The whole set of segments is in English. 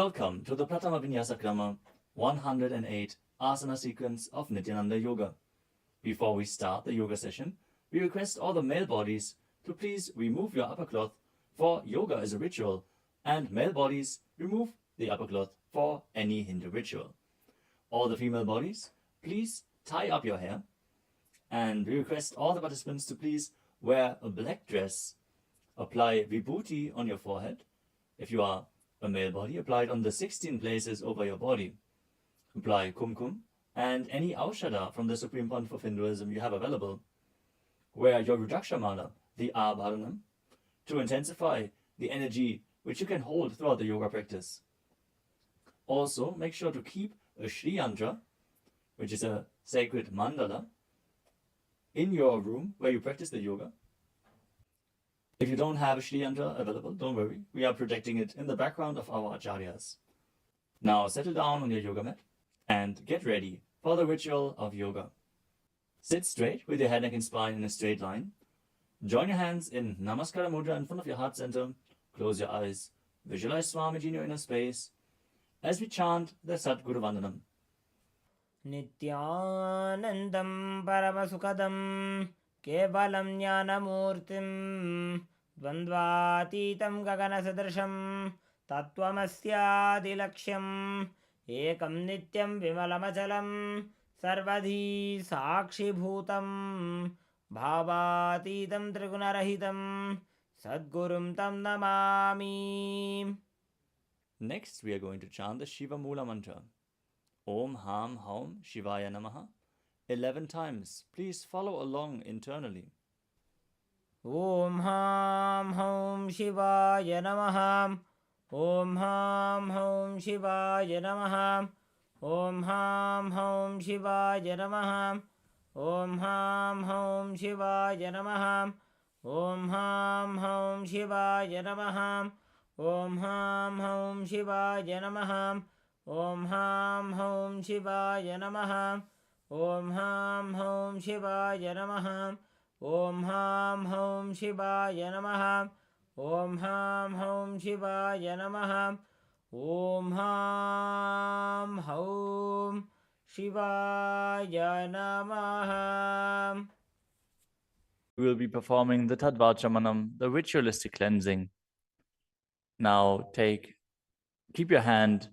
Welcome to the Pratama Vinyasa Krama 108 Asana sequence of Nityananda Yoga. Before we start the yoga session, we request all the male bodies to please remove your upper cloth, for yoga is a ritual, and male bodies remove the upper cloth for any Hindu ritual. All the female bodies, please tie up your hair, and we request all the participants to please wear a black dress, apply vibhuti on your forehead. If you are a male body, apply it on the 16 places over your body. Apply kumkum and any aushadha from the Supreme Pontiff of Hinduism you have available. Wear your Rudraksha mala, the Abharanam, to intensify the energy which you can hold throughout the yoga practice. Also, make sure to keep a Shri Yantra, which is a sacred mandala, in your room where you practice the yoga. If you don't have a Shri Yantra available, don't worry, we are projecting it in the background of our acharyas. Now settle down on your yoga mat and get ready for the ritual of yoga. Sit straight with your head, neck and spine in a straight line. Join your hands in Namaskara Mudra in front of your heart center. Close your eyes. Visualize Swamiji in your inner space as we chant the Sadguru Vandanam. Nityanandam Paramasukadam Kevalam Jnanamurtim Dvandvatitam Gaganasadrasham Tattvamasyaadilaksham Ekam Nityam Vimalamachalam Sarvadhi Sakshibhutam Bhavatitam Trigunarahitam Sadgurum Tam Namami. Next, we are going to chant the Shiva Mula mantra. Om Ham Haum Shivaya Namaha 11 times. Please follow along internally. Om Ham Haum Shivaya Namaha. Om Ham Haum Shivaya Namaha. Om Ham Haum Shivaya Namaha. Om Ham Haum Shivaya Namaha. Om Ham Haum Shivaya Namaha. Om Ham Haum Shivaya Namaha. Om Ham Haum Shivaya Namaha. Om Ham Haum Shivaya Namaha. Om Ham Haum Shivaya Namaha. Om Ham Haum Shivaya Namaha. Om Ham Haum Shivaya Namaha. We will be performing the Tadvachamanam, the ritualistic cleansing. Now keep your hand,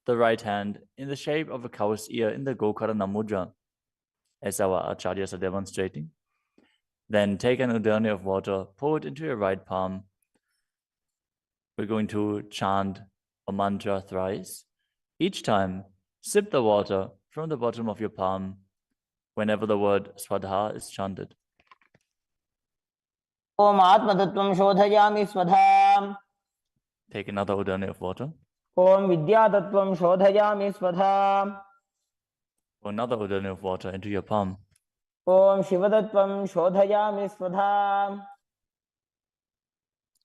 the right hand, in the shape of a cow's ear in the Gokarana Mudra, as our acharyas are demonstrating. Then take an udani of water, pour it into your right palm. We're going to chant a mantra thrice. Each time, sip the water from the bottom of your palm whenever the word Swadha is chanted. Om Atmatattvam Shodhayami Swadham. Take another udani of water. Om Vidyatattvam Shodhayami Swadham. Pour another udani of water into your palm. Om Shivadattvam Shodhayami Swadham.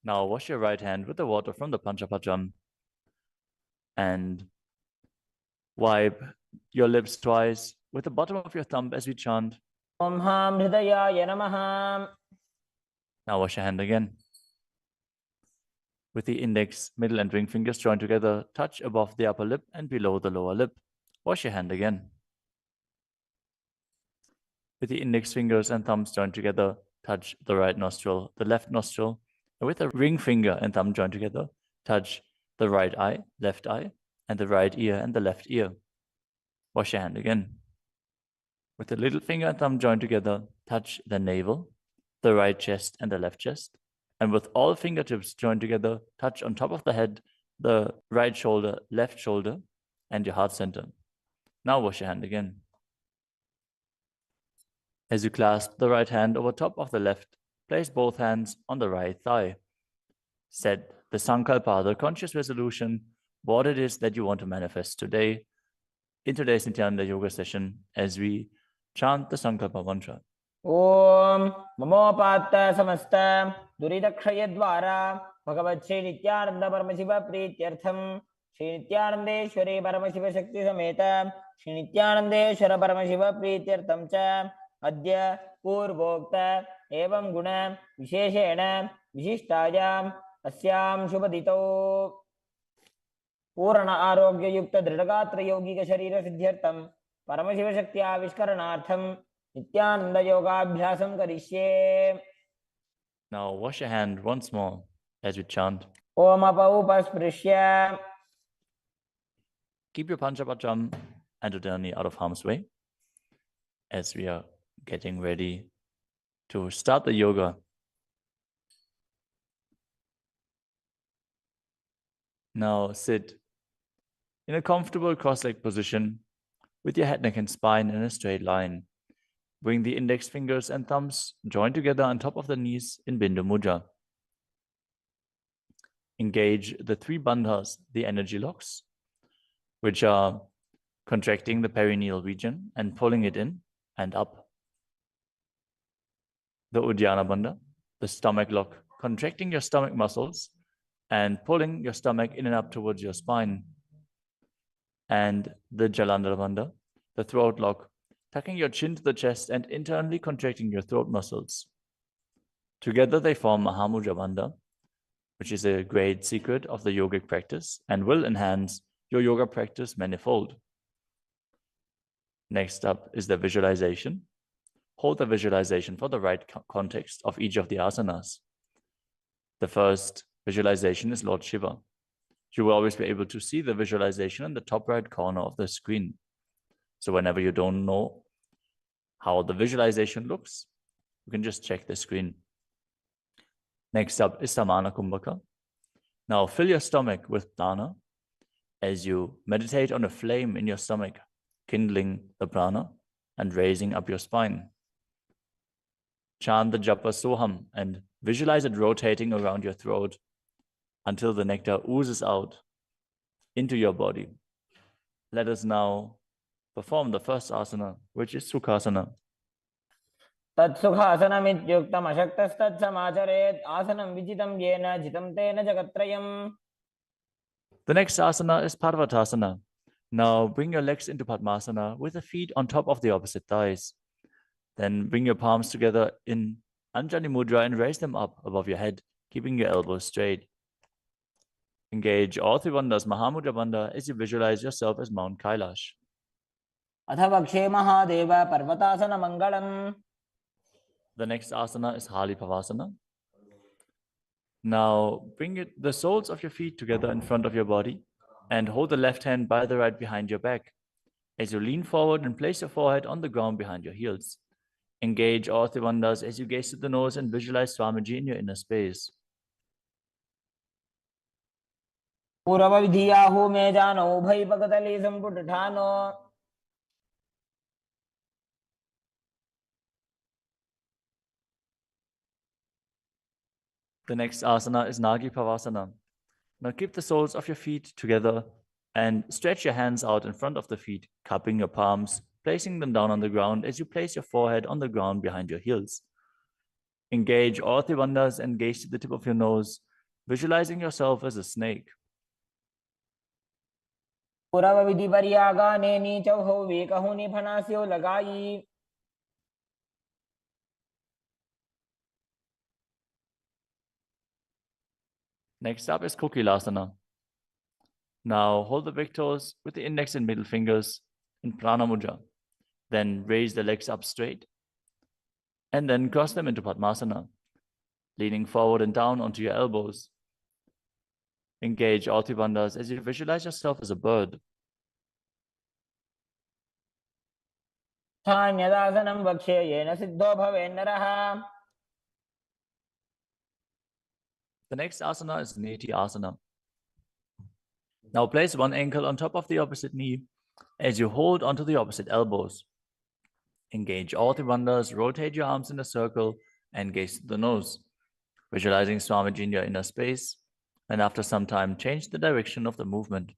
Now wash your right hand with the water from the Panchapajam and wipe your lips twice with the bottom of your thumb as we chant. Om Ham Hridayaya Namaha. Now wash your hand again. With the index, middle and ring fingers joined together, touch above the upper lip and below the lower lip. Wash your hand again. With the index fingers and thumbs joined together, touch the right nostril, the left nostril. And with the ring finger and thumb joined together, touch the right eye, left eye, and the right ear and the left ear. Wash your hand again. With the little finger and thumb joined together, touch the navel, the right chest and the left chest. And with all fingertips joined together, touch on top of the head, the right shoulder, left shoulder, and your heart center. Now wash your hand again. As you clasp the right hand over top of the left, place both hands on the right thigh. Set the sankalpa, the conscious resolution, what it is that you want to manifest today in today's Nityananda Yoga session as we chant the sankalpa mantra. Om Mamopatta Samasta Duridakshayadvara Bhagavat Shri Nityananda Paramashiva Prityartham Shri Nityanandeshwari Paramashiva Shakti Sameta Shri Nityanandeshwara Paramashiva Prityartham Cha Adya Purvokta Evam Guna Visheshena Vishishtayam Asyam Shubhadito. पूर्ण आरोग्ययुक्त दृढगात्र यौगिक शरीर सिद्ध्यर्थम परमशिव शक्ति आविष्करणार्थम नित्यानंद योगाभ्यासं करिष्ये. Now wash your hand once more as we chant. Om अपौपस्पृश्य. Keep your Panchapatram and Udani out of harm's way as we are getting ready to start the yoga. Now sit in a comfortable cross-legged position with your head, neck, and spine in a straight line. Bring the index fingers and thumbs joined together on top of the knees in Bindu Mudra. Engage the three bandhas, the energy locks, which are contracting the perineal region and pulling it in and up. The Uddiyana Bandha, the stomach lock, contracting your stomach muscles and pulling your stomach in and up towards your spine. And the Jalandhara Bandha, the throat lock, tucking your chin to the chest and internally contracting your throat muscles. Together they form Mahamudra Bandha, which is a great secret of the yogic practice and will enhance your yoga practice manifold. Next up is the visualization. Hold the visualization for the right context of each of the asanas. The first visualization is Lord Shiva. You will always be able to see the visualization in the top right corner of the screen. So whenever you don't know how the visualization looks, you can just check the screen. Next up is Samana Kumbhaka. Now fill your stomach with prana as you meditate on a flame in your stomach, kindling the prana and raising up your spine. Chant the japa soham and visualize it rotating around your throat until the nectar oozes out into your body. Let us now perform the first asana, which is Sukhasana. तत्सुखासनमित्युक्तम् अशक्तस्तत्समाचरेत् आसनं विजितं येन जितं तेन जगत्त्रयम्. The next asana is Parvatasana. Now bring your legs into Padmasana with the feet on top of the opposite thighs. Then bring your palms together in Anjali Mudra and raise them up above your head, keeping your elbows straight. Engage all three bandhas, Mahamudra Bandha, as you visualize yourself as Mount Kailash. अथ वक्षे Mahadev पर्वतासनमङ्गलम्. The next asana is Halipavasana. Now bring the soles of your feet together in front of your body and hold the left hand by the right behind your back. As you lean forward and place your forehead on the ground behind your heels. Engage all three bandhas as you gaze to the nose and visualize Swamiji in your inner space. पूर्वविधियाहु मे जानो उभयपकतले सम्पुटठानो. The next asana is Nagi Pavasana. Now keep the soles of your feet together and stretch your hands out in front of the feet, cupping your palms, placing them down on the ground as you place your forehead on the ground behind your heels. Engage all three bandhas and gaze to the tip of your nose, visualizing yourself as a snake. पुरवविधिपर्यागाने नीचौ वेकहुनि फनास्यो लगाई. Next up is Kokilasana. Now hold the big toes with the index and middle fingers in Prana Mudra. Then raise the legs up straight and then cross them into Padmasana, leaning forward and down onto your elbows. Engage all three bandhas as you visualize yourself as a bird. स्थान्यदासनं वक्ष्ये yen Sidho भवेन्नरः. The next asana is Neti Asana. Now place one ankle on top of the opposite knee as you hold onto the opposite elbows. Engage all three bandhas, rotate your arms in a circle and gaze to the nose, visualizing Swamiji in your inner space, and after some time change the direction of the movement.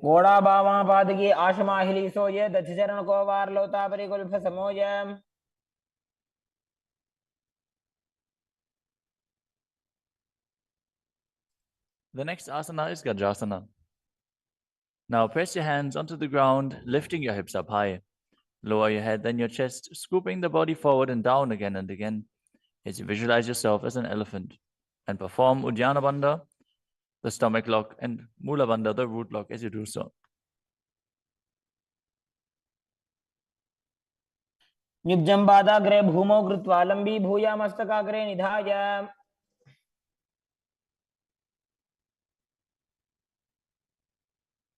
घोड़ा बावां पादकी आशमाहिली सोये दक्षचरण को वार लोता परिकुल्फ समोय. The next asana is Gajasana. Now press your hands onto the ground, lifting your hips up high. Lower your head, then your chest, scooping the body forward and down again and again as you visualize yourself as an elephant. And perform Uddiyana Bandha the stomach lock, and Mula Bandha, the root lock, as you do so. युज्यं पादाग्रे भूमौ कृत्वा लम्बी भूया मस्तकाग्रे निधाय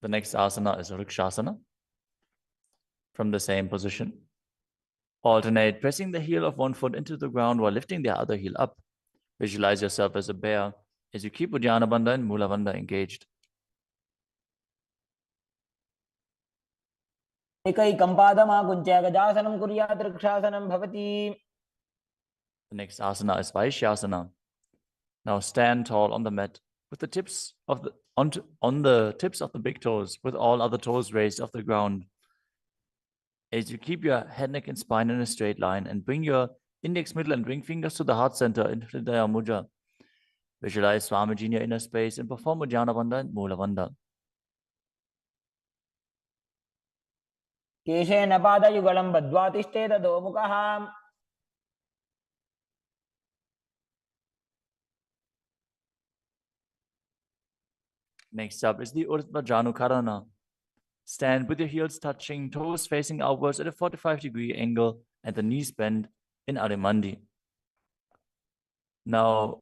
The next asana is Rikshasana. From the same position, alternate pressing the heel of one foot into the ground while lifting the other heel up. Visualize yourself as a bear as you keep Uddiyana Bandha and Mula Bandha engaged. एकैकं पादमाकुञ्च्य गजासनं कुर्यात् वृक्षासनं भवति. The next asana is Vaishyasana. Now stand tall on the mat with the tips of the on the tips of the big toes, with all other toes raised off the ground. As you keep your head, neck, and spine in a straight line, and bring your index, middle, and ring fingers to the heart center in Hridaya Mudra. Visualize Swamiji in your inner space and perform Uddiyana Bandha and Mula Bandha. केशेन पादयुगलं बद्ध्वा तिष्ठेत अधोमुखः. Next up is the Urdhva Janukarana. Stand with your heels touching, toes facing outwards at a 45-degree angle, and the knees bent in Adimandi. Now,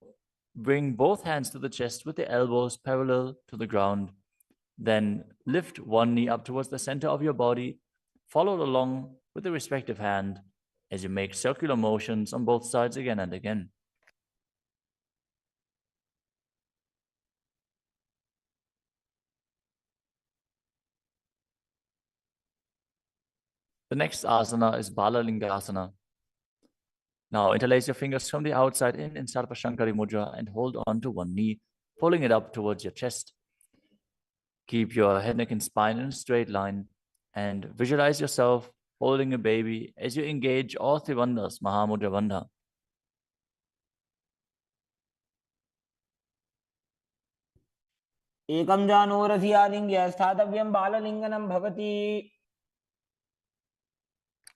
bring both hands to the chest with the elbows parallel to the ground. Then lift one knee up towards the center of your body, followed along with the respective hand as you make circular motions on both sides again and again. The next asana is Balalingasana. Now interlace your fingers from the outside in Sarpa Shankari Mudra and hold on to one knee, pulling it up towards your chest. Keep your head, neck, and spine in a straight line and visualize yourself holding a baby as you engage all three bandhas, Mahamudra Bandha. एकं जानूरसि आलिङ्ग्य स्थातव्यं बाललिङ्गनं भवति.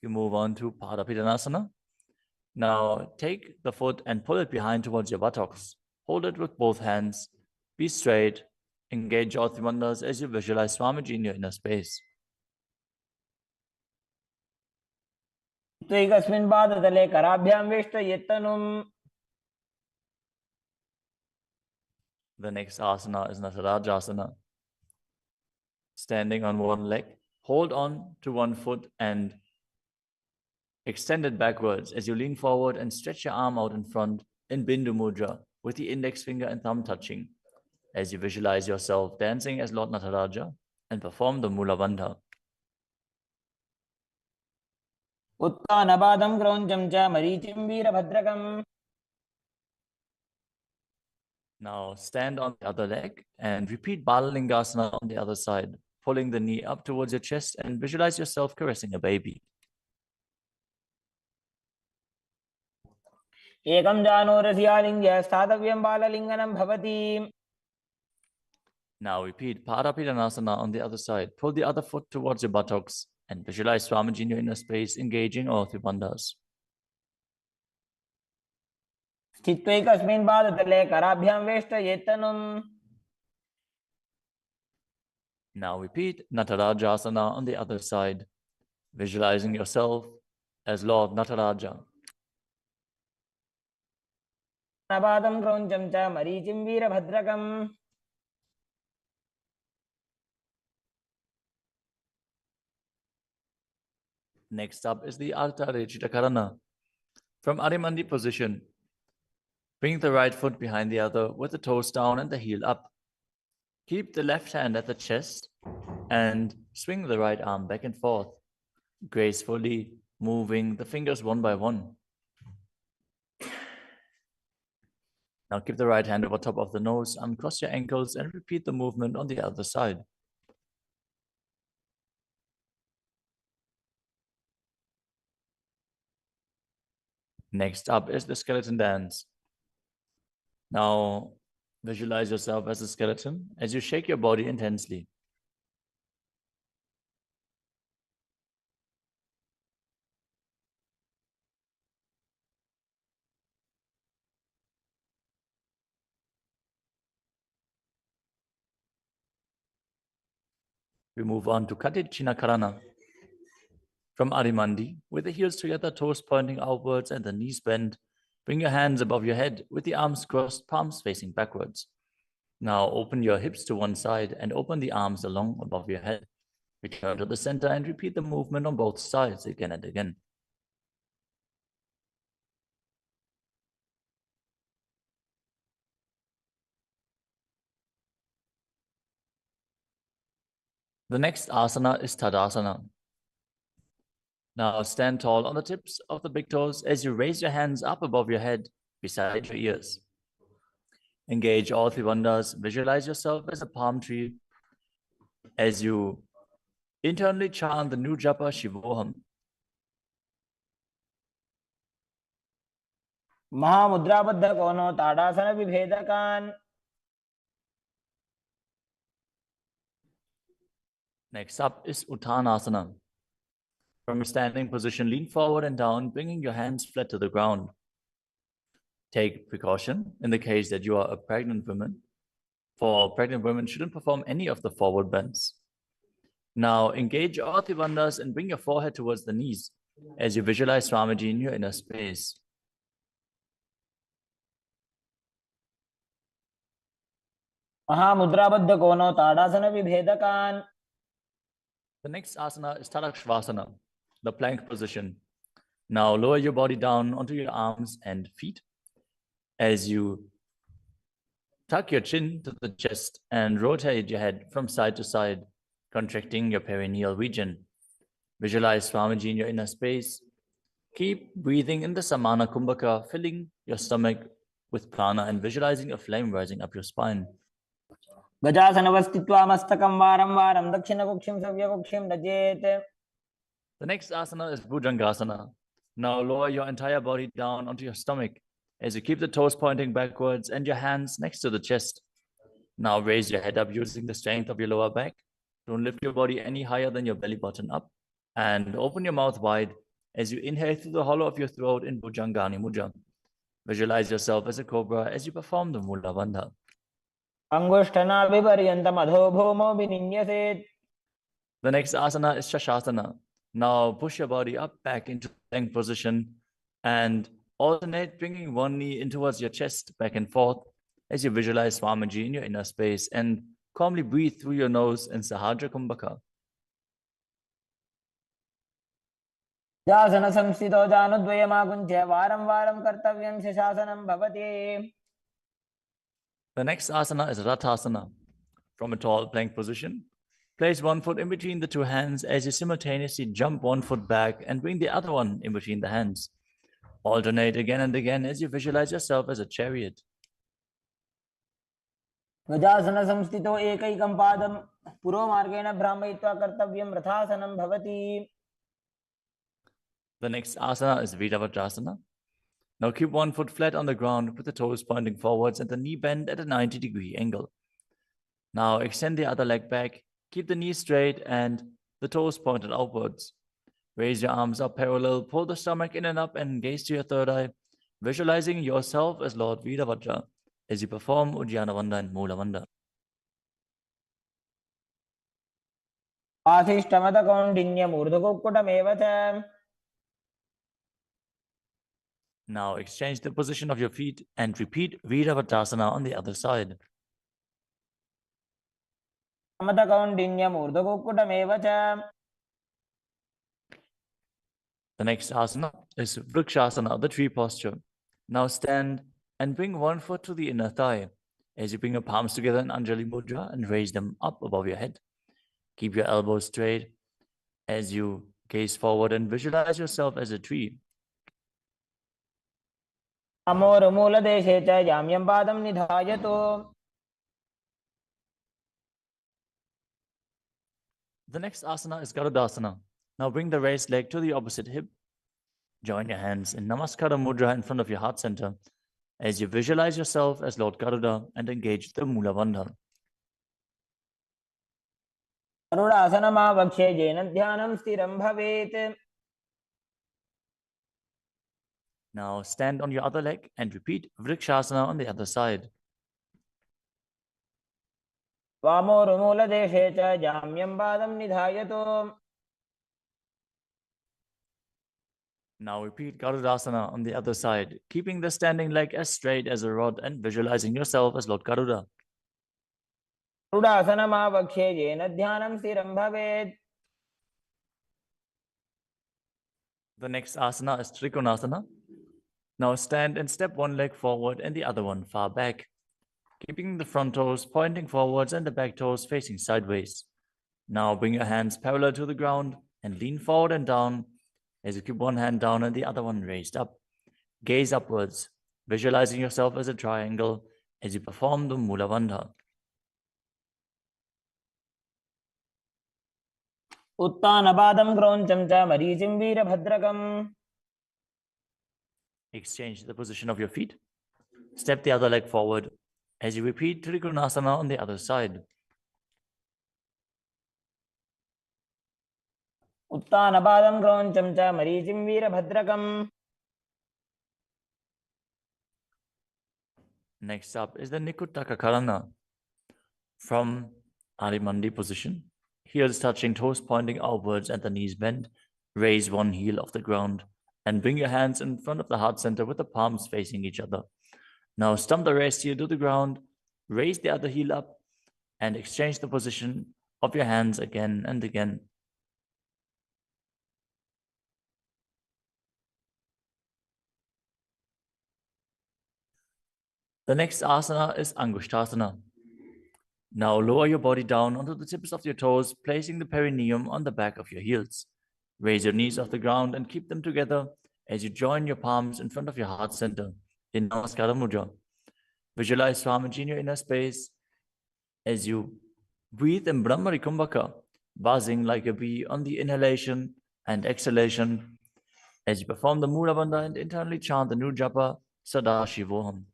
You move on to Padapidanasana. Now take the foot and pull it behind towards your buttocks. Hold it with both hands. Be straight. Engage all three bandhas as you visualize Swamiji in your inner space. एकस्मिन् पादतले कराभ्यां वेष्टयेत्तनुम्. The next asana is Natarajasana. Standing on one leg, hold on to one foot and extend it backwards as you lean forward and stretch your arm out in front in Bindu Mudra with the index finger and thumb touching as you visualize yourself dancing as Lord Nataraja and perform the Mula Bandha. उत्तानपादं क्रौञ्चं च मरीचिं वीरभद्रकम्. Now stand on the other leg and repeat Balalingasana on the other side, pulling the knee up towards your chest and visualize yourself caressing a baby. एकं जानूरसि आलिङ्ग्य स्थातव्यं बाललिङ्गनं भवति. Now repeat Padapidanasana on the other side. Pull the other foot towards your buttocks and visualize Swamiji in your inner space, engaging all three bandhas. स्थित्वैकस्मिन् पादतले कराभ्यां वेष्टयेत्तनुम्. Now repeat Natarajasana on the other side, visualizing yourself as Lord Nataraja. पादं क्रौञ्चं च मरीचिं वीरभद्रकम्. Next up is the Ardha Rechita Karana. From Adimandi position, bring the right foot behind the other with the toes down and the heel up. Keep the left hand at the chest and swing the right arm back and forth, gracefully moving the fingers one by one. Now keep the right hand over top of the nose, uncross your ankles, and repeat the movement on the other side. Next up is the skeleton dance. Now visualize yourself as a skeleton as you shake your body intensely. We move on to Karana. From Arimandi, with the heels together, toes pointing outwards and the knees bent, bring your hands above your head with the arms crossed, palms facing backwards. Now open your hips to one side and open the arms along above your head. Return to the center and repeat the movement on both sides again and again. The next asana is Tadasana. Now stand tall on the tips of the big toes as you raise your hands up above your head beside your ears. Engage all three bandhas. Visualize yourself as a palm tree as you internally chant the new japa Shivoham. महामुद्राबद्ध कोनो ताड़ासन विभेदकान्. Next up is Uttanasana. From a standing position, lean forward and down, bringing your hands flat to the ground. Take precaution in the case that you are a pregnant woman. For pregnant women, shouldn't perform any of the forward bends. Now engage all three bandhas and bring your forehead towards the knees as you visualize Swamiji in your inner space. महामुद्राबद्ध कोनो ताड़ासन विभेदकान्. The next asana is Tadakshvasana, the plank position. Now lower your body down onto your arms and feet as you tuck your chin to the chest and rotate your head from side to side, contracting your perineal region. Visualize Swamiji in your inner space. Keep breathing in the Samana Kumbhaka, filling your stomach with prana and visualizing a flame rising up your spine. गजासनवस्थित्वा मस्तकं वारं वारं दक्षिणकुक्षिं सव्यकुक्षिं नजेत्. The next asana is Bhujangasana. Now lower your entire body down onto your stomach as you keep the toes pointing backwards and your hands next to the chest. Now raise your head up using the strength of your lower back. Don't lift your body any higher than your belly button up. And open your mouth wide as you inhale through the hollow of your throat in Bhujangani Mudra. Visualize yourself as a cobra as you perform the Mula Bandha. अंगुष्ठनाभिपर्यन्तम् अधोभूमौ विनिन्यसेत्. The next asana is Shashasana. Now push your body up back into plank position and alternate bringing one knee in towards your chest back and forth as you visualize Swamiji in your inner space and calmly breathe through your nose in Sahajra Kumbhaka. जासन संस्थितो जानुद्वयमाकुञ्च्य वारं वारं कर्तव्यं शशासनं भवति. The next asana is Rathasana. From a tall plank position, place one foot in between the two hands as you simultaneously jump one foot back and bring the other one in between the hands. Alternate again and again as you visualize yourself as a chariot. गजासन संस्थितो एकैकं पादं पुरोमार्गेण भ्रामयित्वा कर्तव्यं रथासनं भवति. The next asana is Vidavajrasana. Now keep one foot flat on the ground with the toes pointing forwards and the knee bent at a 90-degree angle. Now extend the other leg back, keep the knee straight and the toes pointed outwards. Raise your arms up parallel, pull the stomach in and up and gaze to your third eye, visualizing yourself as Lord Vidavajra as you perform Uddiyana Bandha and Mula Bandha. आशिष्टमदकौण्डिन्यमूर्धकुक्कुटमेव च. Now exchange the position of your feet and repeat Viravatasana on the other side. मदकौण्डिन्यमूर्धकुक्कुटमेव च. The next asana is Vrikshasana, the tree posture. Now stand and bring one foot to the inner thigh as you bring your palms together in Anjali Mudra and raise them up above your head. Keep your elbows straight as you gaze forward and visualize yourself as a tree. अमोरमूलदेशे च जाम्यं पादं निधायतु. The next asana is Garudasana. Now bring the raised leg to the opposite hip. Join your hands in Namaskara Mudra in front of your heart center as you visualize yourself as Lord Garuda and engage the Mula Bandha. गरुडासनमावक्ष्ये येन ध्यानं स्थिरं भवेत्. Now stand on your other leg and repeat Vrikshasana on the other side. वामोरुमूलदेशे च जाम्यं पादं निधायतु। Now repeat Garudasana on the other side, keeping the standing leg as straight as a rod and visualizing yourself as Lord Garuda. गरुडासनमावक्ष्ये येन ध्यानं स्थिरं भवेत्। The next asana is Trikonasana. Now stand and step one leg forward and the other one far back, keeping the front toes pointing forwards and the back toes facing sideways. Now bring your hands parallel to the ground and lean forward and down as you keep one hand down and the other one raised up. Gaze upwards, visualizing yourself as a triangle as you perform the Mula Bandha. उत्तानपादं क्रौञ्चं च मरीचिं वीरभद्रकम्। Exchange the position of your feet. Step the other leg forward as you repeat Trikonasana on the other side. उत्तानपादं क्रौञ्चं च मरीचिं वीरभद्रकम्। Next up is the Nikuttaka Karana. From Arimandi position, heels touching, toes pointing outwards and the knees bent, raise one heel off the ground and bring your hands in front of the heart center with the palms facing each other. Now stump the rest heel to the ground, raise the other heel up and exchange the position of your hands again and again. The next asana is Angushtasana. Now lower your body down onto the tips of your toes, placing the perineum on the back of your heels. Raise your knees off the ground and keep them together as you join your palms in front of your heart center in Namaskara Mudra. Visualize Swamiji in your inner space as you breathe in Brahmari Kumbhaka, buzzing like a bee on the inhalation and exhalation as you perform the Mula Bandha and internally chant the new japa Sadashivoham.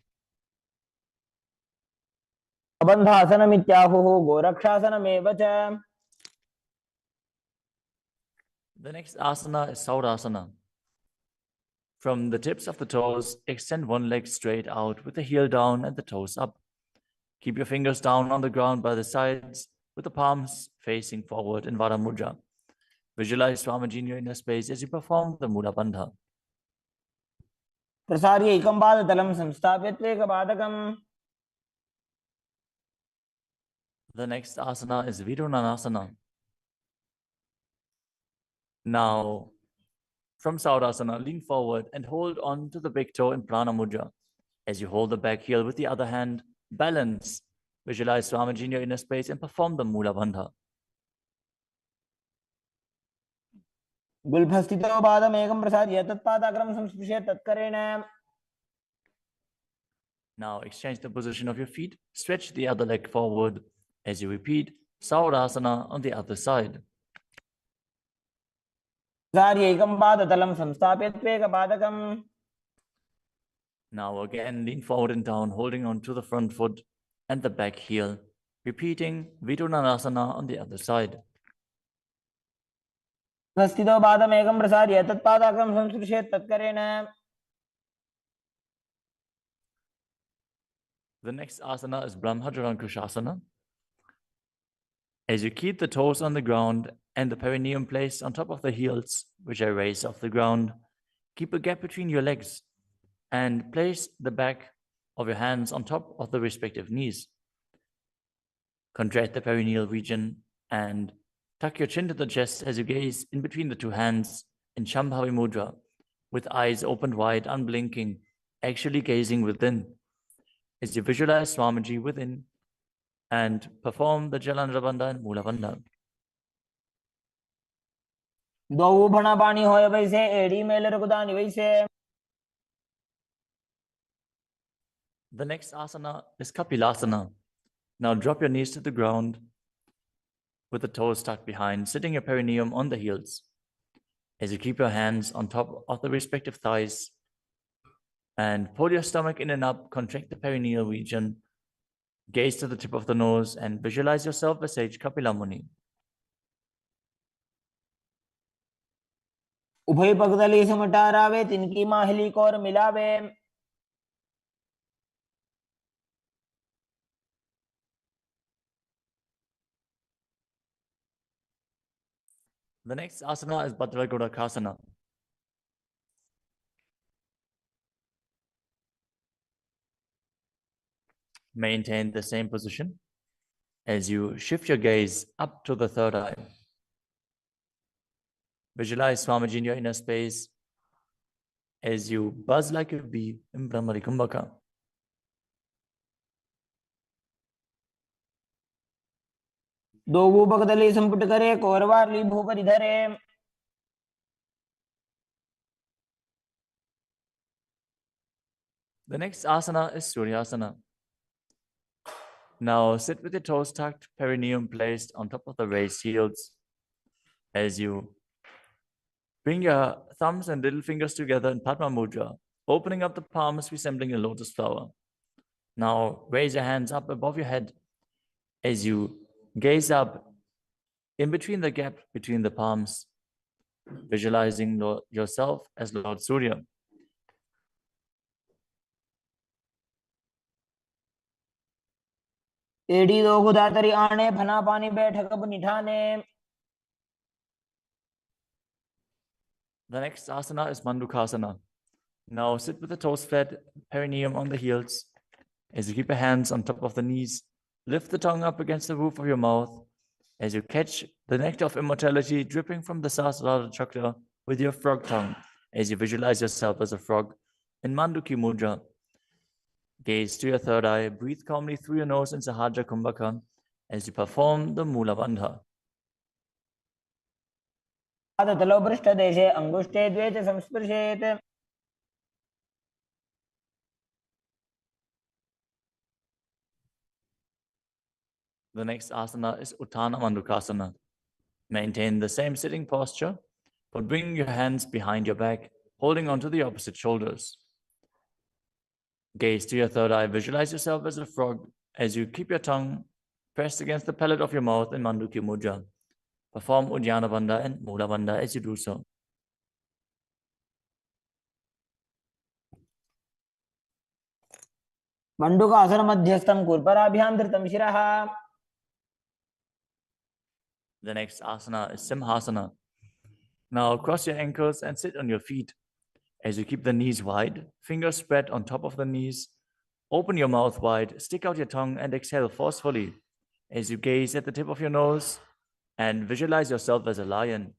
बन्धासनमित्याहुः गोरक्षासनमेव च। The next asana is Saurasana. From the tips of the toes, extend one leg straight out with the heel down and the toes up. Keep your fingers down on the ground by the sides with the palms facing forward in Vara Mudra. Visualize Swamiji in your inner space as you perform the Mula Bandha. प्रसार्य एकं पादतलं संस्थाप्य त्वेकपादकम्। The next asana is Vidunanasana. Now, from Saurasana, lean forward and hold on to the big toe in Prana Mudra. As you hold the back heel with the other hand, balance. Visualize Swamiji in your inner space and perform the Mula Bandha. गुल्फस्थितो पादमेकं प्रसार्य तत्पादाग्रं संस्पृश्य तत्करेण। Now exchange the position of your feet. Stretch the other leg forward as you repeat Saurasana on the other side. प्रसार्य एकं पादतलं संस्थाप्य त्वेकपादकम्। Now again, lean forward and down, holding on to the front foot and the back heel. Repeating Vidunanasana on the other side. स्थितो पादमेकं प्रसार्य तत्पादाग्रं संस्पृश्य तत्करेण। The next asana is Brahmajarankushasana. As you keep the toes on the ground and the perineum placed on top of the heels, which are raised off the ground, keep a gap between your legs and place the back of your hands on top of the respective knees. Contract the perineal region and tuck your chin to the chest as you gaze in between the two hands in Shambhavi Mudra, with eyes opened wide, unblinking, actually gazing within. As you visualize Swamiji within and perform the Jalandhara Bandha and Mula Bandha. द्वौ भणापाणि होय वैसे एड़ी mail रघुदानि वैसे। The next asana is Kapilasana. Now drop your knees to the ground with the toes tucked behind, sitting your perineum on the heels. As you keep your hands on top of the respective thighs and pull your stomach in and up, contract the perineal region, gaze to the tip of the nose and visualize yourself as sage Kapila Muni. उभय पगदली समटारावे तिनकी Mahuli core मिलावे। The next asana is Bhadragodakasana. Maintain the same position as you shift your gaze up to the third eye. Visualize Swamiji in your inner space as you buzz like a bee in Brahmari Kumbhaka. दो भूपकदली संपुट करे कौरवाली भूपरि धरे. The next asana is Suryasana. Now sit with your toes tucked, perineum placed on top of the raised heels. As you bring your thumbs and little fingers together in Padma Mudra, opening up the palms resembling a lotus flower. Now raise your hands up above your head as you gaze up in between the gap between the palms, visualizing yourself as Lord Surya. एडी दो गुदातरी आने फना पानी बैठक अब निठाने. The next asana is Mandukasana. Now sit with the toes flat, perineum on the heels. As you keep your hands on top of the knees, lift the tongue up against the roof of your mouth. As you catch the nectar of immortality dripping from the Sahasrara chakra with your frog tongue, as you visualize yourself as a frog in Manduki Mudra. Gaze to your third eye, breathe calmly through your nose in Sahajra Kumbhaka as you perform the Mula Bandha. तलो पृष्ठदेशे अंगुष्ठे द्वे च संस्पृशेत्. The next asana is Uttana Mandukasana. Maintain the same sitting posture, but bring your hands behind your back, holding onto the opposite shoulders. Gaze to your third eye, visualize yourself as a frog as you keep your tongue pressed against the palate of your mouth in Manduki Mudra. Perform Uddiyana Bandha and Mula Bandha as you do so. मंडूकासन मध्यस्थं कुर्पराभ्यां धृतं शिरः. The next asana is Simhasana. Now cross your ankles and sit on your feet. As you keep the knees wide, fingers spread on top of the knees, open your mouth wide, stick out your tongue and exhale forcefully as you gaze at the tip of your nose and visualize yourself as a lion.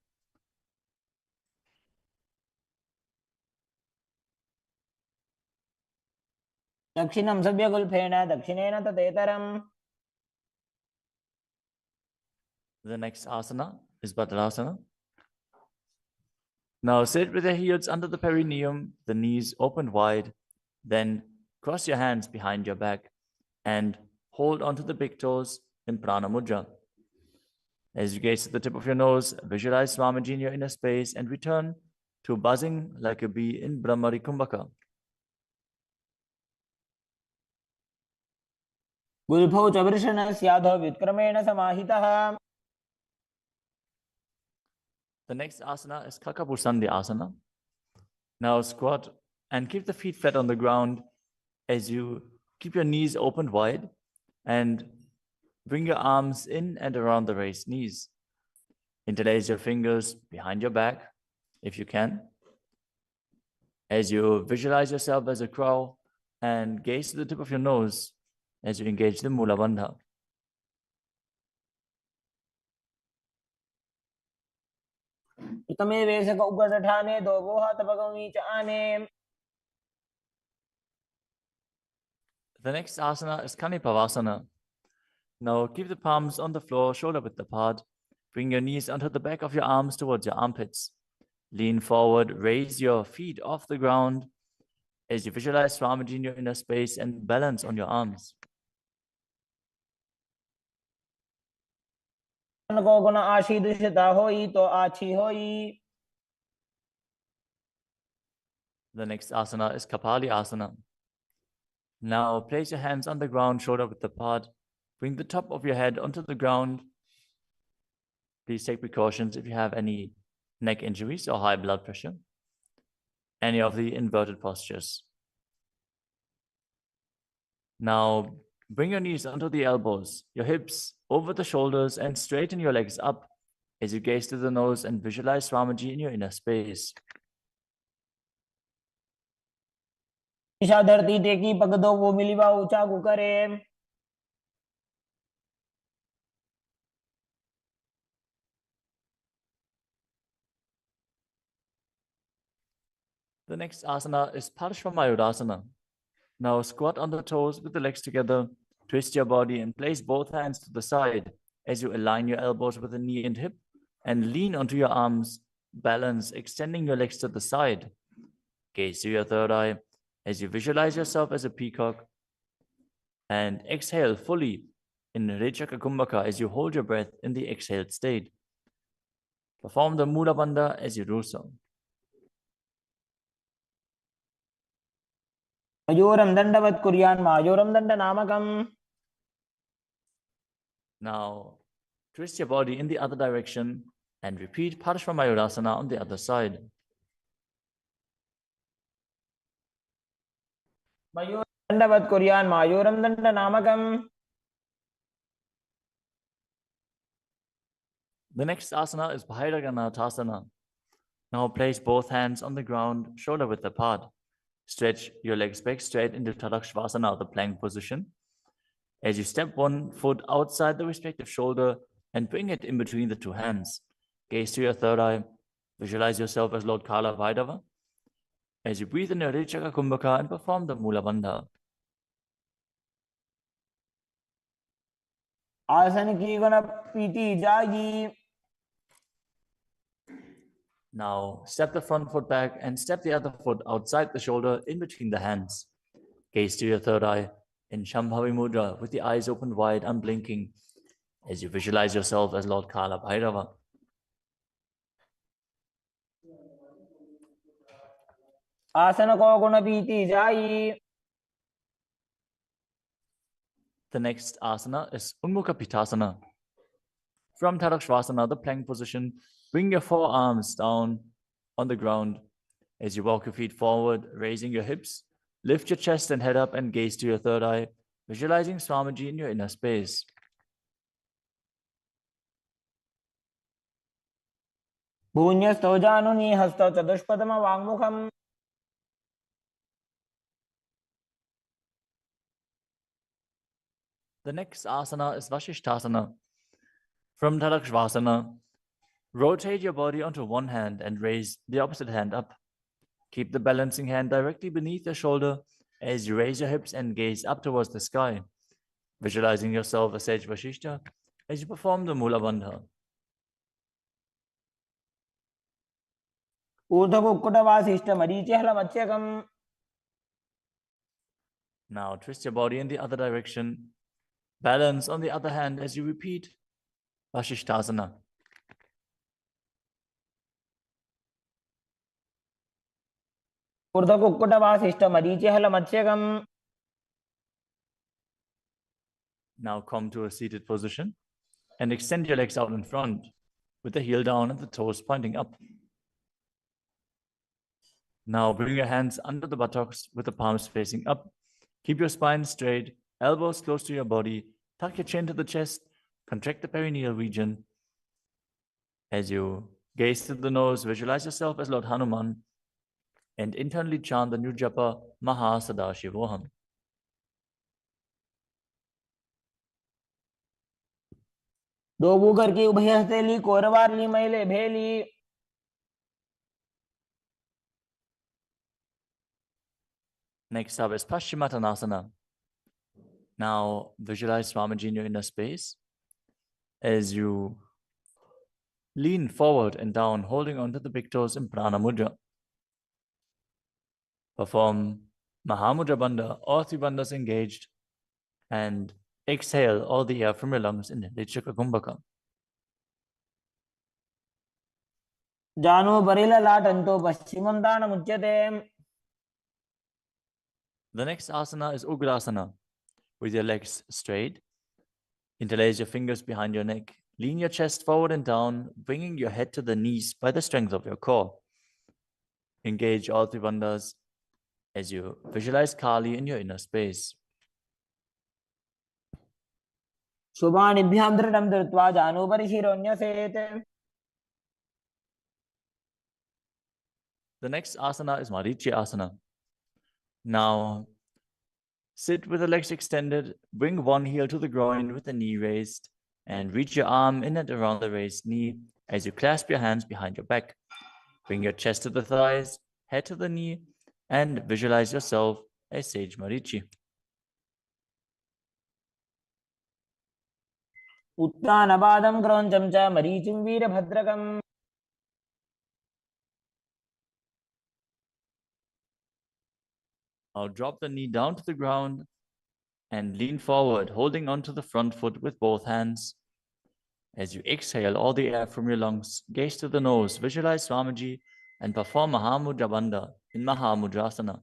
दक्षिणं सव्यगुल्फेन दक्षिणेन ततेतरम्. The next asana is Bhadrasana. Now sit with your heels under the perineum, the knees opened wide, then cross your hands behind your back and hold onto the big toes in Prana Mudra. As you gaze at the tip of your nose, visualize Swamiji in your inner space and return to buzzing like a bee in Brahmari Kumbhaka. गुल्फौ च वृषणस्याधो व्युत्क्रमेण समाहितः. The next asana is Kakapusandi asana. Now squat and keep the feet flat on the ground as you keep your knees opened wide and bring your arms in and around the raised knees. Interlace your fingers behind your back if you can. As you visualize yourself as a crow and gaze to the tip of your nose as you engage the Mula Bandha. तमे वेशक उगठाने दो वो हाथ भगवी च आने. The next asana is Kanipavasana. Now keep the palms on the floor, shoulder width apart. Bring your knees onto the back of your arms towards your armpits. Lean forward, raise your feet off the ground as you visualize Swamiji in your inner space and balance on your arms. को गुण आशी दुष्टता होई तो आछी होई. The next asana is Kapali asana. Now place your hands on the ground, shoulder width apart. Bring the top of your head onto the ground. Please take precautions if you have any neck injuries or high blood pressure. Any of the inverted postures. Now bring your knees onto the elbows, your hips over the shoulders, and straighten your legs up as you gaze to the nose and visualize Swamiji in your inner space. Isha धरती टेकी पग दो वो मिलीवा ऊंचा कुकरे The next asana is Parashvamayurasana. Now squat on the toes with the legs together, twist your body and place both hands to the side as you align your elbows with the knee and hip and lean onto your arms, balance, extending your legs to the side. Gaze to your third eye as you visualize yourself as a peacock and exhale fully in Rechaka Kumbhaka as you hold your breath in the exhaled state. Perform the Mula Bandha as you do so. मयूरं दंडवत् कुर्यान् मायूरं दंडनामकम्. Now, twist your body in the other direction and repeat Parashvamayurasana on the other side. मयूरं दंडवत् कुर्यान् मायूरं दंडनामकम्. The next asana is Bhairaganathasana. Now place both hands on the ground, shoulder width apart. Stretch your legs back straight into Tadakshvasana, the plank position. As you step one foot outside the respective shoulder and bring it in between the two hands. Gaze to your third eye. Visualize yourself as Lord Kala Bhairava. As you breathe in your Rechaka Kumbhaka and perform the Mula Bandha. आसन की गुण पीती जागी. Now step the front foot back and step the other foot outside the shoulder in between the hands. Gaze to your third eye in Shambhavi Mudra with the eyes open wide, unblinking, as you visualize yourself as Lord Kala Bhairava. आसन को गुण पीती जाई. The next asana is Unmukha Pitasana. From Tadakshvasana, the plank position, bring your forearms down on the ground as you walk your feet forward, raising your hips. Lift your chest and head up and gaze to your third eye, visualizing Swamiji in your inner space. भून्यस्थो जानुनी हस्तो चतुष्पदम वाङ्मुखम्. The next asana is Vashishthasana. From Tadakshvasana, rotate your body onto one hand and raise the opposite hand up. Keep the balancing hand directly beneath your shoulder as you raise your hips and gaze up towards the sky, visualizing yourself as Sage Vashishta as you perform the Mula Bandha. ऊर्ध्वकुक्कुटवासिष्ठ मरीचिहलमत्स्यकम्. Now twist your body in the other direction. Balance on the other hand as you repeat Vashishthasana. ऊर्ध्वकुक्कुटवासिष्ठ मरीचिहलमत्स्यकम्. Now come to a seated position and extend your legs out in front with the heel down and the toes pointing up. Now bring your hands under the buttocks with the palms facing up. Keep your spine straight, elbows close to your body. Tuck your chin to the chest. Contract the perineal region. As you gaze to the nose, visualize yourself as Lord Hanuman and internally chant the new japa Mahasadaशिवोहम. दो Booker की उभय हथेली कोरवारली मैले भेली. Next up is Paschimottanasana. Now visualize Swamiji in your inner space as you lean forward and down, holding onto the big toes in Prana Mudra. Perform Mahamudra Bandha, all three bandhas engaged, and exhale all the air from your lungs in Rechaka Kumbhaka. जानो Burrill लाटंतो पश्चिमं दानमुच्यते. The next asana is Ugrasana. With your legs straight, interlace your fingers behind your neck. Lean your chest forward and down, bringing your head to the knees by the strength of your core. Engage all three bandhas as you visualize Kali in your inner space. शुभानिभ्यां दृढं धृत्वा जानो परिशिरोऽन्यसेत्. The next asana is Marichi asana. Now, sit with the legs extended, bring one heel to the groin with the knee raised, and reach your arm in and around the raised knee as you clasp your hands behind your back. Bring your chest to the thighs, head to the knee, and visualize yourself as Sage Marichi. उत्तानपादं क्रौञ्चं च मरीचिं वीरभद्रकम् Now drop the knee down to the ground and lean forward, holding onto the front foot with both hands. As you exhale all the air from your lungs, gaze to the nose, visualize Swamiji, and perform Mahamudra Bandha in Mahamudrasana.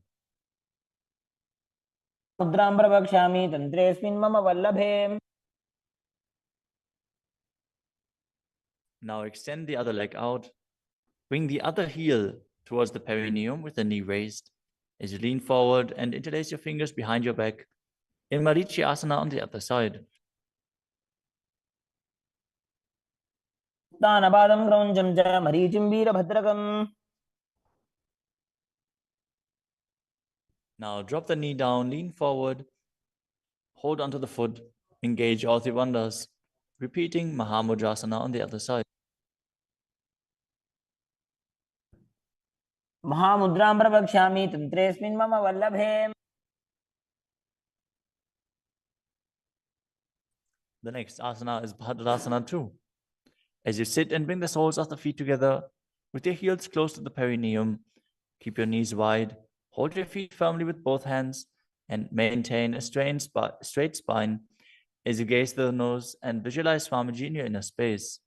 मुद्रां प्रवक्ष्यामि तन्त्रेऽस्मिन् मम वल्लभे. Now extend the other leg out. Bring the other heel towards the perineum with the knee raised. As you lean forward and interlace your fingers behind your back, in Marichi Asana on the other side. उत्तानपादं क्रौञ्चं च मरीचिं वीरभद्रकम्. Now drop the knee down, lean forward, hold onto the foot, engage all three bandhas, repeating Mahamudrasana on the other side. महामुद्रां प्रवक्ष्यामि तन्त्रेऽस्मिन् मम वल्लभे. The next asana is Bhadrasana 2. As you sit and bring the soles of the feet together with your heels close to the perineum, keep your knees wide, hold your feet firmly with both hands, and maintain a straight spine as you gaze to the nose and visualize Swamiji in your inner space.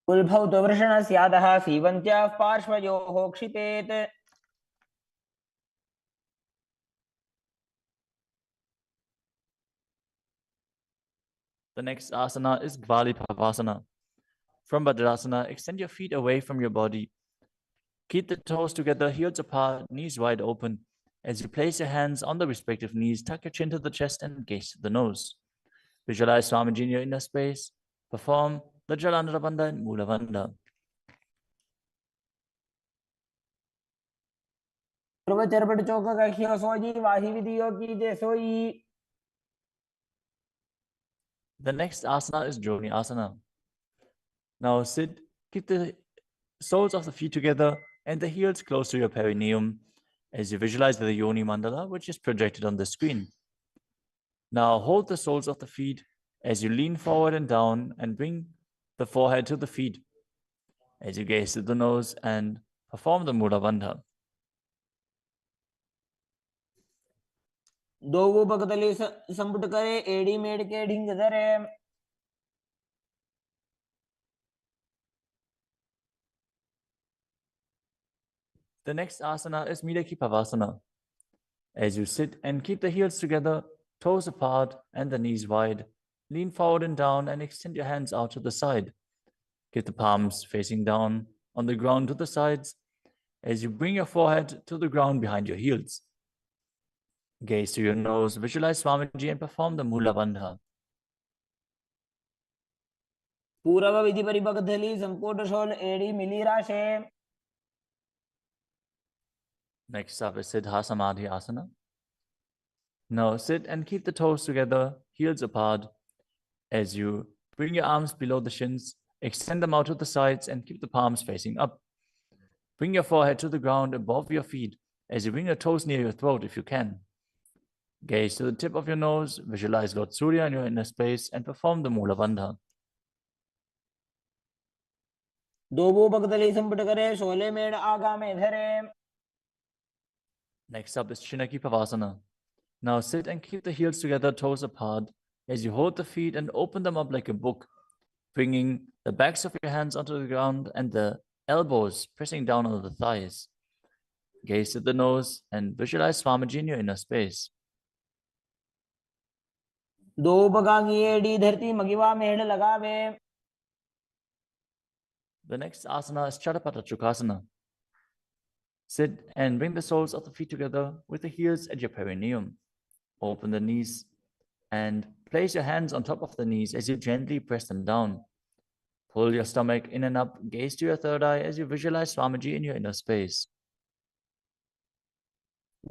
कुल्भौ तु वृषणस्यादः सीवन्त्याः पार्श्वयोः क्षिपेत्. The next asana is Gvalipavasana. From Bhadrasana, extend your feet away from your body. Keep the toes together, heels apart, knees wide open. As you place your hands on the respective knees, tuck your chin to the chest and gaze to the nose. Visualize Swamiji in your inner space. Perform the Jalandhara Bandha and Mula Bandha. ध्रुवचरपट चौक कहियो सोई वाही विधियो की जे सोई. The next asana is Joni Asana. Now sit, keep the soles of the feet together and the heels close to your perineum as you visualize the Yoni Mandala, which is projected on the screen. Now hold the soles of the feet as you lean forward and down and bring the forehead to the feet as you gaze to the nose and perform the Mula Bandha. दोवो भगतली संपुट करे एड़ी मेड़ के ढिंग धरे. The next asana is Midaki Pavasana. As you sit and keep the heels together, toes apart and the knees wide, lean forward and down and extend your hands out to the side. Keep the palms facing down on the ground to the sides as you bring your forehead to the ground behind your heels. Gaze to your nose, visualize Swamiji and perform the Mula Bandha. पूर्व विधि परिभगतली संपुट शोल एड़ी मिली राशे. Next up is Siddha Samadhi Asana. Now sit and keep the toes together, heels apart. As you bring your arms below the shins, extend them out to the sides and keep the palms facing up. Bring your forehead to the ground above your feet as you bring your toes near your throat if you can. Gaze to the tip of your nose, visualize Lord Surya in your inner space and perform the Mula Bandha. दोवो भगतली संपुट करे शोले मेड़ आगा में धरे. Next up is Chinaki Pavasana. Now sit and keep the heels together, toes apart, as you hold the feet and open them up like a book, bringing the backs of your hands onto the ground and the elbows pressing down on the thighs. Gaze to the nose and visualize Swamiji in your inner space. दो बगांगी एड़ी धरती मगिवा मेड़ लगावे. The next asana is Chadapata Chukasana. Sit and bring the soles of the feet together with the heels at your perineum. Open the knees and place your hands on top of the knees as you gently press them down. Pull your stomach in and up, gaze to your third eye as you visualize Swamiji in your inner space.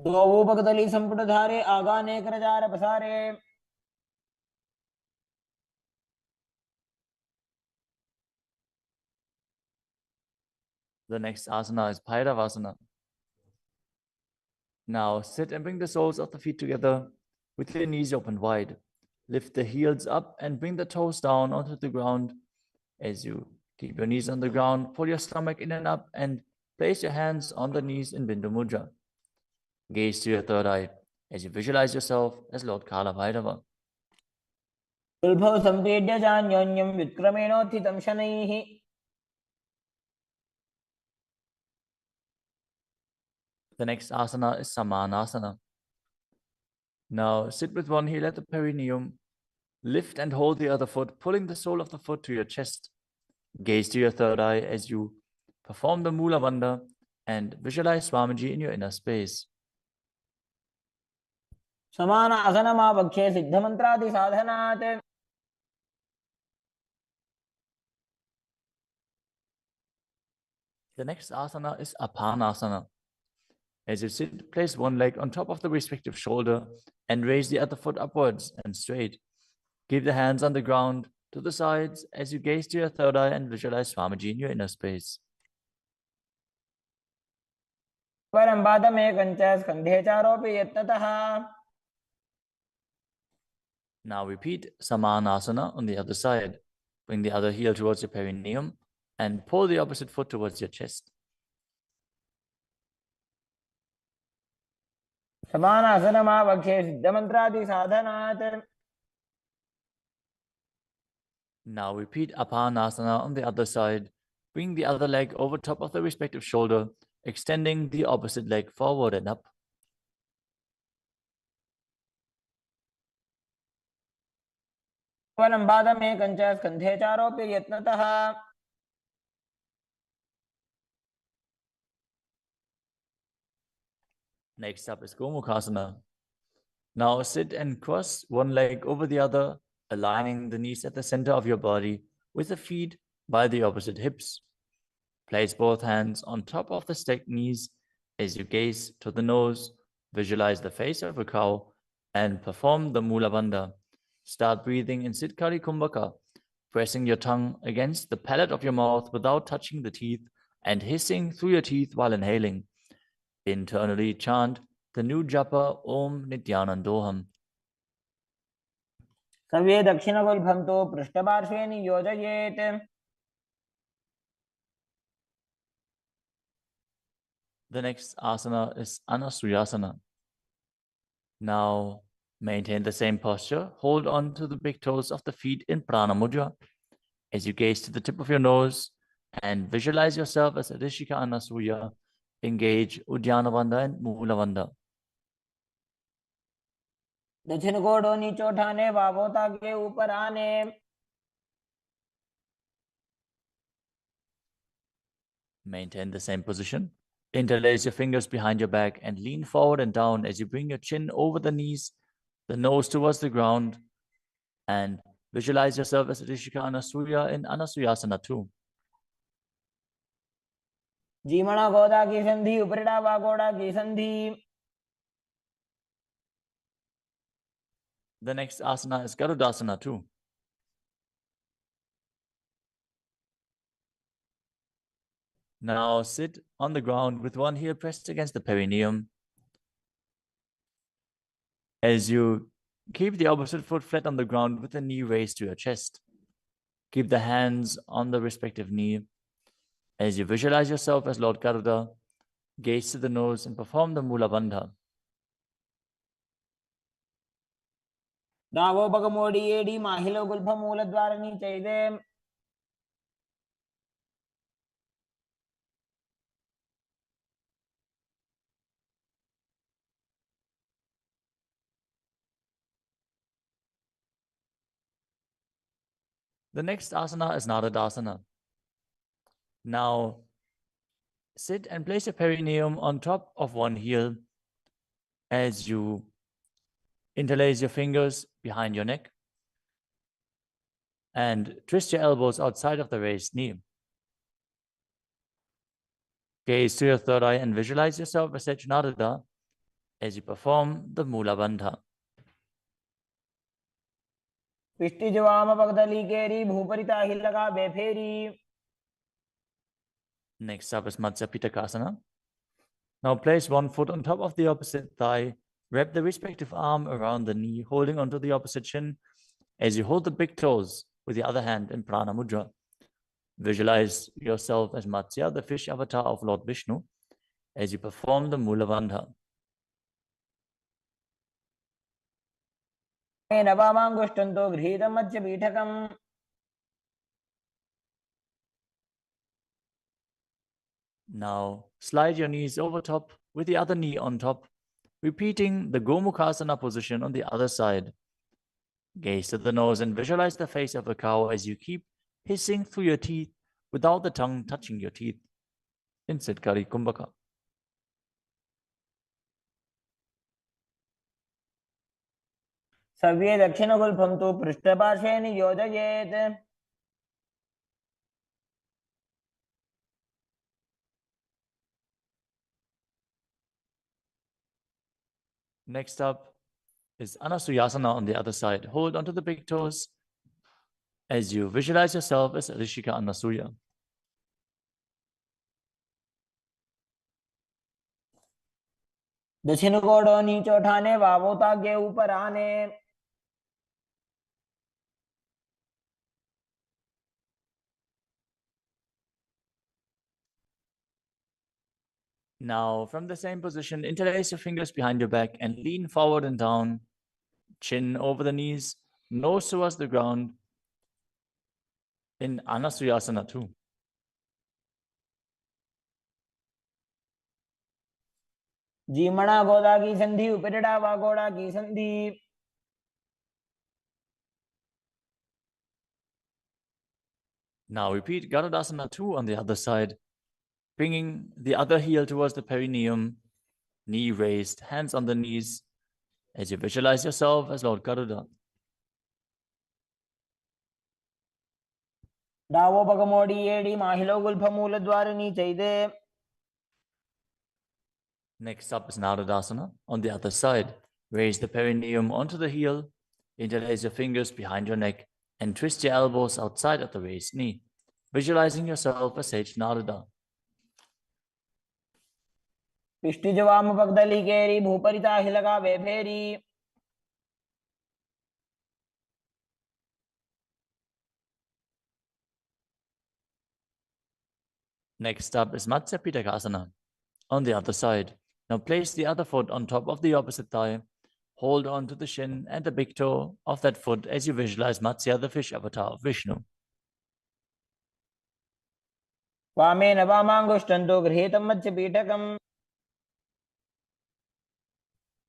द्वौपकदली संपुटधारे आगाने करजार पसारे The next asana is Bhairavasana. Now sit and bring the soles of the feet together with your knees open wide. Lift the heels up and bring the toes down onto the ground. As you keep your knees on the ground, pull your stomach in and up and place your hands on the knees in Bindu Mudra. Gaze to your third eye as you visualize yourself as Lord Kala Bhairava. उल्भव संपीड्य चान्योन्यं व्युत्क्रमेणोत्थितं शनैः The next asana is Samanasana. Now sit with one heel at the perineum. Lift and hold the other foot, pulling the sole of the foot to your chest. Gaze to your third eye as you perform the Mula Bandha and visualize Swamiji in your inner space. समान आसनमावक्षे सिद्धमन्त्रादि साधनात् The next asana is Apanasana. As you sit, place one leg on top of the respective shoulder and raise the other foot upwards and straight. Keep the hands on the ground to the sides as you gaze to your third eye and visualize Swamiji in your inner space. परं पादमेकं च स्कन्धे चारोपि यत्नतः Now repeat Samanasana on the other side. Bring the other heel towards your perineum and pull the opposite foot towards your chest. समान आसनमावक्षे सिद्धमन्त्रादि साधनात् Now repeat Apanasana on the other side. Bring the other leg over top of the respective shoulder, extending the opposite leg forward and up. परं पादमेकं च स्कन्धे चारोपि यत्नतः Next up is Gomukhasana. Now sit and cross one leg over the other, aligning the knees at the center of your body with the feet by the opposite hips. Place both hands on top of the stacked knees as you gaze to the nose, visualize the face of a cow, and perform the Mula Bandha. Start breathing in Siddhkari Kumbhaka, pressing your tongue against the palate of your mouth without touching the teeth and hissing through your teeth while inhaling. Internally chant the new japa Om Nityanandoham. सर्वे दक्षिणगुल्फं तु पृष्ठपार्श्वे नियोजयेत् The next asana is Anasuyasana. Now maintain the same posture. Hold on to the big toes of the feet in Prana Mudra as you gaze to the tip of your nose and visualize yourself as Rishika Anasuya. Engage Uddiyana Bandha and Mula Bandha. दक्षिण कोडो नीचो ठाने वावोता के ऊपर आने Maintain the same position. Interlace your fingers behind your back and lean forward and down as you bring your chin over the knees, the nose towards the ground, and visualize yourself as Rishika Anasuya in Anasuyasana too. जीमणा गोदा की संधि उपरिड़ा वागोड़ा की संधि The next asana is Garudasana too. Now sit on the ground with one heel pressed against the perineum. As you keep the opposite foot flat on the ground with the knee raised to your chest. Keep the hands on the respective knee. As you visualize yourself as Lord Garuda, gaze to the nose and perform the Mula Bandha. दावोपगमोडी एडी माहिलो गुल्फ मूलद्वारणी चैदे The next asana is Naradasana. Now sit and place your perineum on top of one heel as you interlace your fingers behind your neck. And twist your elbows outside of the raised knee. Gaze to your third eye and visualize yourself as Sajnadada as you perform the Mula Bandha. पिष्टिजवाम पगदली केरी भूपरिता हिलगा बेफेरी. Next up is Matsya Pitakasana. Now place one foot on top of the opposite thigh. Wrap the respective arm around the knee, holding onto the opposite shin as you hold the big toes with the other hand in Prana Mudra. Visualize yourself as Matsya, the fish avatar of Lord Vishnu, as you perform the Mula Bandha. नवामाङ्गुष्टन्तो गृहीतं मत्स्यपीठकम्. Now slide your knees over top with the other knee on top, repeating the Gomukhasana position on the other side. Gaze to the nose and visualize the face of a cow as you keep hissing through your teeth without the tongue touching your teeth. In Siddhkari Kumbhaka. सव्ये दक्षिणगुल्फं तु पृष्ठपार्श्वे नियोजयेत्. Next up is Anasuyasana on the other side. Hold onto the big toes as you visualize yourself as Rishika Anasuya. दक्षिण कोड़ो नीचे उठाने वावोता के ऊपर आने. Now, from the same position, interlace your fingers behind your back and lean forward and down, chin over the knees, nose towards the ground in Anasuyasana too. जीमणा गोदा की संधि उपरिड़ा वा गोड़ा की संधि. Now repeat Garudasana 2 on the other side, bringing the other heel towards the perineum, knee raised, hands on the knees, as you visualize yourself as Lord Garuda. डावो पगमोडी एडी माहिलो गुल्फ मूल द्वार नीचे दे. Next up is Narudasana on the other side. Raise the perineum onto the heel, interlace your fingers behind your neck, and twist your elbows outside of the raised knee, visualizing yourself as Sage Naruda. पिष्टिजवाम पगदली केरी भूपरिता हिलगा बेफेरी. Next up is Matsya Pitakasana on the other side. Now place the other foot on top of the opposite thigh. Hold on to the shin and the big toe of that foot as you visualize Matsya, the fish avatar of Vishnu. वामेन वामाङ्गुष्टन्तो गृहीतं मत्स्यपीठकम्.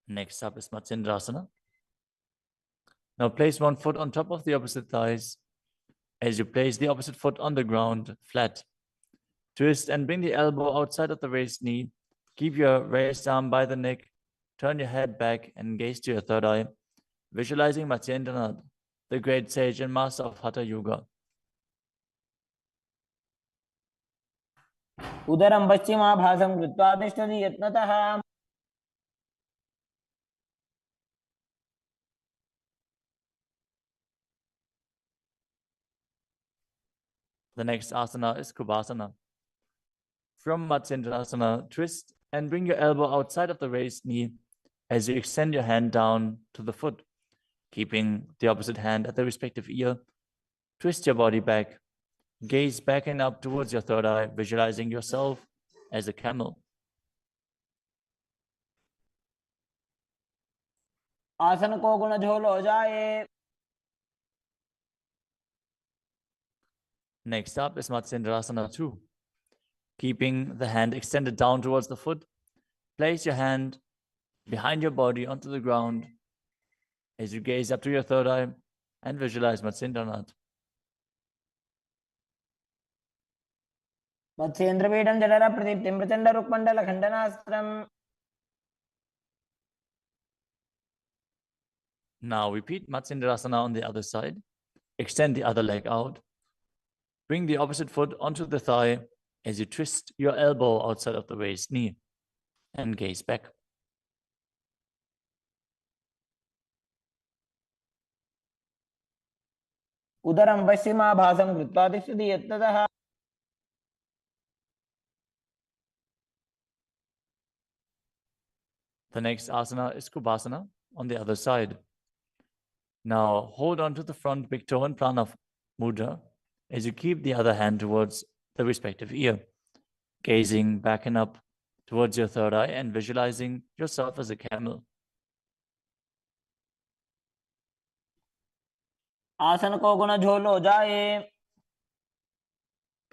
Next up is Matsindrasana. Now place one foot on top of the opposite thighs as you place the opposite foot on the ground flat. Twist and bring the elbow outside of the raised knee. Keep your raised arm by the neck. Turn your head back and gaze to your third eye, visualizing Matsyendranath, the great sage and master of Hatha Yoga. उदरं पश्चिमाभासं कृत्वा तिष्ठति यत्नतः. The next asana is Kubhasana. From Matsyendrasana, twist and bring your elbow outside of the raised knee as you extend your hand down to the foot, keeping the opposite hand at the respective ear. Twist your body back. Gaze back and up towards your third eye, visualizing yourself as a camel. आसन को गुण झोल हो जाए. Next up is Matsyendrasana 2. Keeping the hand extended down towards the foot, place your hand behind your body onto the ground as you gaze up to your third eye and visualize Matsyendranath. मत्स्येन्द्रपीठं जठर प्रदीप्तिं Prachanda रुक्मण्डल खण्डनास्त्रम्. Now repeat Matsyendrasana on the other side. Extend the other leg out. Bring the opposite foot onto the thigh as you twist your elbow outside of the waist knee and gaze back. उदरं पश्चिमाभासं कृत्वा तिष्ठति यत्ततः The next asana is Kubhasana on the other side. Now hold on to the front big toe in Prana Mudra as you keep the other hand towards the respective ear, gazing back and up towards your third eye and visualizing yourself as a camel. आसन को गुण झोलो जाए.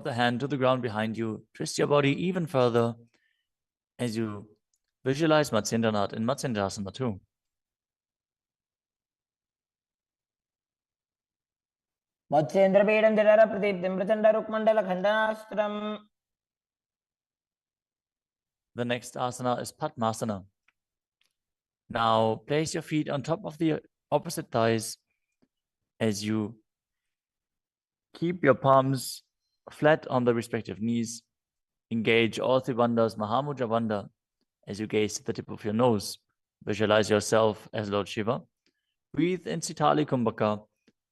The hand to the ground behind you. Twist your body even further as you visualize Matsyendranath in Matsendrasana too. मत्स्येन्द्रपीडं जठर प्रदीप्तिं Prachanda रुक्मण्डल खण्डनास्त्रम्. The next asana is Padmasana. Now place your feet on top of the opposite thighs as you keep your palms flat on the respective knees. Engage all three bandhas, Mahamudra Bandha, as you gaze to the tip of your nose. Visualize yourself as Lord Shiva. Breathe in Sitali Kumbhaka,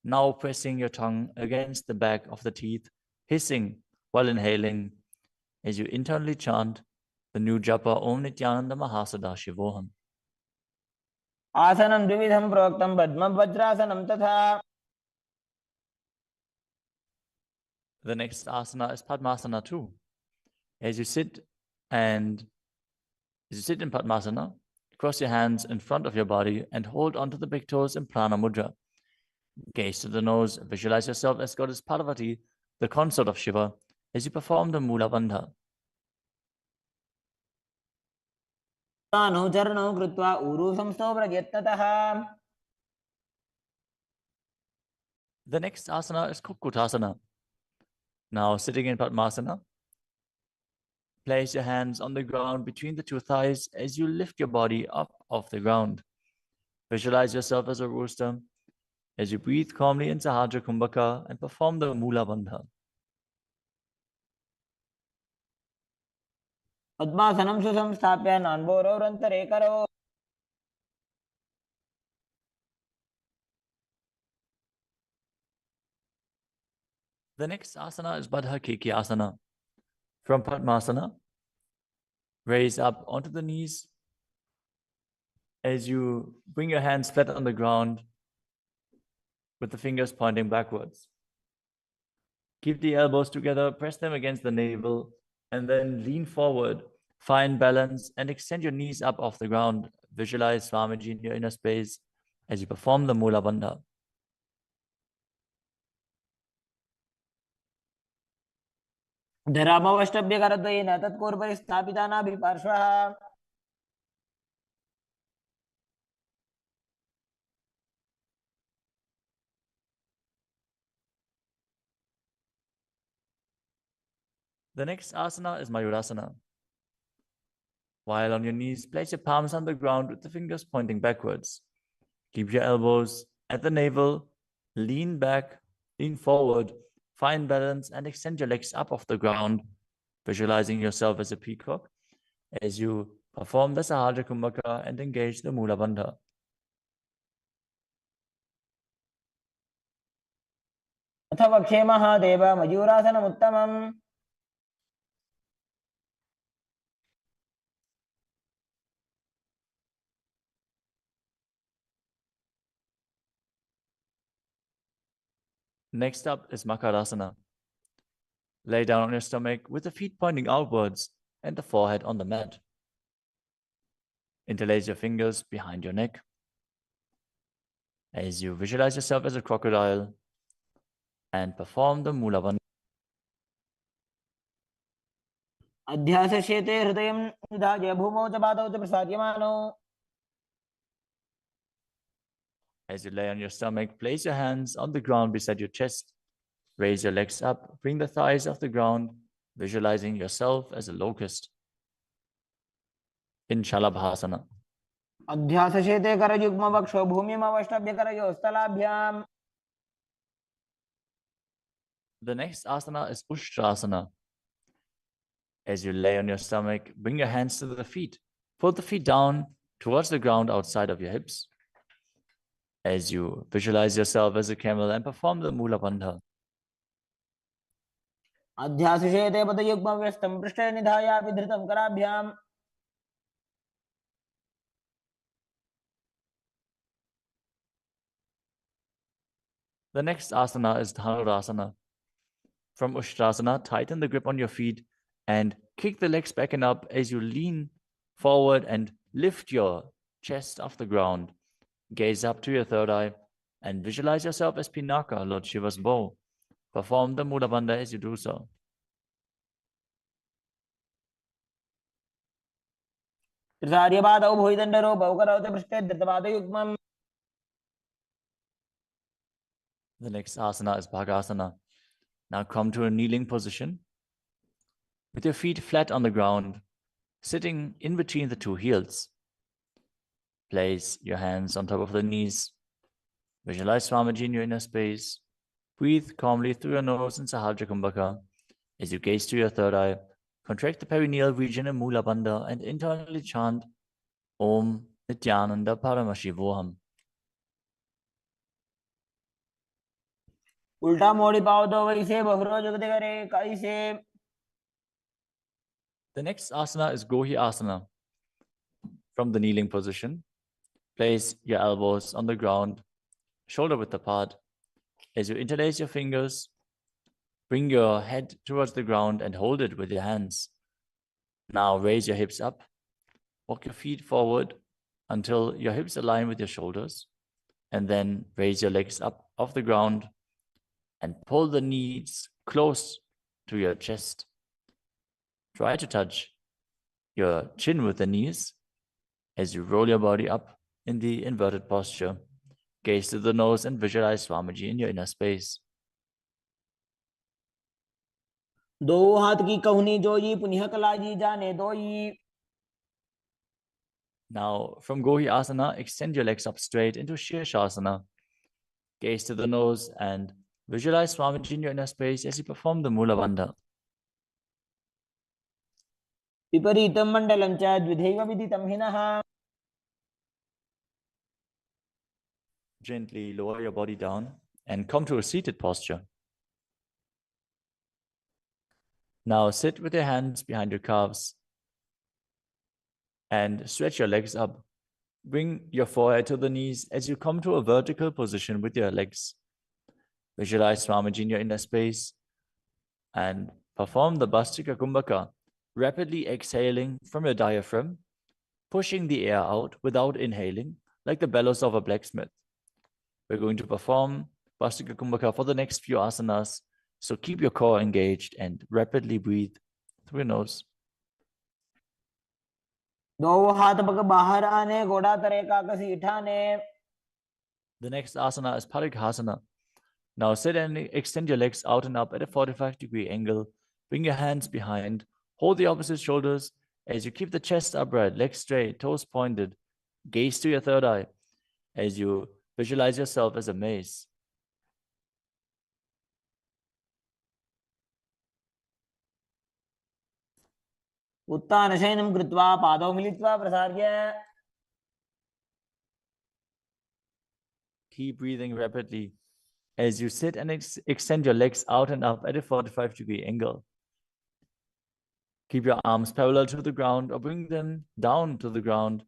now pressing your tongue against the back of the teeth, hissing while inhaling as you internally chant the new japa Om Nityananda Mahasadaशिवोहम. आसनं द्विविधं प्रोक्तं पद्मवज्रासनं तथा. The next asana is Padmasana too. As you sit in Padmasana, cross your hands in front of your body and hold onto the big toes in Prana Mudra. Gaze to the nose, visualize yourself as Goddess Parvati, the consort of Shiva, as you perform the Mula Bandha. अनुचरणं कृत्वा ऊरू संस्थो प्रयत्नतः. The next asana is Kukutasana. Now sitting in Padmasana, place your hands on the ground between the two thighs as you lift your body up off the ground. Visualize yourself as a rooster as you breathe calmly in Sahajra Kumbhaka and perform the Mula Bandha. पद्मासनं सुसंस्थाप्य नान्बोरौरन्तरे करो. The next asana is Baddha Keki Asana. From Padmasana, raise up onto the knees as you bring your hands flat on the ground with the fingers pointing backwards. Keep the elbows together, press them against the navel, and then lean forward. Find balance and extend your knees up off the ground. Visualize Swamiji in your inner space as you perform the Mula Bandha. धरामवष्टभ्यकरद्वयेन तत्कोर्परि स्थापिता नाभिपार्श्वः. The next asana is Mayurasana. While on your knees, place your palms on the ground with the fingers pointing backwards. Keep your elbows at the navel, lean back, lean forward, find balance, and extend your legs up off the ground, visualizing yourself as a peacock as you perform the Sahajra Kumbhaka and engage the Mula Bandha. अथ वक्षे Mahadev मयूरासनमुत्तमम्. Next up is Makarasana. Lay down on your stomach with the feet pointing outwards and the forehead on the mat. Interlace your fingers behind your neck as you visualize yourself as a crocodile and perform the Mula Bandha. अध्यासशेते हृदयं निधाय भूमौ च पादौ च प्रसाद्यमानौ. As you lay on your stomach, place your hands on the ground beside your chest. Raise your legs up, bring the thighs off the ground, visualizing yourself as a locust. In Shalabhasana. अध्यासशेते करयुग्मवक्षो भूमिमवष्टभ्यकरयोः स्थलाभ्याम्. The next asana is Ushtrasana. As you lay on your stomach, bring your hands to the feet. Pull the feet down towards the ground outside of your hips. As you visualize yourself as a camel and perform the Mula Bandha. अध्यासिषेते पदयुग्मव्यस्तं पृष्ठे निधाय विधृतं कराभ्याम् The next asana is Dhanurasana. From Ushtrasana, tighten the grip on your feet and kick the legs back and up as you lean forward and lift your chest off the ground. Gaze up to your third eye and visualize yourself as Pinaka, Lord Shiva's bow. Perform the Mula Bandha as you do so. त्रिसार्यपादौ भुविदण्डरूपौ करौते पृष्ठे धृतपादयुग्मम्. The next asana is Bhagasana. Now come to a kneeling position with your feet flat on the ground, sitting in between the two heels. Place your hands on top of the knees. Visualize Swamiji in your inner space. Breathe calmly through your nose in Sahasrara Kumbhaka. As you gaze to your third eye, contract the perineal region in Mula Bandha and internally chant Om Nityananda Paramashivoham. उल्टा मोड़ी पाओ तो वैसे बहुरो जगते करे कैसे. The next asana is Gohi Asana. From the kneeling position, place your elbows on the ground, shoulder width apart. As you interlace your fingers, bring your head towards the ground and hold it with your hands. Now raise your hips up. Walk your feet forward until your hips align with your shoulders. And then raise your legs up off the ground and pull the knees close to your chest. Try to touch your chin with the knees as you roll your body up in the inverted posture. Gaze to the nose and visualize Swamiji in your inner space. दो हाथ की कहुनी जोई पुनिह कलाजी जाने दोई. Now, from Gohi Asana, extend your legs up straight into Shirshasana. Gaze to the nose and visualize Swamiji in your inner space as you perform the Mula Bandha. विपरीतं मण्डलं च द्विधैव विदितं हिनः. Gently lower your body down and come to a seated posture. Now sit with your hands behind your calves and stretch your legs up. Bring your forehead to the knees as you come to a vertical position with your legs. Visualize Swamiji in your inner space and perform the Bhastrika Kumbhaka, rapidly exhaling from your diaphragm, pushing the air out without inhaling, like the bellows of a blacksmith. We're going to perform Bhastrika Kumbhaka for the next few asanas, so keep your core engaged and rapidly breathe through your nose. दो हाथ पग बाहर आने घोड़ा तरे काकसी ठाने. The next asana is Parighasana. Now sit and extend your legs out and up at a 45-degree angle. Bring your hands behind. Hold the opposite shoulders as you keep the chest upright, legs straight, toes pointed. Gaze to your third eye as you visualize yourself as a mace. उत्तानशयनं कृत्वा पादौ मिलित्वा प्रसार्य. Keep breathing rapidly as you sit and extend your legs out and up at a 45-degree angle. Keep your arms parallel to the ground or bring them down to the ground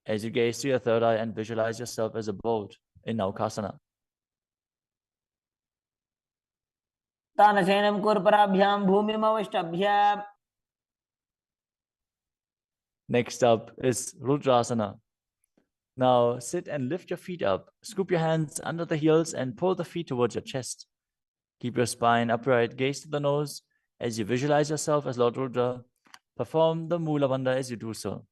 as you gaze to your third eye and visualize yourself as a boat in Naukasana. तानशयनं कुर्पराभ्यां भूमिमवष्टभ्य. Next up is Rudrasana. Now sit and lift your feet up. Scoop your hands under the heels and pull the feet towards your chest. Keep your spine upright, gaze to the nose as you visualize yourself as Lord Rudra. Perform the Mula Bandha as you do so.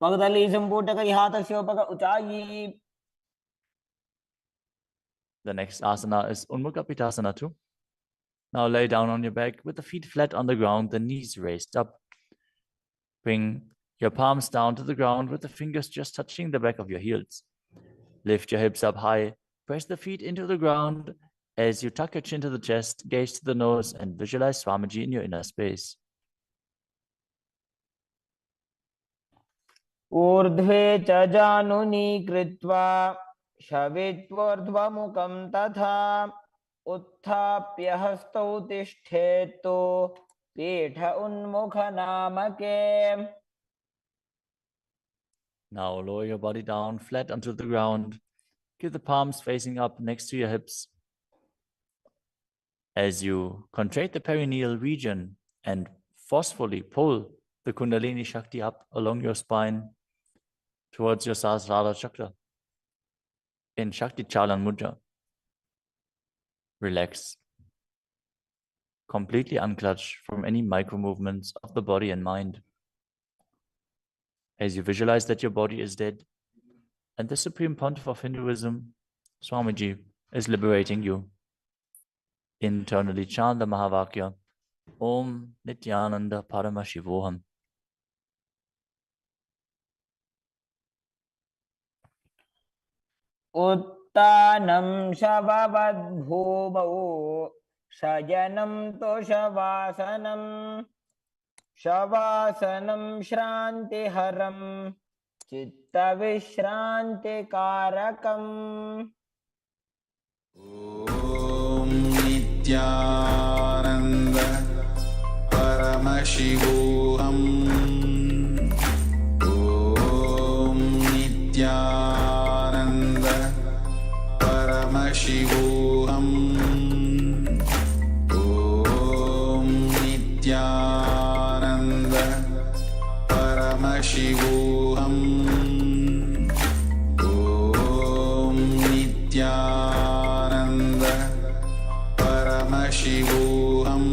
पगदली संपुटक हाथस्योपक उचाई. The next asana is Unmukha Pitasana too. Now lay down on your back with the feet flat on the ground, the knees raised up. Bring your palms down to the ground with the fingers just touching the back of your heels. Lift your hips up high, press the feet into the ground As you tuck your chin to the chest, gaze to the nose and visualize Swamiji in your inner space. ऊर्ध्वे च जानुनी कृत्वा शवित्वोर्ध्वमुखं तथा उत्थाप्य हस्तौ तिष्ठेत्तु पीठ उन्मुखनामके. Now lower your body down flat onto the ground. Keep the palms facing up next to your hips. As you contract the perineal region and forcefully pull the Kundalini Shakti up along your spine towards your Sahasrara chakra in Shakti Chalan Mudra. Relax. Completely unclutch from any micro movements of the body and mind. As you visualize that your body is dead and the Supreme Pontiff of Hinduism, Swamiji, is liberating you. Internally chant the Mahavakya, Om Nityananda Paramashivoham. उत्तानं शववद्भूमौ शयनं तोषवासनं शवासनं श्रान्तिहरं चित्तविश्रान्तिकारकम्. ॐ नित्यानन्द परमशिवोऽहम् ॐ नित्यानन्द परमशिवोऽहम् ॐ नित्यानन्द परमशिवोऽहम् ॐ नित्यानन्द परमशिवोऽहम्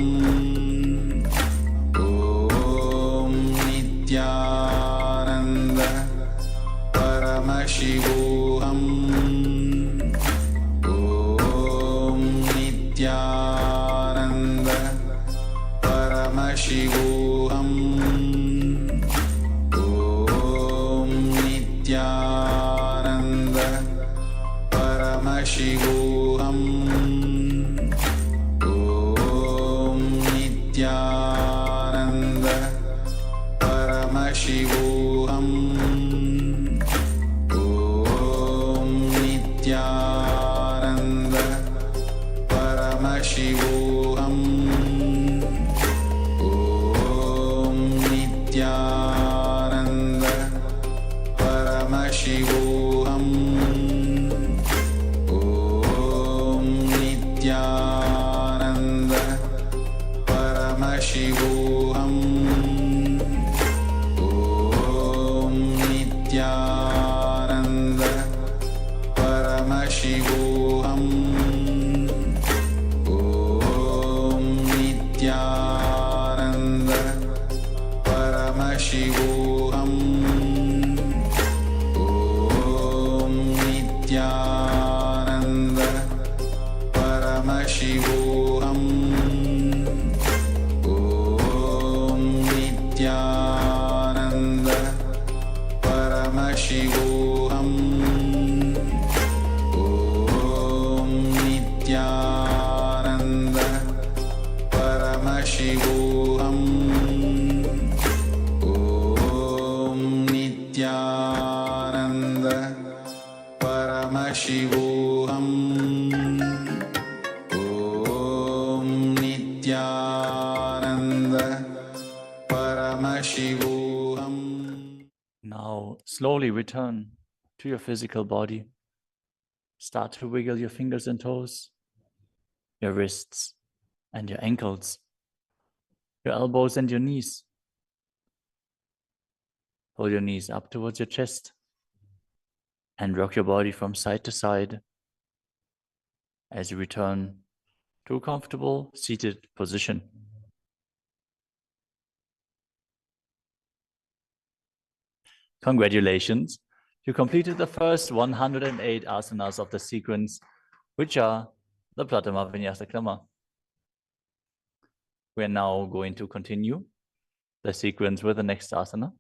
ॐ नित्यानन्द परमशिवोऽहम् ॐ नित्यानन्द परमशिवोऽहम् ॐ नित्यानन्द परमशिवोऽहम् ॐ नित्यानन्द परमशिवोऽहम् ॐ नित्यानन्द परमशिवोऽहम् ॐ नित्यानन्द परमशिवोऽहम् ॐ नित्यानन्द परमशिवोऽहम् ॐ नित्यानन्द परमशिवोऽहम् ॐ नित्यानन्द परमशिवोऽहम् ॐ नित्यानन्द परमशिवोऽहम् ॐ नित्यानन्द परमशिवोऽहम् ॐ नित्यानन्द परमशिवोऽहम् ॐ नित्यानन्द परमशिवोऽहम् ॐ नित्यानन्द परमशिवोऽहम्. Now slowly return to your physical body. Start to wiggle your fingers and toes, your wrists and your ankles, your elbows and your knees. Pull your knees up towards your chest and rock your body from side to side as you return to a comfortable seated position. Congratulations! You completed the first 108 asanas of the sequence, which are the Pratama Vinyasa Krama. We are now going to continue the sequence with the next asana,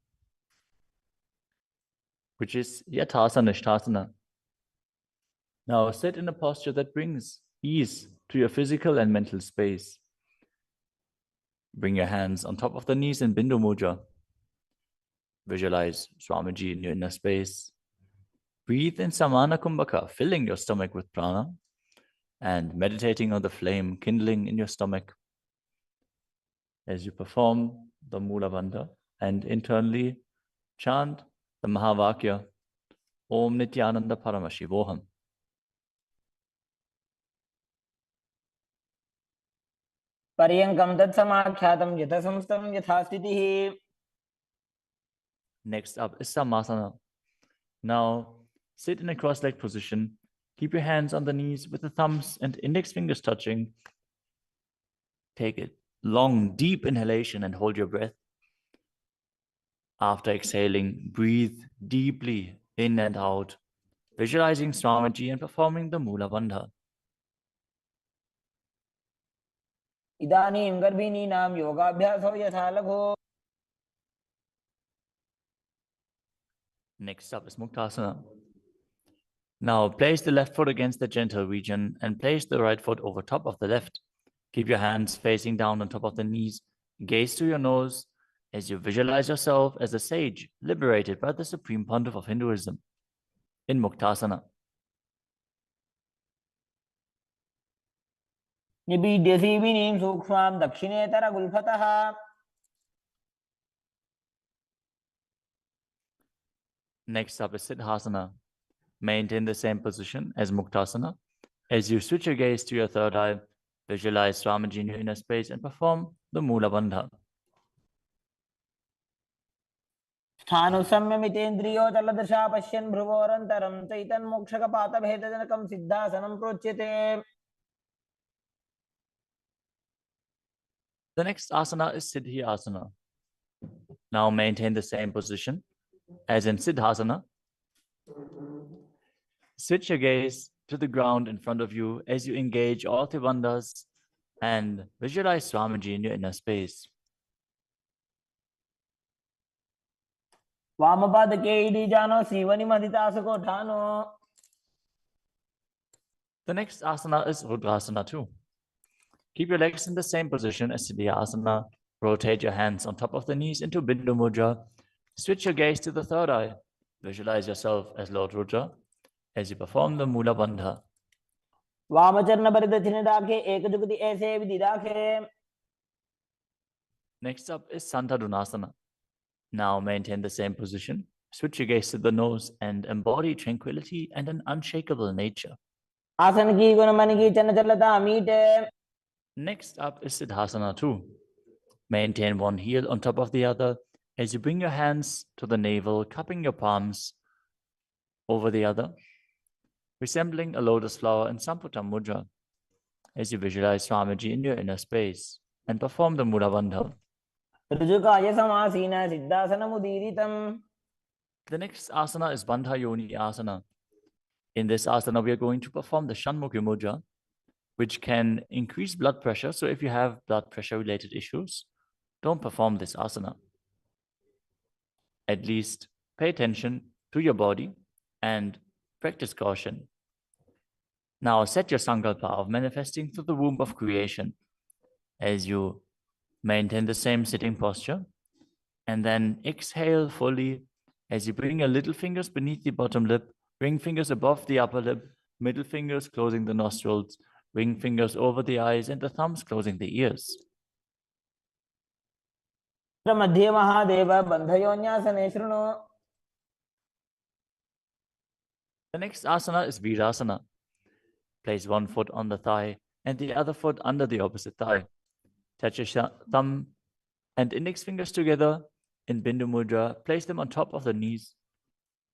which is Yathasana Nishthasana. Now sit in a posture that brings ease to your physical and mental space. Bring your hands on top of the knees in Bindu Mudra. Visualize Swamiji in your inner space. Breathe in Samana Kumbhaka, filling your stomach with prana and meditating on the flame kindling in your stomach as you perform the Mula Bandha and internally chant the Mahavakya, Om Nityananda Paramashivoham. पर्यङ्कं तत्समाख्यातं यथासंस्थं यथा स्थितिः. Next up is Samasana. Now sit in a cross-legged position. Keep your hands on the knees with the thumbs and index fingers touching. Take a long, deep inhalation and hold your breath. After exhaling, breathe deeply in and out, visualizing Swamiji and performing the Mula Bandha. इदानीं गर्भिणीनां योगाभ्यासो यथा लघो. Next up is Muktasana. Now place the left foot against the genital region and place the right foot over top of the left. Keep your hands facing down on top of the knees. Gaze to your nose as you visualize yourself as a sage liberated by the Supreme Pontiff of Hinduism in Muktasana. निबीड्यसीविनीं सूक्ष्मां दक्षिणेतरगुल्फतः. Next up is Siddhasana. Maintain the same position as Muktasana. As you switch your gaze to your third eye, visualize Swamiji in your inner space and perform the Mula Bandha. स्थानुसंयमितेन्द्रियो तलदृशा पश्यन् भ्रुवोरन्तरं चैतन्मोक्षकपातभेदजनकं सिद्धासनं प्रोच्यते. The next asana is Siddhi Asana. Now maintain the same position as in Siddhasana. Switch your gaze to the ground in front of you as you engage all Tribandhas and visualize Swamiji in your inner space. वामपादके इडीजानो सीवनिमधितासुकोठानो. The next asana is Rudrasana too. Keep your legs in the same position as Siddhi Asana. Rotate your hands on top of the knees into Bindu Mudra. Switch your gaze to the third eye. Visualize yourself as Lord Rudra as you perform the Mula Bandha. वामचरण परिदक्षिणे दाखे एकजुगति ऐसे विधि दाखे. Next up is Santadunasana. Now maintain the same position. Switch your gaze to the nose and embody tranquility and an unshakable nature. आसन की गुण मन की चंचलता मीटे. Next up is Siddhasana too. Maintain one heel on top of the other as you bring your hands to the navel, cupping your palms over the other, resembling a lotus flower in Samputa Mudra as you visualize Swamiji in your inner space and perform the Mula Bandha. ऋजुकाय समासीन सिद्धासनमुदीरितम्. The next asana is Bandha Yoni Asana. In this asana, we are going to perform the Shanmukhi Mudra, which can increase blood pressure. So if you have blood pressure related issues, don't perform this asana. At least pay attention to your body and practice caution. Now set your sankalpa of manifesting through the womb of creation as you maintain the same sitting posture, and then exhale fully as you bring your little fingers beneath the bottom lip, ring fingers above the upper lip, middle fingers closing the nostrils, ring fingers over the eyes, and the thumbs closing the ears. मध्ये महादेव बन्धयोन्यासने शृणु. The next asana is Virasana. Place one foot on the thigh and the other foot under the opposite thigh. Touch your thumb and index fingers together in Bindu Mudra. Place them on top of the knees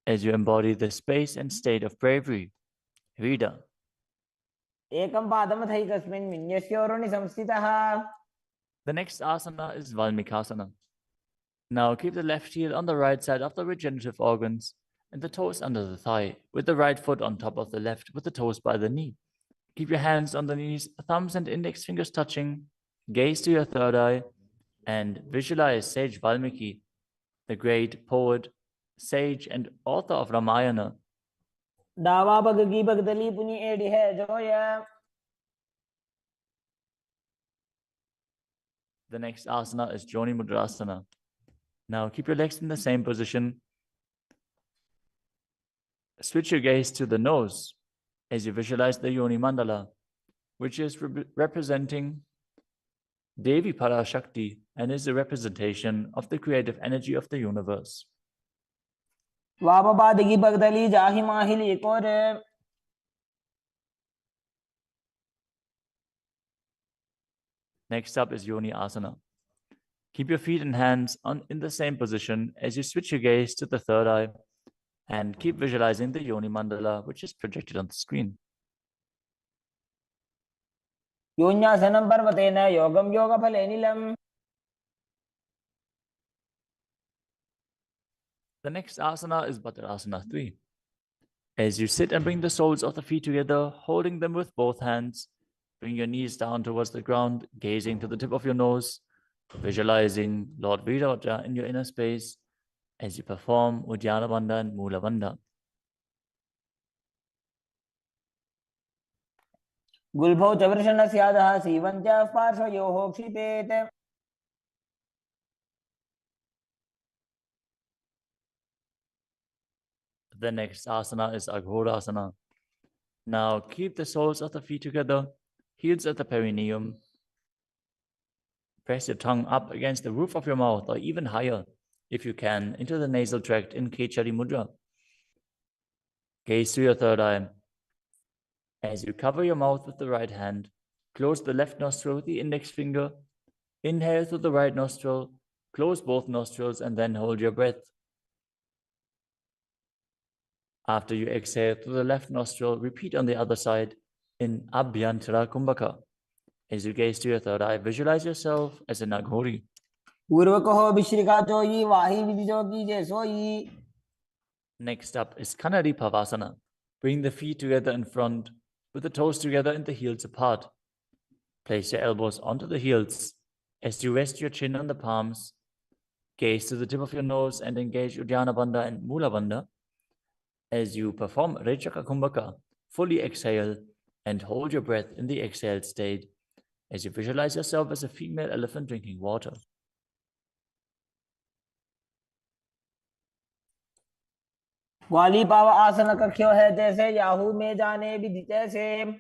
as you embody the space and state of bravery. Vida. एकं पादमथैकस्मिन् विन्यस्योरुणि संस्थितः. The next asana is Valmikasana. Now keep the left heel on the right side of the regenerative organs and the toes under the thigh, with the right foot on top of the left, with the toes by the knee. Keep your hands on the knees, thumbs and index fingers touching. Gaze to your third eye and visualize Sage Valmiki, the great poet, sage, and author of Ramayana. दावा bug की बगदली पुनी AD है Zoya. The next asana is Joni Mudrasana. Now keep your legs in the same position. Switch your gaze to the nose as you visualize the Yoni Mandala, which is representing Devi Parashakti and is a representation of the creative energy of the universe. वामपादगी बगदली जाहि माहिली एक और Next up is Yoni Asana. Keep your feet and hands in the same position as you switch your gaze to the third eye and keep visualizing the Yoni Mandala, which is projected on the screen. योन्यासनं पर्वतेन योगं योगफलेनिलम्. The next asana is Bhadrasana 3. As you sit and bring the soles of the feet together, holding them with both hands, bring your knees down towards the ground, gazing to the tip of your nose, visualizing Lord Viravaja in your inner space as you perform Uddiyana Bandha and Mula Bandha. गुल्भौ च वृषणस्यादः सीवन्त्याः पार्श्वयोः क्षिपेत्. The next asana is Aghodasana. Now keep the soles of the feet together, heels at the perineum. Press your tongue up against the roof of your mouth or even higher, if you can, into the nasal tract in Kechari Mudra. Gaze to your third eye. As you cover your mouth with the right hand, close the left nostril with the index finger. Inhale through the right nostril, close both nostrils, and then hold your breath. After you exhale through the left nostril, repeat on the other side in Abhyantara Kumbhaka. As you gaze to your third eye, visualize yourself as a Naghori. पूर्वकहो विश्रिका Choi वाही विधिजोगी जे सोयी. Next up is Kanadi Pavasana. Bring the feet together in front, with the toes together and the heels apart. Place your elbows onto the heels. As you rest your chin on the palms, gaze to the tip of your nose and engage Uddiyana Bandha and Mula Bandha. As you perform Rechaka Kumbhaka, fully exhale and hold your breath in the exhaled state as you visualize yourself as a female elephant drinking water. ग्वाली पाव आसन कख्यो है जैसे Yahoo में जाने विधि जैसे.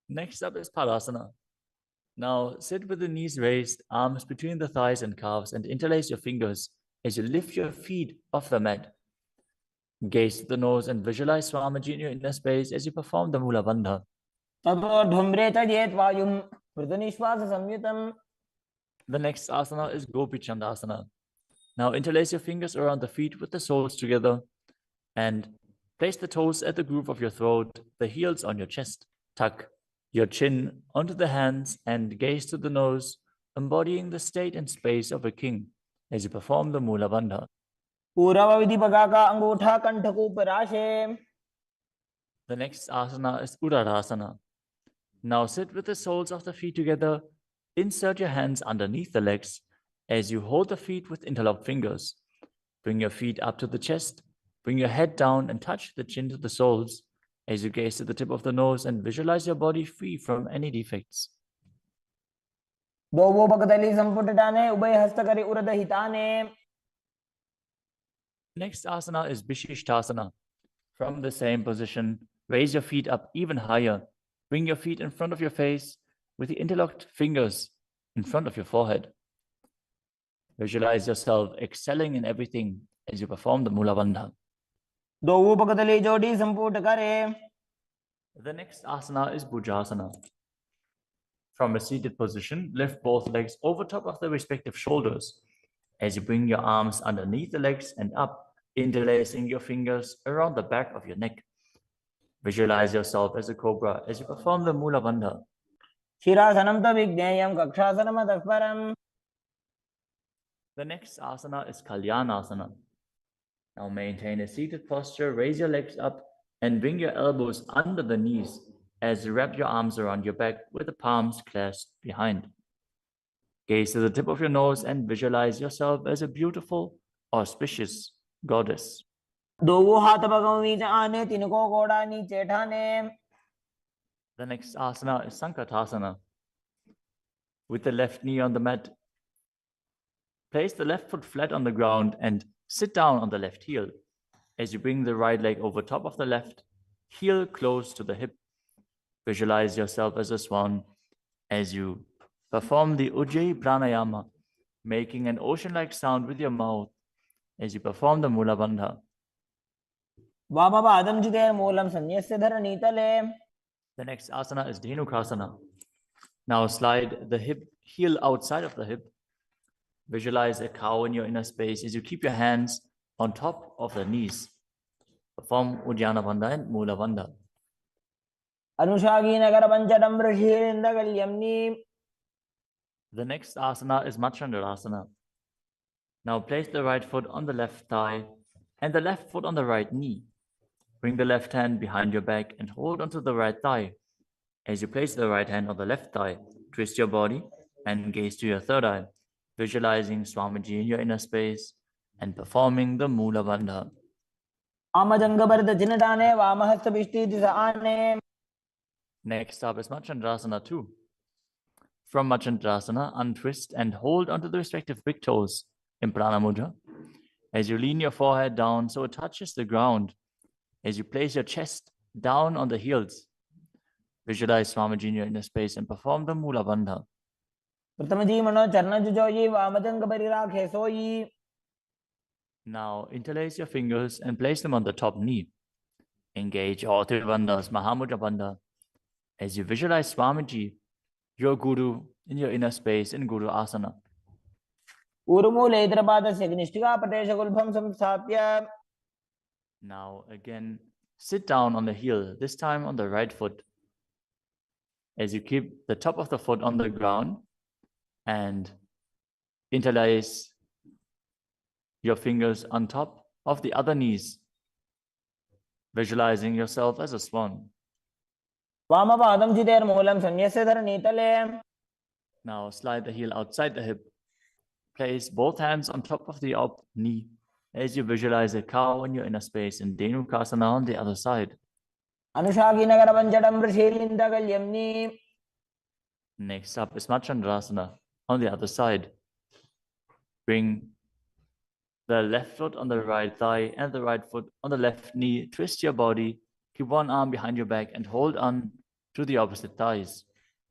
Next up is Padasana. Now sit with the knees raised, arms between the thighs and calves, and interlace your fingers as you lift your feet off the mat. Gaze to the nose and visualize Swamiji in your inner space as you perform the Mula Bandha. ततो ढुम्रे तजेत वायुं मृदुनिश्वास संयुतम्. The next asana is Gopi Chandasana. Now interlace your fingers around the feet with the soles together and place the toes at the groove of your throat, the heels on your chest. Tuck your chin onto the hands and gaze to the nose, embodying the state and space of a king as you perform the Mula Bandha. पूरव विधि बगा का अंगूठा कंठकूप राशे. The next asana is Uddarasana. Now sit with the soles of the feet together. Insert your hands underneath the legs as you hold the feet with interlocked fingers. Bring your feet up to the chest. Bring your head down and touch the chin to the soles as you gaze to the tip of the nose and visualize your body free from any defects. दोवो बगदली संपुटटाने उभय हस्त करी उरद हिताने. Next asana is Vishishtasana. From the same position, raise your feet up even higher. Bring your feet in front of your face with the interlocked fingers in front of your forehead. Visualize yourself excelling in everything as you perform the Mula Bandha. दोवो बगदली जोड़ी संपुट करे. The next asana is Bhujasana. From a seated position, lift both legs over top of the respective shoulders as you bring your arms underneath the legs and up, interlacing your fingers around the back of your neck. Visualize yourself as a cobra as you perform the Mula Bandha. शिरासनं तविज्ञेयं कक्षासनं तत्परम्. The next asana is Kalyanasana. Now maintain a seated posture, raise your legs up and bring your elbows under the knees as you wrap your arms around your back with the palms clasped behind. Gaze to the tip of your nose and visualize yourself as a beautiful, auspicious goddess. दोवो हाथ बगों बीच आने तिनको कोड़ा नीचे ठाने. The next asana is Sankatasana. With the left knee on the mat, place the left foot flat on the ground and sit down on the left heel. As you bring the right leg over top of the left, heel close to the hip. Visualize yourself as a swan as you perform the Ujjayi Pranayama, making an ocean-like sound with your mouth as you perform the Mula Bandha. वामपादं चितेर्मूलं संन्यस्य धरणीतले. The next asana is Dhenukasana. Now slide the heel outside of the hip. Visualize a cow in your inner space as you keep your hands on top of the knees. Perform Uddiyana Bandha and Mula Bandha. अनुषागीनगरपञ्चडं ऋषिरिन्दगल्यम्नि. The next asana is Machandrasana. Now place the right foot on the left thigh and the left foot on the right knee. Bring the left hand behind your back and hold onto the right thigh. As you place the right hand on the left thigh, twist your body and gaze to your third eye, visualizing Swamiji in your inner space and performing the Mula Bandha. आमजङ्गभरतचिनटाने वामहस्तभिष्टिदिशाने. Next up is Machandrasana 2. From Machandrasana, untwist and hold onto the respective big toes in Prana Mudra. As you lean your forehead down so it touches the ground, as you place your chest down on the heels, visualize Swamiji in your inner space and perform the Mula Bandha. प्रथमजी मनो चरणजुजोयि वामजङ्गपरिराखे सोयि. Now interlace your fingers and place them on the top knee. Engage all three bandhas, Mahamudra Bandha, as you visualize Swamiji, your Guru, in your inner space in Guru Asana. ऊर्मूलेतरपादस्य निष्ठिकापटेशगुल्भं संस्थाप्य. Now again, sit down on the heel, this time on the right foot. As you keep the top of the foot on the ground and interlace your fingers on top of the other knees, visualizing yourself as a swan. वामपादं चितेर्मूलं संन्यस्य धरणीतले. Now slide the heel outside the hip. Place both hands on top of the up knee as you visualize a cow in your inner space and Dhenukasana on the other side. अनुषागीनगरपञ्चडं ऋषिरिन्दगल्यम्नि. Next up is Machandrasana on the other side. Bring the left foot on the right thigh and the right foot on the left knee. Twist your body. Keep one arm behind your back and hold on to the opposite thighs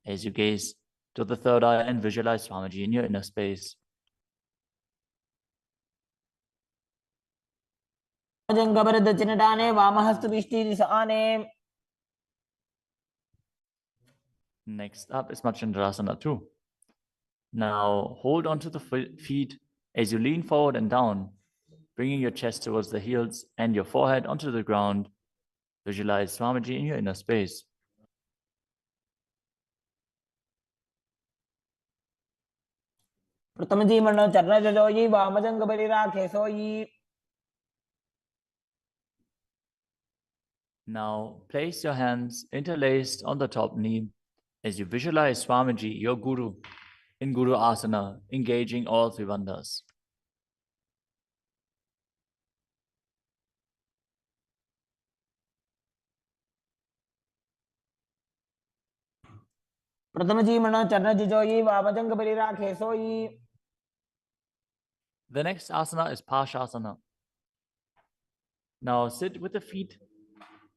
as you gaze to the third eye and visualize Swamiji in your inner space. आमजङ्गभरतचिनटाने वामहस्तभिष्टिदिशाने. Next up is Machandrasana 2. Now hold on to the feet as you lean forward and down, bringing your chest towards the heels and your forehead onto the ground. Visualize Swamiji in your inner space. प्रथमजी मनो चरणजुजोयि वामजङ्गपरिराखे सोयि. Now place your hands interlaced on the top knee as you visualize Swamiji, your Guru, in Guru Asana, engaging all three bandhas. प्रथमजी मनो चरणजुजोयि वामजङ्गपरिराखे सोयि. The next asana is Pashasana. Now sit with the feet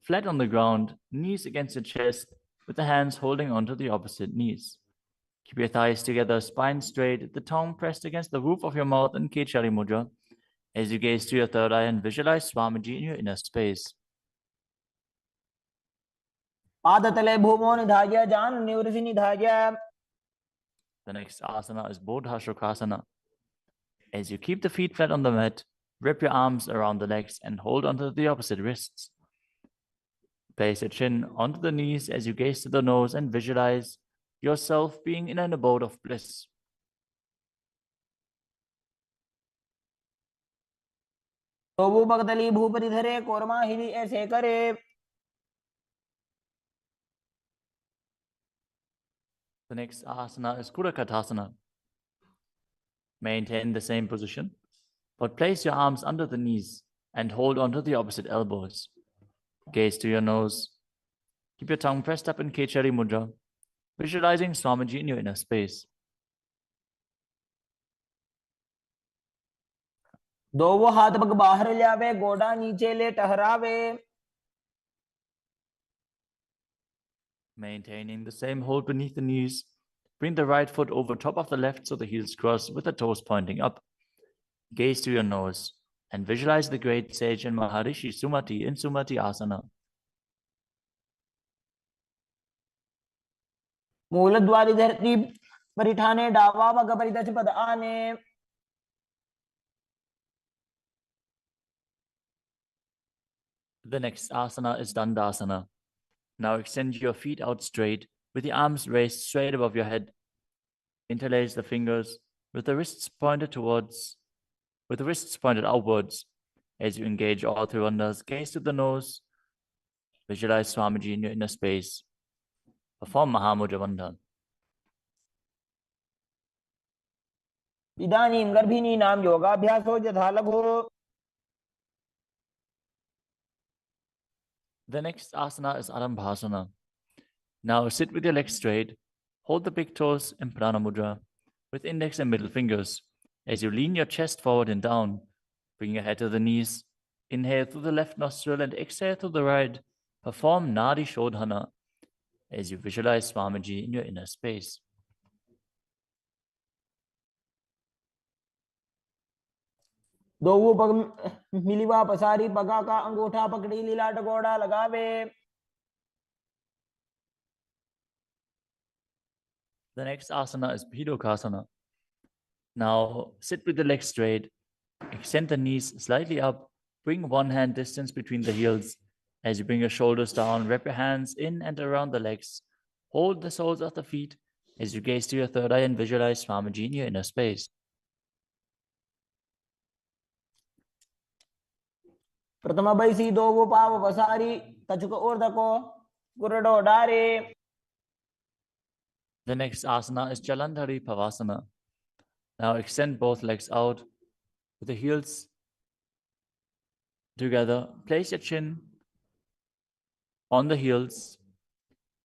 flat on the ground, knees against your chest, with the hands holding onto the opposite knees. Keep your thighs together, spine straight, the tongue pressed against the roof of your mouth in Kechari Mudra, as you gaze to your third eye and visualize Swamiji in your inner space. पादतले भूमो निधाय जानुनिवृषि निधाय. The next asana is Bodha Shukasana. As you keep the feet flat on the mat, wrap your arms around the legs and hold onto the opposite wrists. Place your chin onto the knees as you gaze to the nose and visualize yourself being in an abode of bliss. तोबू भगतली भूपरिधरे korma हिरी ऐसे करे. The next asana is Kurakatasana. Maintain the same position, but place your arms under the knees and hold onto the opposite elbows. Gaze to your nose. Keep your tongue pressed up in Kechari Mudra, visualizing Swamiji in your inner space. दोवों हाथ पग बाहर ले आवे, गोड़ा नीचे ले टहरावे. Maintaining the same hold beneath the knees, bring the right foot over top of the left so the heels cross with the toes pointing up. Gaze to your nose and visualize the great sage and Maharishi Sumati in Sumati Asana. मूलद्वारी धरती परिठाने, डावा पग परिदच पद आने. The next asana is Dandasana. Now extend your feet out straight with the arms raised straight above your head. Interlace the fingers with the wrists pointed outwards. As you engage all three bandhas, gaze to the nose. Visualize Swamiji in your inner space. Perform Mahamudra Bandha. इदानीं गर्भिणीनां योगाभ्यासो यथा लघु. The next asana is Arambhasana. Now sit with your legs straight. Hold the big toes in Prana Mudra with index and middle fingers. As you lean your chest forward and down, bring your head to the knees. Inhale through the left nostril and exhale through the right. Perform Nadi Shodhana as you visualize Swamiji in your inner space. दोवों पग मिलिवा पसारी, पगा का अंगूठा पकड़ी लीलाट गोड़ा लगावे. The next asana is Bhidokasana. Now sit with the legs straight. Extend the knees slightly up. Bring one hand distance between the heels. As you bring your shoulders down, wrap your hands in and around the legs. Hold the soles of the feet as you gaze to your third eye and visualize Swamiji in your inner space. प्रथम बैसी दोवों पाव पसारी, कछुक ऊर्धको गुरडो डारे. The next asana is Jalandhari Pavasana. Now extend both legs out with the heels together. Place your chin on the heels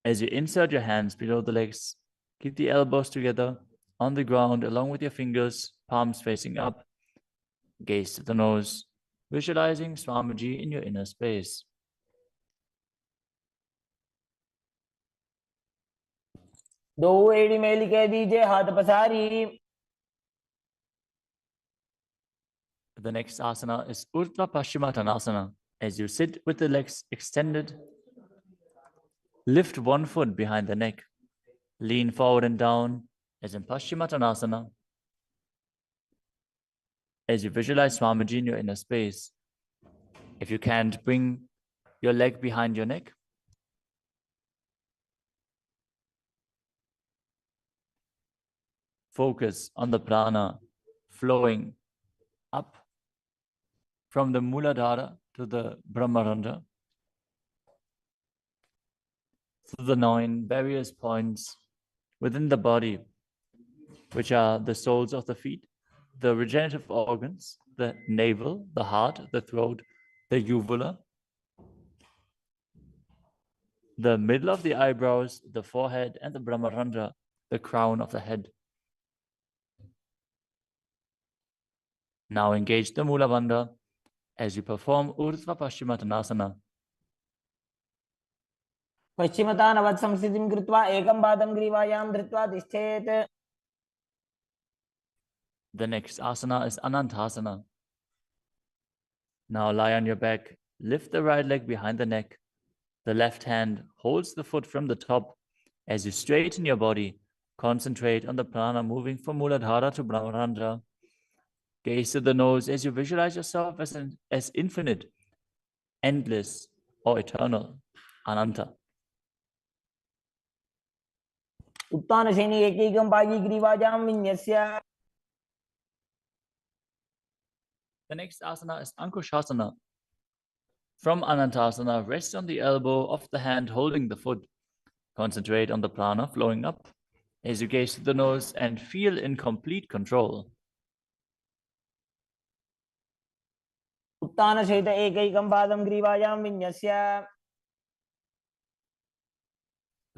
as you insert your hands below the legs. Keep the elbows together on the ground along with your fingers, palms facing up. Gaze to the nose, visualizing Swamiji in your inner space. दोवों एड़ी मेली कह दीजिए, हाथ पसारी. The next asana is Urdhva Paschimottanasana. As you sit with the legs extended, lift one foot behind the neck. Lean forward and down as in Paschimottanasana. As you visualize Swamiji in your inner space. If you can't, bring your leg behind your neck. Focus on the prana flowing up from the Muladhara to the Brahmarandha, through the 9 various points within the body, which are the soles of the feet, the regenerative organs, the navel, the heart, the throat, the uvula, the middle of the eyebrows, the forehead, and the Brahmarandha, the crown of the head. Now engage the Mula Bandha as you perform Urdhva Paschimottanasana. पश्चिमतानवत् संस्थितिं कृत्वा एकं पादं ग्रीवायां धृत्वा तिष्ठेत्. The next asana is Anantasana. Now lie on your back, lift the right leg behind the neck. The left hand holds the foot from the top. As you straighten your body, concentrate on the prana moving from Muladhara to Brahmarandha. Gaze to the nose as you visualize yourself as infinite, endless, or eternal, Ananta. उत्तानशयनि एकैकं पायी ग्रीवायां विन्यस्य. The next asana is Ankushasana. From Anantasana, rest on the elbow of the hand holding the foot. Concentrate on the prana flowing up as you gaze to the nose and feel in complete control. उत्तानशयित एकैकं पादं ग्रीवायां विन्यस्य.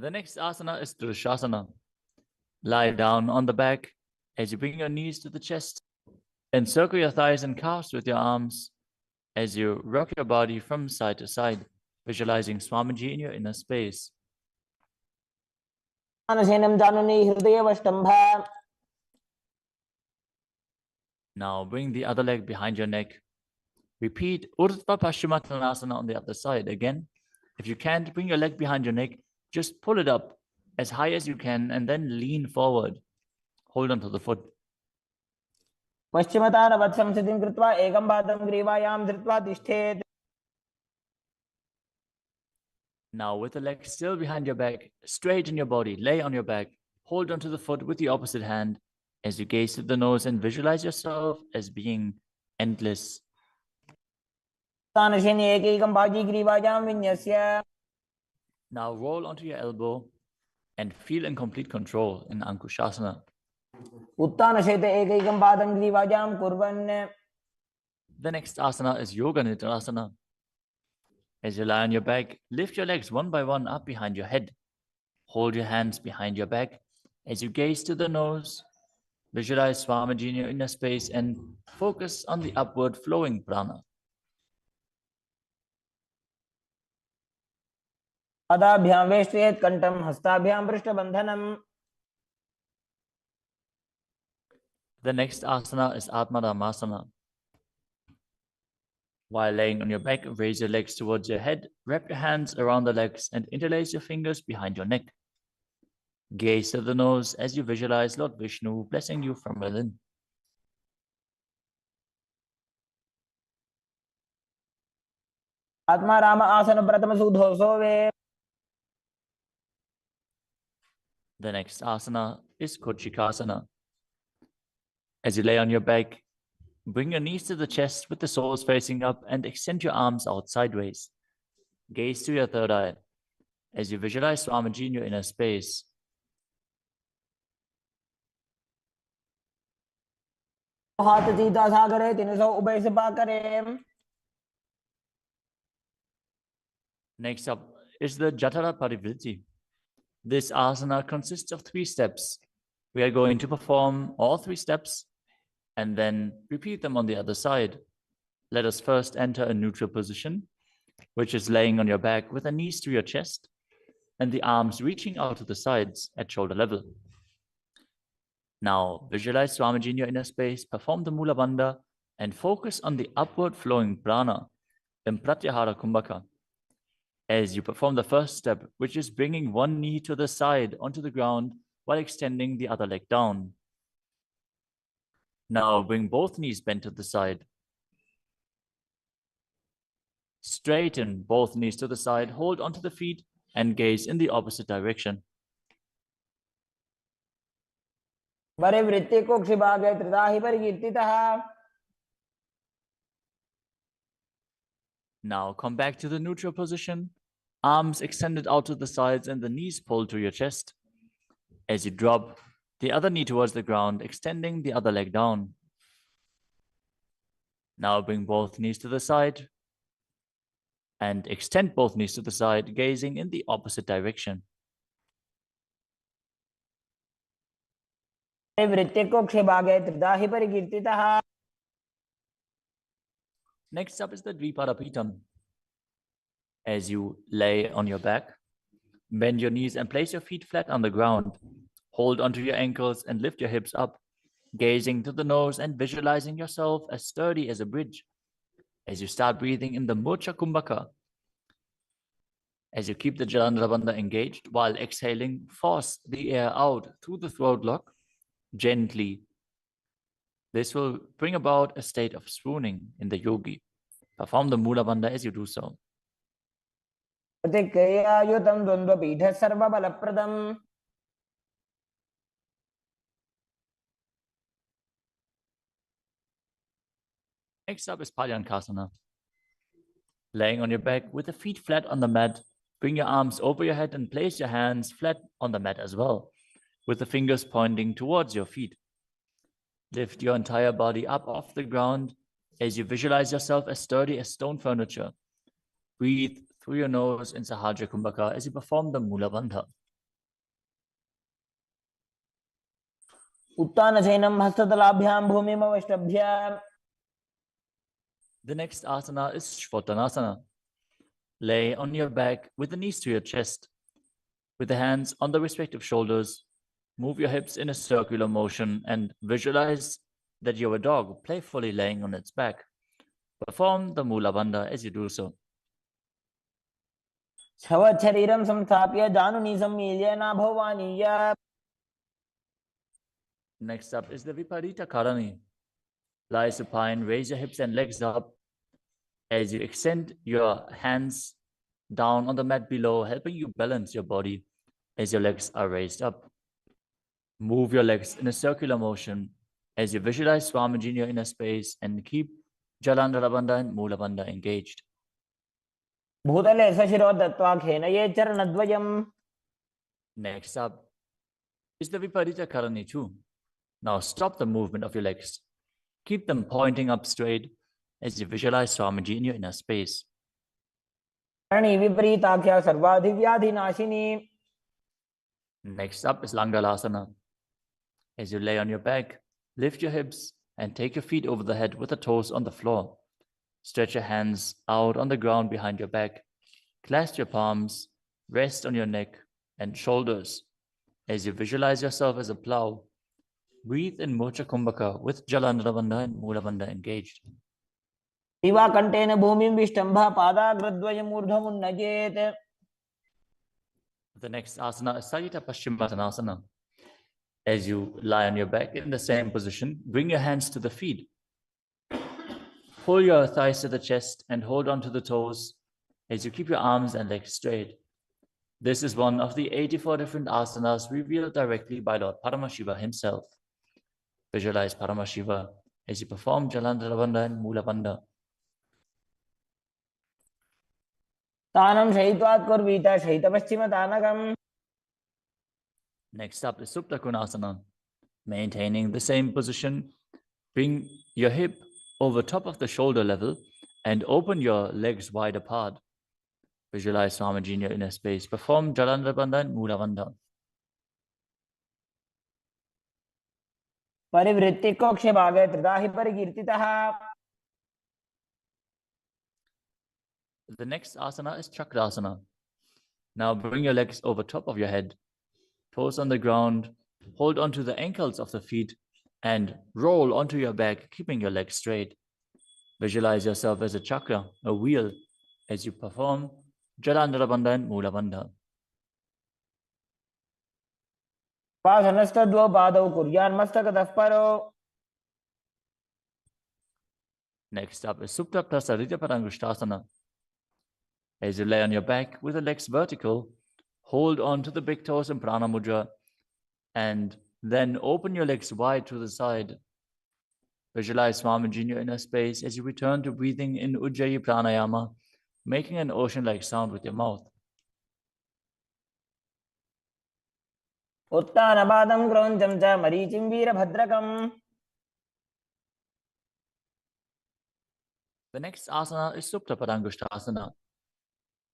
The next asana is Drushasana. Lie down on the back as you bring your knees to the chest. Encircle your thighs and calves with your arms as you rock your body from side to side, visualizing Swamiji in your inner space. Now bring the other leg behind your neck. Repeat Urdhva Paschimottanasana on the other side. Again, if you can't bring your leg behind your neck, just pull it up as high as you can and then lean forward. Hold on to the foot. पश्चिमतानवत्संसिद्धिं कृत्वा एकं पादं ग्रीवायां धृत्वा तिष्ठेत्. Now with the leg still behind your back, straighten your body, lay on your back, hold onto the foot with the opposite hand as you gaze through the nose and visualize yourself as being endless. तानशयनि एकैकं पादी ग्रीवायां विन्यस्य. Now roll onto your elbow and feel in complete control in Ankushasana. उत्तानशयित एकैकं पादं ग्रीवायां कुर्वन्. The next asana is Yoga Nidrasana. As you lie on your back, lift your legs one by one up behind your head. Hold your hands behind your back as you gaze to the nose. Visualize Swamiji in your inner space and focus on the upward flowing prana. पादाभ्यां वेष्टयेत् कण्ठं हस्ताभ्यां पृष्ठबन्धनम्. The next asana is Atmadhammasana. While laying on your back, raise your legs towards your head, wrap your hands around the legs and interlace your fingers behind your neck. Gaze to the nose as you visualize Lord Vishnu blessing you from within. आत्मा राम आसन प्रथम सुधो सोवे. The next asana is Kochikasana. As you lay on your back, bring your knees to the chest with the soles facing up and extend your arms out sideways. Gaze to your third eye as you visualize Swamiji in your inner space. हाथ सीधा सा करे 300 उभय सभा करे. Next up is the Jatara Parivritti. This asana consists of 3 steps. We are going to perform all 3 steps and then repeat them on the other side. Let us first enter a neutral position, which is laying on your back with the knees to your chest and the arms reaching out to the sides at shoulder level. Now visualize Swamiji in your inner space, perform the Mula Bandha and focus on the upward flowing prana in Pratyahara Kumbhaka. As you perform the first step, which is bringing one knee to the side onto the ground while extending the other leg down. Now bring both knees bent to the side. Straighten both knees to the side, hold onto the feet and gaze in the opposite direction. परिवृत्ति कोक्षिभागे त्रिदाहि परिकीर्तितः. Now come back to the neutral position, arms extended out to the sides and the knees pulled to your chest. As you drop the other knee towards the ground, extending the other leg down. Now bring both knees to the side and extend both knees to the side, gazing in the opposite direction. परिवृत्ति कोक्षिभागे त्रिदाहि परिकीर्तितः. Next up is the Dvipadapitam. As you lay on your back, bend your knees and place your feet flat on the ground. Hold onto your ankles and lift your hips up, gazing to the nose and visualizing yourself as sturdy as a bridge. As you start breathing in the Mocha Kumbhaka, as you keep the Jalandhara Bandha engaged while exhaling, force the air out through the throat lock gently. This will bring about a state of swooning in the yogi. Perform the Mula Bandha as you do so. प्रतिक्रियायुतं द्वन्द्वपीठः सर्वबलप्रदम्. Next up is Paryankasana. Laying on your back with the feet flat on the mat, bring your arms over your head and place your hands flat on the mat as well, with the fingers pointing towards your feet. Lift your entire body up off the ground as you visualize yourself as sturdy as stone furniture. Breathe through your nose in Sahajra Kumbhaka as you perform the Mula Bandha. उत्तानशयनं हस्ततलाभ्यां भूमिमवष्टभ्य. The next asana is Shvatanasana. Lay on your back with the knees to your chest. With the hands on the respective shoulders, move your hips in a circular motion and visualize that you're a dog playfully laying on its back. Perform the Mula Bandha as you do so. शरीरं संस्थाप्य जानुनी सम्मील्य नाभो वाणीय. Next up is the Viparita Karani. Lie supine, raise your hips and legs up as you extend your hands down on the mat below, helping you balance your body as your legs are raised up. Move your legs in a circular motion as you visualize Swamiji in your inner space and keep Jalandhara Bandha and Mula Bandha engaged. भूतले सशिरो दत्त्वा खेनये चरणद्वयम्. Next up is the Viparita Karani too. Now stop the movement of your legs. Keep them pointing up straight as you visualize Swamiji in your inner space. विपरीताख्या सर्वाधिव्याधिनाशिनी. Next up is Langalasana. As you lay on your back, lift your hips and take your feet over the head with the toes on the floor. Stretch your hands out on the ground behind your back. Clasp your palms, rest on your neck and shoulders. As you visualize yourself as a plow, breathe in Mocha Kumbhaka with Jalandhara Bandha and Mula Bandha engaged. दिवाकण्ठेन भूमिं विष्टम्भा पादाग्रद्वयम् ऊर्ध्वमुन्नयेत्. The next asana is Sajita Paschimottanasana. As you lie on your back in the same position, bring your hands to the feet. Pull your thighs to the chest and hold on to the toes as you keep your arms and legs straight. This is one of the 84 different asanas revealed directly by Lord Paramashiva himself. Visualize Paramashiva as you perform Jalandhara Bandha and Mula Bandha. तानं शयित्वात् कुर्वीत शयितपश्चिमतानकम्. Next up is Supta Konasana. Maintaining the same position, bring your hip over top of the shoulder level and open your legs wide apart. Visualize Swamiji in your inner space. Perform Jalandhara Bandha and Mula Bandha. परिवृत्ति कोक्षे भागे त्रिदाहि परिकीर्तितः. The next asana is Chakrasana. Now bring your legs over top of your head, toes on the ground, hold onto the ankles of the feet and roll onto your back, keeping your legs straight. Visualize yourself as a chakra, a wheel, as you perform Jalandhara Bandha and Mula Bandha. पाशनस्तद्वौ पादौ कुर्यान्मस्तकतः परो. Next up is Supta Prasarita Parangushtasana. As you lay on your back with the legs vertical, hold on to the big toes in Prana Mudra and then open your legs wide to the side. Visualize Swamiji in your inner space as you return to breathing in Ujjayi Pranayama, making an ocean-like sound with your mouth. उत्तानपादं क्रौञ्चं च मरीचिं वीरभद्रकम्. The next asana is Supta Parangushtasana.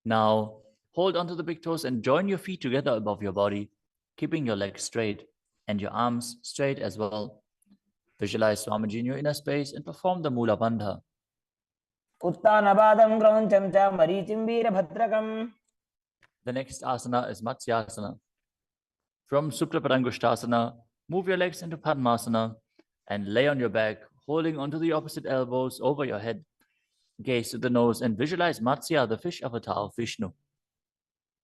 Now, hold onto the big toes and join your feet together above your body, keeping your legs straight and your arms straight as well. Visualize Swamiji in your inner space and perform the Mula Bandha. उत्तानपादं क्रौञ्चं च मरीचिं वीरभद्रकम्. The next asana is Matsyasana. From Supta Parangushtasana, move your legs into Padmasana and lay on your back, holding onto the opposite elbows over your head. Gaze to the nose and visualize Matsya, the fish avatar of Vishnu.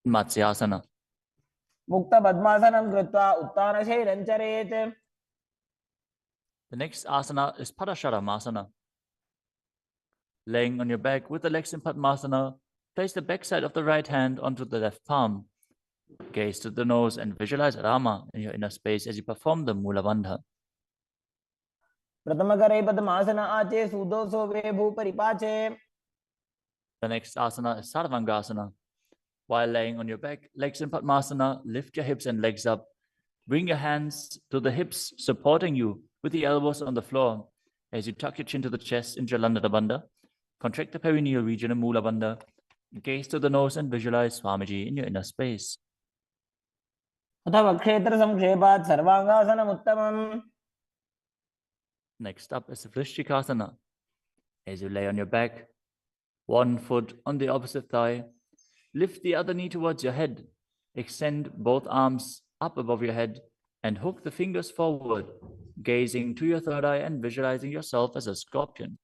Matsyasana. मुक्तपद्मासनं कृत्वा उत्तानशैलं चरेत्. The next asana is Padasharamasana. Laying on your back with the legs in Padmasana, place the backside of the right hand onto the left palm. Gaze to the nose and visualize Rama in your inner space as you perform the Mula Bandha. प्रथमकरे पद्मासन आचे सुदोषो वे भूपरिपाचे. The next asana is Sarvangasana. While laying on your back, legs in Padmasana, lift your hips and legs up. Bring your hands to the hips, supporting you with the elbows on the floor. As you tuck your chin to the chest in Jalandhara Bandha, contract the perineal region in Mula Bandha. Gaze to the nose and visualize Swamiji in your inner space. अथवा क्षेत्र संक्षेपात् सर्वांगासनम् उत्तमम्. Next up is Vrishchikasana. As you lay on your back, one foot on the opposite thigh, lift the other knee towards your head, extend both arms up above your head, and hook the fingers forward, gazing to your third eye and visualizing yourself as a scorpion.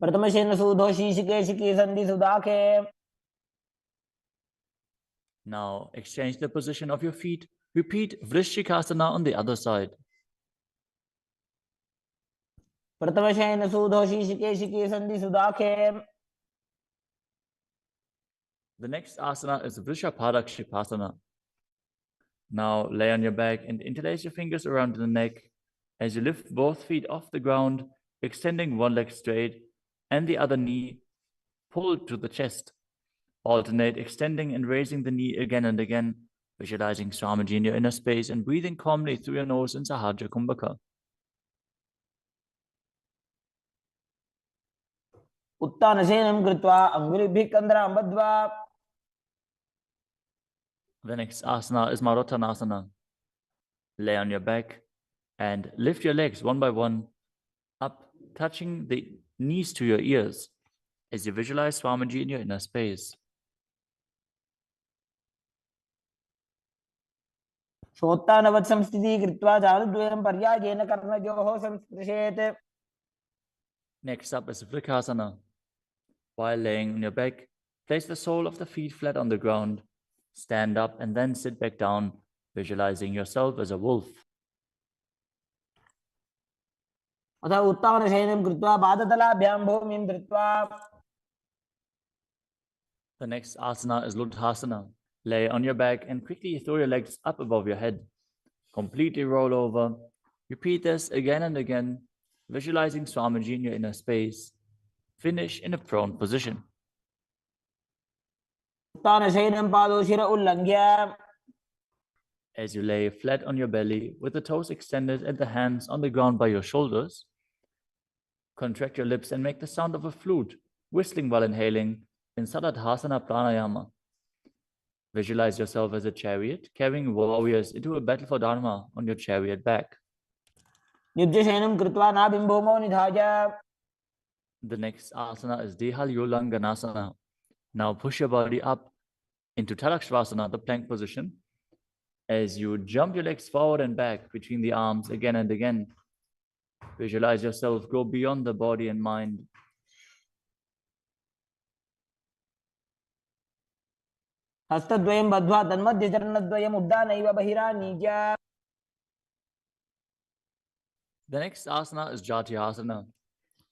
प्रथमशेन सूधो शीशिकेशिकी संधि सुदाखे. Now exchange the position of your feet. Repeat Vrishchikasana on the other side. प्रथमशेन सूधो शीशिकेशिकी संधि सुदाखे. The next asana is Vrishabhadakshipasana. Now lay on your back and interlace your fingers around the neck as you lift both feet off the ground, extending one leg straight and the other knee pulled to the chest. Alternate extending and raising the knee again and again, visualizing Swamiji in your inner space and breathing calmly through your nose in Sahaja Kumbhaka. उत्तानशयनं कृत्वा अङ्गुलिभिः कन्द्रां बद्ध्वा. The next asana is Marottanasana. Lay on your back and lift your legs one by one up, touching the knees to your ears as you visualize Swamiji in your inner space. शोत्तानवत् संस्थितिः कृत्वा जानुद्वयं पर्यायेन कर्णयोः संस्पृशेत्. Next up is Vrikasana. While laying on your back, place the sole of the feet flat on the ground. Stand up and then sit back down, visualizing yourself as a wolf. अथ उत्तानशयनं कृत्वा पादतलाभ्यां भूमिं धृत्वा. The next asana is Luddhasana. Lay on your back and quickly throw your legs up above your head. Completely roll over. Repeat this again and again, visualizing Swamiji in your inner space. Finish in a prone position. उत्तानशयनं पादौ शिर उल्लङ्घ्य. As you lay flat on your belly with the toes extended and the hands on the ground by your shoulders, contract your lips and make the sound of a flute, whistling while inhaling in Saladhasana Pranayama. Visualize yourself as a chariot, carrying warriors into a battle for Dharma on your chariot back. युज्यशयनं कृत्वा नाभिं भूमौ निधाय. The next asana is Dehalyulanganasana. Now push your body up into Tadakshvasana, the plank position, as you jump your legs forward and back between the arms again and again. Visualize yourself go beyond the body and mind. हस्तद्वयं बद्ध्वा तन्मध्यचरणद्वयम् उड्डानैव बहिरानीय. The next asana is Jatyasana.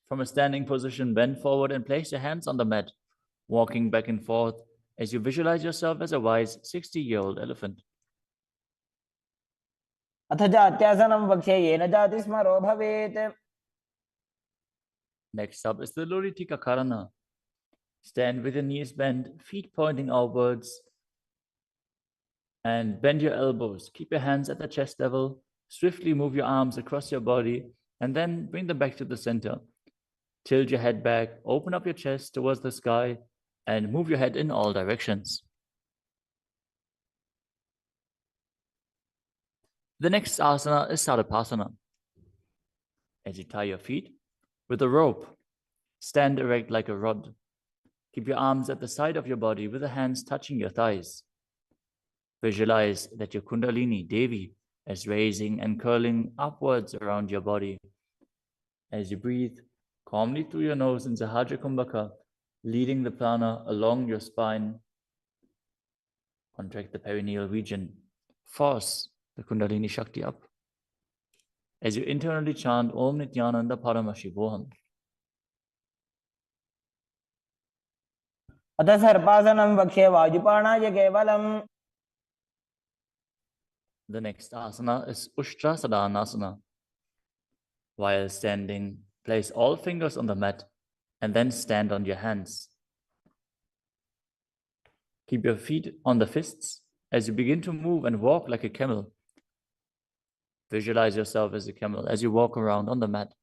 From a standing position, bend forward and place your hands on the mat, walking back and forth as you visualize yourself as a wise 60-year-old elephant. अथ जात्यासनं वक्ष्ये येन जातिस्मरो भवेत्. Next up is the Luritika Karana. Stand with your knees bent, feet pointing outwards, and bend your elbows. Keep your hands at the chest level. Swiftly move your arms across your body and then bring them back to the center. Tilt your head back, open up your chest towards the sky, and move your head in all directions. The next asana is Sarapasana. As you tie your feet with a rope, stand erect like a rod. Keep your arms at the side of your body with the hands touching your thighs. Visualize that your Kundalini, Devi, is raising and curling upwards around your body. As you breathe calmly through your nose in Sahaja Kumbhaka, leading the prana along your spine, contract the perineal region. Force the Kundalini Shakti up. As you internally chant Om Nityananda Paramashivoham. अथ सर्पासनं वक्ष्ये वायुपाणाय केवलम्. The next asana is Ushtrasadhanasana. While standing, place all fingers on the mat and then stand on your hands. Keep your feet on the fists as you begin to move and walk like a camel. Visualize yourself as a camel as you walk around on the mat.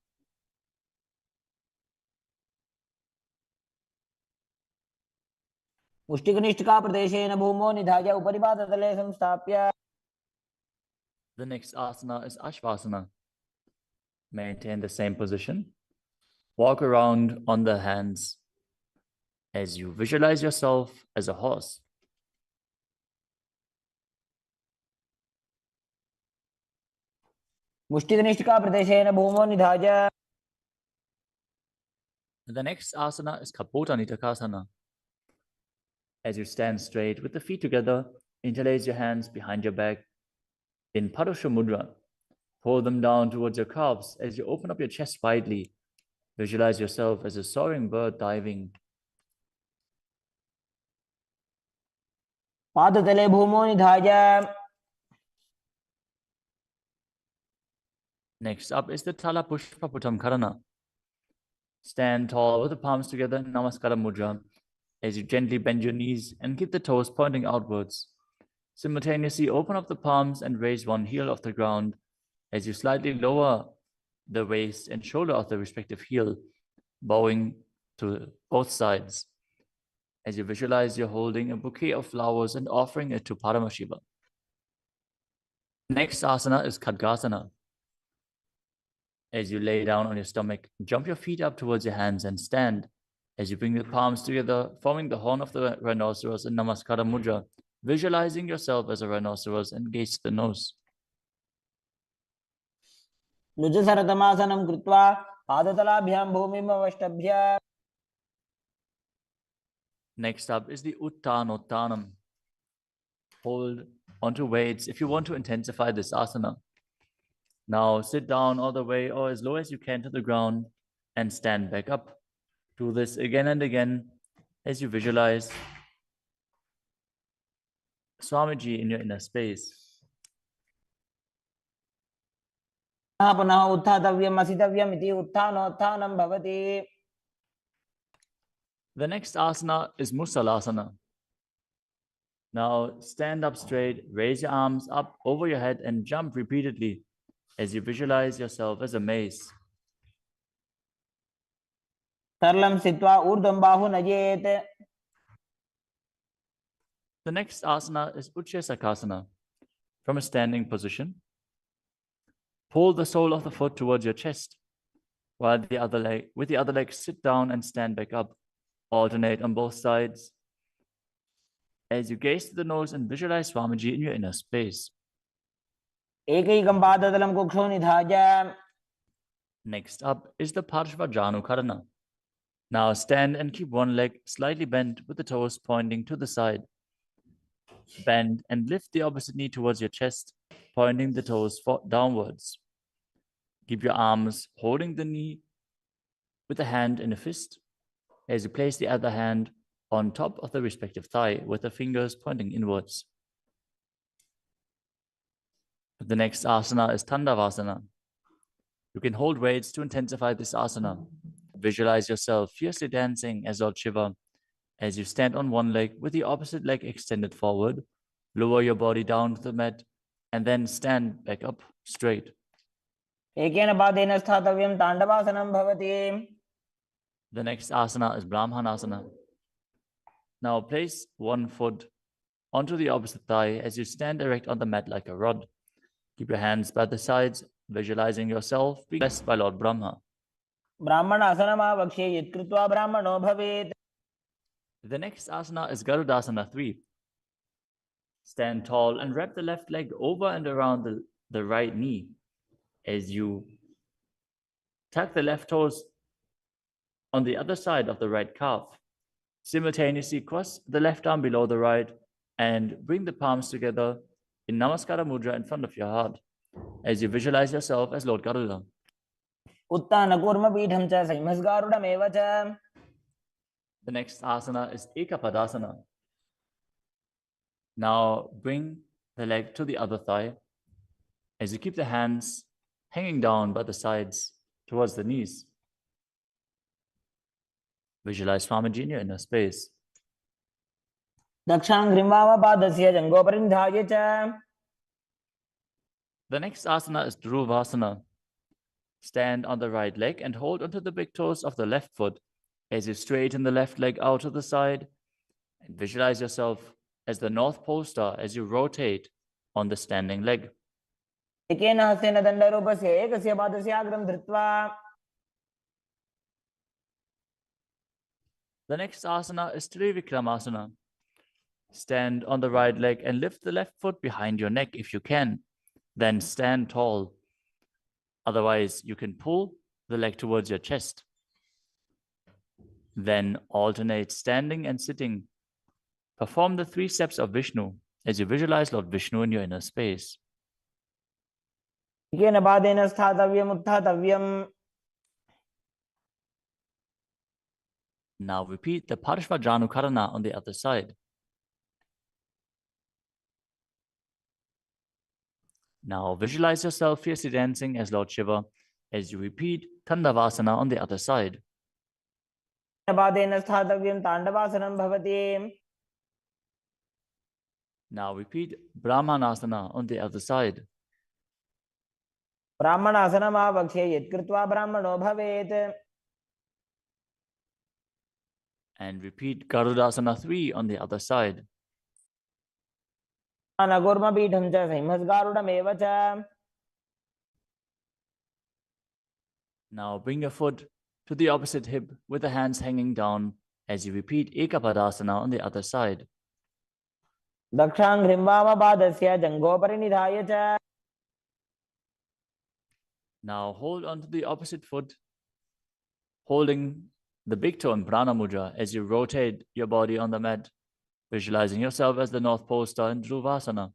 मुष्टिकनिष्ठिका प्रदेशेन भूमौ निधाय उपरि पादतले संस्थाप्य. The next asana is Ashvasana. Maintain the same position. Walk around on the hands as you visualize yourself as a horse. मुष्टिनिष्ठिका प्रदेशेन भूमौ निधाय. The next asana is Kapota Nitakasana. As you stand straight with the feet together, interlace your hands behind your back in Padusha Mudra. Pull them down towards your calves as you open up your chest widely. Visualize yourself as a soaring bird diving. पादतले भूमौ निधाय. Next up is the Tala Pushpa Putam Karana. Stand tall with the palms together in Namaskara Mudra as you gently bend your knees and keep the toes pointing outwards. Simultaneously open up the palms and raise one heel off the ground as you slightly lower the waist and shoulder of the respective heel, bowing to both sides. As you visualize you're holding a bouquet of flowers and offering it to Paramashiva. Next asana is Khadgasana. As you lay down on your stomach, jump your feet up towards your hands and stand. As you bring the palms together, forming the horn of the rhinoceros in Namaskara Mudra, visualizing yourself as a rhinoceros and gaze to the nose. लुजसरतमासनं कृत्वा पादतलाभ्यां भूमिम् अवष्टभ्य. Next up is the Uttanottanam. Hold onto weights if you want to intensify this asana. Now sit down all the way or as low as you can to the ground and stand back up. Do this again and again as you visualize Swamiji in your inner space. पुनः उत्थातव्यम् असितव्यम् इति उत्थानोत्थानं भवति. The next asana is Musalasana. Now stand up straight, raise your arms up over your head and jump repeatedly as you visualize yourself as a mace. सरलं स्थित्वा ऊर्ध्वं बाहु नयेत्. The next asana is Utshesakasana. From a standing position, pull the sole of the foot towards your chest, while with the other leg sit down and stand back up. Alternate on both sides. As you gaze to the nose and visualize Swamiji in your inner space. एकैकं पादतलं कुक्षौ निधाय. Next up is the Parshvajanu Karana. Now stand and keep one leg slightly bent with the toes pointing to the side. Bend and lift the opposite knee towards your chest, pointing the toes downwards. Keep your arms holding the knee with the hand in a fist as you place the other hand on top of the respective thigh with the fingers pointing inwards. The next asana is Tandavasana. You can hold weights to intensify this asana. Visualize yourself fiercely dancing as Lord Shiva as you stand on one leg with the opposite leg extended forward. Lower your body down to the mat and then stand back up straight. एकेन पादेन स्थातव्यं ताण्डवासनं भवति. The next asana is Brahmanasana. Now place one foot onto the opposite thigh as you stand erect on the mat like a rod. Keep your hands by the sides, visualizing yourself being blessed by Lord Brahma. ब्राह्मणासनमावक्ष्ये यत्कृत्वा ब्राह्मणो भवेत्. The next asana is Garudasana 3. Stand tall and wrap the left leg over and around the right knee as you tuck the left toes on the other side of the right calf. Simultaneously cross the left arm below the right and bring the palms together in Namaskara Mudra in front of your heart as you visualize yourself as Lord Garuda. उत्तानकूर्मपीठं च संहिमस्गारुडमेव च. The next asana is Ekapadasana. Now bring the leg to the other thigh as you keep the hands hanging down by the sides towards the knees. Visualize Swamiji in your inner space. दक्षाङ्घ्रिं जङ्घोपरि निधाय च. The next asana is Dhruvasana. Stand on the right leg and hold onto the big toes of the left foot as you straighten the left leg out to the side and visualize yourself as the North Pole Star as you rotate on the standing leg. एकेन हस्तेन दण्डरूपस्य एकस्य पादस्य अग्रं धृत्वा The next asana is Trivikramasana. Stand on the right leg and lift the left foot behind your neck if you can. Then stand tall. Otherwise, you can pull the leg towards your chest. Then alternate standing and sitting. Perform the 3 steps of Vishnu as you visualize Lord Vishnu in your inner space. एकेन पादेन स्थातव्यम् उत्थातव्यम्. Now repeat the Parshvajanukarana on the other side. Now visualize yourself fiercely dancing as Lord Shiva as you repeat Tandavasana on the other side. पादेन स्थातव्यं ताण्डवासनं भवति. Now repeat Brahmanasana on the other side. ब्राह्मणासनम् आवक्ष्ये यत्कृत्वा ब्राह्मणो भवेत्. And repeat Garudasana 3 on the other side. नगुर्मपीठं च सिंहस्गारुडमेव च. Now bring your foot to the opposite hip with the hands hanging down as you repeat Ekapadasana on the other side. दक्षाङ्घ्रिं वामपादस्य जङ्घोपरि निधाय च. Now hold on to the opposite foot, holding the big toe in Prana Mudra as you rotate your body on the mat, visualizing yourself as the North Pole star in Dhruvasana.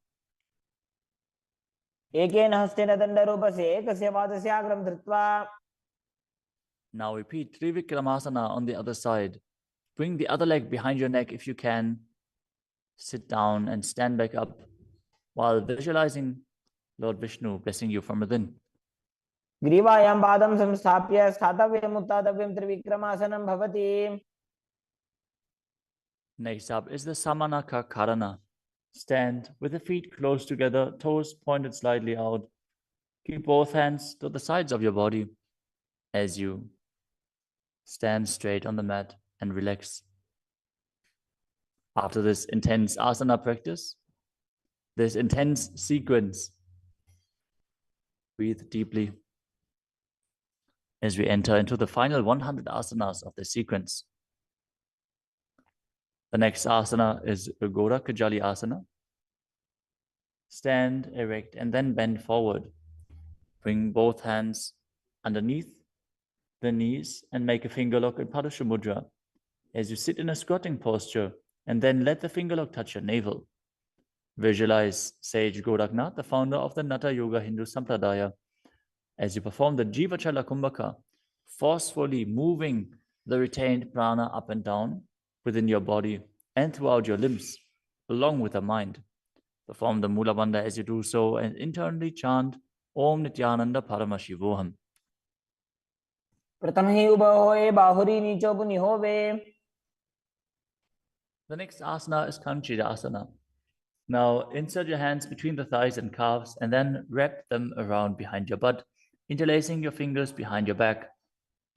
एकेन हस्तेन दण्डरूपस्य एकस्य पादस्य अग्रं धृत्वा. Now repeat Trivikramasana on the other side. Bring the other leg behind your neck if you can. Sit down and stand back up while visualizing Lord Vishnu blessing you from within. ग्रीवायां पादं संस्थाप्य स्थातव्यम् उत्थातव्यं त्रिविक्रमासनं भवति. Next up is the Samanaka Karana. Stand with the feet close together, toes pointed slightly out. Keep both hands to the sides of your body as you stand straight on the mat and relax. After this intense asana practice, this intense sequence, breathe deeply as we enter into the final 100 asanas of the sequence. The next asana is Ugora Kajali Asana. Stand erect and then bend forward. Bring both hands underneath the knees and make a finger lock in Padusha Mudra as you sit in a squatting posture, and then let the finger lock touch your navel. Visualize Sage Goraknath, the founder of the Nata Yoga Hindu Sampradaya, as you perform the Jivachala Kumbhaka, forcefully moving the retained prana up and down within your body and throughout your limbs, along with the mind. Perform the Mula Bandha as you do so and internally chant Om Nityananda Paramashivoham. प्रथम ही उभं होय बाहुरी नीचो पुनि होवे. The next asana is Kanchidasana. Now insert your hands between the thighs and calves and then wrap them around behind your butt, interlacing your fingers behind your back.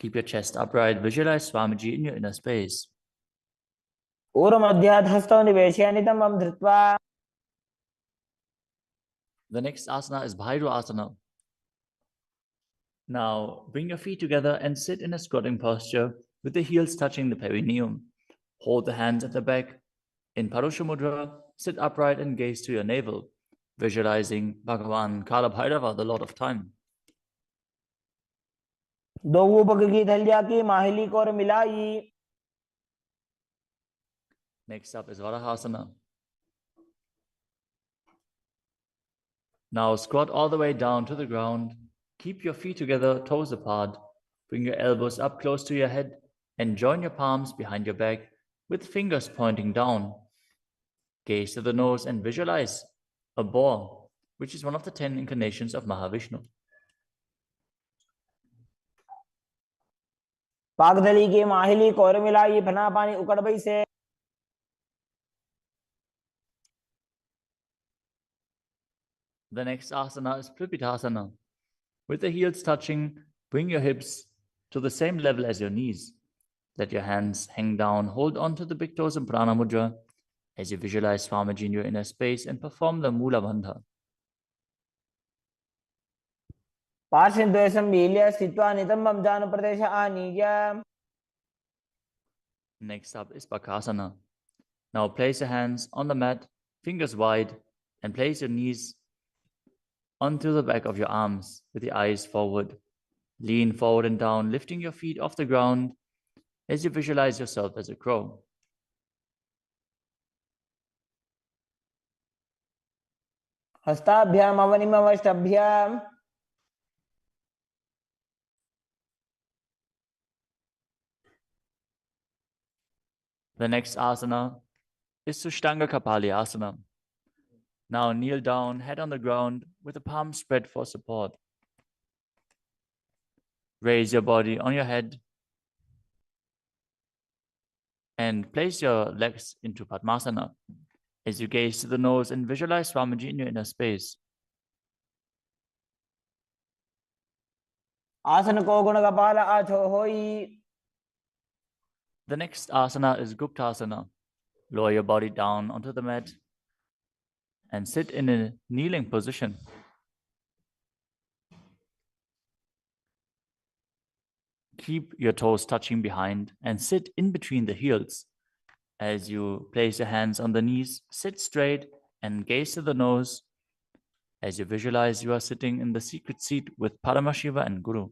Keep your chest upright. Visualize Swamiji in your inner space. ऊर्ध्वमध्यात् हस्तौ निवेशय नितम्बं धृत्वा. The next asana is Bhairu Asana. Now bring your feet together and sit in a squatting posture with the heels touching the perineum. Hold the hands at the back. In Parusha Mudra, sit upright and gaze to your navel, visualizing Bhagavan Kala Bhairava, the Lord of Time. दो ऊपक की थलिया की माहिली को और मिलाई. Next up is Varahasana. Now squat all the way down to the ground. Keep your feet together, toes apart. Bring your elbows up close to your head and join your palms behind your back with fingers pointing down. Gaze to the nose and visualize a boar, which is one of the 10 incarnations of Mahavishnu. पागदली की माहिली को और मिलाई फना पानी उकड़बई से. The next asana is Pripitasana. With the heels touching, bring your hips to the same level as your knees. Let your hands hang down. Hold on to the big toes in Prana Mudra as you visualize Swamiji in your inner space and perform the Mula Bandha. पार्श्वद्वयं मील्य स्थित्वा नितम्बं जानुप्रदेश आनीय. Next up is Bakasana. Now place your hands on the mat, fingers wide, and place your knees onto the back of your arms with the eyes forward. Lean forward and down, lifting your feet off the ground as you visualize yourself as a crow. हस्ताभ्याम अवनिमवष्टभ्याम. The next asana is Sushtanga Kapali Asana. Now kneel down, head on the ground with the palms spread for support. Raise your body on your head and place your legs into Padmasana as you gaze to the nose and visualize Swamiji in your inner space. आसन को गुण कपाल आछो होई. The next asana is Guptasana. Lower your body down onto the mat and sit in a kneeling position. Keep your toes touching behind and sit in between the heels. As you place your hands on the knees, sit straight and gaze to the nose as you visualize you are sitting in the secret seat with Paramashiva and Guru.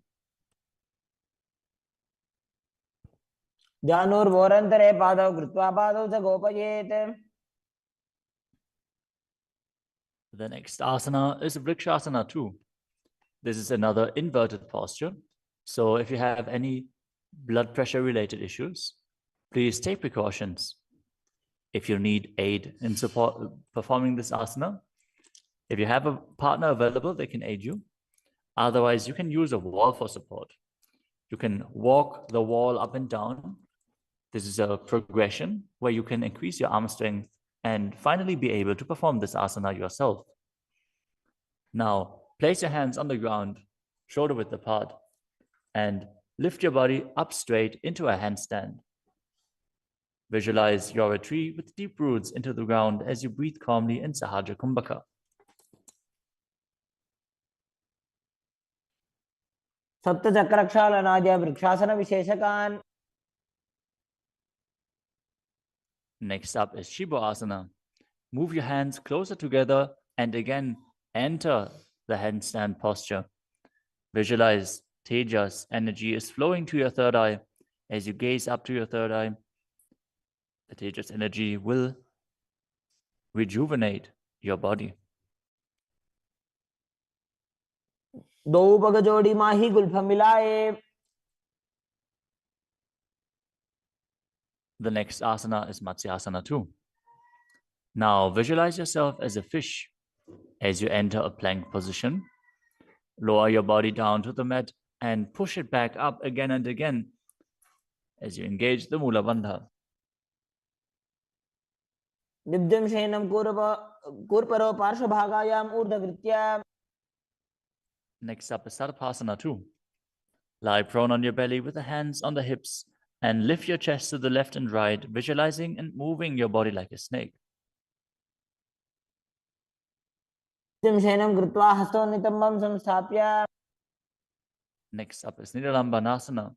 ध्यानोर्वोरन्तरे पादौ कृत्वा पादौ च गोपयेत्. The next asana is Vrikshasana too. This is another inverted posture. So if you have any blood pressure related issues, please take precautions. If you need aid in support performing this asana, if you have a partner available, they can aid you. Otherwise, you can use a wall for support. You can walk the wall up and down. This is a progression where you can increase your arm strength and finally be able to perform this asana yourself. Now, place your hands on the ground, shoulder width apart, and lift your body up straight into a handstand. Visualize you're a tree with deep roots into the ground as you breathe calmly in Sahaja Kumbhaka. सप्तचक्रक्षालनाद्य vrikshasana विशेषकान्. Next up is Shibo Asana. Move your hands closer together and again enter the handstand posture. Visualize Tejas energy is flowing to your third eye. As you gaze up to your third eye, the Tejas energy will rejuvenate your body. दो पग जोड़ी माही Gulf मिलाए. The next asana is Matsyasana too. Now visualize yourself as a fish as you enter a plank position. Lower your body down to the mat and push it back up again and again as you engage the Mula Bandha. दिव्यं शयनं कूर्परो पार्श्वभागायाम् ऊर्ध्वकृत्य. Next up is Sarpasana too. Lie prone on your belly with the hands on the hips and lift your chest to the left and right, visualizing and moving your body like a snake. शयनं कृत्वा हस्तौ नितम्बं संस्थाप्य. Next up is Nidalambanasana.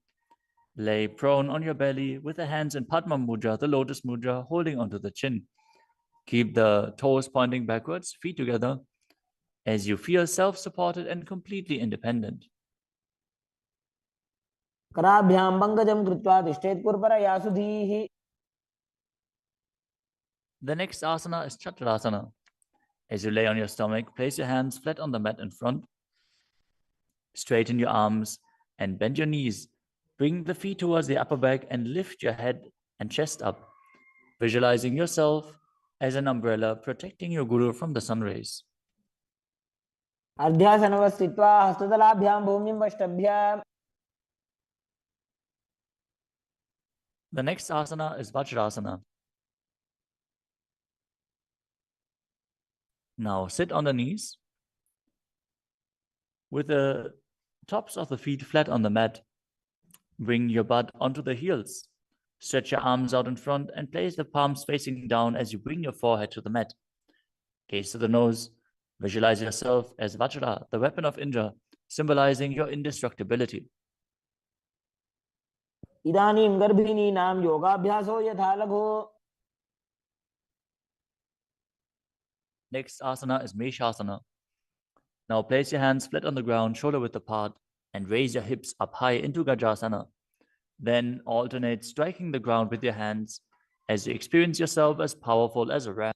Lay prone on your belly with the hands in Padma Mudra, the lotus mudra, holding onto the chin. Keep the toes pointing backwards, feet together, as you feel self-supported and completely independent. कराभ्यां पंकजं कृत्वा तिष्ठेत् कुर्परया सुधीः. The next asana is Chaturasana. As you lay on your stomach, place your hands flat on the mat in front. Straighten your arms and bend your knees. Bring the feet towards the upper back and lift your head and chest up, visualizing yourself as an umbrella protecting your guru from the sun rays. अर्ध्यासनवस्थित्वा हस्ततलाभ्यां भूमिं वष्टभ्य. The next asana is Vajrasana. Now sit on the knees with the tops of the feet flat on the mat. Bring your butt onto the heels. Stretch your arms out in front and place the palms facing down as you bring your forehead to the mat. Gaze to the nose. Visualize yourself as Vajra, the weapon of Indra, symbolizing your indestructibility. इदानीं गर्भिणीनां योगाभ्यासो यथा लघु. Next asana is Meshasana. Now place your hands flat on the ground, shoulder width apart, and raise your hips up high into Gajasana. Then alternate striking the ground with your hands as you experience yourself as powerful as a ram.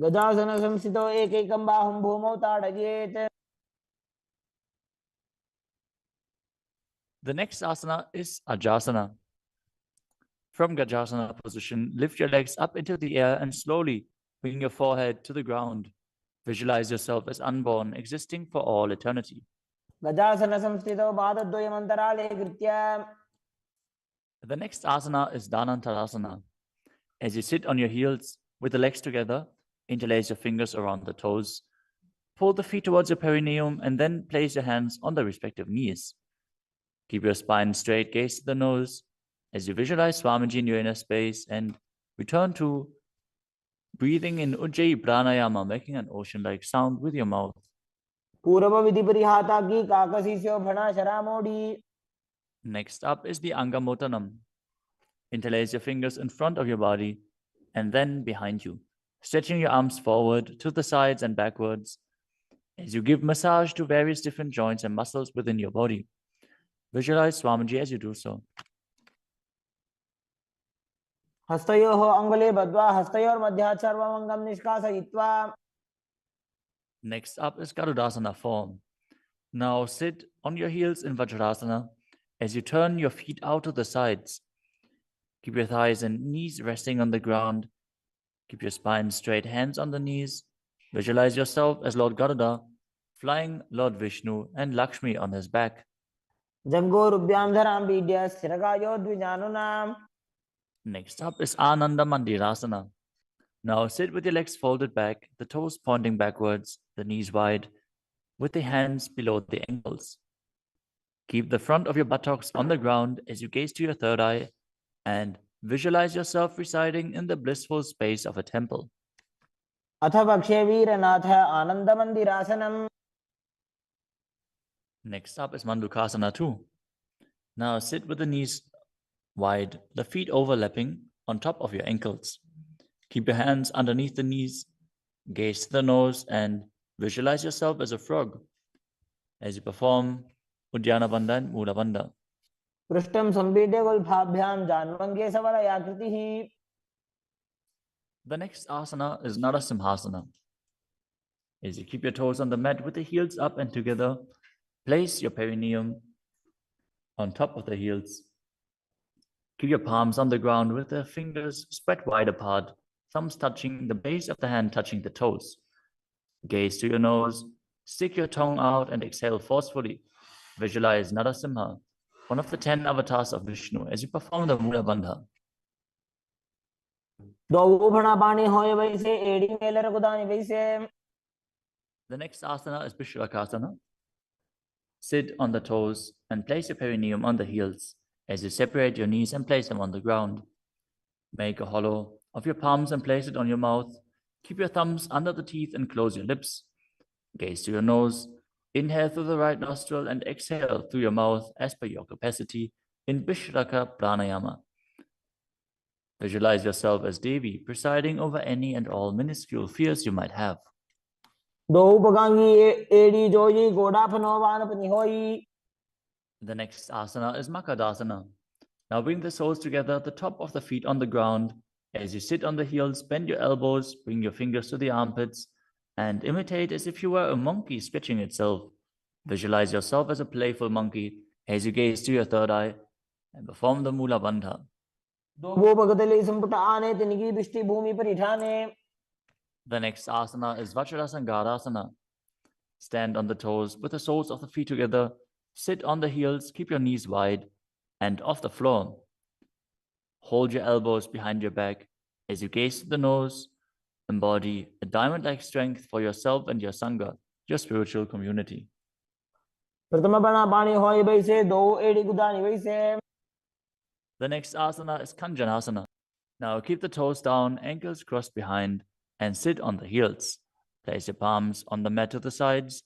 गजासन संस्थितो एकैकं बाहुं भूमौ ताडयेत्. The next asana is Ajasana. From Gajasana position, lift your legs up into the air and slowly bring your forehead to the ground. Visualize yourself as unborn, existing for all eternity. गजासन संस्थितो पादद्वयमन्तराले कृत्य. The next asana is Dhanantarasana. As you sit on your heels with the legs together, interlace your fingers around the toes, pull the feet towards your perineum, and then place your hands on the respective knees. Keep your spine straight, gaze to the nose as you visualize Swamiji in your inner space, and return to breathing in Ujjayi Pranayama, making an ocean-like sound with your mouth. पूर्व विधि परिहाता की काकसीस्यो भणा शरामोडी. Next up is the Angamotanam. Interlace your fingers in front of your body and then behind you, stretching your arms forward to the sides and backwards as you give massage to various different joints and muscles within your body. Visualize Swamiji as you do so. हस्तयोः अङ्गुले बद्ध्वा हस्तयोर्मध्यात् सर्वमङ्गं निष्कासयित्वा. Next up is Garudasana form. Now sit on your heels in Vajrasana as you turn your feet out to the sides. Keep your thighs and knees resting on the ground. Keep your spine straight, hands on the knees. Visualize yourself as Lord Garuda, flying Lord Vishnu and Lakshmi on his back. जङ्घोरुभ्यां धरां पीड्य स्थिरकायो द्विजानुनाम्. Next up is Ananda Mandirasana. Now sit with your legs folded back, the toes pointing backwards, the knees wide, with the hands below the ankles. Keep the front of your buttocks on the ground as you gaze to your third eye and visualize yourself residing in the blissful space of a temple. अथ पक्षे वीरनाथ आनन्दमन्दिरासनम्. Next up is Mandukasana 2. Now sit with the knees wide, the feet overlapping on top of your ankles. Keep your hands underneath the knees, gaze to the nose, and visualize yourself as a frog as you perform Uddiyana Bandha and Mula Bandha. पृष्ठं सम्पीड्य गुल्फाभ्यां जान्वङ्गे सवलयाकृतिः. The next asana is Narasimhasana. As you keep your toes on the mat with the heels up and together, place your perineum on top of the heels. Keep your palms on the ground with the fingers spread wide apart, thumbs touching the base of the hand, touching the toes. Gaze to your nose, stick your tongue out and exhale forcefully. Visualize Narasimha, one of the 10 avatars of Vishnu, as you perform the Mula Bandha. The next asana is Vishrakasana. Sit on the toes and place your perineum on the heels as you separate your knees and place them on the ground. Make a hollow of your palms and place it on your mouth. Keep your thumbs under the teeth and close your lips. Gaze to your nose. Inhale through the right nostril and exhale through your mouth as per your capacity in Vishraka Pranayama. Visualize yourself as Devi, presiding over any and all minuscule fears you might have. The next asana is Makadasana. Now bring the soles together, the top of the feet on the ground. As you sit on the heels, bend your elbows, bring your fingers to the armpits, and imitate as if you were a monkey stretching itself. Visualize yourself as a playful monkey as you gaze to your third eye and perform the Mula Bandha. The next asana is Vajrasangarasana. Stand on the toes with the soles of the feet together. Sit on the heels, keep your knees wide and off the floor. Hold your elbows behind your back as you gaze to the nose. Embody a diamond-like strength for yourself and your Sangha, your spiritual community. The next asana is Kanjanasana. Now keep the toes down, ankles crossed behind, and sit on the heels. Place your palms on the mat to the sides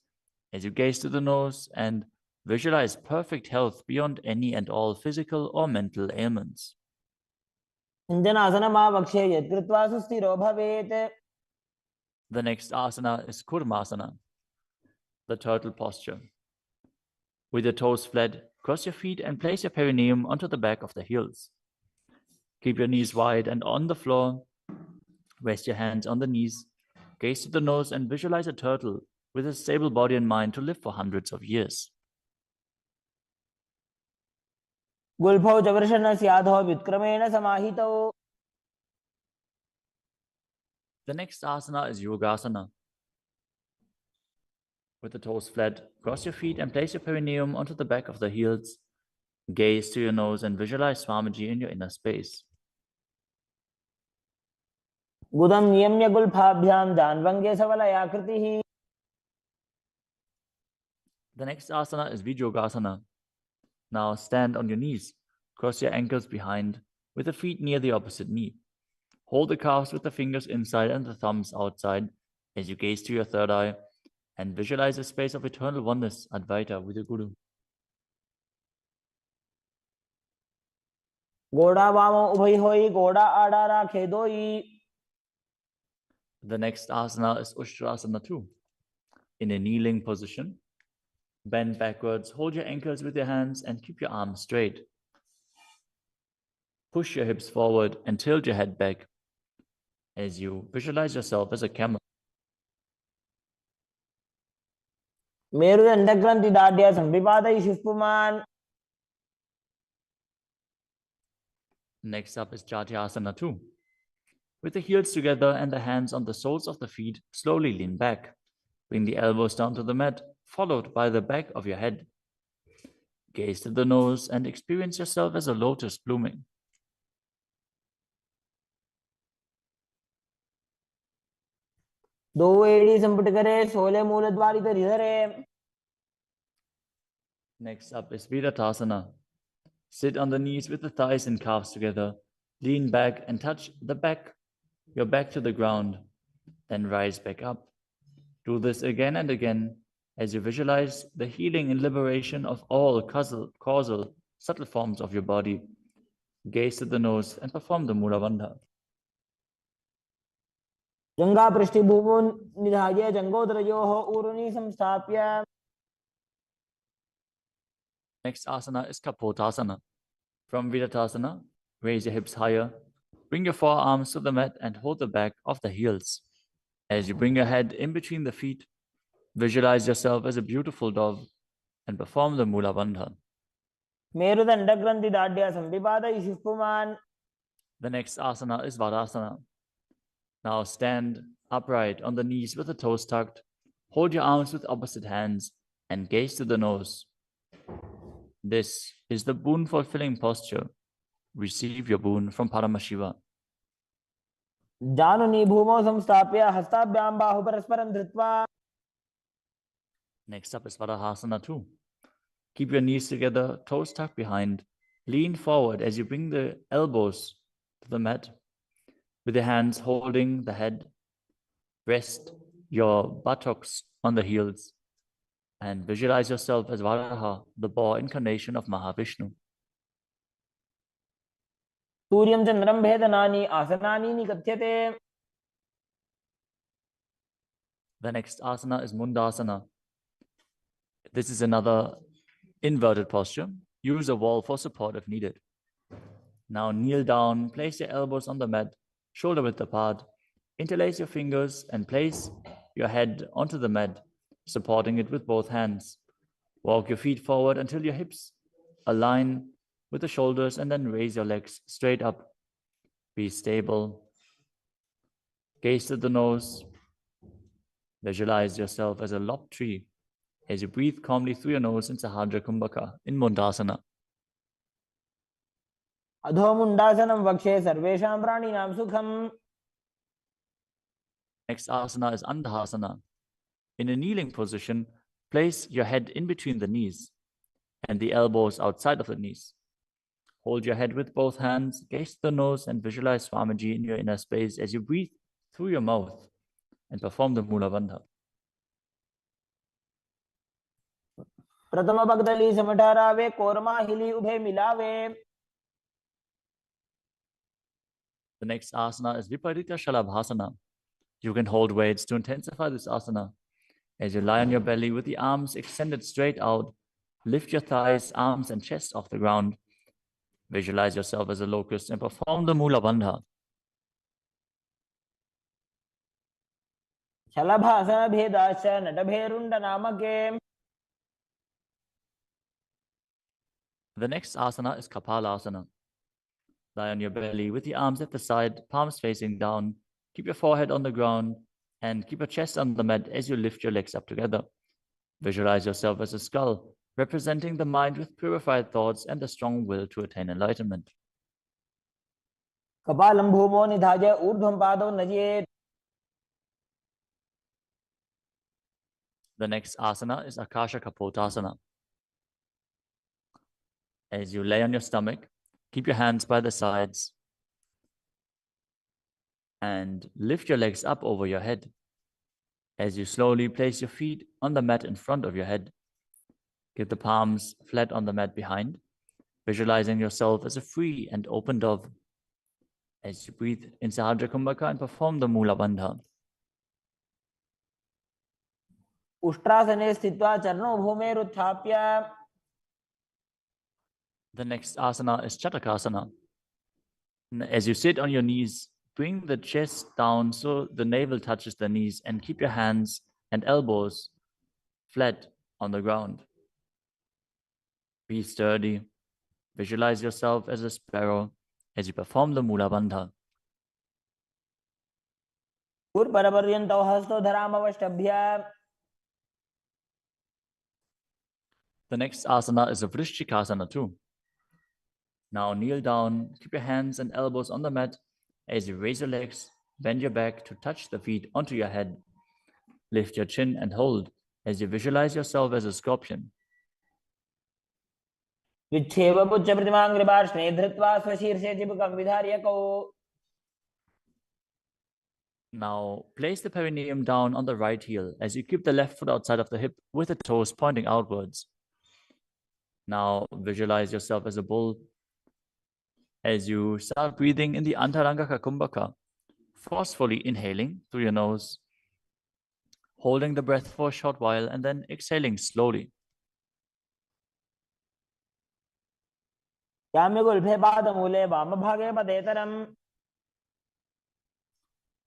as you gaze to the nose and visualize perfect health beyond any and all physical or mental ailments. Anjanasana yadkritva sustiro bhavet. The next asana is Kurmasana, the turtle posture. With your toes flat, cross your feet and place your perineum onto the back of the heels. Keep your knees wide and on the floor. Rest your hands on the knees. Gaze to the nose and visualize a turtle with a stable body and mind to live for hundreds of years. Gulphau chavrshana syadho vitkramena samahito. The next asana is Yogasana. With the toes flat, cross your feet and place your perineum onto the back of the heels. Gaze to your nose and visualize Swamiji in your inner space. Gudam niyamya gulphabhyam janvangya savalayakritihi. The next asana is Vijogasana. Now stand on your knees. Cross your ankles behind with the feet near the opposite knee. Hold the calves with the fingers inside and the thumbs outside as you gaze to your third eye and visualize a space of eternal oneness, Advaita, with your Guru. Goda vamo ubhai hoi, goda adara khedoi. The next asana is Ushtrasana 2. In a kneeling position, bend backwards, hold your ankles with your hands and keep your arms straight. Push your hips forward and tilt your head back as you visualize yourself as a camel. Merudandagranthi dadya samvipadai shishpuman. Next up is Jatyasana 2. With the heels together and the hands on the soles of the feet, slowly lean back. Bring the elbows down to the mat, followed by the back of your head. Gaze to the nose and experience yourself as a lotus blooming. दो एड़ी संपुट करे सोले मूल द्वारी तो हृदय. Next up is Virattasana. Sit on the knees with the thighs and calves together. Lean back and touch your back to the ground. Then rise back up. Do this again and again as you visualize the healing and liberation of all causal subtle forms of your body. Gaze to the nose and perform the Mula Bandha. जंगा पृष्ठभूमो निधाय जंगोदरयोः ऊरुनि संस्थाप्य. Next asana is Kapotasana. From Virattasana, raise your hips higher. Bring your forearms to the mat and hold the back of the heels. As you bring your head in between the feet, visualize yourself as a beautiful dove and perform the Mula Bandha. मेरुदंडग्रंथि दाढ्य संविपादय शिष्पुमान. The next asana is Vadasana. Now stand upright on the knees with the toes tucked. Hold your arms with opposite hands and gaze to the nose. This is the boon-fulfilling posture. Receive your boon from Paramashiva. जानुनि भूमौ संस्थाप्य हस्ताभ्यां बाहु परस्परं धृत्वा. Next up is Vadahasana 2. Keep your knees together, toes tucked behind. Lean forward as you bring the elbows to the mat. With your hands holding the head, rest your buttocks on the heels and visualize yourself as Varaha, the boar incarnation of Mahavishnu. सूर्यं चन्द्रं भेदनानि आसनानि निकथ्यते. The next asana is Mundasana. This is another inverted posture. Use a wall for support if needed. Now kneel down, place your elbows on the mat, shoulder width apart. Interlace your fingers and place your head onto the mat, supporting it with both hands. Walk your feet forward until your hips align with the shoulders and then raise your legs straight up. Be stable. Gaze to the nose. Visualize yourself as a lopped tree as you breathe calmly through your nose in Sahadra Kumbhaka in Mundasana. अधो मुंडासनं वक्षे सर्वेषां प्राणिनां सुखम्. Next asana is Andhasana. In a kneeling position, place your head in between the knees and the elbows outside of the knees. Hold your head with both hands, gaze to the nose and visualize Swamiji in your inner space as you breathe through your mouth. and perform the Mula Bandha. प्रथम पगदली समठहरावे कोरमा हिली उभे मिलावे. The next asana is Viparita Shalabhasana. You can hold weights to intensify this asana. As you lie on your belly with the arms extended straight out, lift your thighs, arms, and chest off the ground. Visualize yourself as a locust and perform the Mula Bandha. शलभासन भेदाश्च नटभेरुंड नामके. The next asana is Kapalasana. Lie on your belly with the arms at the side, palms facing down. Keep your forehead on the ground and keep your chest on the mat as you lift your legs up together. Visualize yourself as a skull, representing the mind with purified thoughts and a strong will to attain enlightenment. कपालं भूमो निधाय ऊर्ध्वं पादौ नयेत्. The next asana is Akasha Kapotasana. As you lay on your stomach, keep your hands by the sides and lift your legs up over your head. As you slowly place your feet on the mat in front of your head, keep the palms flat on the mat behind, visualizing yourself as a free and open dove. As you breathe in Sahadra Kumbhaka and perform the Mula Bandha. उष्ट्रासने स्थित्वा चरणौ भूमेरुत्थाप्य. The next asana is Chatakasana. As you sit on your knees, bring the chest down so the navel touches the knees and keep your hands and elbows flat on the ground. Be sturdy. Visualize yourself as a sparrow as you perform the Mula Bandha. पूर्वपर्यन्तौ हस्तौ धरामवष्टभ्य. The next asana is a Vrishchikasana too. Now kneel down, keep your hands and elbows on the mat as you raise your legs, bend your back to touch the feet onto your head. Lift your chin and hold as you visualize yourself as a scorpion. विच्छेव पुच्छ प्रतिमाङ्घ्रिपार्ष्णे धृत्वा स्वशीर्षे चिबुकं विधार्य कौ. Now place the perineum down on the right heel as you keep the left foot outside of the hip with the toes pointing outwards. Now visualize yourself as a bull as you start breathing in the Antarangaka Kumbhaka, forcefully inhaling through your nose, holding the breath for a short while and then exhaling slowly. याम्यगुल्फे पादमूले वामभागे पदेतरम्.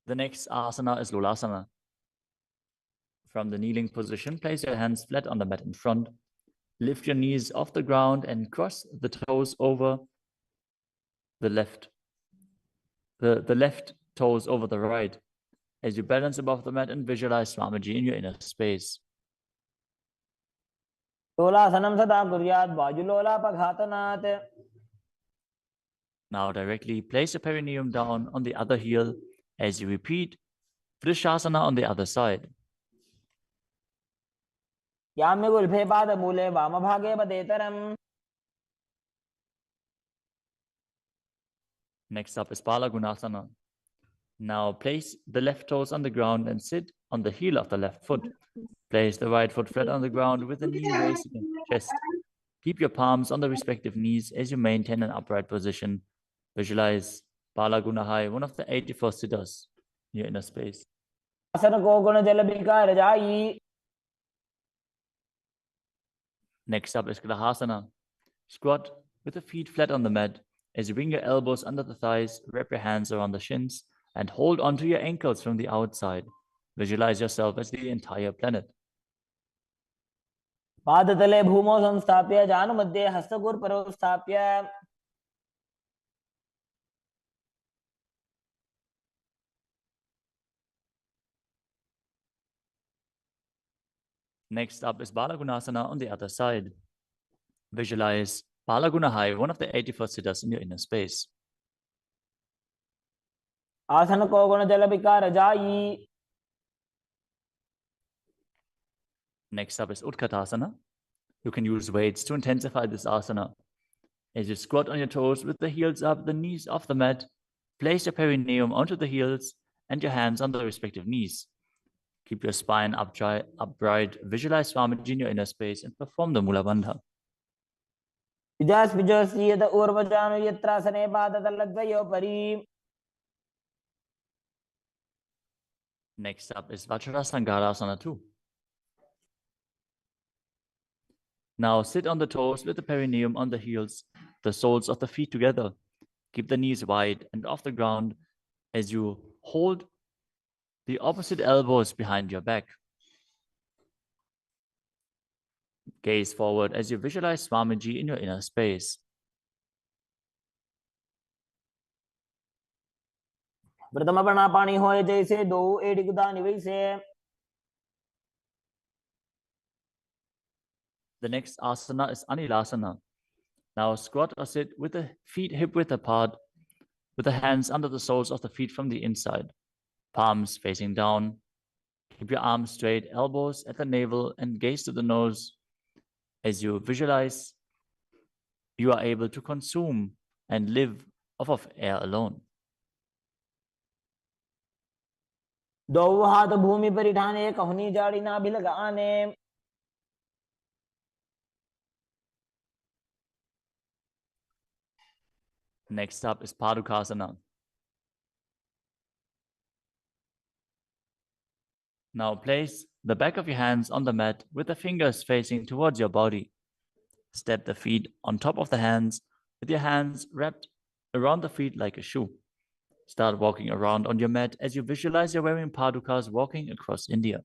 The next asana is Lulasana. From the kneeling position, place your hands flat on the mat in front. Lift your knees off the ground and cross the toes over the left. The left toes over the right as you balance above the mat and visualize Swamiji in your inner space. लोलासनं सदा कुर्यात् वायुलोलापघातनात्. Now directly place your perineum down on the other heel as you repeat Vrishasana on the other side. याम्यगुल्फे पादमूले वामभागे पदेतरम्. Next up is Balagunasana. Now place the left toes on the ground and sit on the heel of the left foot. Place the right foot flat on the ground with the knee raised against the chest. Keep your palms on the respective knees as you maintain an upright position. Visualize Balagunahai, one of the 84 siddhas in your inner space. आसन को गुण जल विकार जाई. Next up is Grahasana. Squat with the feet flat on the mat. As you bring your elbows under the thighs, wrap your hands around the shins, and hold onto your ankles from the outside. Visualize yourself as the entire planet. पादतले भूमौ संस्थाप्य जानुमध्ये हस्तगुर्परौ स्थाप्य. Next up is Balagunasana on the other side. Visualize Balagunahai, one of the 84 siddhas in your inner space. आसन को गुण जल विकार जाई. Next up is Utkatasana. You can use weights to intensify this asana. As you squat on your toes with the heels up, the knees off the mat, place your perineum onto the heels and your hands on the respective knees. Keep your spine upright. Visualize Swamiji in your inner space and perform the Mula Bandha. Pijosi yad urvajanu yatrasane padataladvayopari. Next up is Vajrasangarasana 2. Now sit on the toes with the perineum on the heels, the soles of the feet together. Keep the knees wide and off the ground as you hold the opposite elbows behind your back. Gaze forward as you visualize Swamiji in your inner space. प्रथम पाणी होए जैसे दो एडिगदानि वैसे. The next asana is Anilasana. Now squat or sit with the feet hip-width apart, with the hands under the soles of the feet from the inside, palms facing down. Keep your arms straight, elbows at the navel, and gaze to the nose as you visualize you are able to consume and live off of air alone. दो हाथ भूमि पर ठाने कहनी जाड़ी ना भी लगाने. Next up is Padukasana. Now place the back of your hands on the mat with the fingers facing towards your body. Step the feet on top of the hands with your hands wrapped around the feet like a shoe. Start walking around on your mat as you visualize you're wearing padukas walking across India.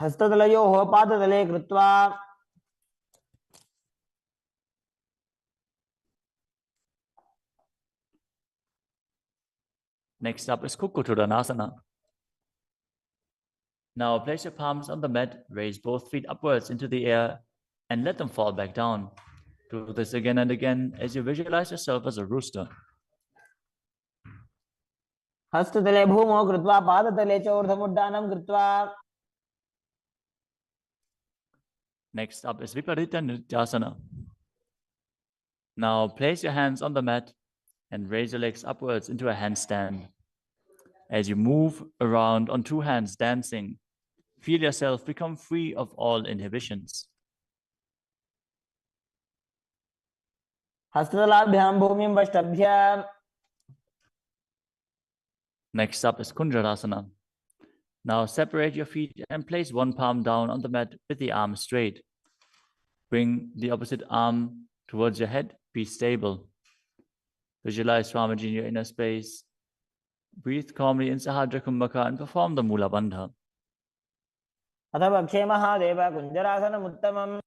हस्ततलयोः पादतले कृत्वा. Next up is Kukkuttanasana. Now place your palms on the mat, raise both feet upwards into the air, and let them fall back down. Do this again and again as you visualize yourself as a rooster. हस्ततले भूमौ कृत्वा पादतले च ऊर्ध्वमुड्डानं कृत्वा. Next up is Viparita Nrityasana. Now place your hands on the mat and raise your legs upwards into a handstand. As you move around on two hands dancing, feel yourself become free of all inhibitions. हस्ततलाभ्यां भूमिं वष्टभ्य. Next up is Kunjarasana. Now separate your feet and place one palm down on the mat with the arm straight. Bring the opposite arm towards your head. Be stable. Visualize Swamiji in your inner space. Breathe calmly in Sahadra Kumbhaka and perform the Mula Bandha. अथ वक्षे Mahadev कुञ्जरासनमुत्तमम्.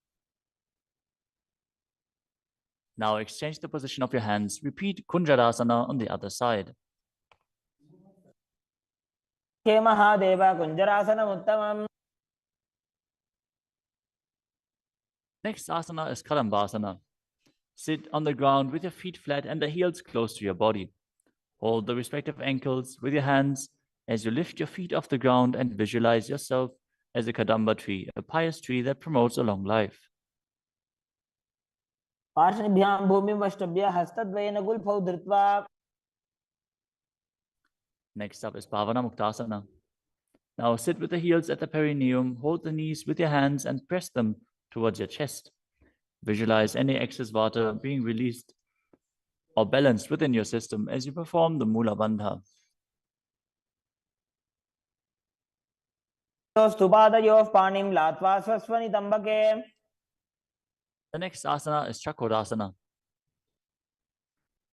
Now exchange the position of your hands. Repeat Kunjarasana on the other side. वक्षे Mahadev कुञ्जरासनमुत्तमम्. Next asana is Kadambasana. Sit on the ground with your feet flat and the heels close to your body. Hold the respective ankles with your hands as you lift your feet off the ground and visualize yourself as a Kadamba tree, a pious tree that promotes a long life. पार्श्वभ्यां भूमिं वष्टभ्य हस्तद्वयेन गुल्फौ धृत्वा. Next up is Bhavana Muktasana. Now sit with the heels at the perineum, hold the knees with your hands and press them towards your chest. Visualize any excess water being released or balanced within your system as you perform the Mula Bandha. स्तुपादयोः पाणिं लात्वा स्वस्वनितम्बके. The next asana is Chakrasana.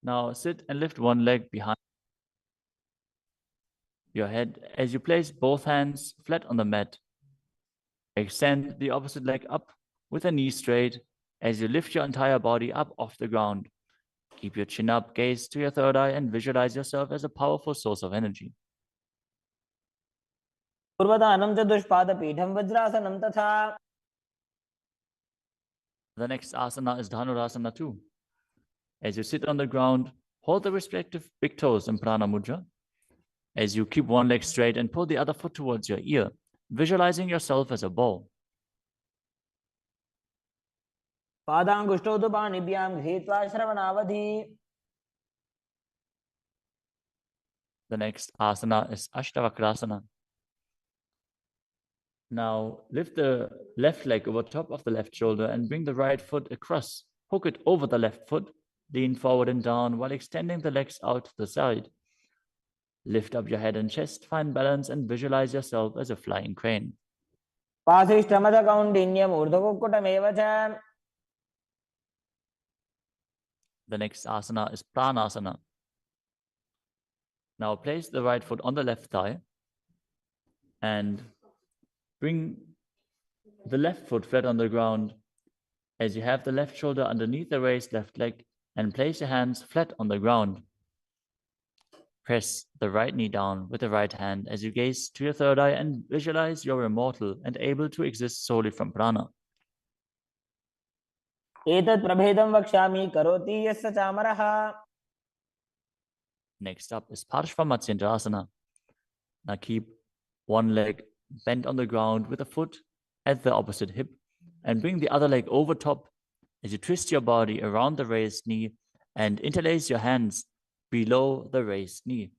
Now sit and lift one leg behind your head as you place both hands flat on the mat. Extend the opposite leg up with the knee straight as you lift your entire body up off the ground. Keep your chin up, gaze to your third eye, and visualize yourself as a powerful source of energy. पूर्वदानं च दुष्पादपीठं वज्रासनं तथा. The next asana is Dhanurasana 2. As you sit on the ground, hold the respective big toes in Prana Mudra. As you keep one leg straight and pull the other foot towards your ear, visualizing yourself as a ball. पादाङ्गुष्ठौ तु पाणिभ्यां गृहीत्वा श्रवणावधि. The next asana is Ashtavakrasana. Now lift the left leg over top of the left shoulder and bring the right foot across. Hook it over the left foot. Lean forward and down while extending the legs out to the side. Lift up your head and chest, find balance and visualize yourself as a flying crane. पासिष्ठमदकौण्डिन्यम् ऊर्ध्वकुक्कुटमेव च. The next asana is Pranasana. Now place the right foot on the left thigh and bring the left foot flat on the ground as you have the left shoulder underneath the raised left leg and place your hands flat on the ground. Press the right knee down with the right hand as you gaze to your third eye and visualize you're immortal and able to exist solely from prana. एतत् प्रभेदं वक्ष्यामि करोति यस्य चामरः. Next up is Parshvamatyendrasana. Now keep one leg bent on the ground with a foot at the opposite hip and bring the other leg over top as you twist your body around the raised knee and interlace your hands below the raised knee.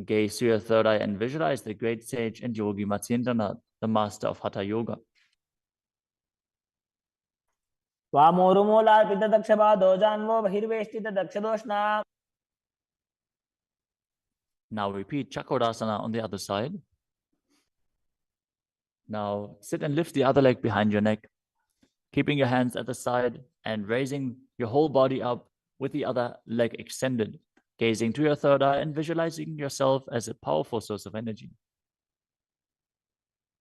Gaze to your third eye and visualize the great sage and yogi Matsyendranath, the master of Hatha Yoga. वामोरुमूलार्पितदक्षपादो जान्वो बहिर्वेष्टितदक्षदोष्णा. Now repeat Chakodasana on the other side. Now sit and lift the other leg behind your neck, keeping your hands at the side and raising your whole body up with the other leg extended, gazing to your third eye and visualizing yourself as a powerful source of energy.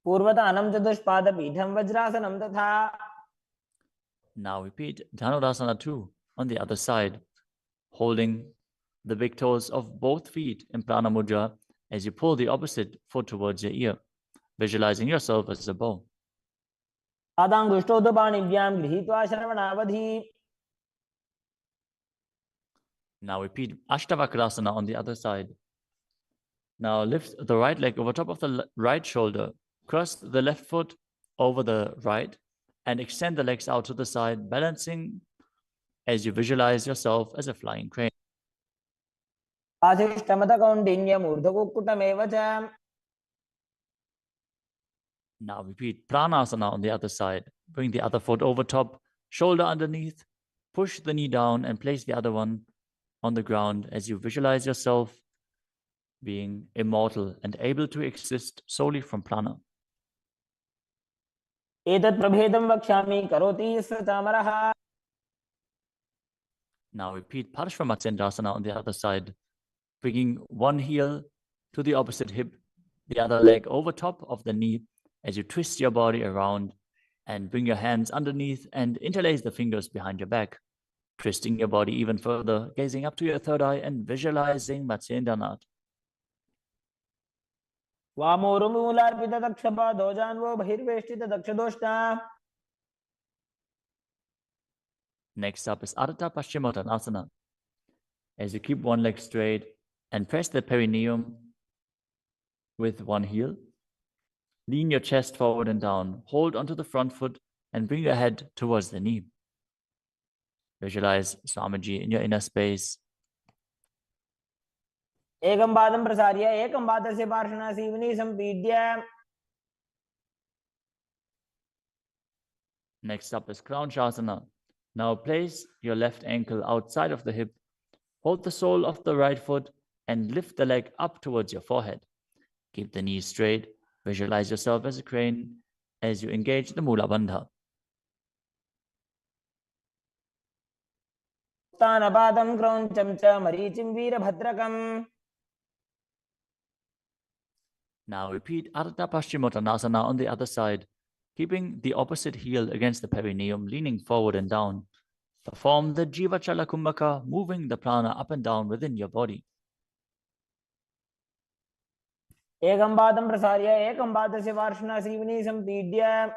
पूर्वतानं चतुष्पादपीठं वज्रासनं तथा. Now repeat Dhanurasana 2 on the other side, holding the big toes of both feet in Prana Mudra as you pull the opposite foot towards your ear, visualizing yourself as a bow. पादाङ्गुष्ठोदपाणिभ्यां गृहीत्वा श्रवणावधि. Now repeat Ashtavakrasana on the other side. Now lift the right leg over top of the right shoulder, cross the left foot over the right, and extend the legs out to the side, balancing as you visualize yourself as a flying crane. पासिष्ठमदकौण्डिन्यम् ऊर्ध्वकुक्कुटमेव च. Now repeat Pranasana on the other side. Bring the other foot over top, shoulder underneath, push the knee down and place the other one on the ground as you visualize yourself being immortal and able to exist solely from prana. एतत् प्रभेदं वक्ष्यामि करोति यस्य चामरः. Now repeat Parshvamatyendrasana on the other side, bringing one heel to the opposite hip, the other leg over top of the knee as you twist your body around and bring your hands underneath and interlace the fingers behind your back, twisting your body even further, gazing up to your third eye and visualizing Matsyendranath. वामोरुमूलार्पितदक्षपादो जान्वो बहिर्वेष्टितदक्षदोष्णा. Next up is Ardha Paschimottanasana. As you keep one leg straight and press the perineum with one heel, lean your chest forward and down, hold onto the front foot and bring your head towards the knee. Visualize Swamiji in your inner space. एकं पादं प्रसार्य एकं पादस्य पार्श्वना Seoni सम्पीड्य. Next up is Kraunchasana. Now place your left ankle outside of the hip, hold the sole of the right foot and lift the leg up towards your forehead. Keep the knees straight, visualize yourself as a crane as you engage the Mula Bandha. उत्थानपादं क्रौञ्चं च मरीचिं वीरभद्रकम्. Now repeat Ardha Paschimottanasana on the other side, keeping the opposite heel against the perineum, leaning forward and down. Perform the Jivachala Kumbhaka, moving the prana up and down within your body. एकं पादं प्रसार्य एकं पादस्य पार्श्वना Seoni सम्पीड्य.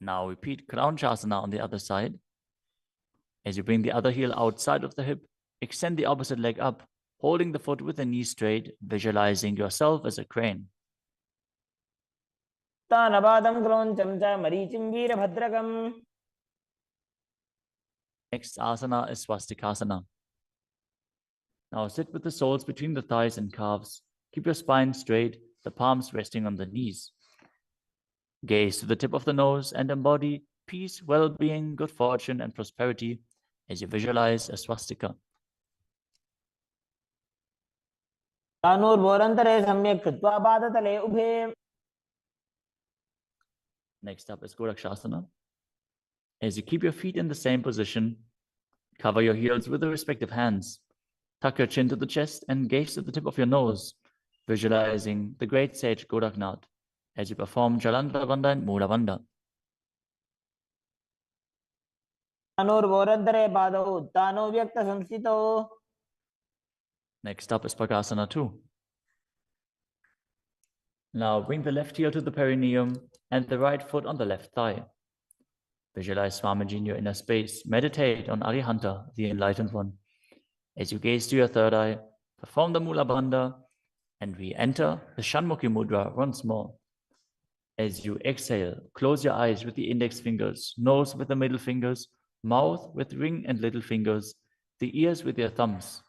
Now repeat Kraunchasana on the other side. As you bring the other heel outside of the hip, extend the opposite leg up, holding the foot with the knee straight, visualizing yourself as a crane. उत्थानपादं क्रौञ्चं च मरीचिं वीरभद्रकम्. Next asana is Swastikasana. Now sit with the soles between the thighs and calves. Keep your spine straight, the palms resting on the knees. Gaze to the tip of the nose and embody peace, well-being, good fortune, and prosperity as you visualize a swastika. तानूर्भोरन्तरे सम्यक् कृत्वा पादतले उभे. Next up is Gorakshasana. As you keep your feet in the same position, cover your heels with the respective hands. Tuck your chin to the chest and gaze to the tip of your nose, visualizing the great sage Goraknath as you perform Jalandhara Bandha and Mula Bandha. तानूर्भोरन्तरे पादौ उत्तानो व्यक्तसंस्थितौ. Next up is Pakasana 2. Now bring the left heel to the perineum and the right foot on the left thigh. Visualize Swamiji in your inner space. Meditate on Arihanta, the Enlightened One. As you gaze to your third eye, perform the Mula Bandha and re-enter the Shanmukhi Mudra once more. As you exhale, close your eyes with the index fingers, nose with the middle fingers, mouth with ring and little fingers, the ears with your thumbs.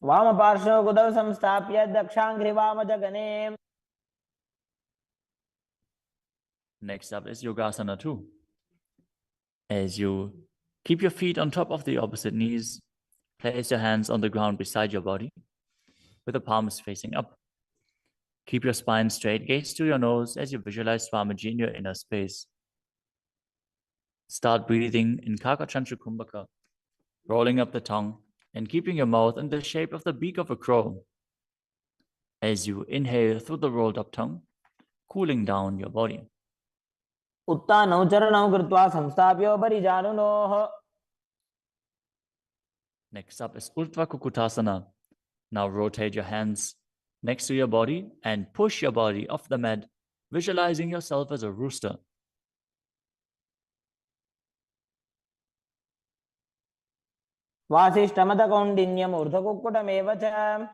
वामपार्श्वं गुदौ संस्थाप्य दक्षाङ्घ्रिवामजगने. Next up is Yogasana 2. As you keep your feet on top of the opposite knees, place your hands on the ground beside your body, with the palms facing up. Keep your spine straight, gaze to your nose as you visualize Swamiji in your inner space. Start breathing in Kakachantra Kumbhaka, rolling up the tongue and keeping your mouth in the shape of the beak of a crow. As you inhale through the rolled up tongue, cooling down your body. उत्तानौ चरणौ कृत्वा संस्थाप्योपरि जानुनोः. Next up is Urdhva Kukutasana. Now rotate your hands next to your body and push your body off the mat, visualizing yourself as a rooster. वासिष्ठमदकौण्डिन्यम् ऊर्ध्वकुक्कुटमेव च.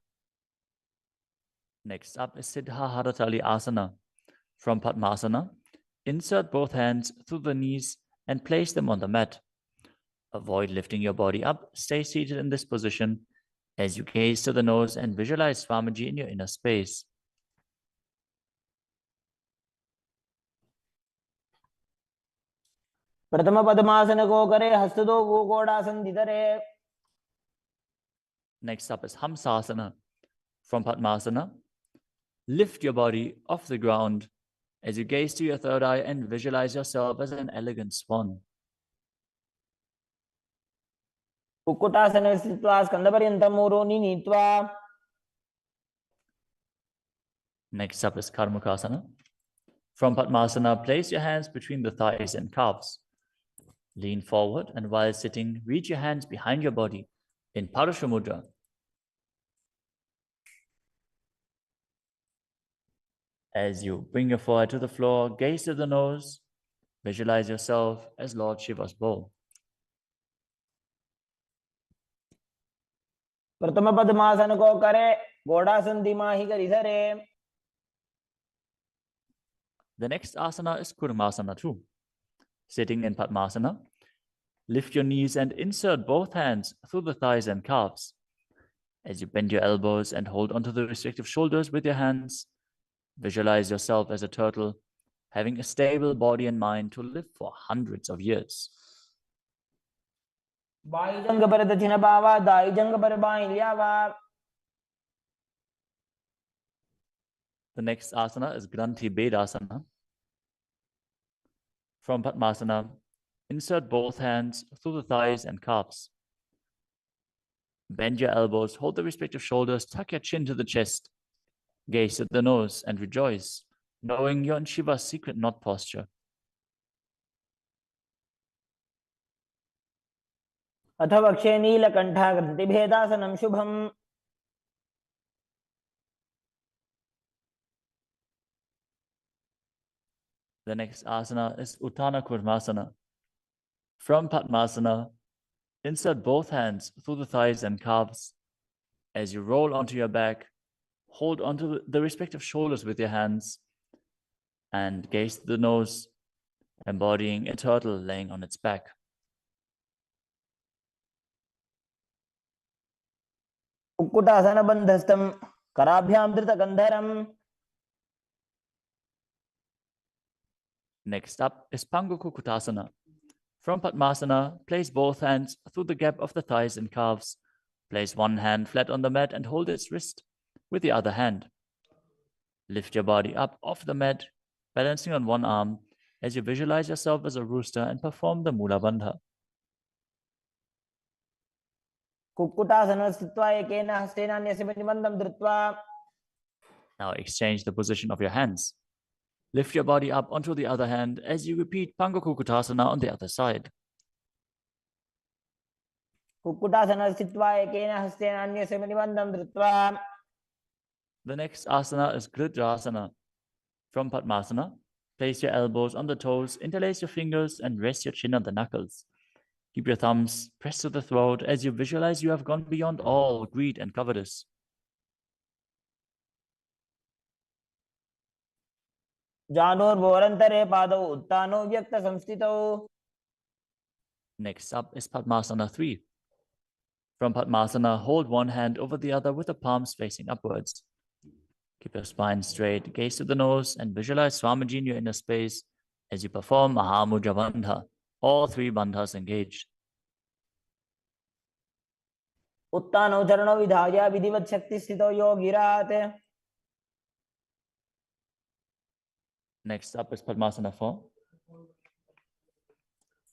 Next up is Siddha Haratali Asana. From Padmasana, insert both hands through the knees and place them on the mat. Avoid lifting your body up. Stay seated in this position as you gaze to the nose and visualize Swamiji in your inner space. प्रथम पद्मासन को करे हस्तदो वो गोडासन दिधरे. Next up is Hamsasana. From Padmasana, lift your body off the ground as you gaze to your third eye and visualize yourself as an elegant swan. कुक्कुटासने स्थित्वा स्कन्धपर्यन्तं ऊरोनि नीत्वा. Next up is Karmukasana. From Padmasana, place your hands between the thighs and calves. Lean forward and while sitting, reach your hands behind your body in Parasha Mudra. As you bring your forehead to the floor, gaze to the nose, visualize yourself as Lord Shiva's bow. प्रथम पद्मासन को करे गोडासन दिमाहि करि धरे. The next asana is Kurmasana 2. Sitting in Padmasana, lift your knees and insert both hands through the thighs and calves. As you bend your elbows and hold onto the respective shoulders with your hands, visualize yourself as a turtle, having a stable body and mind to live for hundreds of years. बाईजंग पर दक्षिण बावा दाईजंग पर बाईं ल्यावा. The next asana is Granthi Bedasana. From Padmasana, insert both hands through the thighs and calves. Bend your elbows, hold the respective shoulders, tuck your chin to the chest. Gaze at the nose and rejoice, knowing you're in Shiva's secret knot posture. अथ वक्षे नीलकण्ठा ग्रन्थिभेदासनं शुभम्. The next asana is Uttana Kurmasana. From Padmasana, insert both hands through the thighs and calves. As you roll onto your back, hold onto the respective shoulders with your hands and gaze to the nose, embodying a turtle laying on its back. कुक्कुटासनबन्धस्थं कराभ्यां धृतकन्धरम्. Next up is Pangukukutasana. From Padmasana, place both hands through the gap of the thighs and calves. Place one hand flat on the mat and hold its wrist with the other hand. Lift your body up off the mat, balancing on one arm as you visualize yourself as a rooster and perform the Mula Bandha. कुक्कुटासने स्थित्वा एकेन हस्तेन अन्यस्य प्रतिबन्धं धृत्वा. Now exchange the position of your hands. Lift your body up onto the other hand as you repeat Pangukukutasana on the other side. कुक्कुटासने स्थित्वा एकेन हस्तेन अन्यस्य प्रतिबन्धं धृत्वा. The next asana is Gridrasana. From Padmasana, place your elbows on the toes, interlace your fingers, and rest your chin on the knuckles. Keep your thumbs pressed to the throat as you visualize you have gone beyond all greed and covetous. जानुर्भोरन्तरे पादौ उत्तानौ व्यक्तसंस्थितौ. Next up is Padmasana 3. From Padmasana, hold one hand over the other with the palms facing upwards. Keep your spine straight, gaze to the nose, and visualize Swamiji in your inner space as you perform Mahamudra Bandha. All three bandhas engaged. उत्तानौ चरणौ विधाय विधिवत् शक्तिस्थितौ योगिरात्. Next up is Padmasana 4.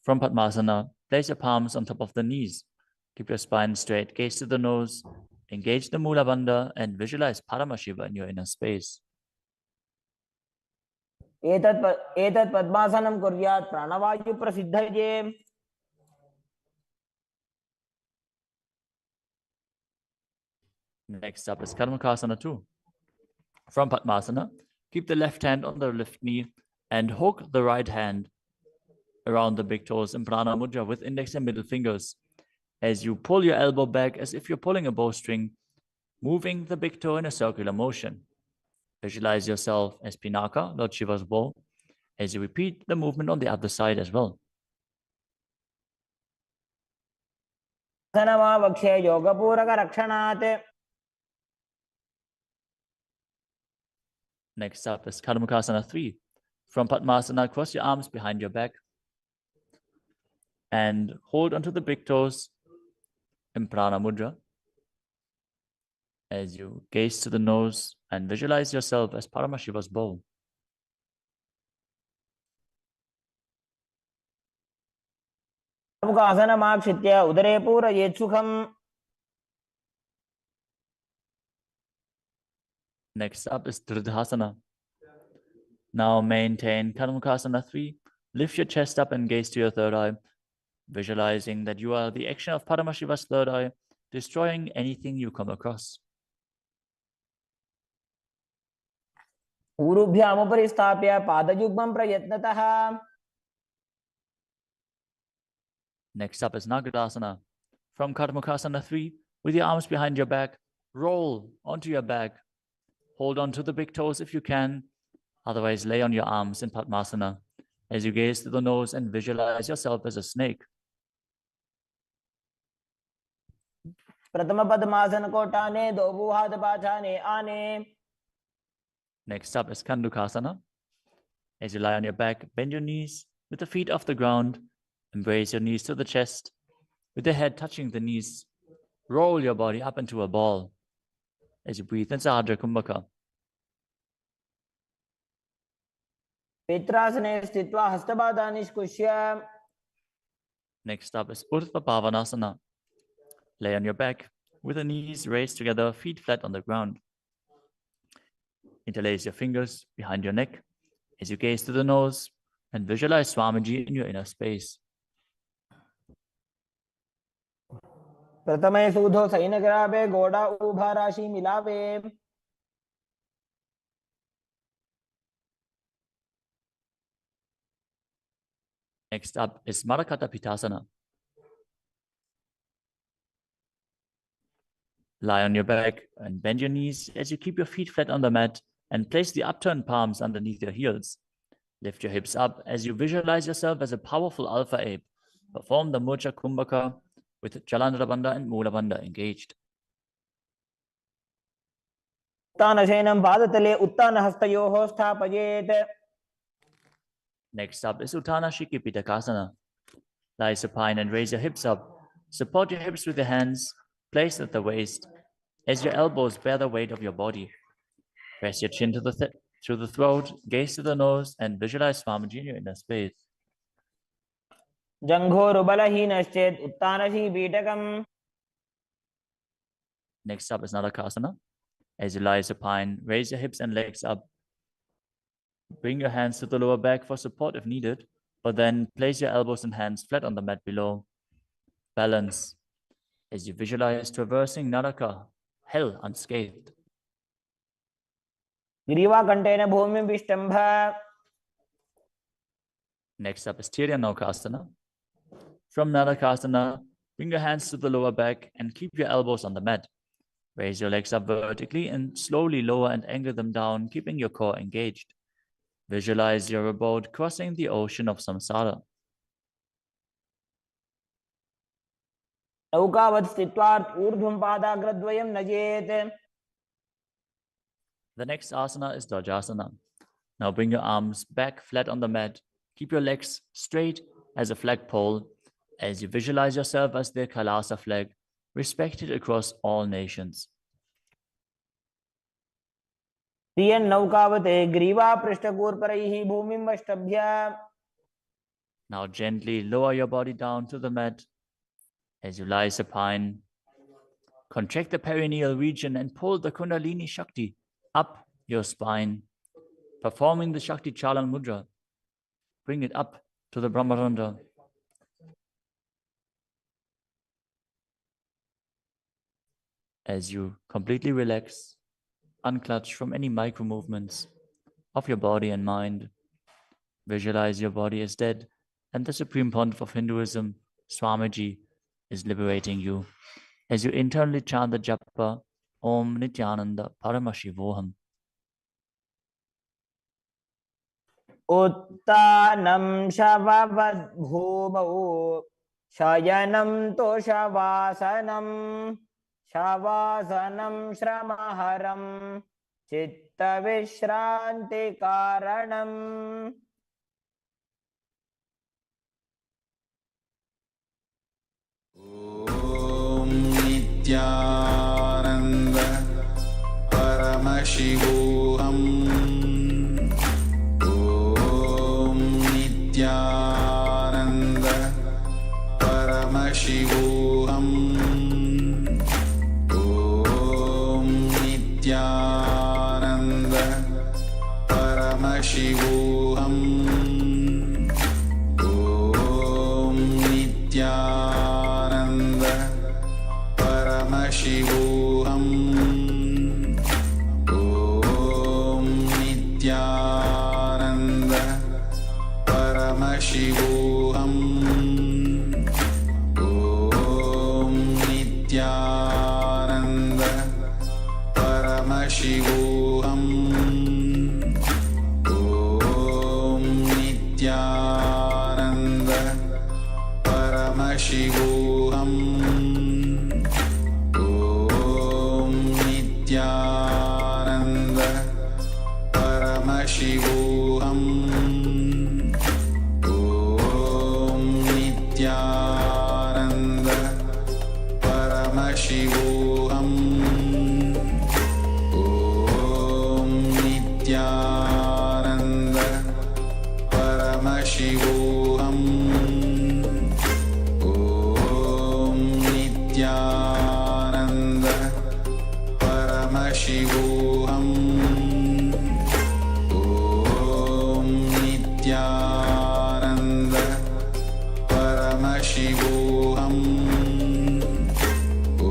From Padmasana, place your palms on top of the knees. Keep your spine straight, gaze to the nose, engage the Mula Bandha, and visualize Paramashiva in your inner space. एतत् पद्मासनं कुर्यात् प्राणवायु प्रसिद्धये. Next up is Karmakasana 2. From Padmasana, keep the left hand on the left knee and hook the right hand around the big toes in Prana Mudra with index and middle fingers. As you pull your elbow back as if you're pulling a bowstring, moving the big toe in a circular motion. Visualize yourself as Pinaka, Lord Shiva's bow, as you repeat the movement on the other side as well. वक्षे योगपूरकरक्षणात्. Next up is Karmakasana 3. From Padmasana, cross your arms behind your back and hold onto the big toes in Prana Mudra as you gaze to the nose and visualize yourself as Paramashiva's bow. आसनमाक्षित्य उदरे पूरयेत् सुखम्. Next up is Dridhasana. Now maintain Karmakasana 3. Lift your chest up and gaze to your third eye, visualizing that you are the action of Paramashiva's third eye, destroying anything you come across. ऊरुभ्यामुपरि स्थाप्य पादयुग्मं प्रयत्नतः. Next up is Nagadasana. From Karmakasana 3, with your arms behind your back, roll onto your back. Hold on to the big toes if you can. Otherwise, lay on your arms in Padmasana as you gaze to the nose and visualize yourself as a snake. प्रथम पद्मासन को टाने दो हाथ पाछाने आने. Next up is Kandukasana. As you lie on your back, bend your knees with the feet off the ground. Embrace your knees to the chest with the head touching the knees. Roll your body up into a ball as you breathe in Sahadra Kumbhaka. पित्रासने स्थित्वा हस्तपादानि निष्कुष्य. Next up is Urdhva Pavanasana. Lay on your back with the knees raised together, feet flat on the ground. Interlace your fingers behind your neck as you gaze to the nose and visualize Swamiji in your inner space. प्रथमे सूधो सैनग्राभे घोड़ा उभा राशि मिलावे. Next up is Marakata Pitasana. Lie on your back and bend your knees as you keep your feet flat on the mat and place the upturned palms underneath your heels. Lift your hips up as you visualize yourself as a powerful alpha ape. Perform the Murcha Kumbhaka with Jalandhara Bandha and Mula Bandha engaged. उत्तानशयनं पादतले उत्तानहस्तयोः स्थापयेत्. Next up is Uttana Shikipittakasana. Lie supine and raise your hips up. Support your hips with your hands, placed at the waist. As your elbows bear the weight of your body, press your chin to through the throat, gaze to the nose, and visualize Swamiji in your inner space. जङ्घोरुबलहीनश्चेत् उत्तानशीपीठकम्. Next up is Nadakasana. As you lie supine, raise your hips and legs up. Bring your hands to the lower back for support if needed, but then place your elbows and hands flat on the mat below. Balance as you visualize traversing Naraka, hell unscathed. ग्रीवाकण्ठेन भूमिं विष्टम्भ. Next up is Tiryanokasana. From Nadakasana, bring your hands to the lower back and keep your elbows on the mat. Raise your legs up vertically and slowly lower and angle them down, keeping your core engaged. Visualize your abode crossing the ocean of samsara. नौकावत् स्थित्वा ऊर्ध्वं पादाग्रद्वयं नजेत्. The next asana is Dvajasana. Now bring your arms back flat on the mat. Keep your legs straight as a flagpole as you visualize yourself as the Kailasa flag, respected across all nations. तियन् नौकावत् ग्रीवापृष्ठकूर्परैः भूमिं वष्टभ्य. Now gently lower your body down to the mat as you lie supine. Contract the perineal region and pull the Kundalini Shakti up your spine, performing the Shakti Chalan Mudra. Bring it up to the Brahmarandha. As you completely relax, unclutch from any micro movements of your body and mind, visualize your body as dead and the Supreme Pontiff of Hinduism, Swamiji, is liberating you as you internally chant the japa Om Nityananda Paramashivoham. उत्तानं शववद्भूमौ शयनं तोषवासनं शवासनं श्रमहरं चित्तविश्रान्तिकारणम्. ॐ नित्यानन्द परमशिवोऽहम्. ॐ नित्यानन्द परमशिवोऽहम्. ॐ नित्यानन्द परमशिवोऽहम्. ॐ नित्यानन्द परमशिवोऽहम्. ॐ नित्यानन्द परमशिवोऽहम्. ॐ नित्यानन्द परमशिवोऽहम्. ॐ नित्यानन्द परमशिवोऽहम्. ॐ नित्यानन्द परमशिवोऽहम्. ॐ नित्यानन्द परमशिवोऽहम्. ॐ नित्यानन्द परमशिवोऽहम्. ॐ नित्यानन्द परमशिवोऽहम्. ॐ नित्यानन्द परमशिवोऽहम्. ॐ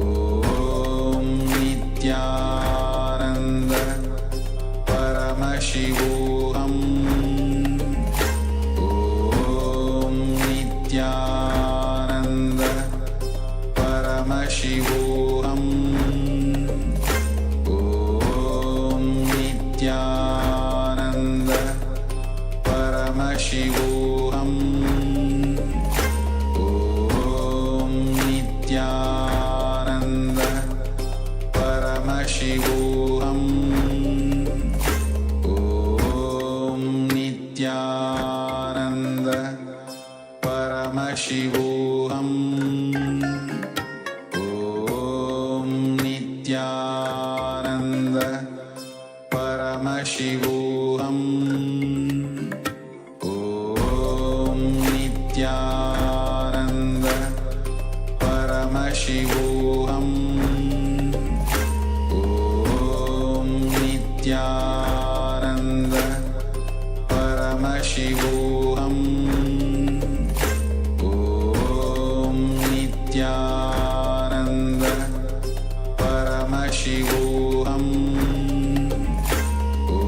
नित्यानन्द परमशिवोऽहम्. ॐ नित्यानन्द परमशिवोऽहम्. ॐ नित्यानन्द परमशिवोऽहम्. ॐ ॐ नित्यानन्द परमशिवोऽहम् ॐ नित्यानन्द परमशिवोऽहम् ॐ नित्यानन्द परमशिवोऽहम् ॐ नित्यानन्द परमशिवोऽहम् ॐ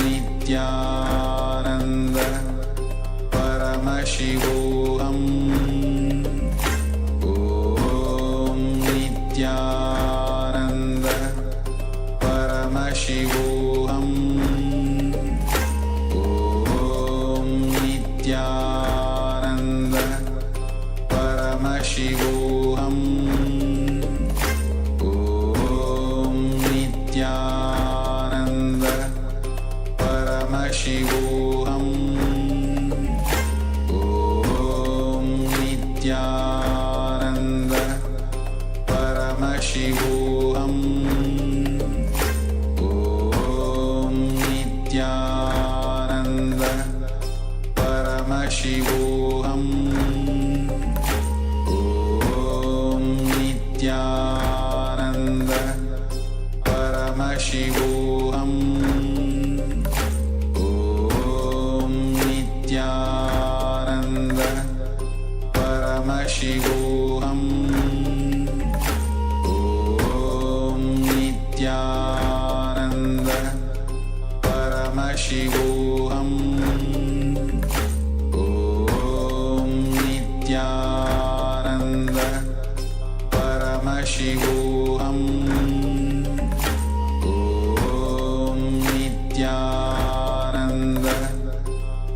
नित्यानन्द परमशिवोऽहम् ॐ नित्यानन्द परमशिवोऽहम् ॐ नित्यानन्द परमशिवोऽहम् ॐ नित्यानन्द परमशिवोऽहम् ॐ नित्यानन्द परमशिवोऽहम् ॐ नित्यानन्द परमशिवोऽहम् ॐ नित्यानन्द परमशिवोऽहम् ॐ नित्यानन्द परमशिवोऽहम् ॐ नित्यानन्द परमशिवोऽहम् ॐ नित्यानन्द परमशिवोऽहम् ॐ नित्यानन्द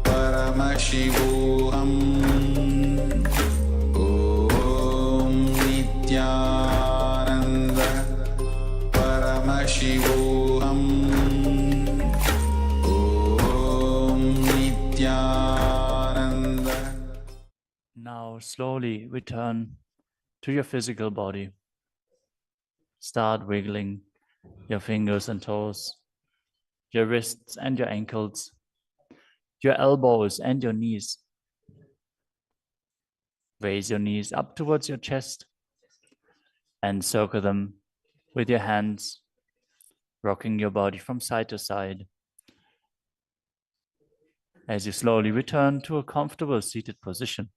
परमशिवोऽहम् ॐ नित्यानन्द परमशिवोऽहम् ॐ Nityanand. Now slowly return to your physical body. Start wiggling your fingers and toes, your wrists and your ankles, your elbows and your knees. Raise your knees up towards your chest and circle them with your hands, rocking your body from side to side. As you slowly return to a comfortable seated position.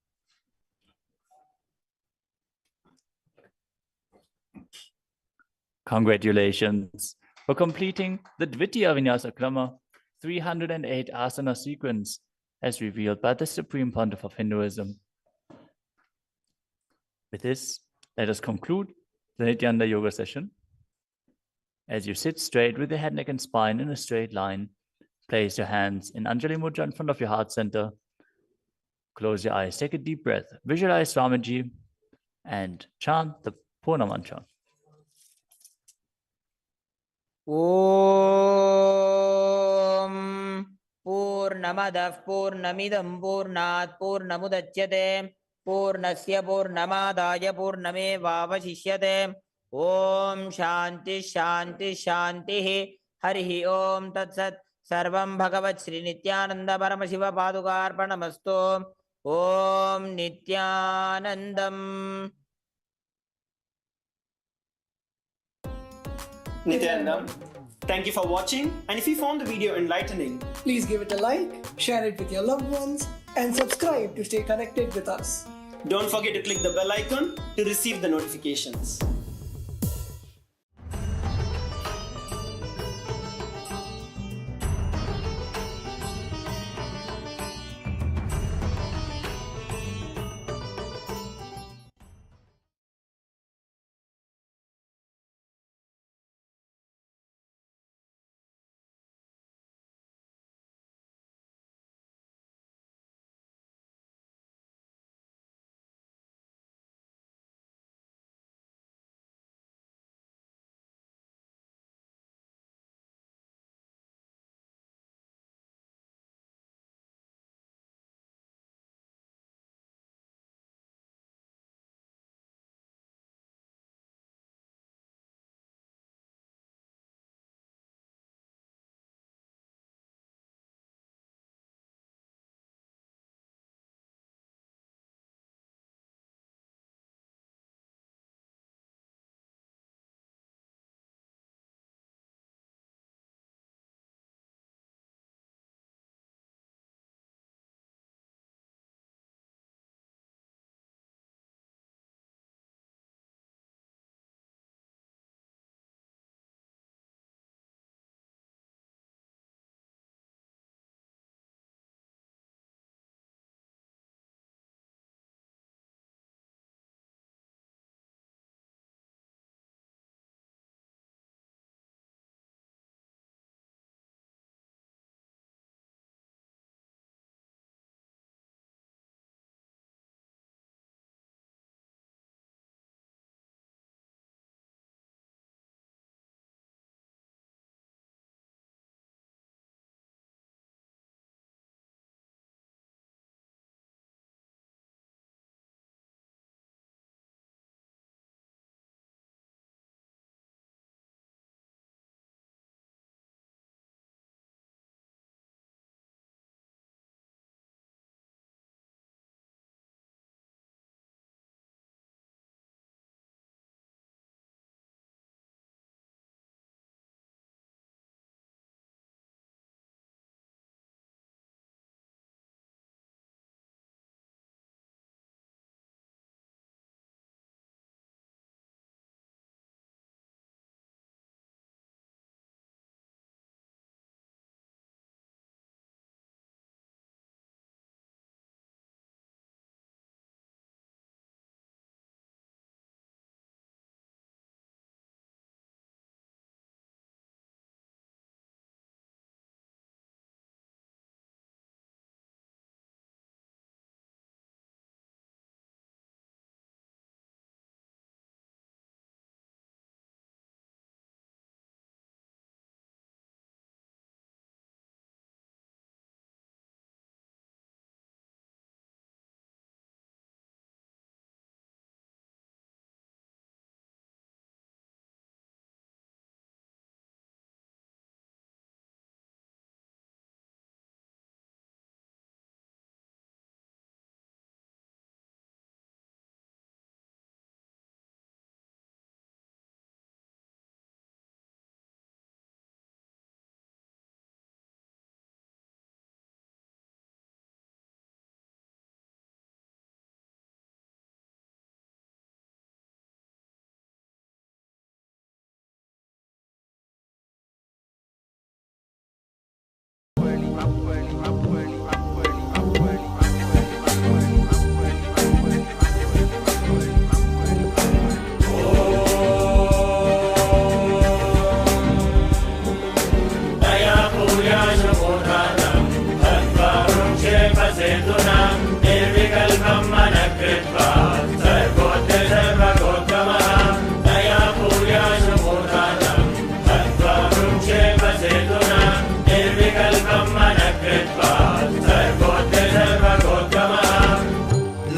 Congratulations for completing the Dvitiya Vinyasa Krama 308 asana sequence as revealed by the Supreme Pontiff of Hinduism. With this, let us conclude the Nityananda Yoga session. As you sit straight with your head, neck, and spine in a straight line, place your hands in Anjali Mudra in front of your heart center. Close your eyes, take a deep breath, visualize Swamiji, and chant the Purna Mantra. ॐ पूर्णमदः पूर्णमिदं पूर्णात् पूर्णमुदच्यते पूर्णस्य पूर्णमादाय पूर्णमेवावशिष्यते ॐ शान्ति शान्ति शान्तिः हरिः ॐ तत्सत् सर्वं भगवत् श्रीनित्यानन्द परमशिवपादुकार्पणमस्तु ॐ नित्यानन्दम् Nityanandam, thank you for watching, and if you found the video enlightening, please give it a like, share it with your loved ones, and subscribe to stay connected with us. don't forget to click the bell icon to receive the notifications.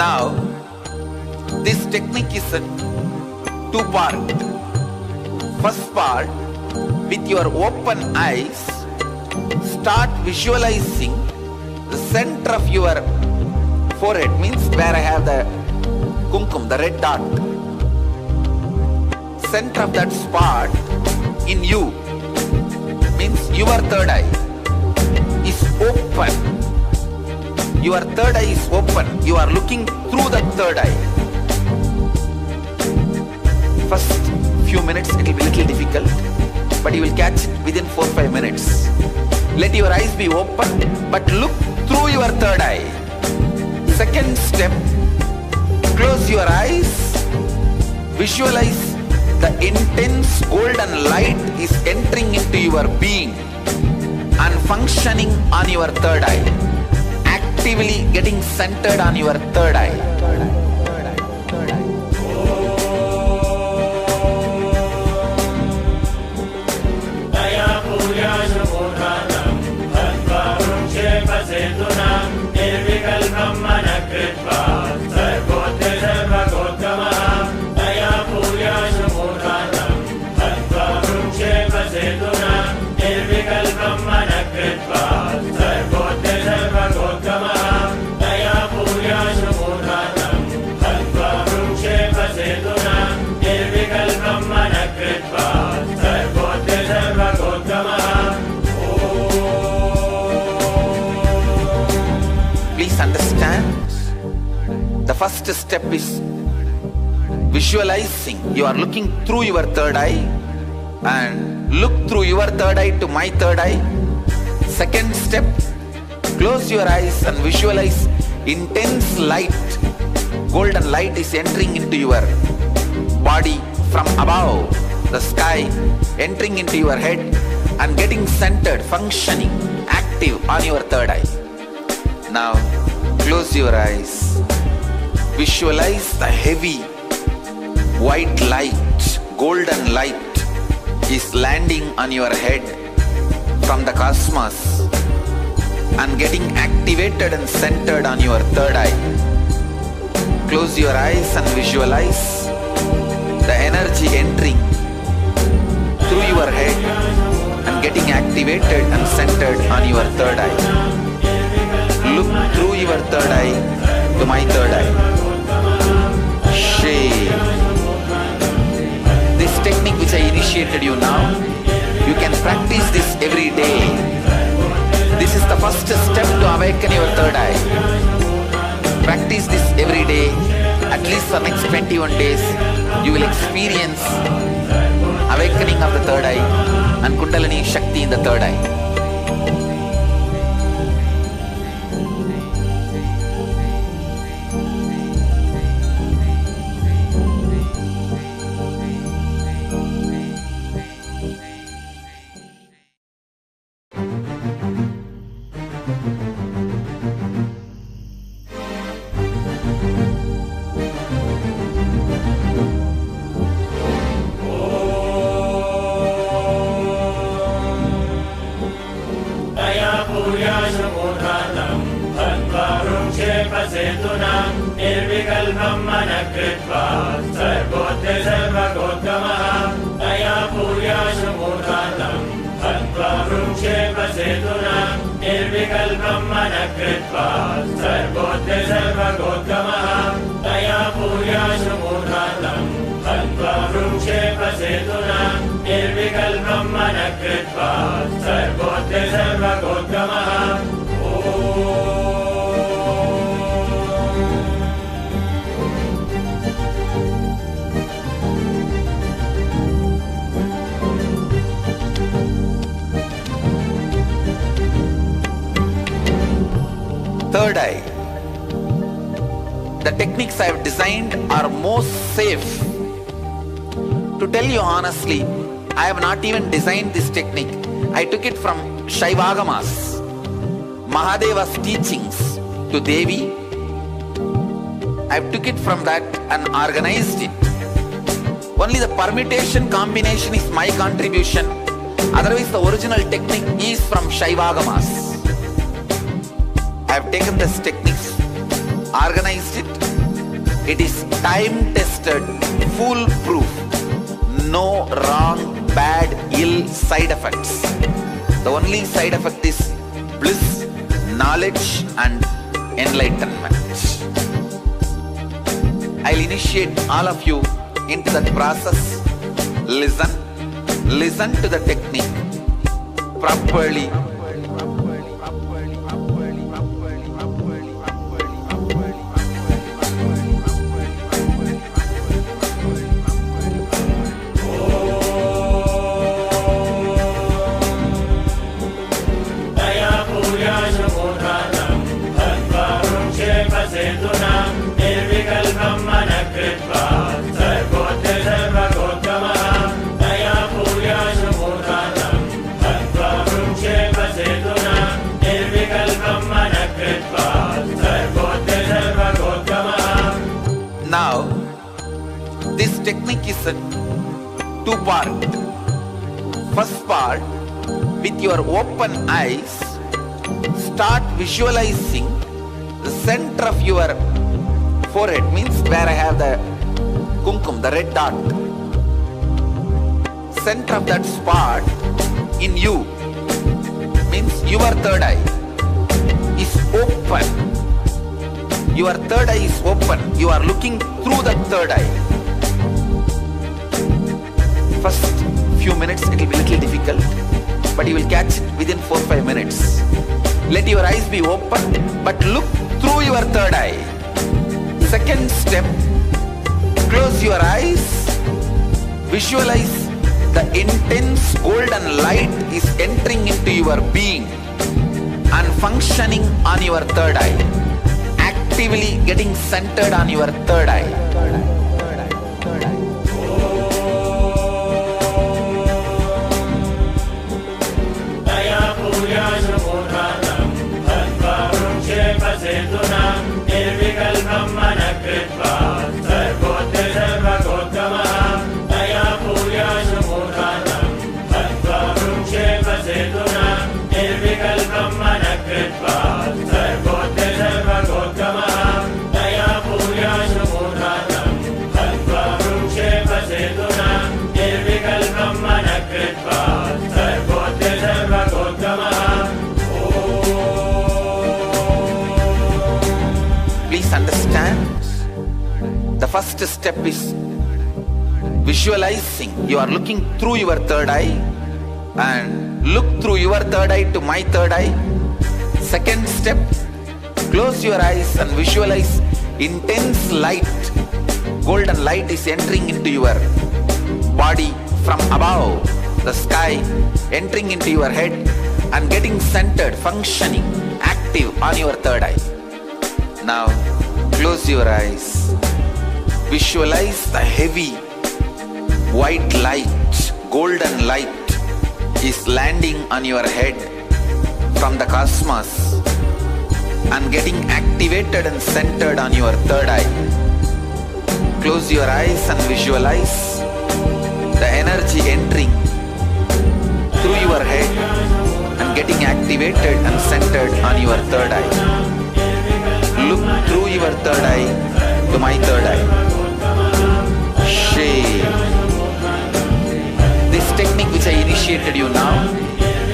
Now, this technique is a two-part. First part, with your open eyes, start visualizing the center of your forehead, means where I have the kumkum, the red dot. Center of that spot in you, means your third eye is open. Your third eye is open. You are looking through the third eye. First few minutes it will be a little difficult, but you will catch it within 4-5 minutes. Let your eyes be open, but look through your third eye. Second step, close your eyes, visualize the intense golden light is entering into your being and functioning on your third eye, actively getting centered on your third eye. Please understand, the first step is visualizing. You are looking through your third eye and look through your third eye to my third eye. Second step, close your eyes and visualize intense light. Golden light is entering into your body from above, the sky, entering into your head and getting centered, functioning, active on your third eye. Now, close your eyes. Visualize the heavy white light, golden light is landing on your head from the cosmos and getting activated and centered on your third eye. Close your eyes and visualize the energy entering through your head and getting activated and centered on your third eye. Look through your third eye to my third eye. Shake. This technique which I initiated you now, you can practice this every day. This is the first step to awaken your third eye. Practice this every day, at least for next 21 days. You will experience awakening of the third eye and Kundalini Shakti in the third eye. Third eye. The techniques I have designed are most safe. To tell you honestly, I have not even designed this technique. I took it from Shaivagamas, Mahadeva's teachings to Devi. I took it from that and organized it. Only the permutation combination is my contribution. Otherwise, the original technique is from Shaivagamas. I have taken this techniques, organized it, It is time-tested, foolproof. No wrong, bad, ill side effects. The only side effect is bliss, knowledge and enlightenment. I'll initiate all of you into that process. Listen to the technique properly. Now, this technique is a two-part. First part, with your open eyes, start visualizing the center of your forehead, means where I have the kumkum, the red dot. Center of that spot in you, means your third eye is open. Your third eye is open. You are looking through that third eye. First few minutes it will be a little difficult, but you will catch it within 4-5 minutes. Let your eyes be open, but look through your third eye. Second step, close your eyes. Visualize the intense golden light is entering into your being and functioning on your third eye. Actively getting centered on your third eye. Please understand, the first step is visualizing. You are looking through your third eye and look through your third eye to my third eye. Second step, close your eyes and visualize intense light. Golden light is entering into your body from above, the sky, entering into your head and getting centered, functioning, active on your third eye. Now, close your eyes. Visualize the heavy white light, golden light is landing on your head from the cosmos and getting activated and centered on your third eye. Close your eyes and visualize the energy entering through your head and getting activated and centered on your third eye. Look through your third eye to my third eye. Shake. This technique which I initiated you now,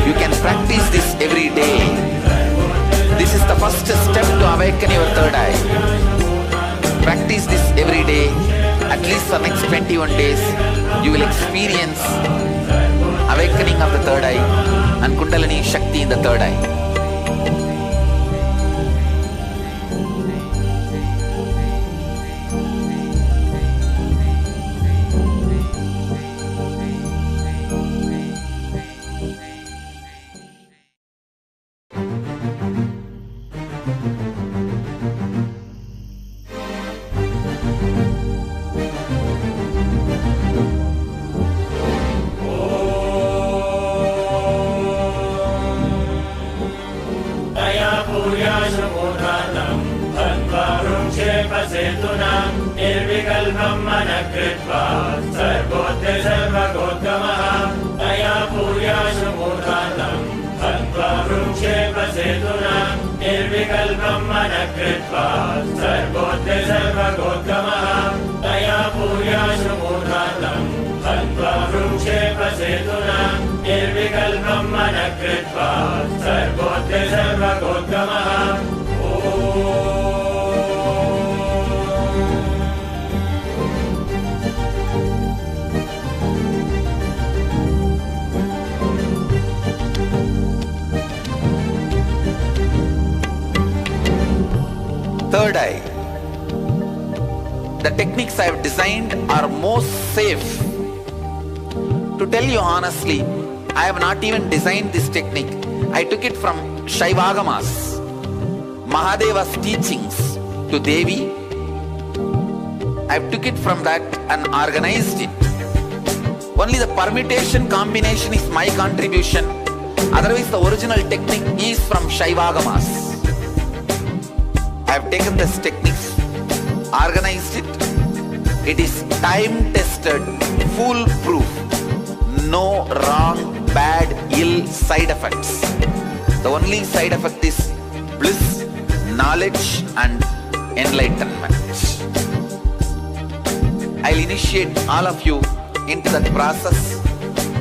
you can practice this every day. This is the first step to awaken your third eye. Practice this every day, at least for next 21 days. You will experience awakening of the third eye and Kundalini Shakti in the third eye. निर्विकल्पं मनः कृत्वा सर्वोत्तरं सर्वगोत्तमः third eye. The techniques I have designed are most safe. To tell you honestly, I have not even designed this technique. I took it from Shaivagamas, Mahadeva's teachings to Devi. I took it from that and organized it. Only the permutation combination is my contribution. Otherwise, the original technique is from Shaivagamas. I have taken this techniques, organized it. It is time-tested, foolproof. No wrong, bad, ill side effects. The only side effect is bliss, knowledge and enlightenment. I'll initiate all of you into that process.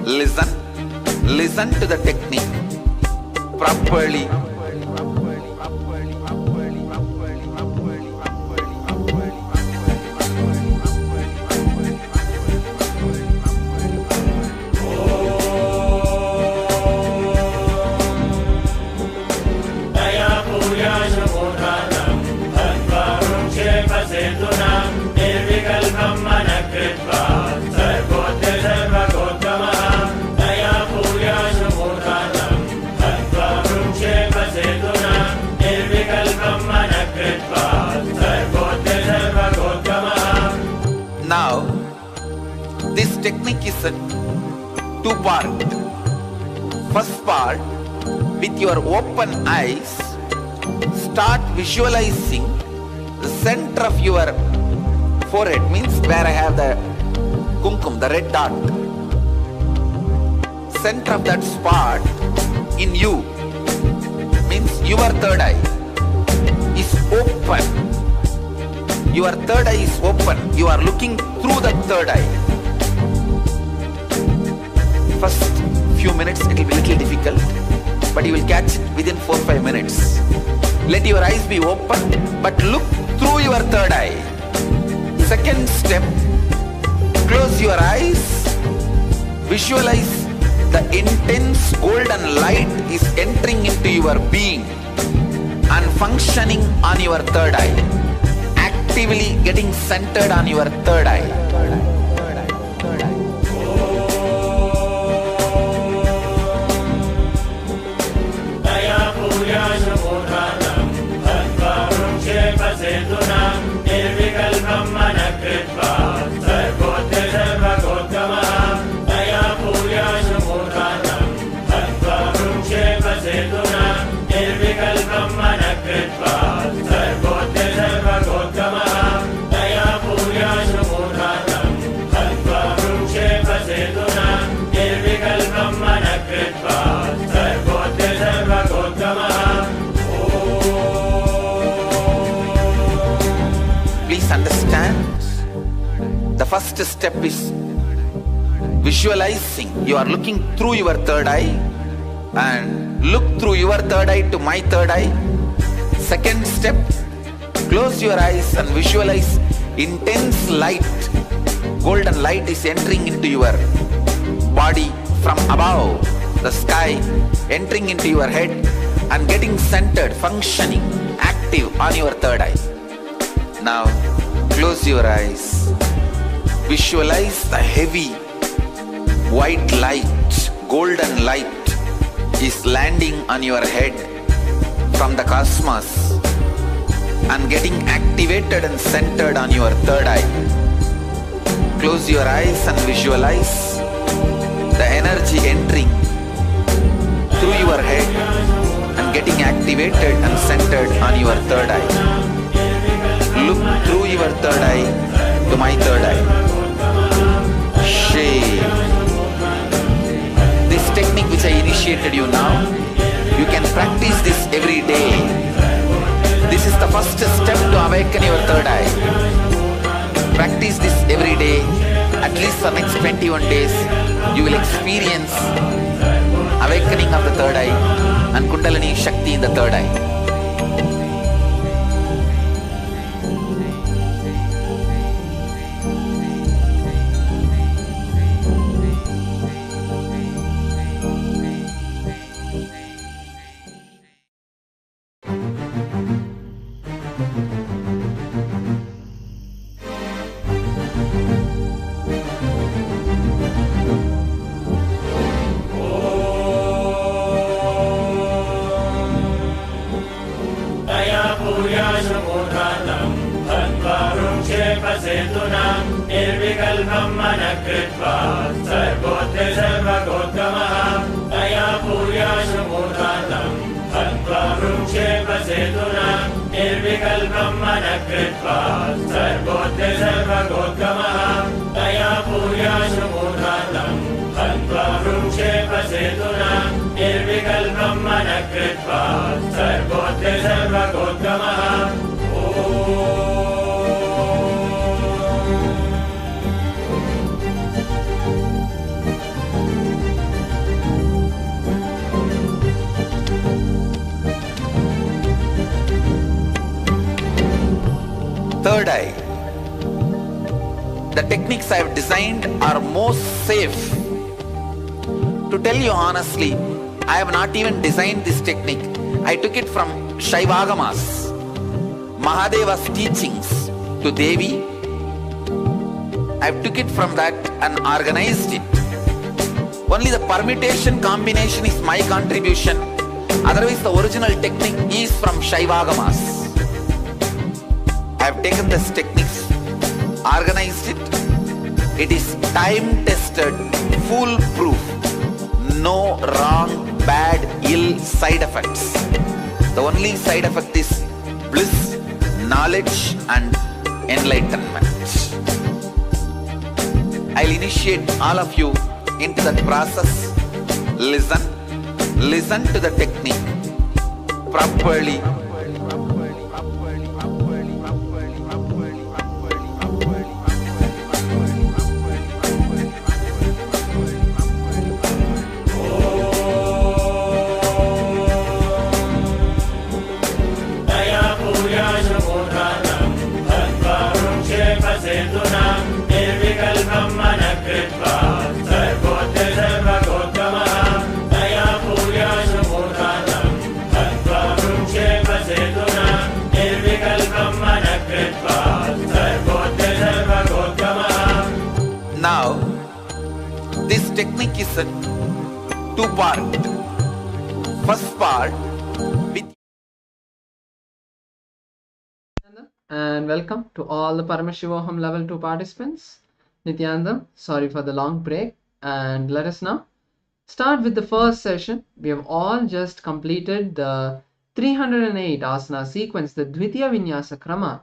Listen to the technique properly. Now, this technique is a two-part. First part, with your open eyes, start visualizing the center of your forehead, means where I have the kumkum, the red dot. Center of that spot in you, means your third eye is open. Your third eye is open. You are looking through the third eye. First few minutes it will be a little difficult, but you will catch it within 4-5 minutes. Let your eyes be open, but look through your third eye. Second step, close your eyes. Visualize the intense golden light is entering into your being and functioning on your third eye. Actively getting centered on your third eye. The first step is visualizing. You are looking through your third eye and look through your third eye to my third eye. Second step, close your eyes and visualize intense light. Golden light is entering into your body from above, the sky, entering into your head and getting centered, functioning, active on your third eye. Now, close your eyes. Visualize the heavy white light, golden light is landing on your head from the cosmos and getting activated and centered on your third eye. Close your eyes and visualize the energy entering through your head and getting activated and centered on your third eye. Look through your third eye to my third eye. This technique which I initiated you now, you can practice this every day. This is the first step to awaken your third eye. Practice this every day, at least for next 21 days. You will experience awakening of the third eye and Kundalini Shakti in the third eye. सेतुना निर्विकल्पं मनः कृत्वा सर्वोत्य सर्वगोत्तमः तया पूर्याशु मूर्धान्तं हत्वा वृक्षेप सेतुना निर्विकल्पं मनः कृत्वा सर्वोत्य सर्वगोत्तमः तया पूर्याशु मूर्धान्तं हत्वा वृक्षेप सेतुना निर्विकल्पं मनः कृत्वा सर्वोत्य सर्वगोत्तमः Third eye. The techniques I have designed are most safe. To tell you honestly, I have not even designed this technique. I took it from Shaivagamas, Mahadeva's teachings to Devi. I took it from that and organized it. Only the permutation combination is my contribution. Otherwise, the original technique is from Shaivagamas. I have taken this techniques, organized it. It is time-tested, foolproof. No wrong, bad, ill side effects. The only side effect is bliss, knowledge and enlightenment. I'll initiate all of you into that process. Listen to the technique properly. Now, this technique is a two-part. First part, with and welcome to all the Paramashivoham Level 2 participants. Nityanandam, sorry for the long break, and let us now start with the first session. We have all just completed the 308 asana sequence, the Dvitiya Vinyasa Krama.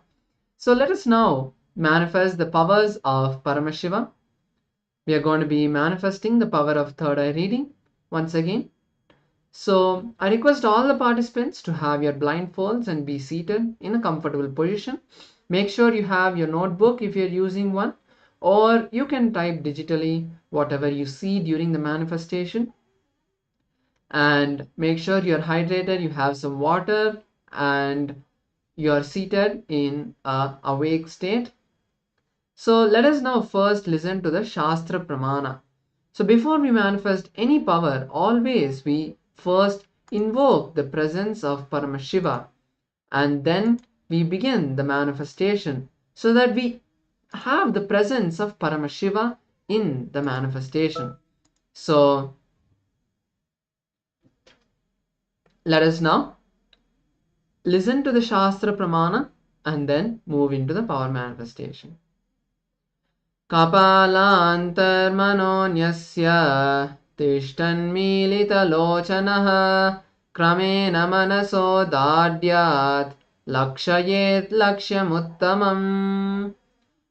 So let us now manifest the powers of Paramashiva. We are going to be manifesting the power of third eye reading once again. So I request all the participants to have your blindfolds and be seated in a comfortable position. Make sure you have your notebook if you're using one, or you can type digitally whatever you see during the manifestation. And make sure you're hydrated, you have some water, and you're seated in a awake state. So let us now first listen to the Shastra Pramana. So before we manifest any power, always we first invoke the presence of Paramashiva, and then we begin the manifestation so that we have the presence of Paramashiva in the manifestation. So let us now listen to the Shastra Pramana and then move into the power manifestation. Kapalantarmanonyasya tishtanmilitalochanaha kramena manaso dadyat lakshayet lakshyamuttamam.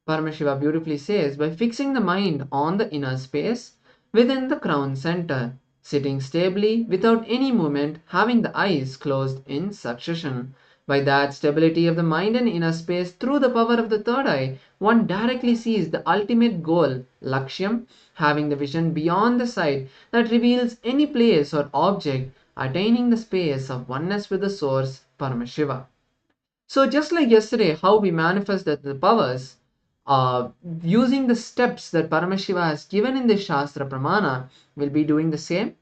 Paramashiva beautifully says, by fixing the mind on the inner space within the crown center, sitting stably without any movement, having the eyes closed in succession. By that stability of the mind and inner space through the power of the third eye, one directly sees the ultimate goal, Lakshyam, having the vision beyond the sight that reveals any place or object, attaining the space of oneness with the source, Paramashiva. So just like yesterday, how we manifested the powers, using the steps that Paramashiva has given in the Shastra Pramana, we'll be doing the same.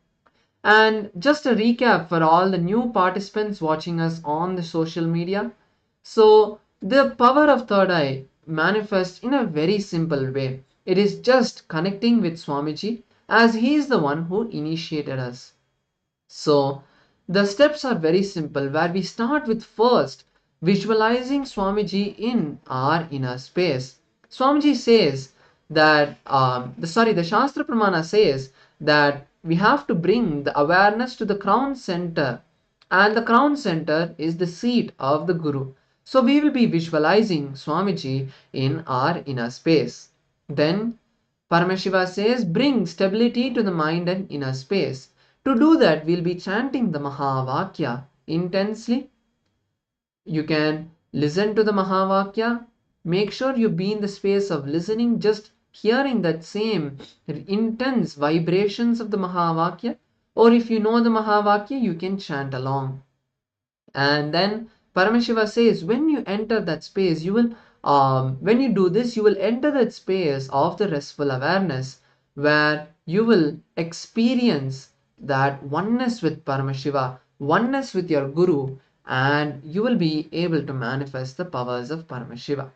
And just a recap for all the new participants watching us on the social media. So the power of third eye manifests in a very simple way. It is just connecting with Swamiji, as he is the one who initiated us. So the steps are very simple, where we start with first visualizing Swamiji in our inner space. Swamiji says that, the Shastra Pramana says that we have to bring the awareness to the crown center, and the crown center is the seat of the Guru. So we will be visualizing Swamiji in our inner space. Then Paramashiva says, bring stability to the mind and inner space. To do that, we'll be chanting the Mahavakya intensely. You can listen to the Mahavakya. Make sure you be in the space of listening, just hearing that same intense vibrations of the Mahavakya. Or if you know the Mahavakya, you can chant along. And then Paramashiva says, when you enter that space, you will, when you do this, you will enter that space of the restful awareness, where you will experience that oneness with Paramashiva, oneness with your Guru, and you will be able to manifest the powers of Paramashiva.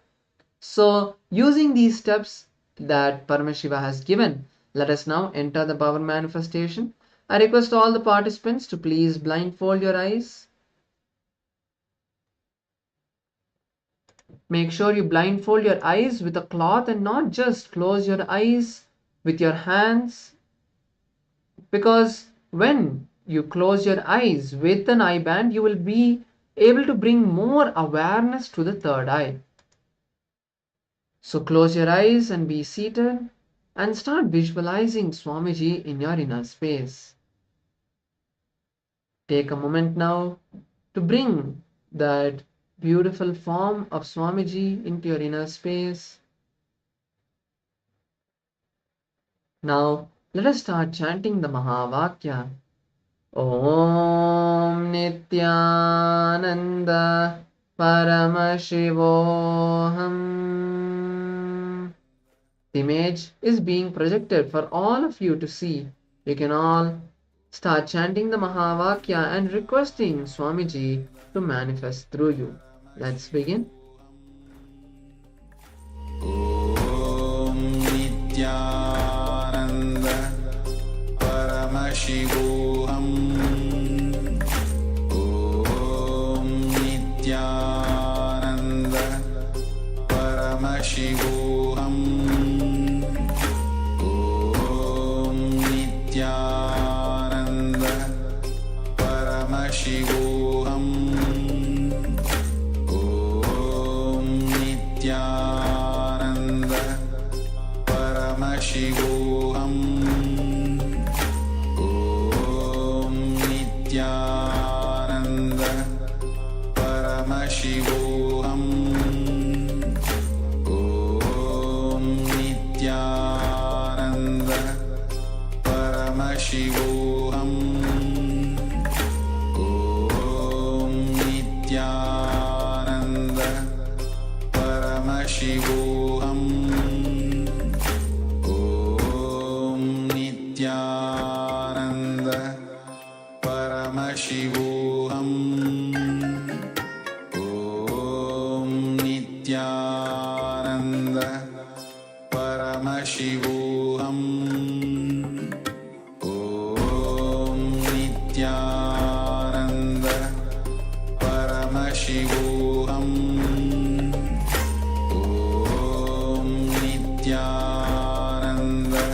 So, using these steps that Paramashiva has given, let us now enter the power manifestation. I request all the participants to please blindfold your eyes. Make sure you blindfold your eyes with a cloth and not just close your eyes with your hands, because when you close your eyes with an eye band, you will be able to bring more awareness to the third eye. So close your eyes and be seated and start visualizing Swamiji in your inner space. Take a moment now to bring that beautiful form of Swamiji into your inner space. Now let us start chanting the Mahavakya. Om Nityananda Paramashivoham. The image is being projected for all of you to see. You can all start chanting the Mahavakya and requesting Swamiji to manifest through you. Let's begin. Om Nityananda Paramashivoham. Om Nityananda Paramashivoham. Om Nityananda Paramashivoham. Nityananda Paramashivoham. Om Nityananda Paramashivoham. Om Nityananda Paramashivoham. Om Nityananda Paramashivoham. Om Nityananda Paramashivoham. Om Nityananda Paramashivoham. Om Nityananda Paramashivoham. Nityananda Paramashivoham. Om Nityananda Paramashivoham. Om Nityananda Paramashivoham. Om Nityananda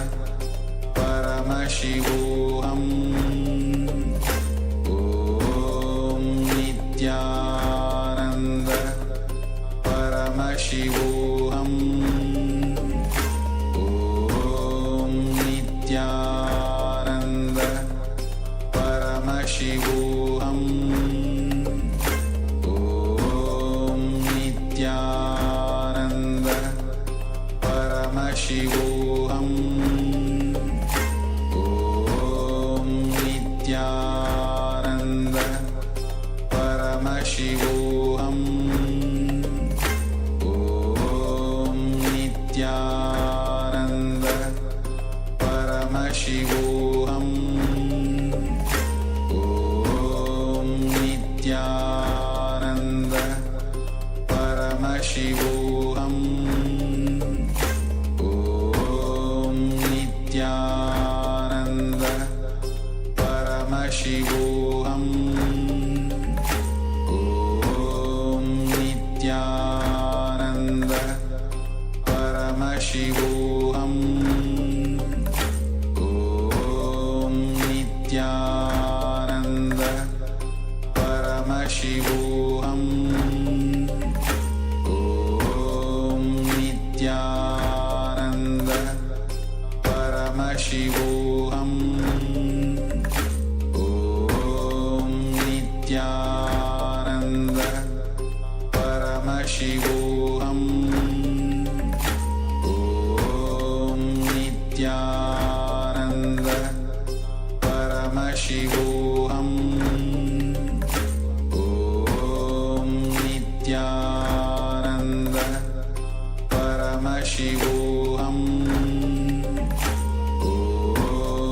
Paramashivoham. Om Nityananda Paramashivoham. Om Nityananda Paramashivoham. Om Nityananda Paramashivoham. Om Nityananda Paramashivoham. Om Nityananda Paramashivoham Om Nityananda Paramashivoham Om Nityananda Paramashivoham Om Nityananda Paramashivoham Om Nityananda Paramashivoham Om Nityananda Paramashivoham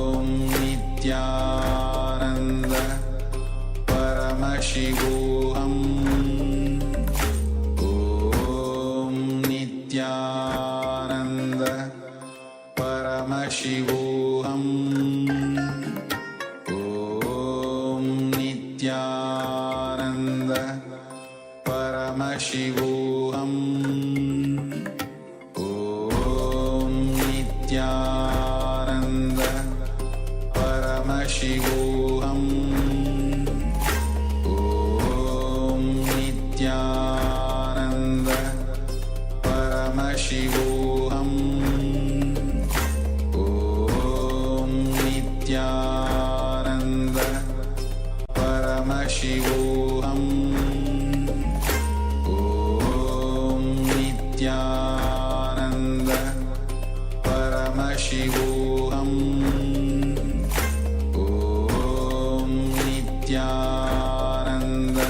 Om Nityananda Paramashivoham Om Nityananda Paramashivoham Om Nityananda Paramashivoham Om Nityananda Paramashivoham Om Nityananda Paramashivoham Om Nityananda Paramashivoham Om Nityananda Paramashivoham Om Nityananda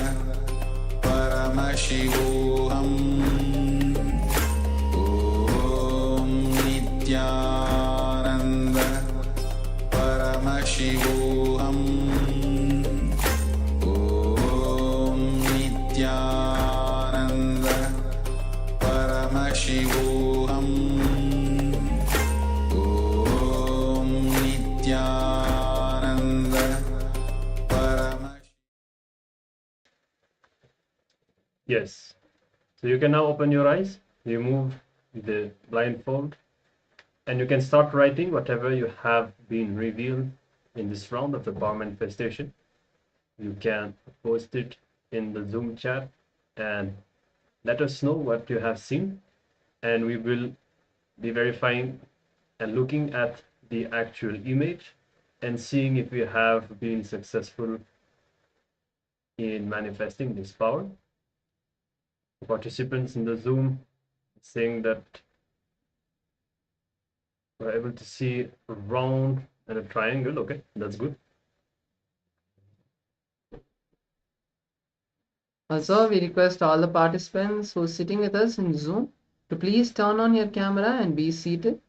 Paramashivoham Om Nityananda Paramashivoham Om Nityananda Paramashivoham Om Nityananda Paramashivoham. Yes. So you can now open your eyes, remove the blindfold, and you can start writing whatever you have been revealed in this round of the power manifestation. You can post it in the Zoom chat and let us know what you have seen, and we will be verifying and looking at the actual image and seeing if we have been successful in manifesting this power. Participants in the Zoom saying that we're able to see a round and a triangle. Okay, that's good. Also, we request all the participants who are sitting with us in Zoom to please turn on your camera and be seated.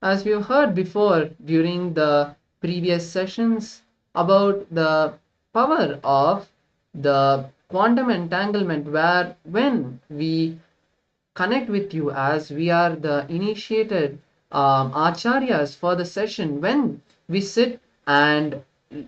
As we have heard before during the previous sessions about the power of the quantum entanglement, where when we connect with you as we are the initiated acharyas for the session, when we sit and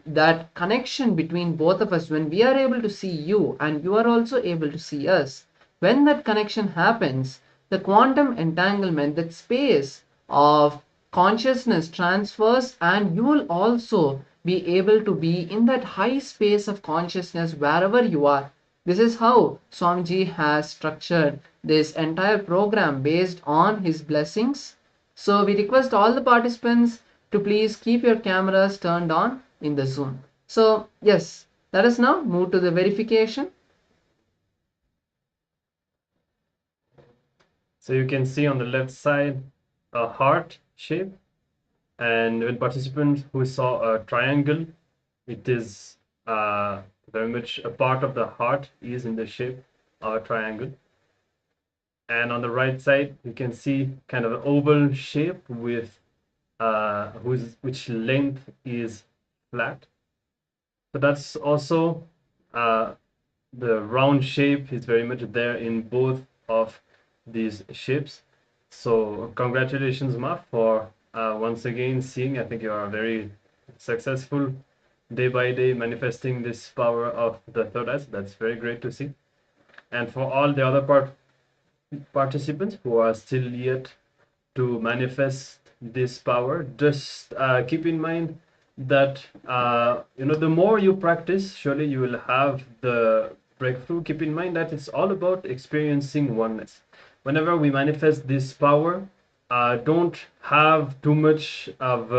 that connection between both of us, when we are able to see you and you are also able to see us, when that connection happens, the quantum entanglement, that space of consciousness transfers, and you will also be able to be in that high space of consciousness wherever you are. This is how Swamiji has structured this entire program based on his blessings. So we request all the participants to please keep your cameras turned on in the Zoom. So yes, let us now move to the verification. So you can see on the left side a heart shape, and when participants who saw a triangle, it is very much a part of the heart is in the shape of a triangle. And on the right side, you can see kind of an oval shape with which length is flat. So that's also the round shape is very much there in both of these shapes. So congratulations, Ma, for once again seeing. I think you are very successful day by day manifesting this power of the third eye. That's very great to see. And for all the other participants who are still yet to manifest this power, just keep in mind that the more you practice, surely you will have the breakthrough. Keep in mind that it's all about experiencing oneness. Whenever we manifest this power, don't have too much of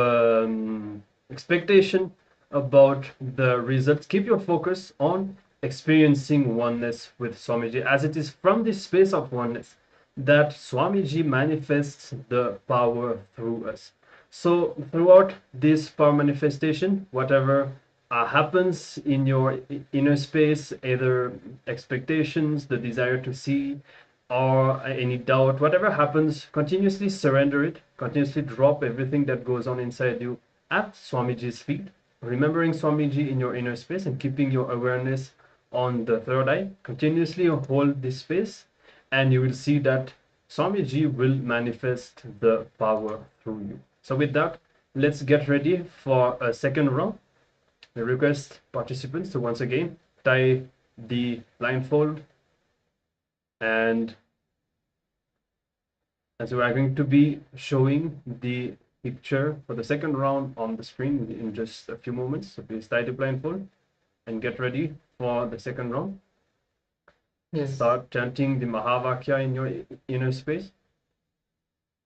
expectation about the results. Keep your focus on experiencing oneness with Swamiji, as it is from this space of oneness that Swamiji manifests the power through us. So throughout this power manifestation, whatever happens in your inner space, either expectations, the desire to see, or any doubt, whatever happens, continuously surrender it, continuously drop everything that goes on inside you at Swamiji's feet, remembering Swamiji in your inner space and keeping your awareness on the third eye. Continuously hold this space, and you will see that Swamiji will manifest the power through you. So with that, let's get ready for a second round. I request participants to once again tie the blindfold, and as we are going to be showing the picture for the second round on the screen in just a few moments, so please tie the blindfold and get ready for the second round. Yes. Start chanting the Mahavakya in your inner space.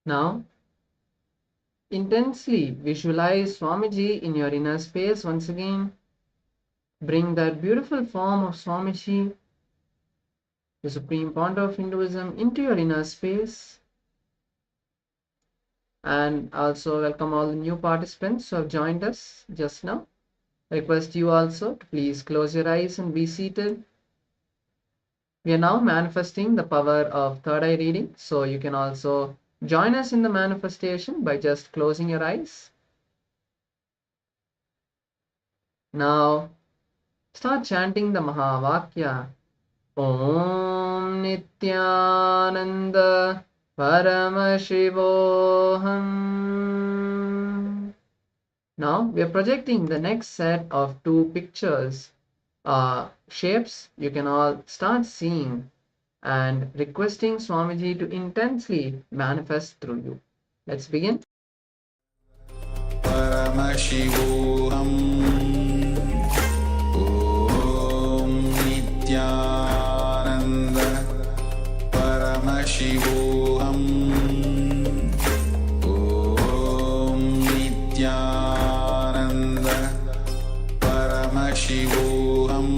Now, intensely visualize Swamiji in your inner space once again. Bring that beautiful form of Swamiji, the Supreme Pontiff of Hinduism, into your inner space. And also welcome all the new participants who have joined us just now. I request you also to please close your eyes and be seated. We are now manifesting the power of third eye reading, so you can also join us in the manifestation by just closing your eyes. Now, start chanting the Mahavakya. Om Nityananda Paramashivoham. Now, we are projecting the next set of two pictures, shapes you can all start seeing, and requesting Swamiji to intensely manifest through you. Let's begin. Paramashivoham Om Nityananda Paramashivoham Om Nityananda Paramashivoham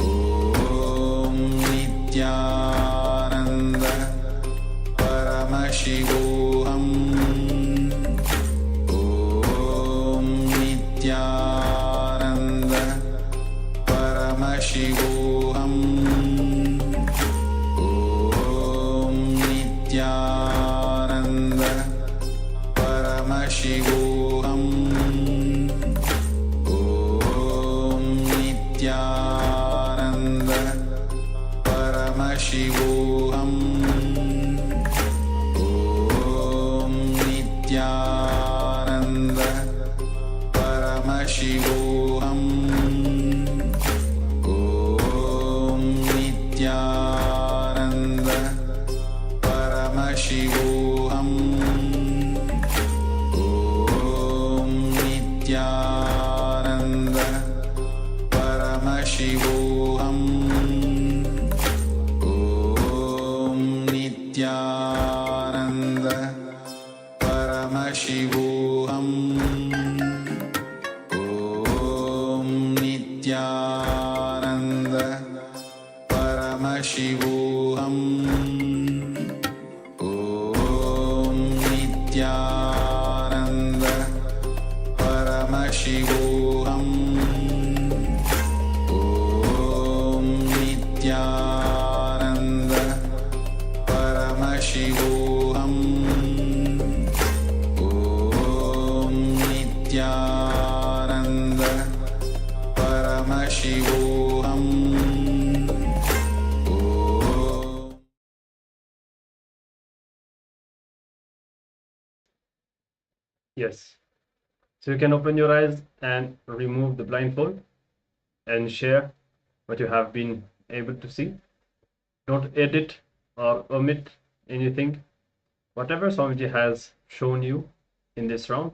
Om Nityananda Paramashivoham Om Nityananda Paramashivoham Om Nityananda Paramashivoham Om Nityananda Paramashivoham Om Nityananda Paramashivoham Om Nityananda Paramashivoham Om Nityananda Paramashivoham Om Nityananda Paramashivoham Om Nityananda Paramashivoham Om Nityananda Paramashivoham Om Nityananda Paramashivoham Om Nityananda Paramashivoham Yes. So you can open your eyes and remove the blindfold and share what you have been able to see. Don't edit or omit anything. whatever Swamiji has shown you in this round,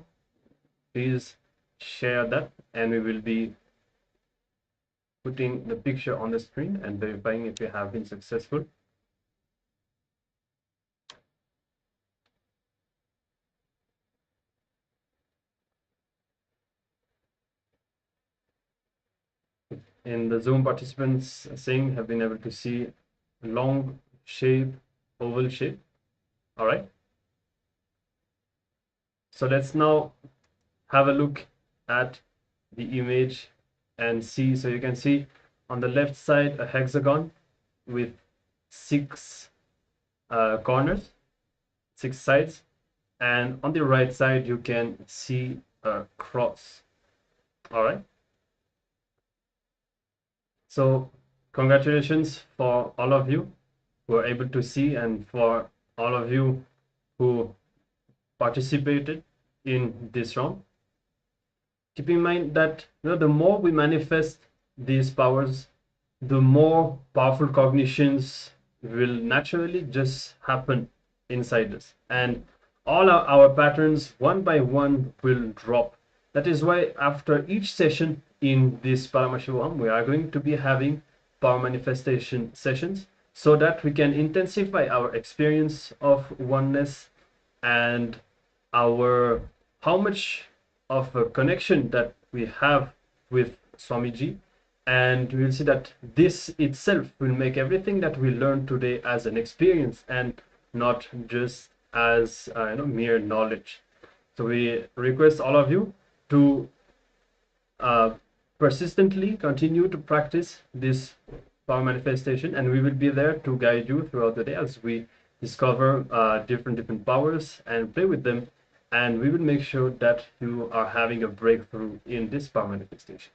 please share that, and we will be putting the picture on the screen and verifying if you have been successful. In the Zoom, participants saying have been able to see long shape, oval shape. All right. So let's now have a look at the image and see. So you can see on the left side a hexagon with 6 corners, 6 sides, and on the right side you can see a cross. All right. So congratulations for all of you who are able to see, and for all of you who participated in this round. Keep in mind that the more we manifest these powers, the more powerful cognitions will naturally just happen inside us, and all our patterns one by one will drop. That is why after each session in this Paramashivoham, we are going to be having power manifestation sessions, so that we can intensify our experience of oneness and our how much of a connection that we have with Swamiji. And we will see that this itself will make everything that we learn today as an experience and not just as mere knowledge. So we request all of you to persistently continue to practice this power manifestation, and we will be there to guide you throughout the day as we discover different powers and play with them, and we will make sure that you are having a breakthrough in this power manifestation.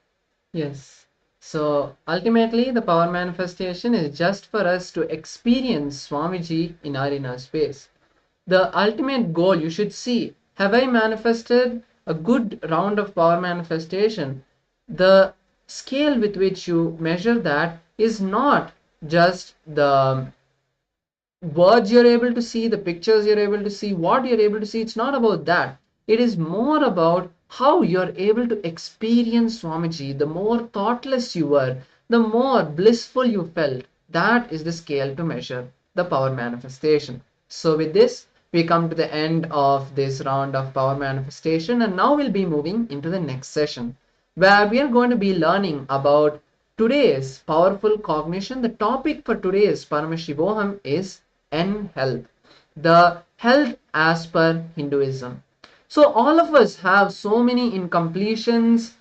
Yes. So ultimately, the power manifestation is just for us to experience Swamiji in our inner space. The ultimate goal, you should see, have I manifested a good round of power manifestation? The scale with which you measure that is not just the words you're able to see, the pictures you're able to see, what you're able to see. It's not about that. It is more about how you're able to experience Swamiji. The more thoughtless you were, the more blissful you felt. That is the scale to measure the power manifestation. So with this, we come to the end of this round of power manifestation, and now we'll be moving into the next session, where we are going to be learning about today's powerful cognition. The topic for today's Paramashivoham is health, the health as per Hinduism. So all of us have so many incompletions,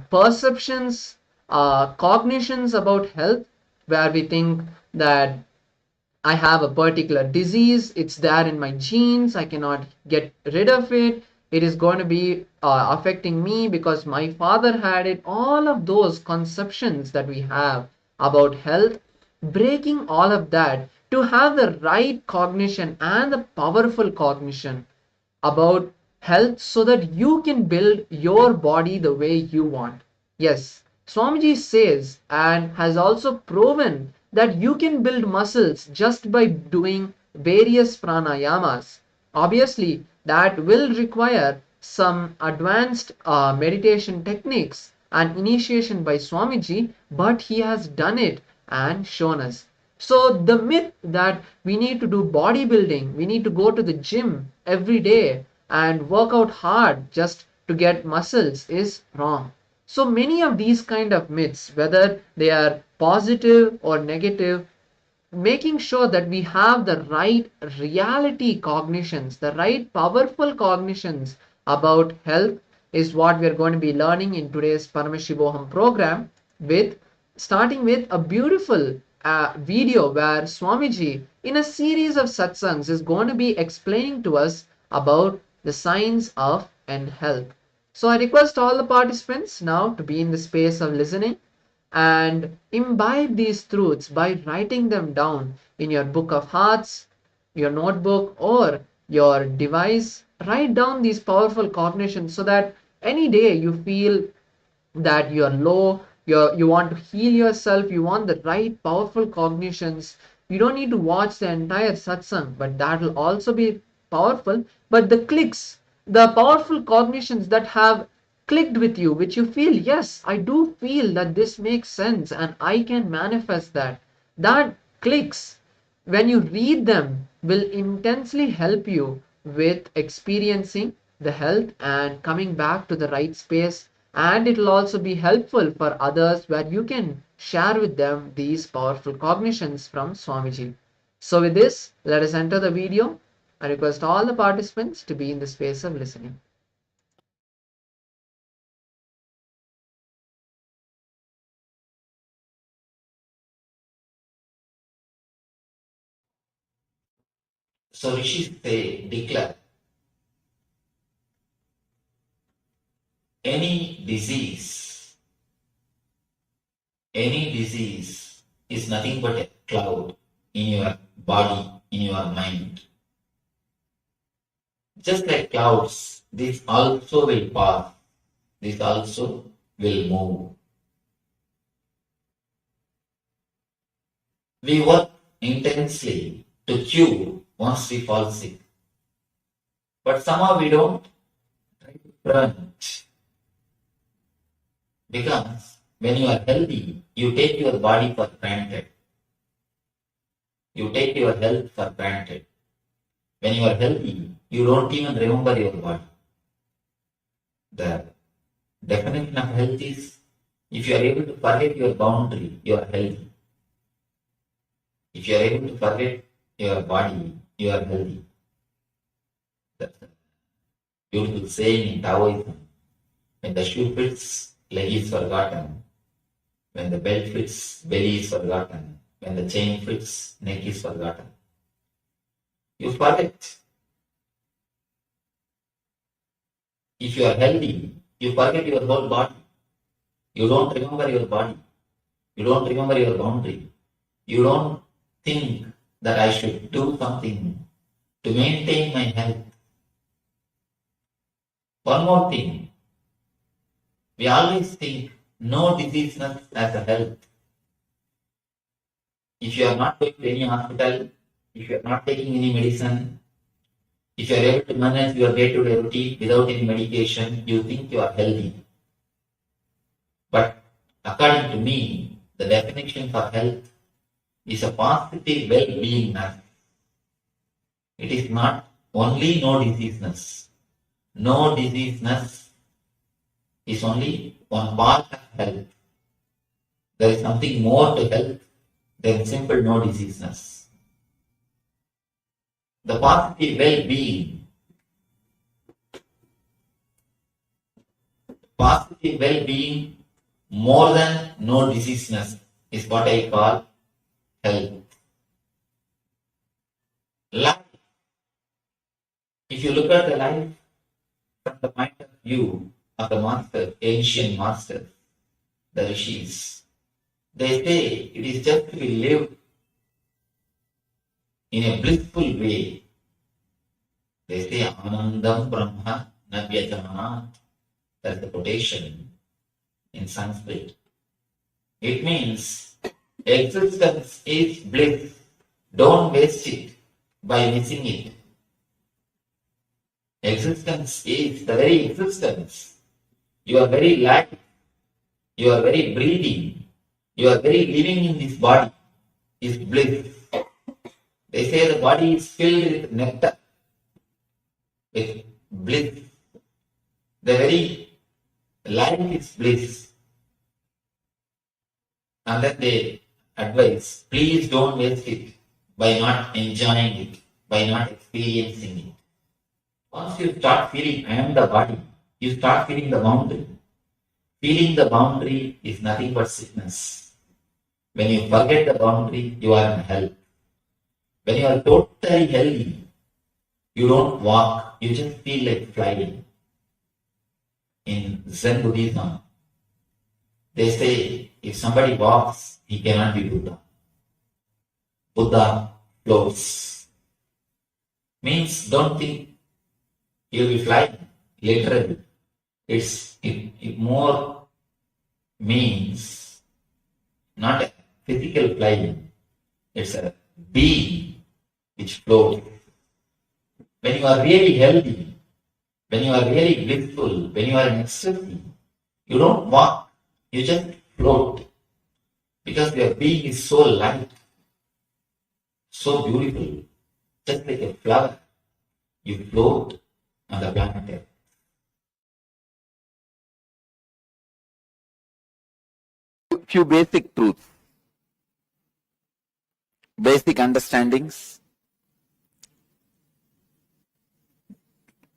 perceptions, cognitions about health, where we think that I have a particular disease, it's there in my genes, I cannot get rid of it, it is going to be affecting me because my father had it. All of those conceptions that we have about health, breaking all of that to have the right cognition and the powerful cognition about health, so that you can build your body the way you want. Yes, Swamiji says and has also proven that you can build muscles just by doing various pranayamas. Obviously, that will require some advanced meditation techniques and initiation by Swamiji, but he has done it and shown us. So the myth that we need to do bodybuilding, we need to go to the gym every day and work out hard just to get muscles is wrong. So many of these kind of myths, whether they are positive or negative, making sure that we have the right reality cognitions, the right powerful cognitions about health is what we are going to be learning in today's Paramashivoham program, with starting with a beautiful video where Swamiji in a series of satsangs is going to be explaining to us about the signs of health. So I request all the participants now to be in the space of listening and imbibe these truths by writing them down in your book of hearts, your notebook, or your device. Write down these powerful cognitions so that any day you feel that you're low, you want to heal yourself, you want the right powerful cognitions, You don't need to watch the entire satsang, but that will also be powerful. But the clicks, the powerful cognitions that have clicked with you, which you feel, yes, I do feel that this makes sense and I can manifest that. That clicks, when you read them, will intensely help you with experiencing the health and coming back to the right space. And it will also be helpful for others where you can share with them these powerful cognitions from Swamiji. So with this, let us enter the video. I request all the participants to be in the space of listening. So Rishis say, declare any disease is nothing but a cloud in your body, in your mind. Just like clouds, this also will pass, this also will move. We work intensely to cure once we fall sick. But somehow we don't try to prevent. Because when you are healthy, you take your body for granted. You take your health for granted. When you are healthy, you don't even remember your body. The definition of health is, if you are able to forget your boundary, you are healthy. If you are able to forget your body, you are healthy. That's a beautiful saying in Taoism. When the shoe fits, leg is forgotten. When the belt fits, belly is forgotten. When the chain fits, neck is forgotten. You forget. If you are healthy, you forget your whole body. You don't remember your body. You don't remember your boundary. You don't think that I should do something to maintain my health. One more thing. We always think no diseaseness as a health. If you are not going to any hospital, if you are not taking any medicine, if you are able to manage your day-to-day routine without any medication, you think you are healthy. But according to me, the definition for health is a positive well-beingness. It is not only no diseaseness. No diseaseness is only one part of health. There is something more to health than simple no diseaseness. The positive well-being, more than no diseaseness is what I call health. Life. If you look at the life from the point of view of the master, ancient masters, the rishis, they say it is just to be lived in a blissful way. They say Anandam Brahma Navyajanat. That's the quotation in Sanskrit. It means existence is bliss. Don't waste it by missing it. Existence is the very existence. Your very life, your very breathing, your very living in this body is bliss. They say the body is filled with nectar, with bliss. The very life is bliss. And then they advise, please don't waste it by not enjoying it, by not experiencing it. Once you start feeling I am the body, you start feeling the boundary. Feeling the boundary is nothing but sickness. When you forget the boundary, you are in health. When you are totally healthy, you don't walk, you just feel like flying. In Zen Buddhism, they say if somebody walks, he cannot be Buddha. Buddha floats. Means don't think you'll be flying, literally. It more means not a physical flying. It's a being which flows. When you are really healthy, when you are really blissful, when you are in ecstasy, you don't walk, you just float. Because your being is so light, so beautiful, just like a flower, you float on the planet Earth. Few basic truths, basic understandings.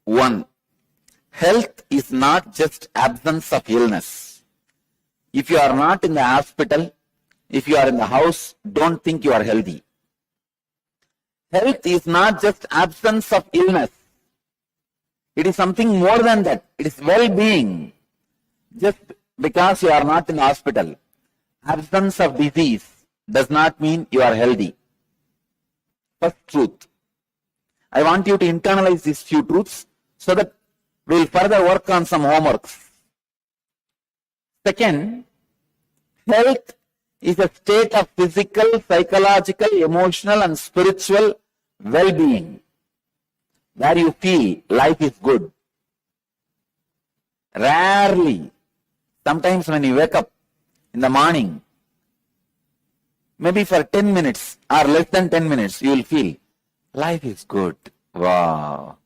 1. Health is not just absence of illness. If you are not in the hospital, if you are in the house, don't think you are healthy. Health is not just absence of illness. It is something more than that. It is well-being. Just because you are not in the hospital, absence of disease does not mean you are healthy. First truth. I want you to internalize these few truths so that we will further work on some homeworks. Second, health is a state of physical, psychological, emotional and spiritual well-being where you feel life is good. Rarely, sometimes when you wake up in the morning, maybe for 10 minutes or less than 10 minutes, you will feel life is good. Wow.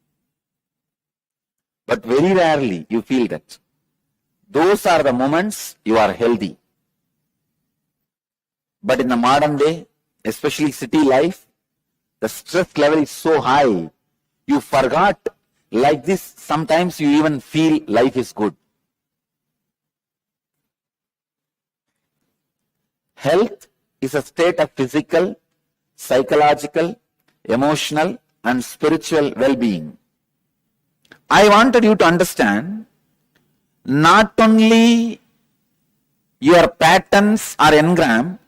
But very rarely you feel that. Those are the moments you are healthy. But in the modern day, especially city life, the stress level is so high, you forgot like this. Sometimes you even feel life is good. Health is a state of physical, psychological, emotional and spiritual well-being. I wanted you to understand not only your patterns or engram,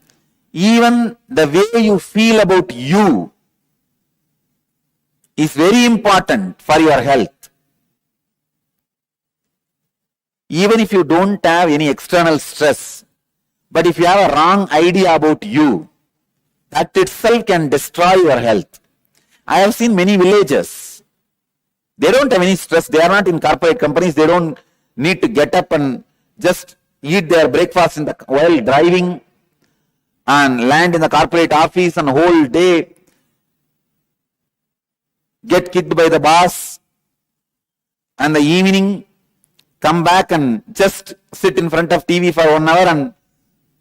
even the way you feel about you is very important for your health. Even if you don't have any external stress, but if you have a wrong idea about you, that itself can destroy your health. I have seen many villages. They don't have any stress. They are not in corporate companies. They don't need to get up and just eat their breakfast while driving and land in the corporate office and whole day get kicked by the boss, and the evening come back and just sit in front of TV for 1 hour and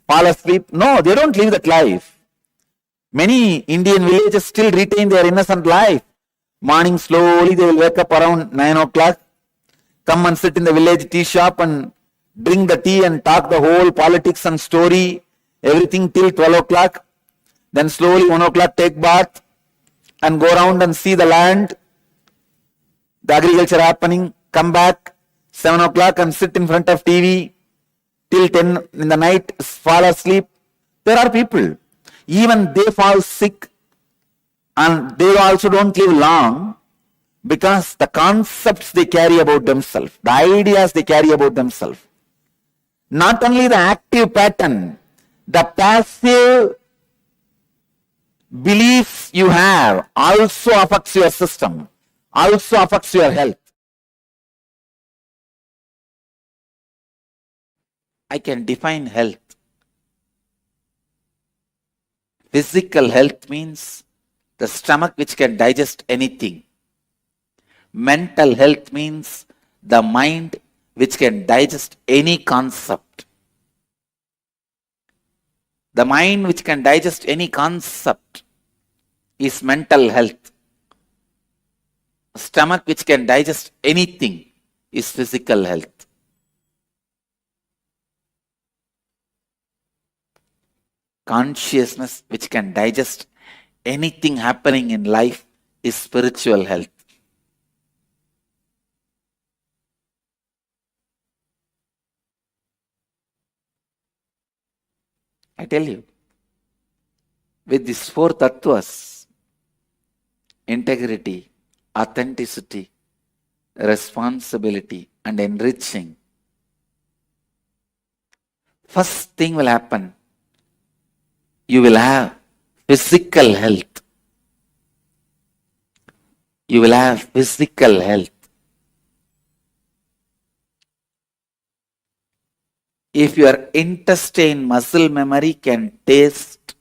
fall asleep. No, they don't live that life. Many Indian villages still retain their innocent life. Morning slowly they will wake up around 9 o'clock, come and sit in the village tea shop and drink the tea and talk the whole politics and story, everything till 12 o'clock. Then slowly 1 o'clock take bath and go around and see the land, the agriculture happening, come back 7 o'clock and sit in front of TV till 10 in the night, fall asleep. There are people, even they fall sick and they also don't live long because the concepts they carry about themselves, the ideas they carry about themselves. Not only the active pattern, the passive beliefs you have also affects your system, also affects your health. I can define health. Physical health means the stomach which can digest anything. Mental health means the mind which can digest any concept. The mind which can digest any concept is mental health. Stomach which can digest anything is physical health. Consciousness which can digest anything happening in life is spiritual health. I tell you, with these 4 tattvas, integrity, authenticity, responsibility and enriching, first thing will happen, you will have physical health. You will have physical health. If your intestine muscle memory can taste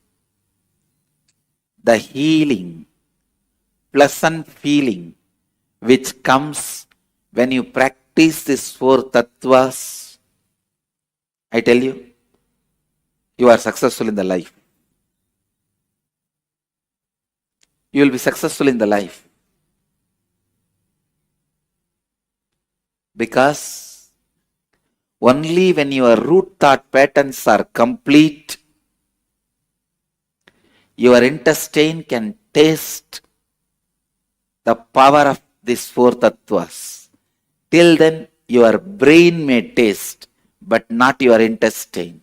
the healing, pleasant feeling which comes when you practice these four tattvas, I tell you, you are successful in the life. You will be successful in the life. Because only when your root thought patterns are complete, your intestine can taste the power of these four tattvas. Till then, your brain may taste, but not your intestine.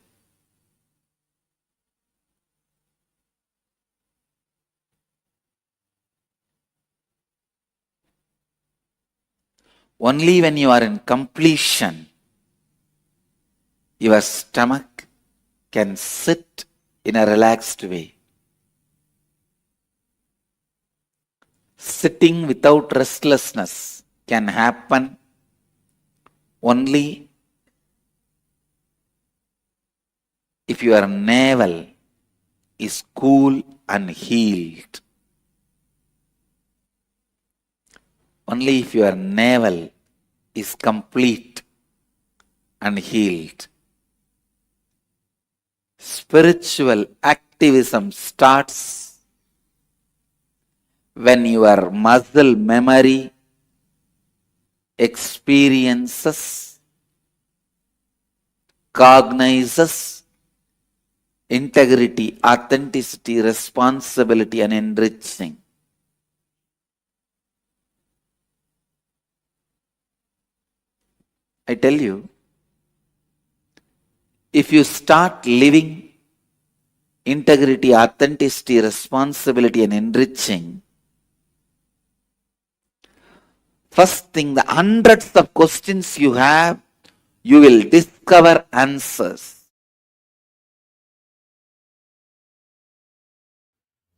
Only when you are in completion, your stomach can sit in a relaxed way. Sitting without restlessness can happen only if your navel is cool and healed. Only if your navel is complete and healed. Spiritual activism starts when your muscle memory experiences, cognizes integrity, authenticity, responsibility, and enriching. I tell you, if you start living integrity, authenticity, responsibility, and enriching, first thing, the hundreds of questions you have, you will discover answers.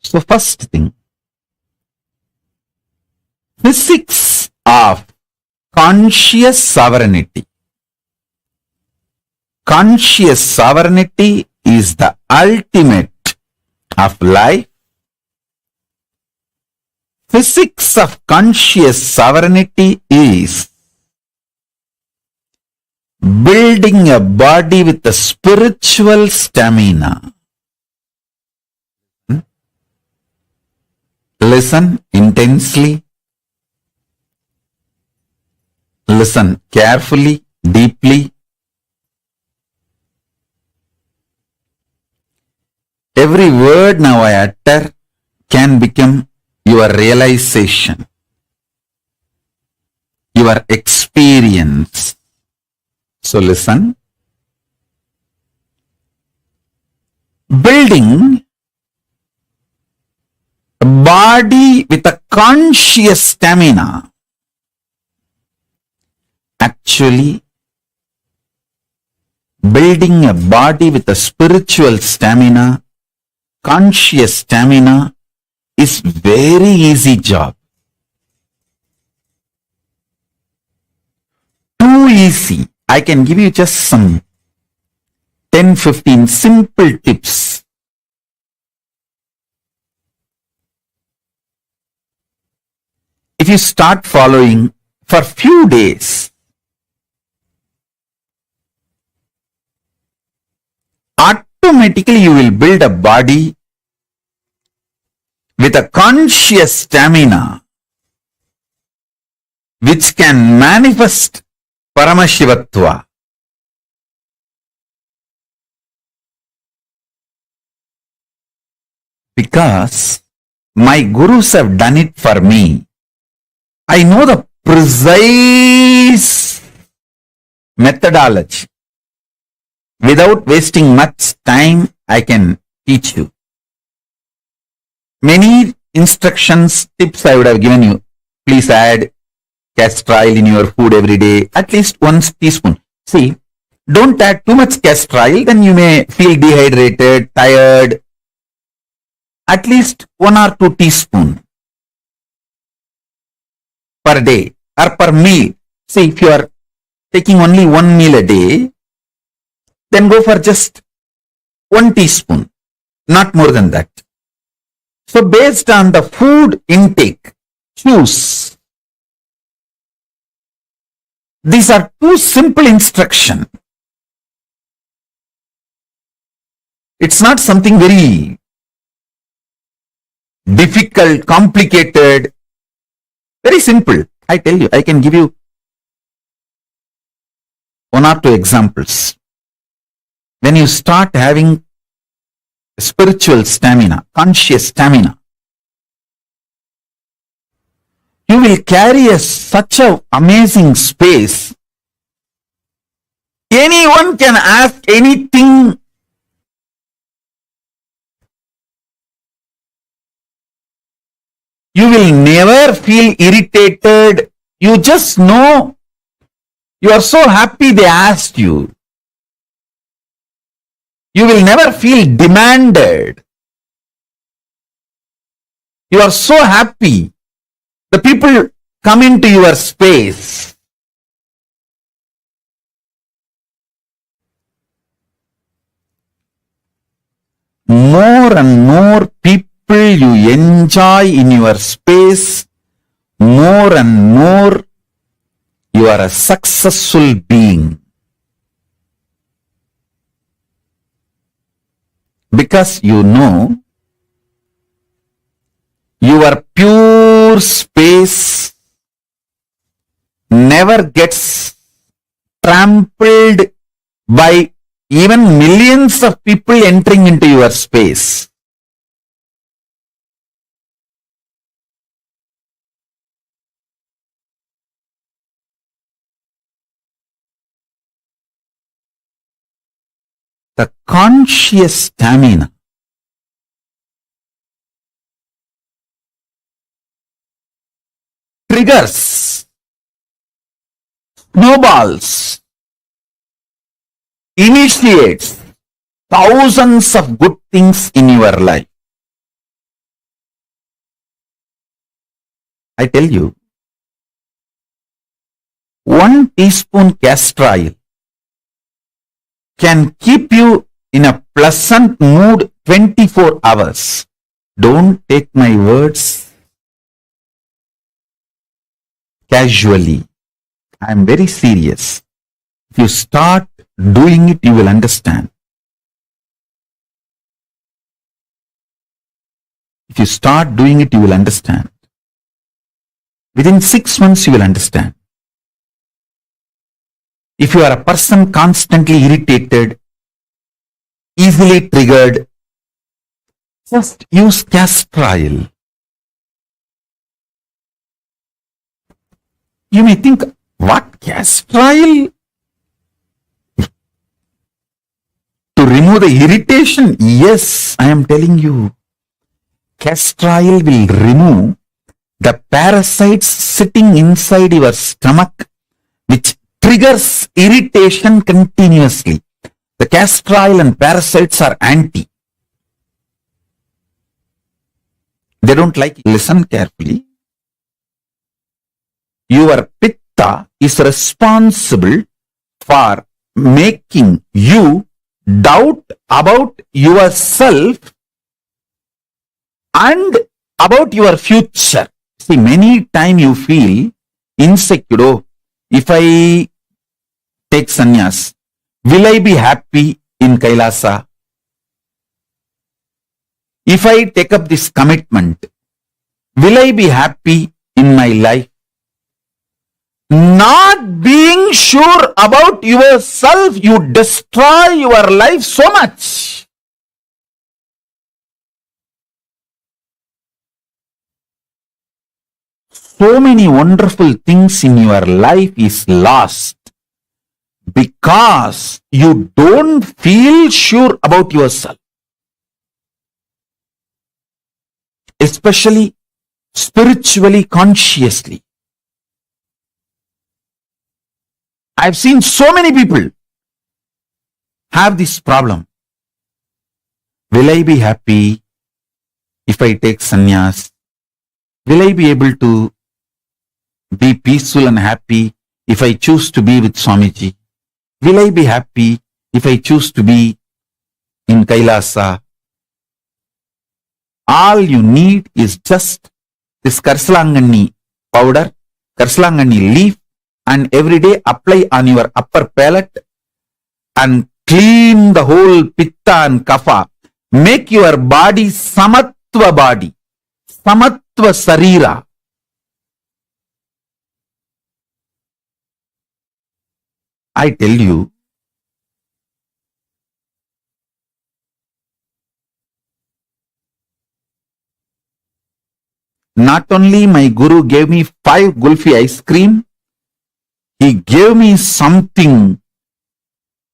So first thing, physics of conscious sovereignty. Conscious sovereignty is the ultimate of life. Physics of conscious sovereignty is building a body with a spiritual stamina. Listen intensely. Listen carefully, deeply. Every word now I utter can become your realization, your experience. So listen. Building a body with a conscious stamina. Actually, building a body with a spiritual stamina, conscious stamina, is very easy job. Too easy. I can give you just some 10-15 simple tips. If you start following for few days, automatically you will build a body with a conscious stamina which can manifest Paramashivatva. Because my gurus have done it for me. I know the precise methodology. Without wasting much time, I can teach you. Many instructions, tips I would have given you. Please add castor oil in your food every day, at least 1 teaspoon. See, don't add too much castor oil, then you may feel dehydrated, tired, at least 1 or 2 teaspoons per day or per meal. See, if you are taking only 1 meal a day, then go for just 1 teaspoon, not more than that. So based on the food intake, choose. These are 2 simple instructions. It's not something very difficult, complicated, very simple. I tell you, I can give you 1 or 2 examples. When you start having spiritual stamina, conscious stamina, you will carry such an amazing space. Anyone can ask anything. You will never feel irritated. You just know you are so happy they asked you. You will never feel demanded. You are so happy. The people come into your space. More and more people you enjoy in your space, more and more you are a successful being. Because you know your pure space never gets trampled by even millions of people entering into your space. The conscious stamina triggers, snowballs, initiates thousands of good things in your life. I tell you, 1 teaspoon castor oil can keep you in a pleasant mood 24 hours. Don't take my words casually. I am very serious. If you start doing it, you will understand. If you start doing it, you will understand. Within 6 months, you will understand. If you are a person constantly irritated, easily triggered, just use castor oil. You may think, what, castor oil? To remove the irritation? Yes, I am telling you. Castor oil will remove the parasites sitting inside your stomach, which triggers irritation continuously. The castor oil and parasites are anti. They don't like it. Listen carefully. Your pitta is responsible for making you doubt about yourself and about your future. See, many times you feel insecure. Oh, if I take sannyas, will I be happy in Kailasa? If I take up this commitment, will I be happy in my life? Not being sure about yourself, you destroy your life so much. So many wonderful things in your life is lost because you don't feel sure about yourself. Especially spiritually, consciously. I've seen so many people have this problem. Will I be happy if I take sannyas? Will I be able to be peaceful and happy if I choose to be with Swamiji? Will I be happy if I choose to be in Kailasa? All you need is just this Karsalangani powder, Karsalangani leaf, and every day apply on your upper palate and clean the whole pitta and kapha. Make your body samatva body, samatva sarira. I tell you, not only my guru gave me 5 gulfi ice cream, he gave me something,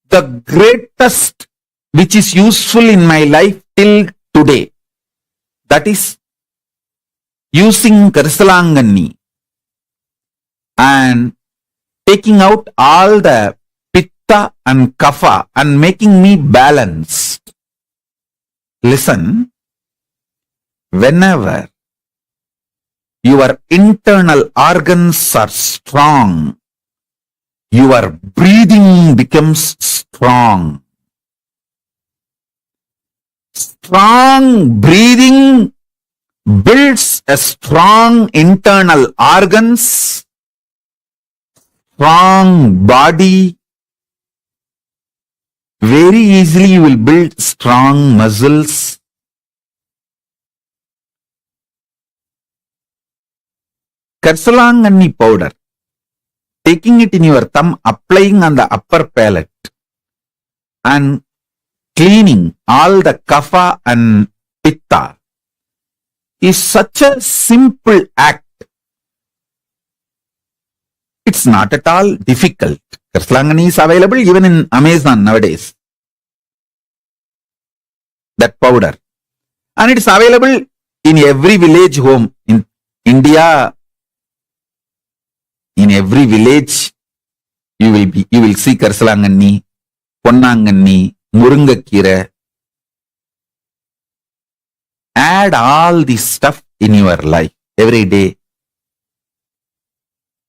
the greatest, which is useful in my life till today. That is using Karsalangani and taking out all the pitta and kapha and making me balanced. Listen, whenever your internal organs are strong, your breathing becomes strong. Strong breathing builds a strong internal organs, strong body. Very easily you will build strong muscles. Karsalangani powder, taking it in your thumb, applying on the upper palate and cleaning all the kapha and pitta is such a simple act. It's not at all difficult. Karsalangani is available even in Amazon nowadays. That powder. And it's available in every village home in India. In every village, you will see Karsalangani, Ponnangani, Murungakkira. Add all this stuff in your life every day.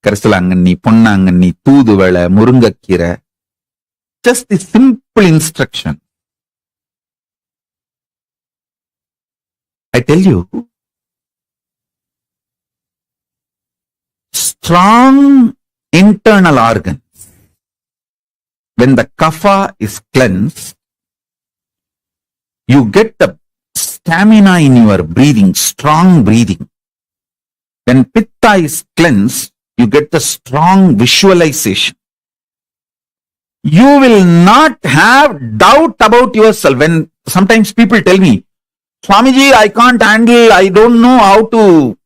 Karsalangani, Ponnangani, Tooduvala, Murungakkira. Just the simple instruction. I tell you, strong internal organs. When the kapha is cleansed, you get the stamina in your breathing, strong breathing. When pitta is cleansed, you get the strong visualization. You will not have doubt about yourself. When sometimes people tell me, Swamiji, I can't handle, I don't know how to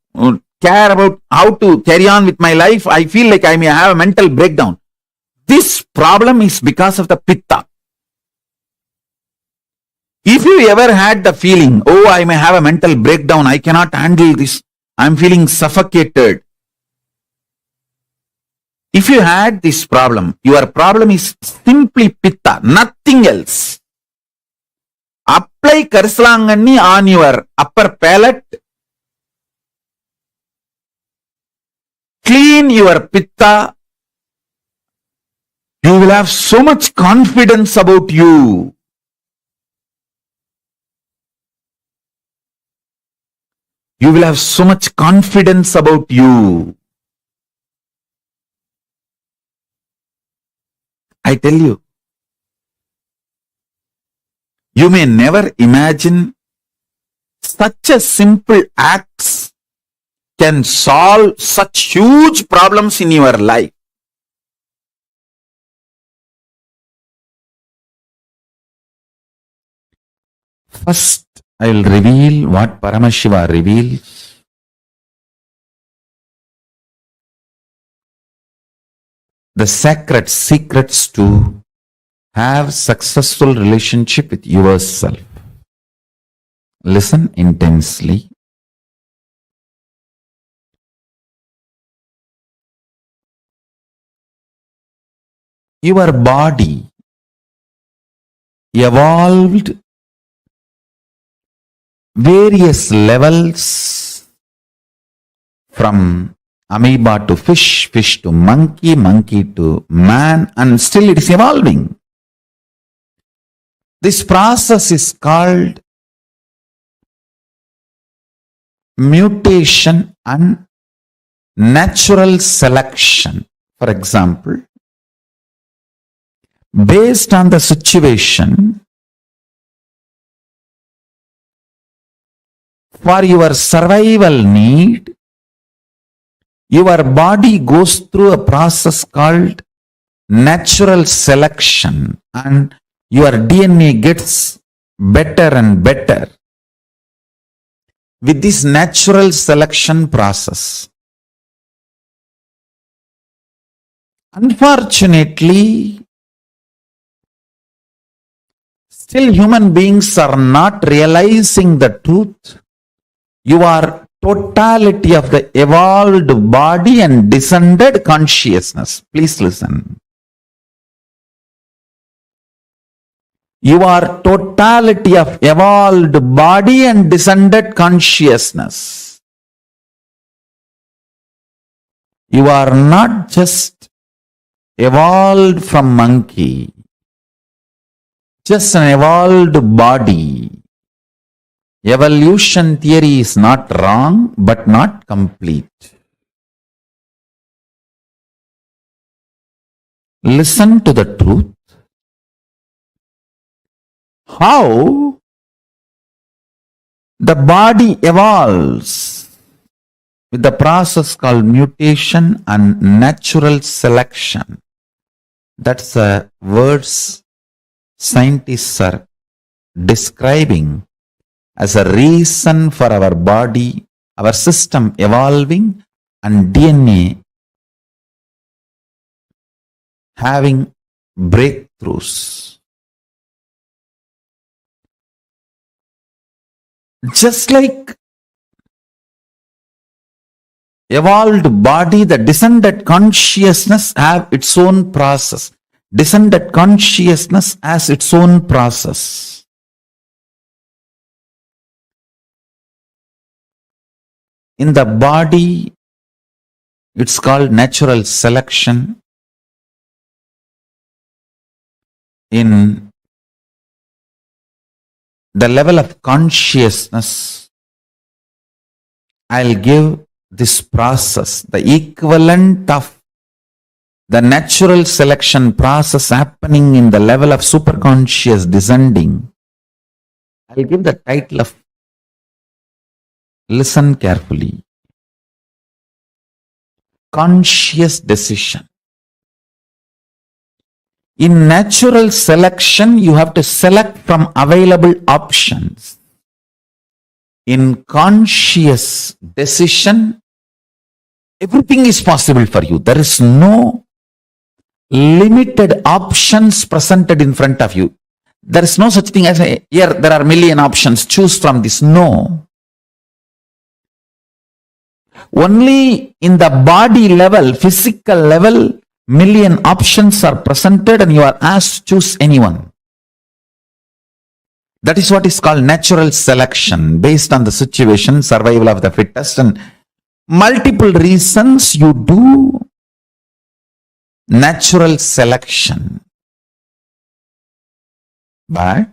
care about how to carry on with my life. I feel like I may have a mental breakdown. This problem is because of the pitta. If you ever had the feeling, oh, I may have a mental breakdown, I cannot handle this, I'm feeling suffocated. If you had this problem, your problem is simply pitta, nothing else. Apply Karsalangani on your upper palate. Clean your pitta. You will have so much confidence about you. You will have so much confidence about you. I tell you, you may never imagine such a simple acts can solve such huge problems in your life. First, I will reveal what Paramashiva reveals. The sacred secrets to have successful relationship with yourself. Listen intensely. Your body evolved various levels from amoeba to fish, fish to monkey, monkey to man, and still it is evolving. This process is called mutation and natural selection. For example, based on the situation, for your survival need, your body goes through a process called natural selection, and your DNA gets better and better with this natural selection process. Unfortunately, still human beings are not realizing the truth. You are totality of the evolved body and descended consciousness. Please listen. You are totality of evolved body and descended consciousness. You are not just evolved from monkey, just an evolved body. Evolution theory is not wrong, but not complete. Listen to the truth. How the body evolves with the process called mutation and natural selection. That's the words scientists are describing as a reason for our body, our system evolving, and DNA having breakthroughs. Just like evolved body, the descended consciousness have its own process. Descended consciousness has its own process. In the body, it's called natural selection. In the level of consciousness, I'll give this process, the equivalent of the natural selection process happening in the level of superconscious descending. I'll give the title of, listen carefully, conscious decision. In natural selection, you have to select from available options. In conscious decision, everything is possible for you. There is no limited options presented in front of you. There is no such thing as here there are million options, choose from this. No. Only in the body level, physical level, million options are presented and you are asked to choose anyone. That is what is called natural selection, based on the situation, survival of the fittest, and multiple reasons you do natural selection. But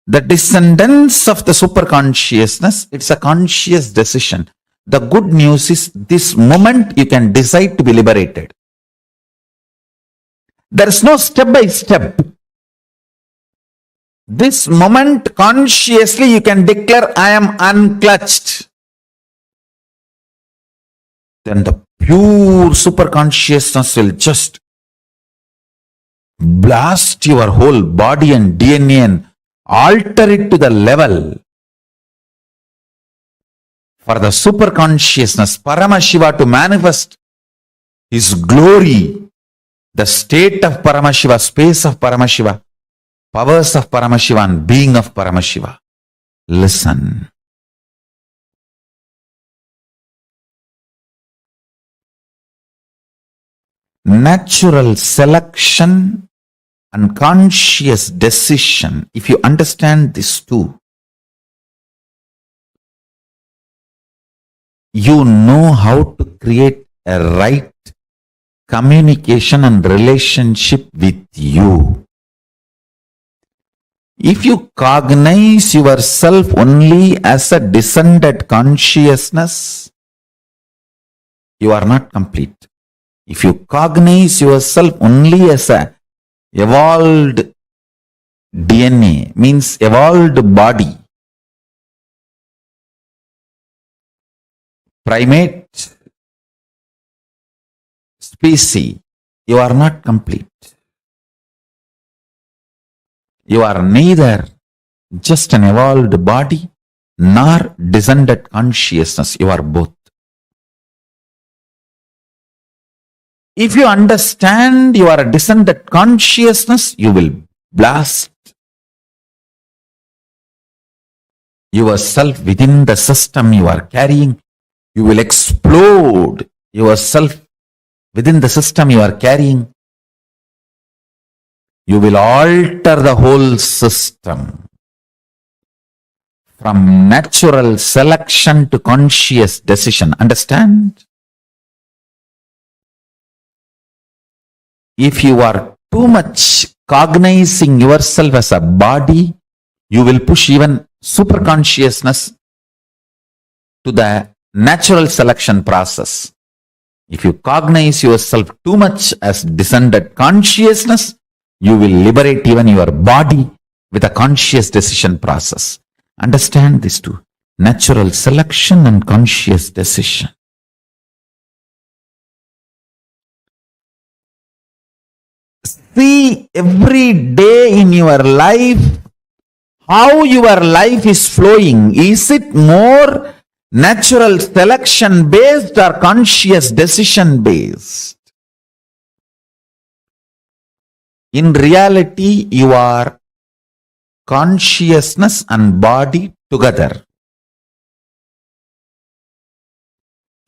the descendants of the superconsciousness, it's a conscious decision. The good news is this moment you can decide to be liberated. There is no step by step. This moment consciously you can declare, I am unclutched. Then the pure superconsciousness will just blast your whole body and DNA and alter it to the level for the superconsciousness, Paramashiva, to manifest his glory, the state of Paramashiva, space of Paramashiva, powers of Paramashiva and being of Paramashiva. Listen. Natural selection and conscious decision, if you understand these two, you know how to create a right communication and relationship with you. If you cognize yourself only as a descended consciousness, you are not complete. If you cognize yourself only as a evolved DNA, means evolved body, primate species, you are not complete. You are neither just an evolved body nor descended consciousness. You are both. If you understand you are a descended consciousness, you will blast yourself within the system you are carrying. You will explode yourself within the system you are carrying. You will alter the whole system from natural selection to conscious decision. Understand? If you are too much cognizing yourself as a body, you will push even superconsciousness to the natural selection process. If you cognize yourself too much as descended consciousness, you will liberate even your body with a conscious decision process. Understand these two: natural selection and conscious decision. See every day in your life how your life is flowing. Is it more natural selection based or conscious decision based? In reality, you are consciousness and body together.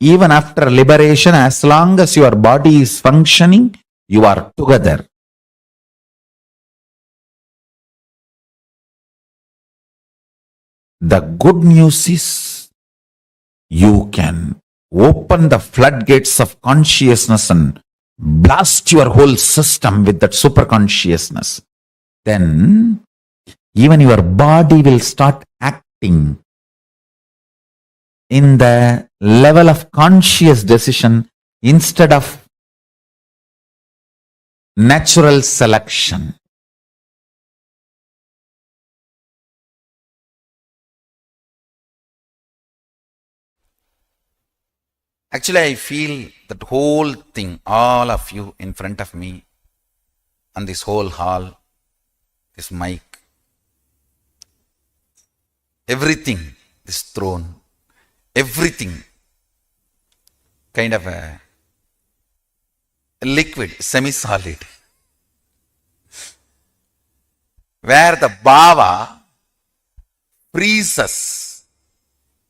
Even after liberation, as long as your body is functioning, you are together. The good news is you can open the floodgates of consciousness and blast your whole system with that super consciousness. Then even your body will start acting in the level of conscious decision instead of natural selection. Actually, I feel that whole thing, all of you in front of me, and this whole hall, this mic, everything, this throne, everything, kind of a liquid, semi-solid, where the bhava freezes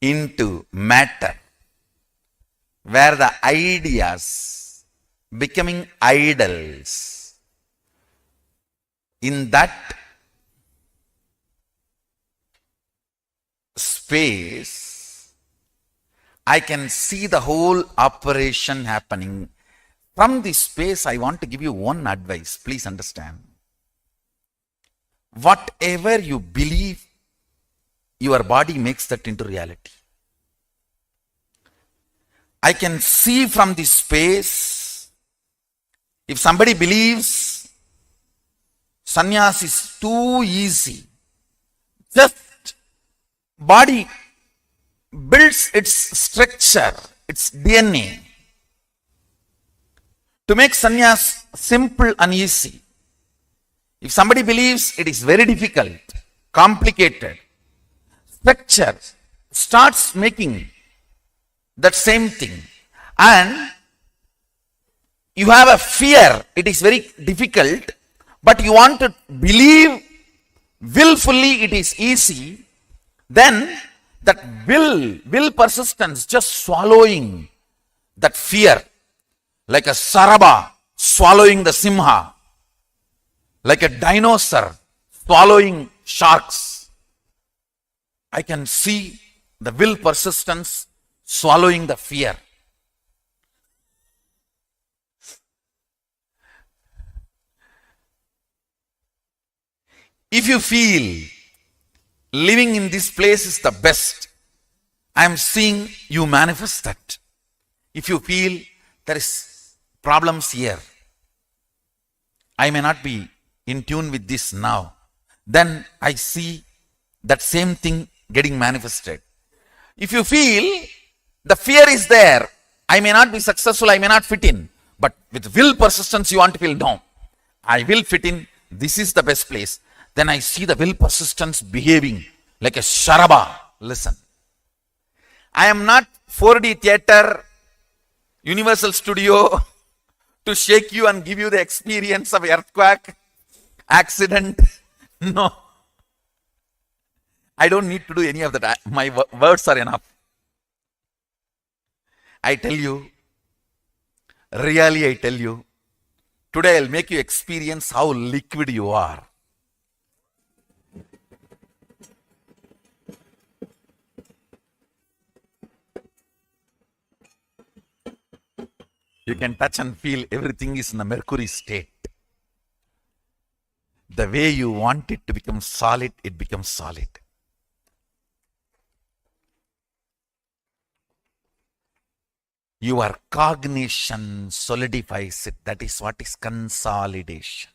into matter, where the ideas becoming idols. In that space, I can see the whole operation happening. From this space, I want to give you one advice. Please understand. Whatever you believe, your body makes that into reality. I can see from this space, if somebody believes sannyas is too easy, just body builds its structure, its DNA, to make sannyas simple and easy. If somebody believes it is very difficult, complicated, structure starts making that same thing, and you have a fear, it is very difficult, but you want to believe willfully it is easy, then that will persistence just swallowing that fear, like a saraba swallowing the simha, like a dinosaur swallowing sharks. I can see the will persistence swallowing the fear. If you feel living in this place is the best, I am seeing you manifest that. If you feel there is problems here, I may not be in tune with this now, then I see that same thing getting manifested. If you feel the fear is there, I may not be successful, I may not fit in, but with will persistence you want to feel, no, I will fit in, this is the best place. Then I see the will persistence behaving like a sharaba. Listen, I am not 4D theater, Universal Studio to shake you and give you the experience of earthquake, accident. No, I don't need to do any of that. My words are enough. I tell you, really I tell you, today I'll make you experience how liquid you are. You can touch and feel everything is in a mercury state. The way you want it to become solid, it becomes solid. Your cognition solidifies it. That is what is consolidation.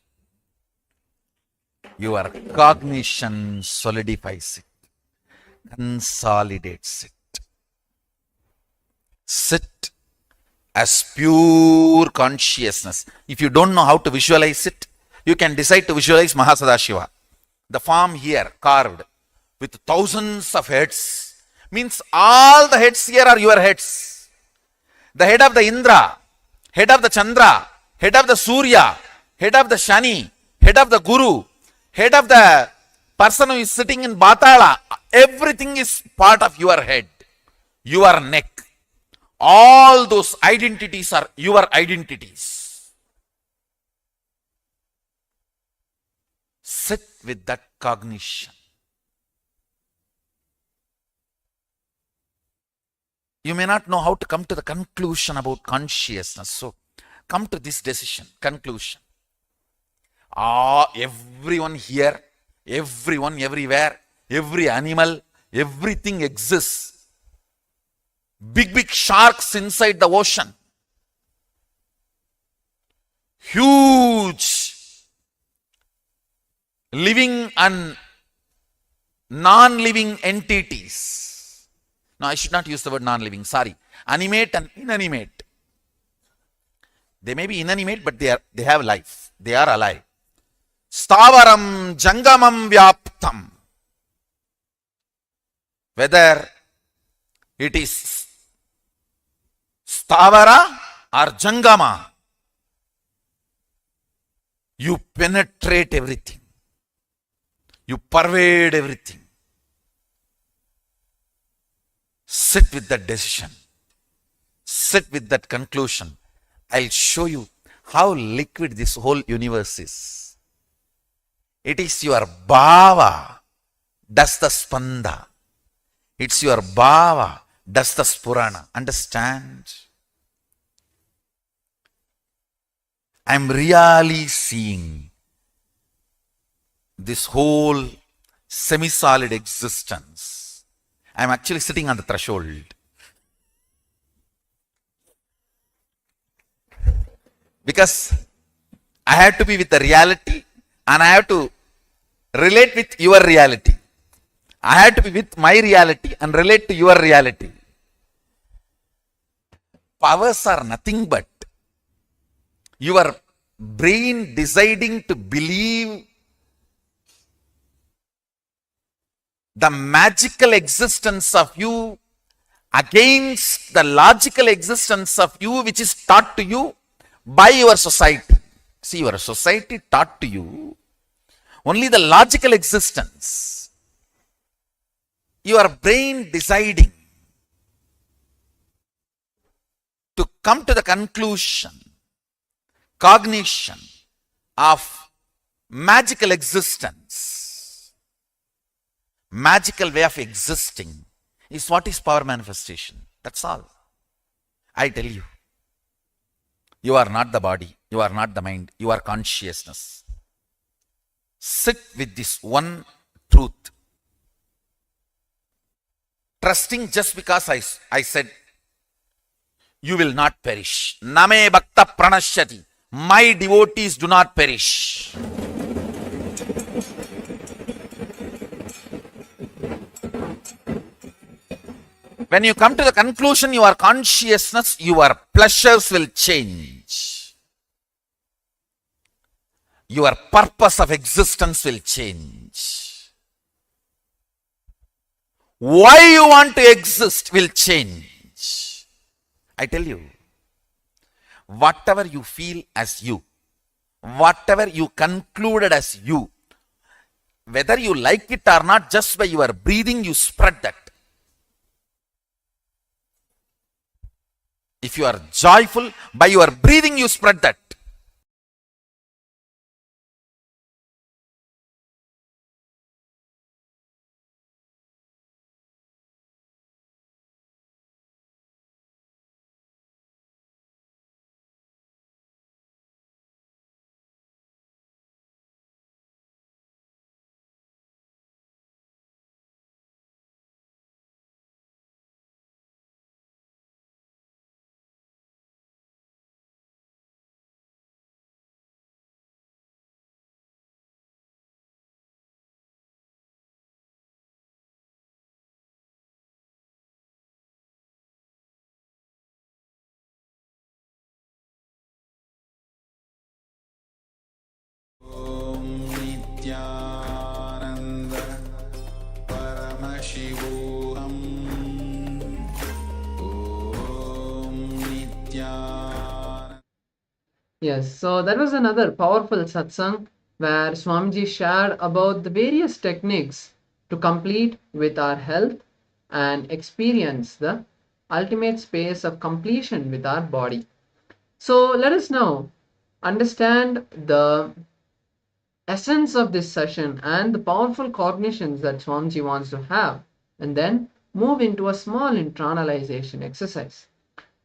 Your cognition solidifies it, consolidates it. Sit as pure consciousness. If you don't know how to visualize it, you can decide to visualize Mahasadashiva. The form here carved with thousands of heads means all the heads here are your heads. The head of the Indra, head of the Chandra, head of the Surya, head of the Shani, head of the Guru, head of the person who is sitting in Batala, everything is part of your head, your neck. All those identities are your identities. Sit with that cognition. You may not know how to come to the conclusion about consciousness. So, come to this decision, conclusion. Everyone here, everyone everywhere, every animal, everything exists. Big sharks inside the ocean. Huge living and non-living entities. No, I should not use the word non-living, sorry. Animate and inanimate. They may be inanimate, but they have life. They are alive. Stavaram jangamam vyaptam. Whether it is stavara or jangama, you penetrate everything. You pervade everything. Sit with that decision. Sit with that conclusion. I'll show you how liquid this whole universe is. It is your bhava does the spanda. It's your bhava does the spurana. Understand? I'm really seeing this whole semi-solid existence. I'm actually sitting on the threshold. Because I have to be with the reality and I have to relate with your reality. I have to be with my reality and relate to your reality. Powers are nothing but your brain deciding to believe the magical existence of you against the logical existence of you, which is taught to you by your society. See, your society taught to you only the logical existence. Your brain deciding to come to the conclusion, cognition of magical existence, magical way of existing is what is power manifestation. That's all. I tell you, you are not the body, you are not the mind, you are consciousness. Sit with this one truth. Trusting just because I said, you will not perish. Name bhakta pranashyati. My devotees do not perish. When you come to the conclusion, your consciousness, your pleasures will change. Your purpose of existence will change. Why you want to exist will change. I tell you, whatever you feel as you, whatever you concluded as you, whether you like it or not, just by your breathing, you spread that. If you are joyful, by your breathing, you spread that. Om Nityananda Paramashivoham Om Nityananda. Yes, so that was another powerful satsang where Swamiji shared about the various techniques to complete with our health and experience the ultimate space of completion with our body. So let us now understand the essence of this session and the powerful cognitions that Swamiji wants to have, and then move into a small internalization exercise.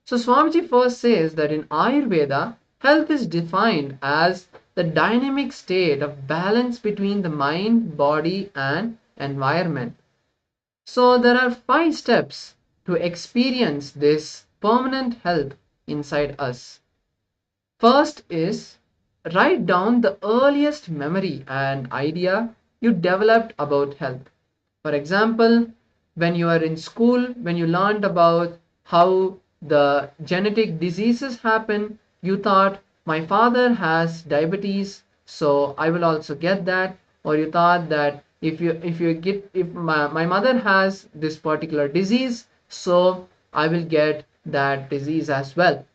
So Swamiji first says that in Ayurveda, health is defined as the dynamic state of balance between the mind, body, and environment. So there are 5 steps to experience this permanent health inside us. First is write down the earliest memory and idea you developed about health. For example, when you are in school, when you learned about how the genetic diseases happen, you thought, my father has diabetes, so I will also get that. Or you thought that if my mother has this particular disease, so I will get that disease as well.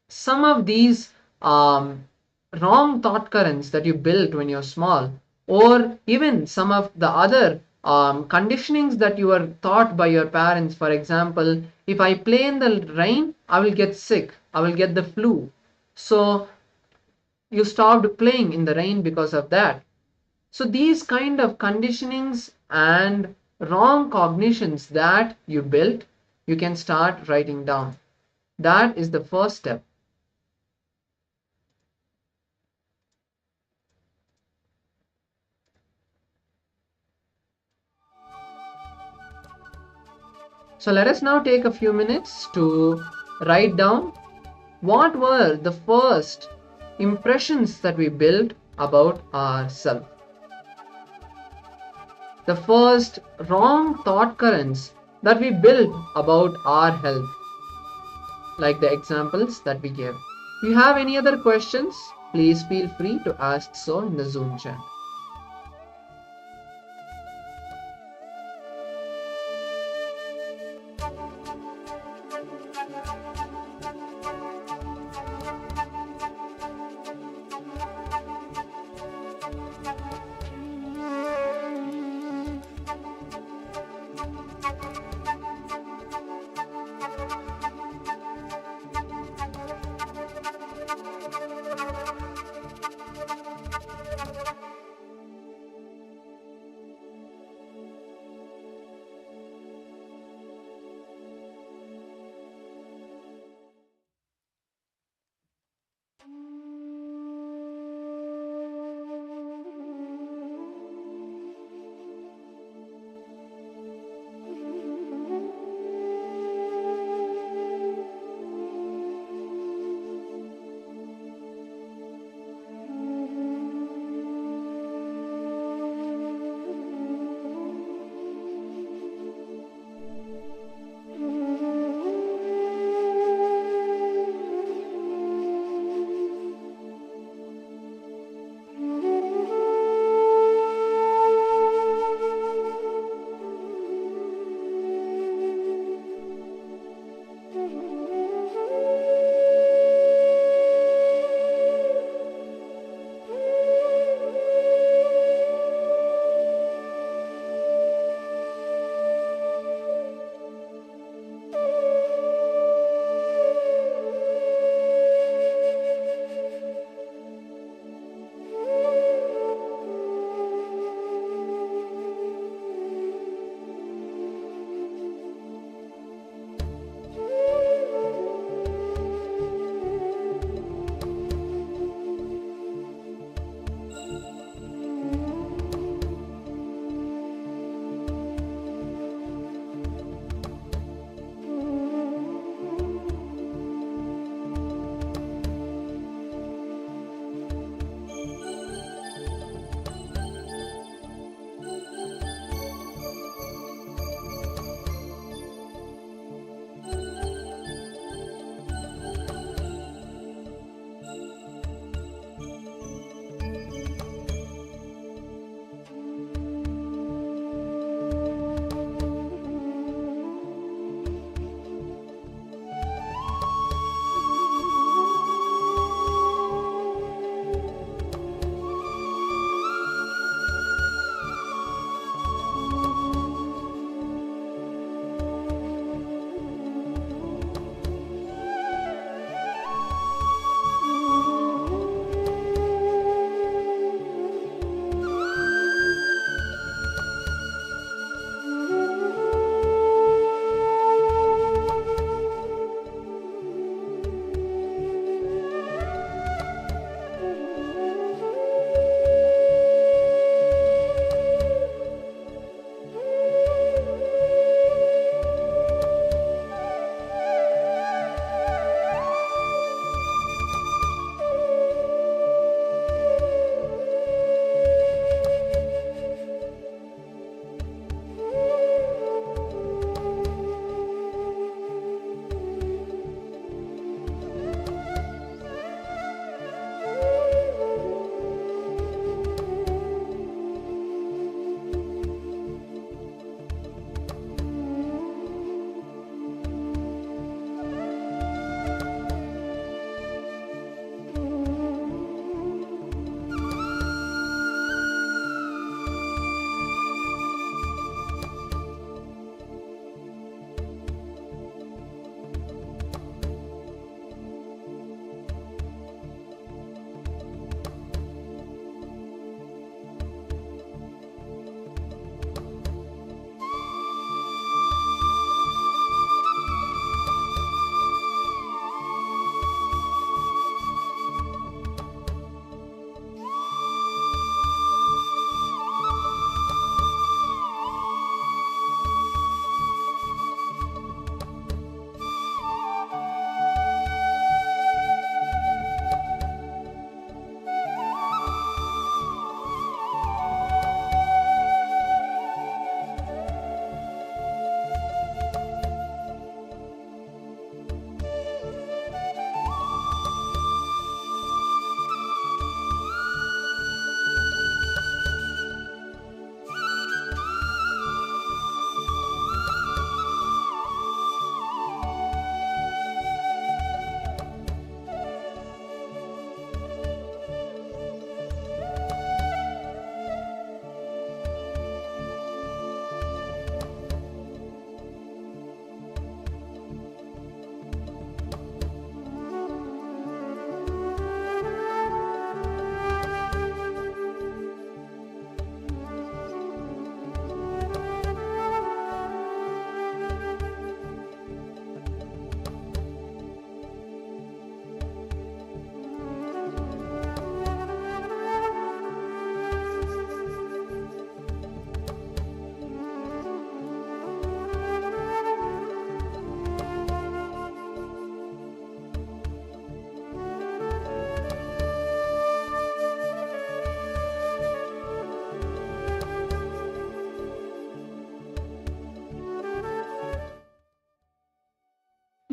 Some of these wrong thought currents that you built when you're small, or even some of the other conditionings that you were taught by your parents. For example, if I play in the rain, I will get sick, I will get the flu. So you stopped playing in the rain because of that. So these kind of conditionings and wrong cognitions that you built, you can start writing down. That is the first step. So let us now take a few minutes to write down what were the first impressions that we built about ourselves. The first wrong thought currents that we built about our health, like the examples that we gave. If you have any other questions, please feel free to ask so in the Zoom chat.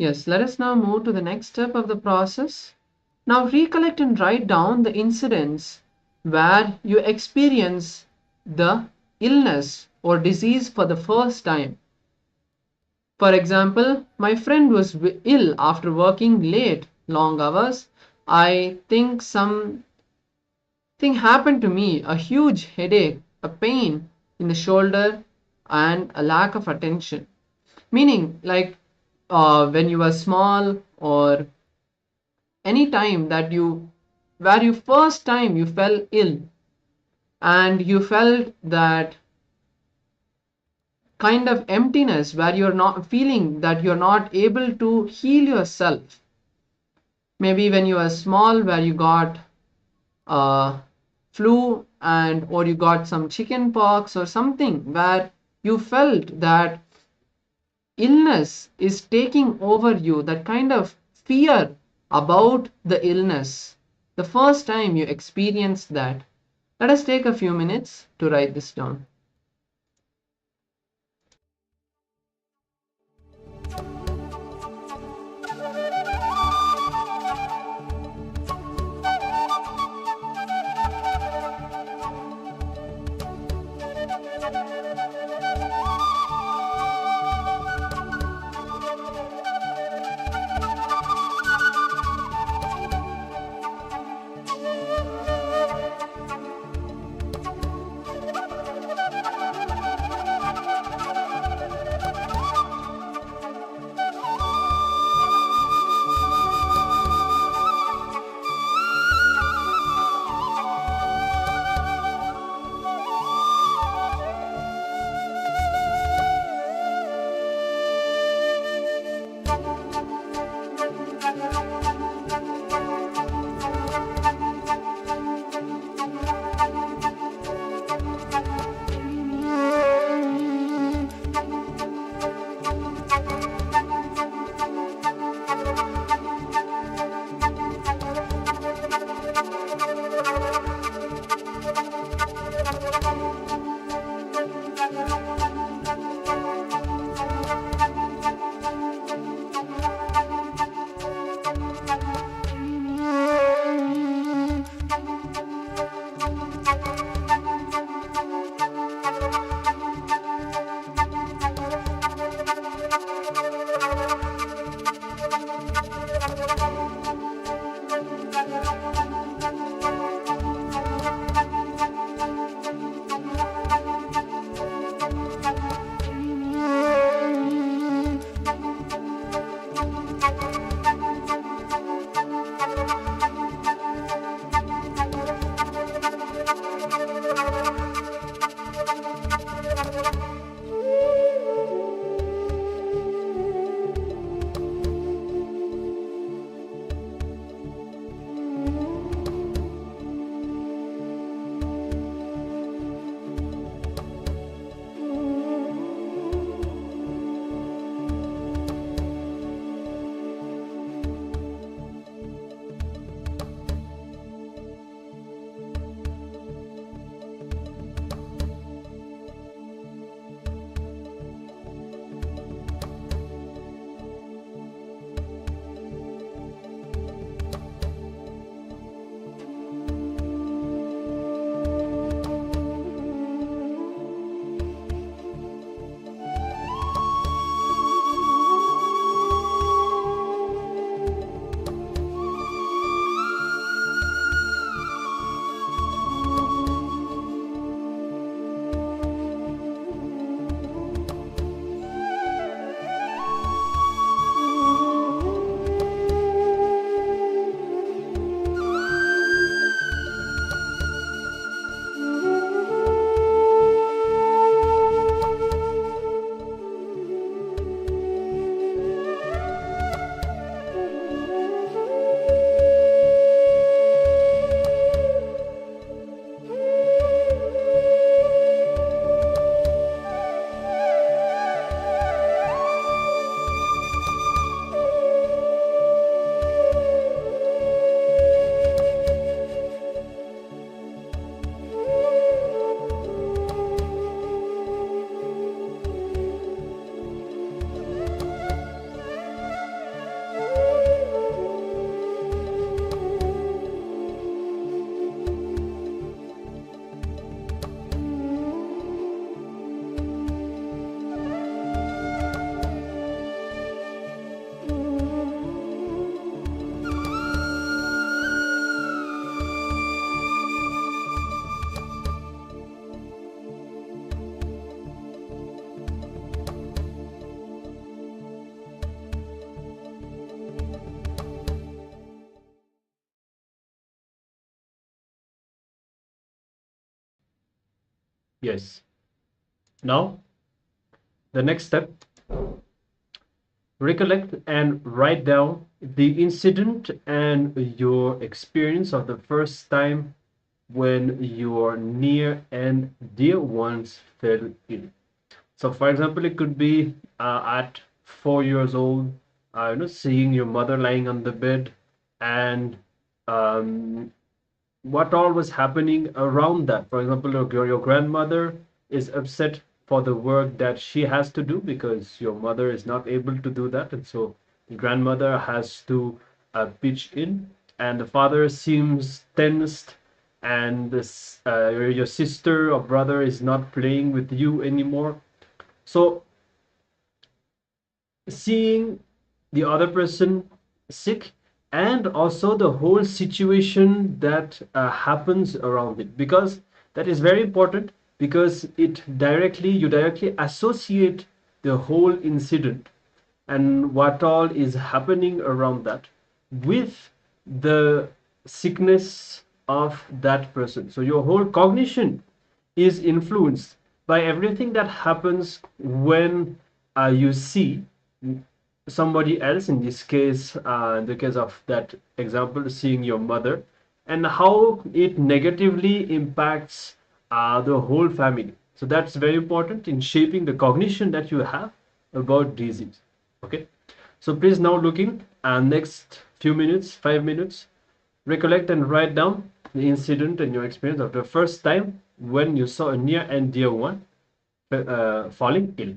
Yes, let us now move to the next step of the process. Now recollect and write down the incidents where you experience the illness or disease for the first time. For example, my friend was ill after working late, long hours. I think something happened to me, a huge headache, a pain in the shoulder, and a lack of attention. Meaning, like when you were small, or any time that where you first time you fell ill and you felt that kind of emptiness where you're not feeling that you're not able to heal yourself. Maybe when you were small where you got flu and or you got some chicken pox or something where you felt that illness is taking over you, that kind of fear about the illness, the first time you experienced that. Let us take a few minutes to write this down. Yes. Now, the next step, recollect and write down the incident and your experience of the first time when your near and dear ones fell ill. So, for example, it could be at 4 years old, seeing your mother lying on the bed, and um, what all was happening around that. For example, your grandmother is upset for the work that she has to do because your mother is not able to do that, and so the grandmother has to pitch in, and the father seems tensed, and your sister or brother is not playing with you anymore. So seeing the other person sick, and also the whole situation that happens around it, because that is very important, because you directly associate the whole incident and what all is happening around that with the sickness of that person. So your whole cognition is influenced by everything that happens when you see somebody else, in this case, in the case of that example, seeing your mother, and how it negatively impacts the whole family. So that's very important in shaping the cognition that you have about disease. Okay, so please now looking next few minutes, 5 minutes, recollect and write down the incident and your experience of the first time when you saw a near and dear one falling ill.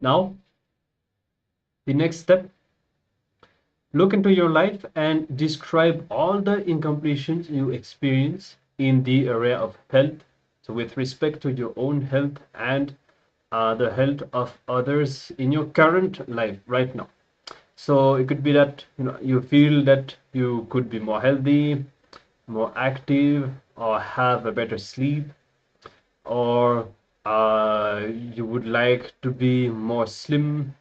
Now, the next step, look into your life and describe all the incompletions you experience in the area of health. So with respect to your own health and the health of others in your current life right now. So it could be that you feel that you could be more healthy, more active, or have a better sleep, or you would like to be more slim,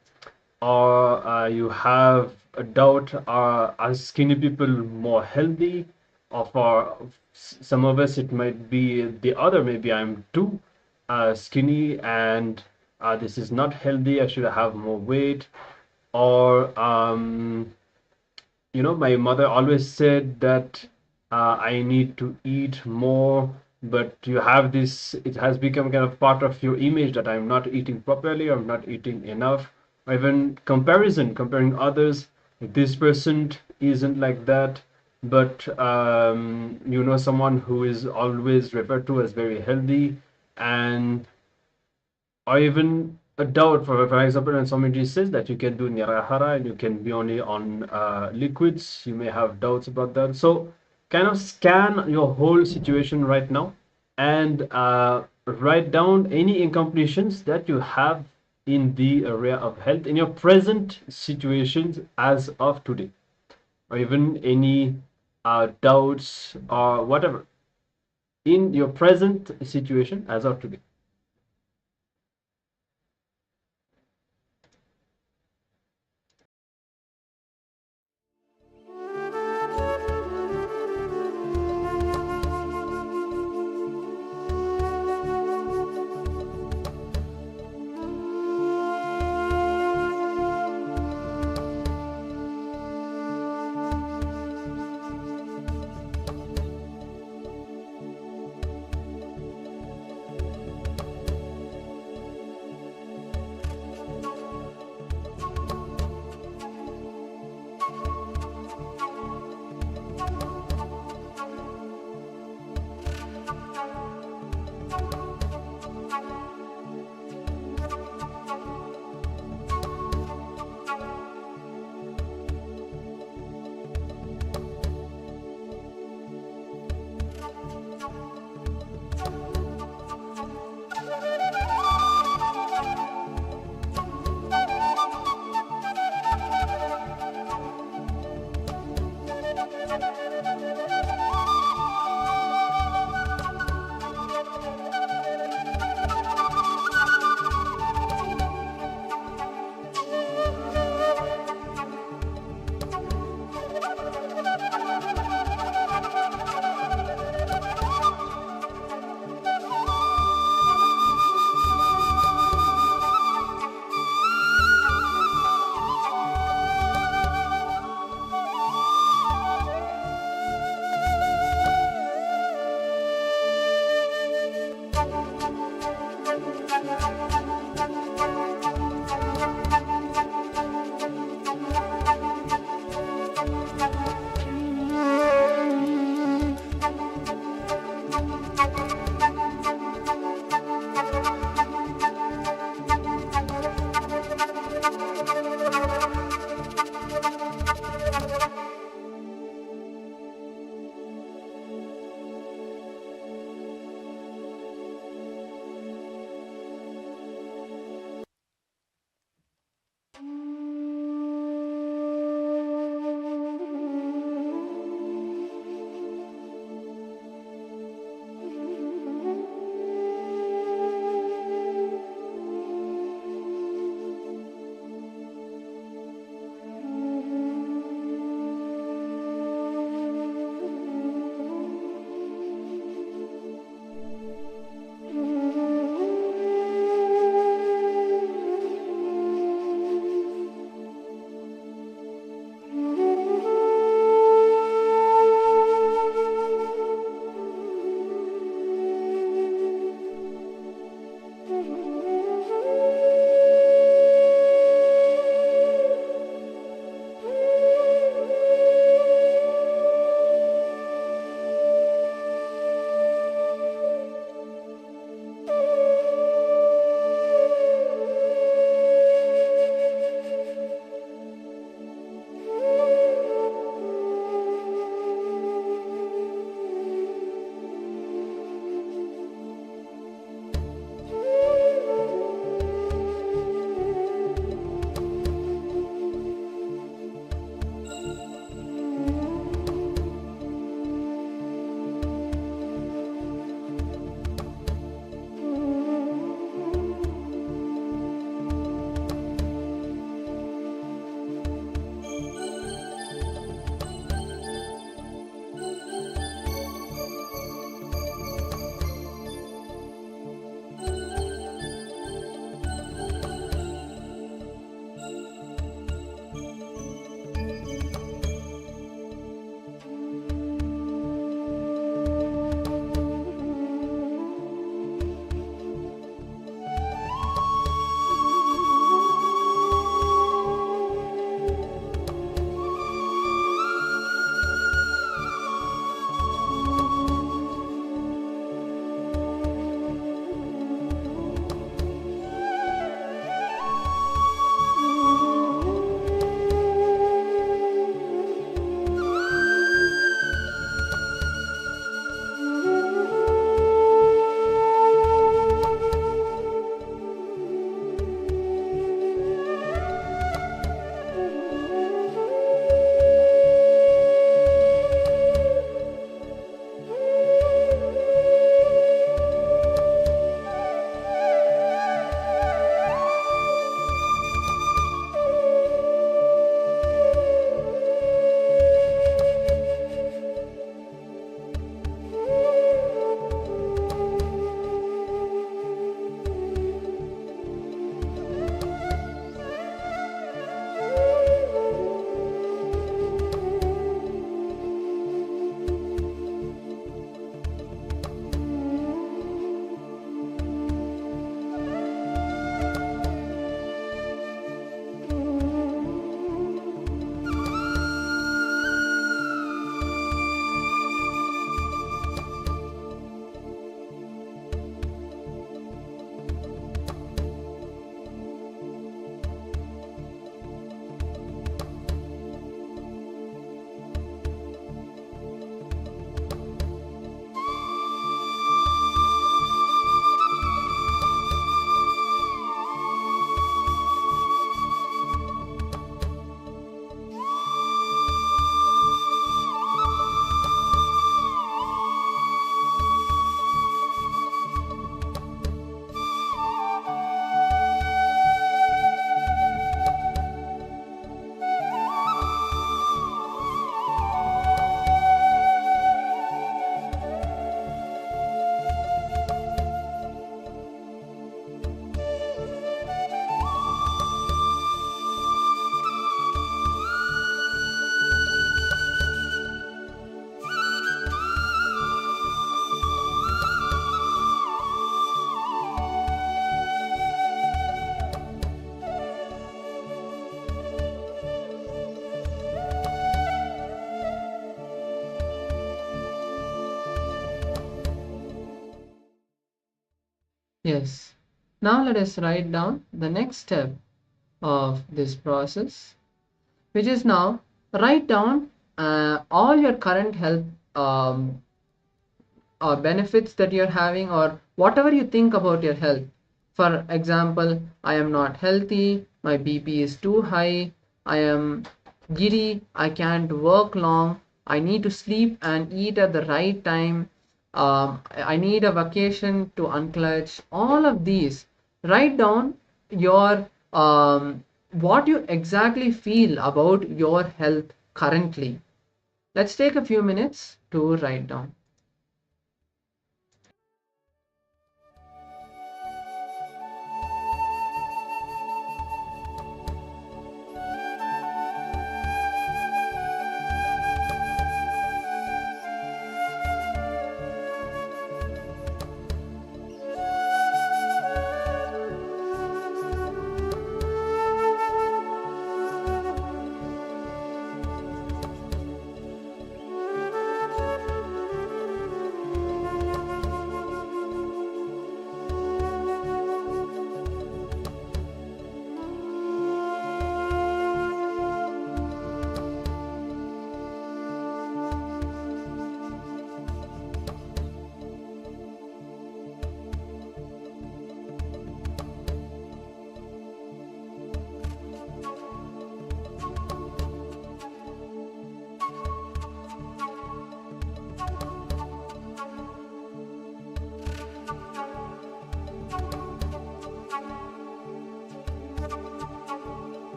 or you have a doubt, are skinny people more healthy, or for some of us it might be the other, maybe I'm too skinny and this is not healthy, I should have more weight. Or my mother always said that I need to eat more, but you have this, it has become kind of part of your image that I'm not eating properly, or I'm not eating enough, or even comparing others. Like, this person isn't like that, but someone who is always referred to as very healthy, and or even a doubt. For example, when somebody says that you can do nirahara and you can be only on liquids, you may have doubts about that. So kind of scan your whole situation right now and write down any incompletions that you have in the area of health in your present situations as of today, or even any doubts or whatever in your present situation as of today. Yes. Now let us write down the next step of this process, which is now write down all your current health benefits that you're having, or whatever you think about your health. For example, I am not healthy, my BP is too high, I am giddy, I can't work long, I need to sleep and eat at the right time, I need a vacation to unclutch. All of these, write down your what you exactly feel about your health currently. Let's take a few minutes to write down.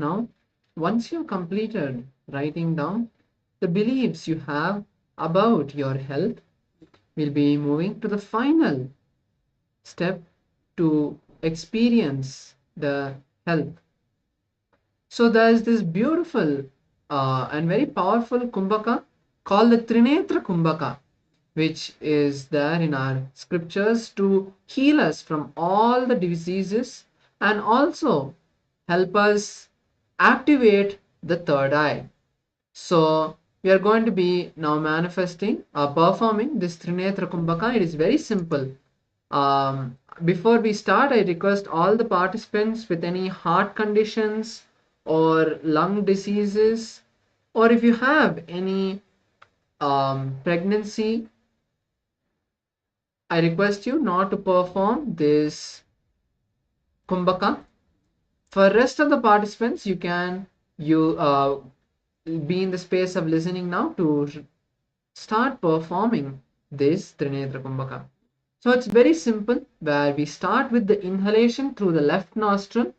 Now, once you've completed writing down the beliefs you have about your health, we'll be moving to the final step to experience the health. So there's this beautiful and very powerful kumbhaka called the Trinetra Kumbhaka, which is there in our scriptures to heal us from all the diseases and also help us activate the third eye. So we are going to be now manifesting or performing this Trinetra Kumbhaka. It is very simple. Before we start, I request all the participants with any heart conditions or lung diseases, or if you have any pregnancy, I request you not to perform this Kumbhaka. For rest of the participants, you can be in the space of listening now to start performing this Trinetra Kumbhaka. So it's very simple, where we start with the inhalation through the left nostril,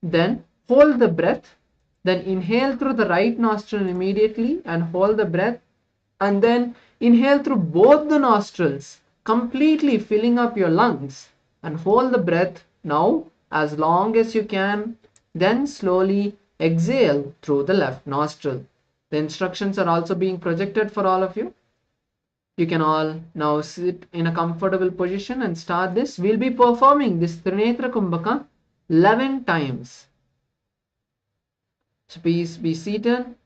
then hold the breath, then inhale through the right nostril immediately and hold the breath, and then inhale through both the nostrils, completely filling up your lungs, and hold the breath now as long as you can, then slowly exhale through the left nostril. The instructions are also being projected for all of you. You can all now sit in a comfortable position and start this. We'll be performing this Trinetra Kumbhaka 11 times. So please be seated.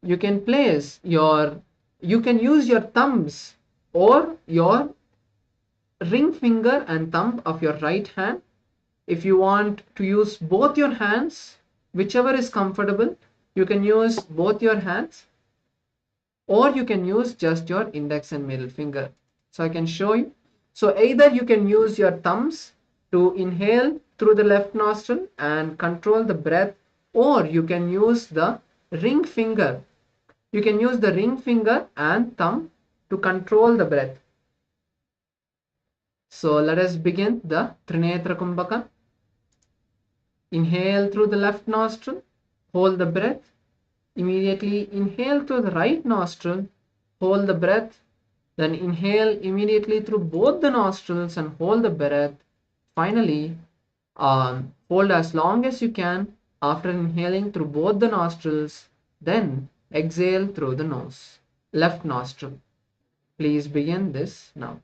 You can use your thumbs or your ring finger and thumb of your right hand. If you want to use both your hands, whichever is comfortable, you can use both your hands, or you can use just your index and middle finger. So I can show you. So either you can use your thumbs to inhale through the left nostril and control the breath, or you can use the ring finger. You can use the ring finger and thumb to control the breath. So let us begin the Trinetra Kumbhaka. Inhale through the left nostril, hold the breath. Immediately inhale through the right nostril, hold the breath, then inhale immediately through both the nostrils and hold the breath. Finally, hold as long as you can after inhaling through both the nostrils, then exhale through the left nostril. Please begin this now.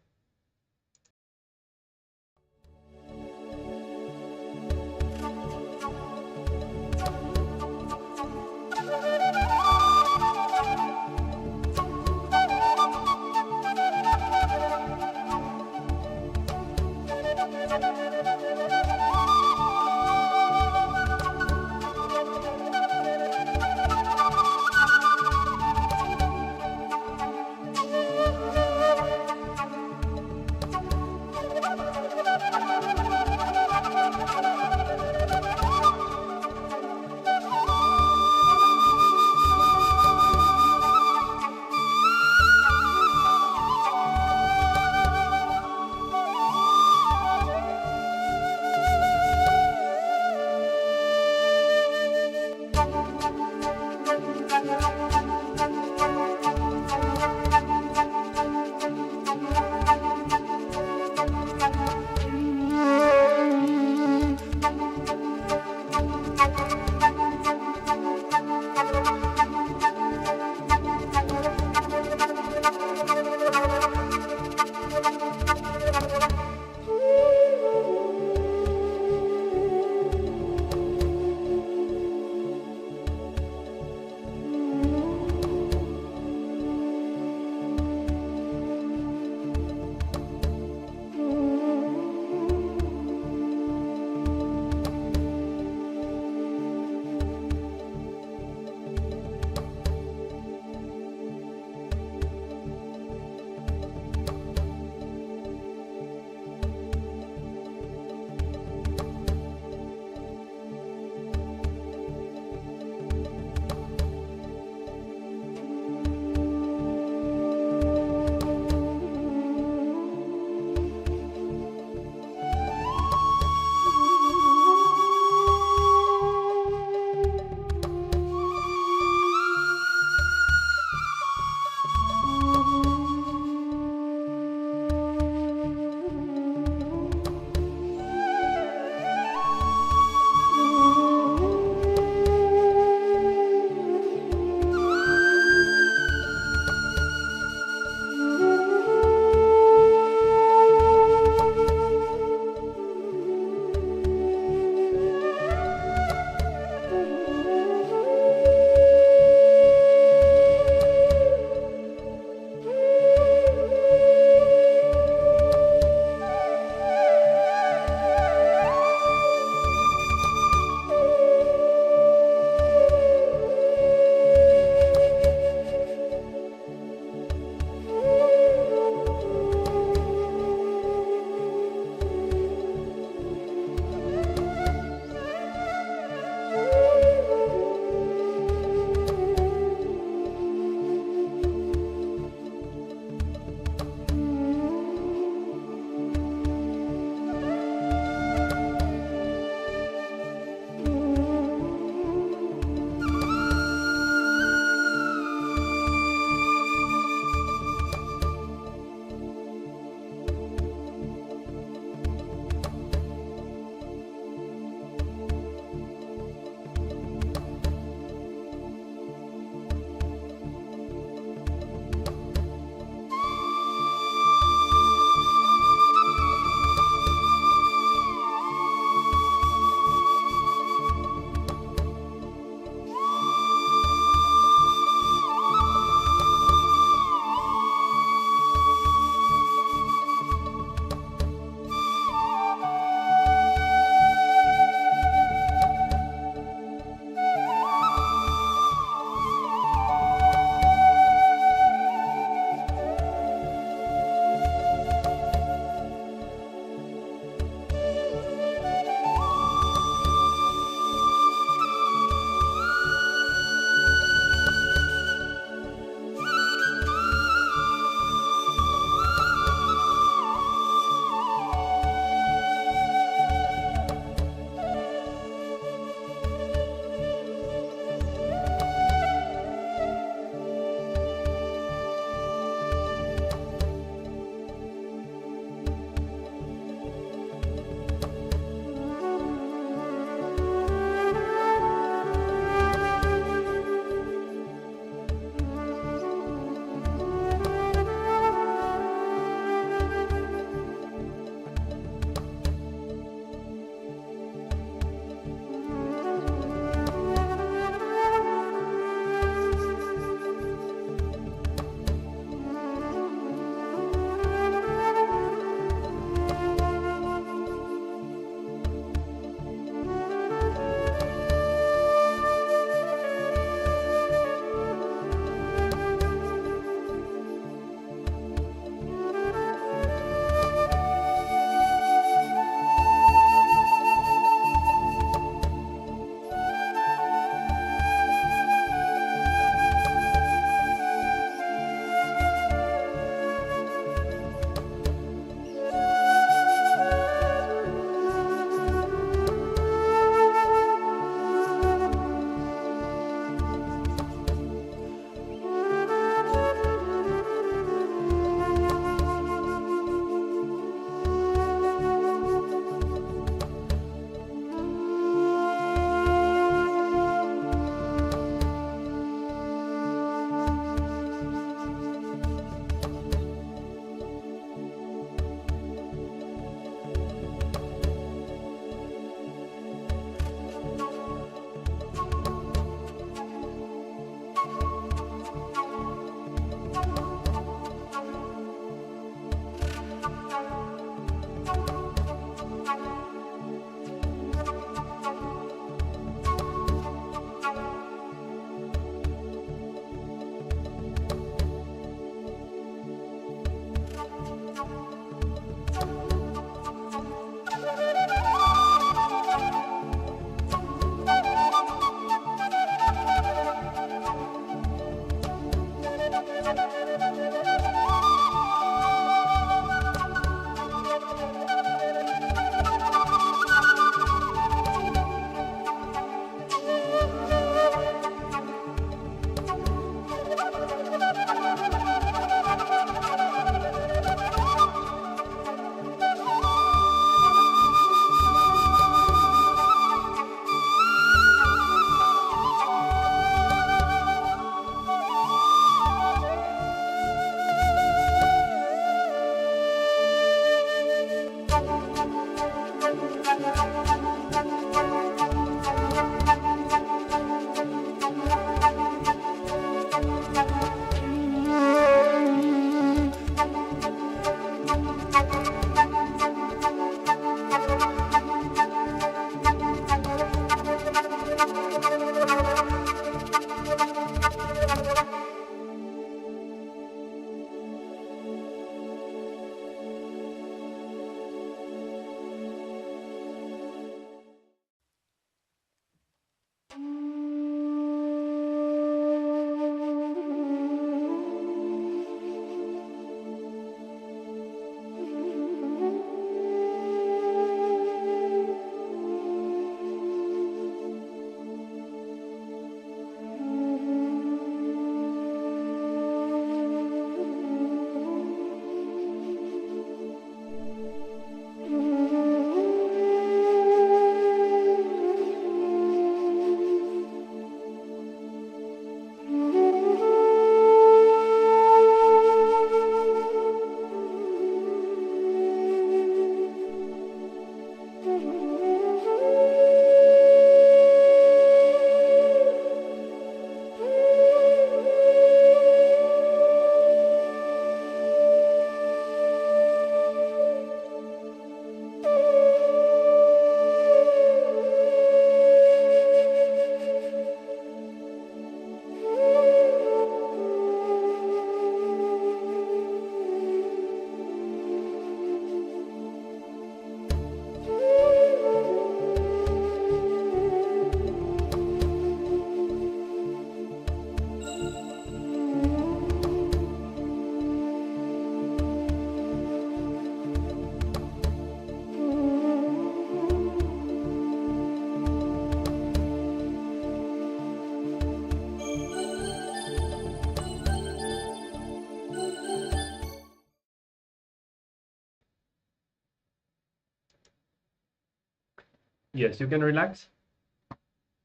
Yes, you can relax.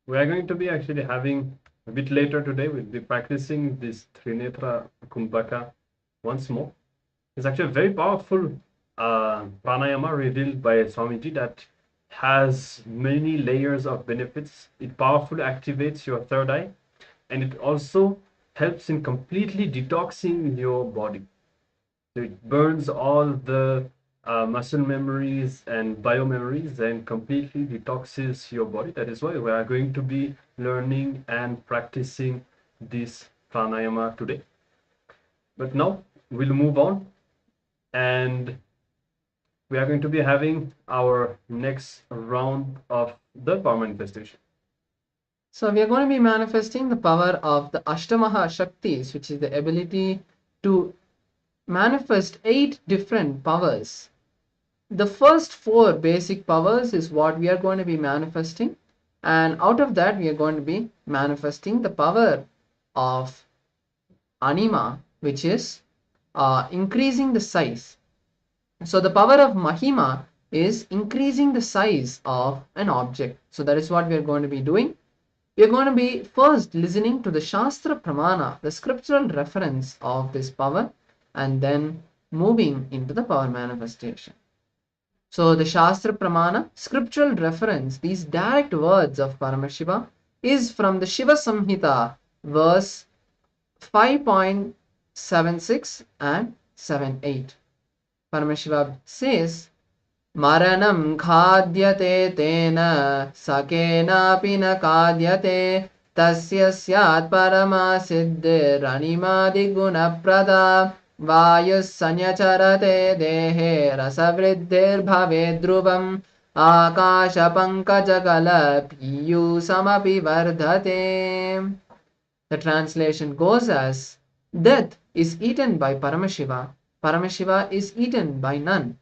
We are going to be actually having a bit later today, we'll be practicing this Trinetra Kumbhaka once more. It's actually a very powerful pranayama revealed by Swamiji that has many layers of benefits. It powerfully activates your third eye, and it also helps in completely detoxing your body. So it burns all the muscle memories and biomemories and completely detoxes your body. That is why we are going to be learning and practicing this pranayama today. But now we'll move on, and we are going to be having our next round of the power manifestation. So we are going to be manifesting the power of the Ashtamaha Shaktis, which is the ability to manifest 8 different powers. The first 4 basic powers is what we are going to be manifesting, and out of that we are going to be manifesting the power of Anima, which is increasing the size. So the power of Mahima is increasing the size of an object. So that is what we are going to be doing. We are going to be first listening to the Shastra Pramana, the scriptural reference of this power, and then moving into the power manifestation. So the Shastra Pramana, scriptural reference, these direct words of Paramashiva is from the Shiva Samhita, verse 5.76 and 7.8. Paramashiva says, Maranam khadyate tena sakena pina khadyate tasya syat parama siddhir animadi guna prada vayus sanyacharate dehe rasavriddhir bhave dhruvam akasha pankajagala piyu samapi vardhate. The translation goes as, Death is eaten by Paramashiva. Paramashiva is eaten by none.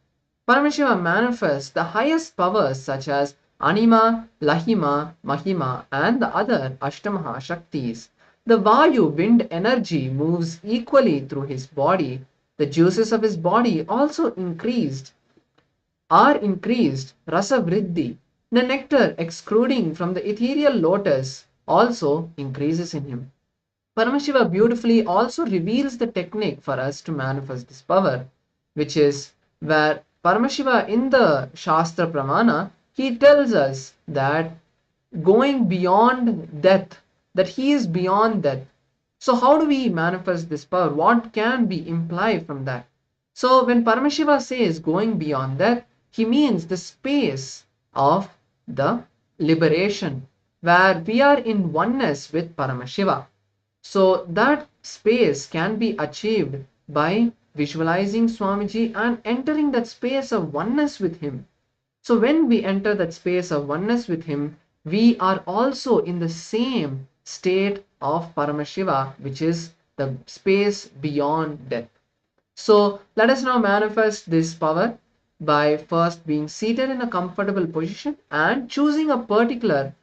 Paramashiva manifests the highest powers such as Anima, Lahima, Mahima and the other Ashtamaha Shaktis. The Vayu wind energy moves equally through his body. The juices of his body also increased, Rasa Vriddhi. The nectar extruding from the ethereal lotus also increases in him. Paramashiva beautifully also reveals the technique for us to manifest this power, which is where Paramashiva in the Shastra Pramana, he tells us that going beyond death, that he is beyond death. So how do we manifest this power? What can be implied from that? So when Paramashiva says going beyond death, he means the space of the liberation, where we are in oneness with Paramashiva. So that space can be achieved by visualizing Swamiji and entering that space of oneness with him. So when we enter that space of oneness with him, we are also in the same state of Paramashiva, which is the space beyond death. So let us now manifest this power by first being seated in a comfortable position and choosing a particular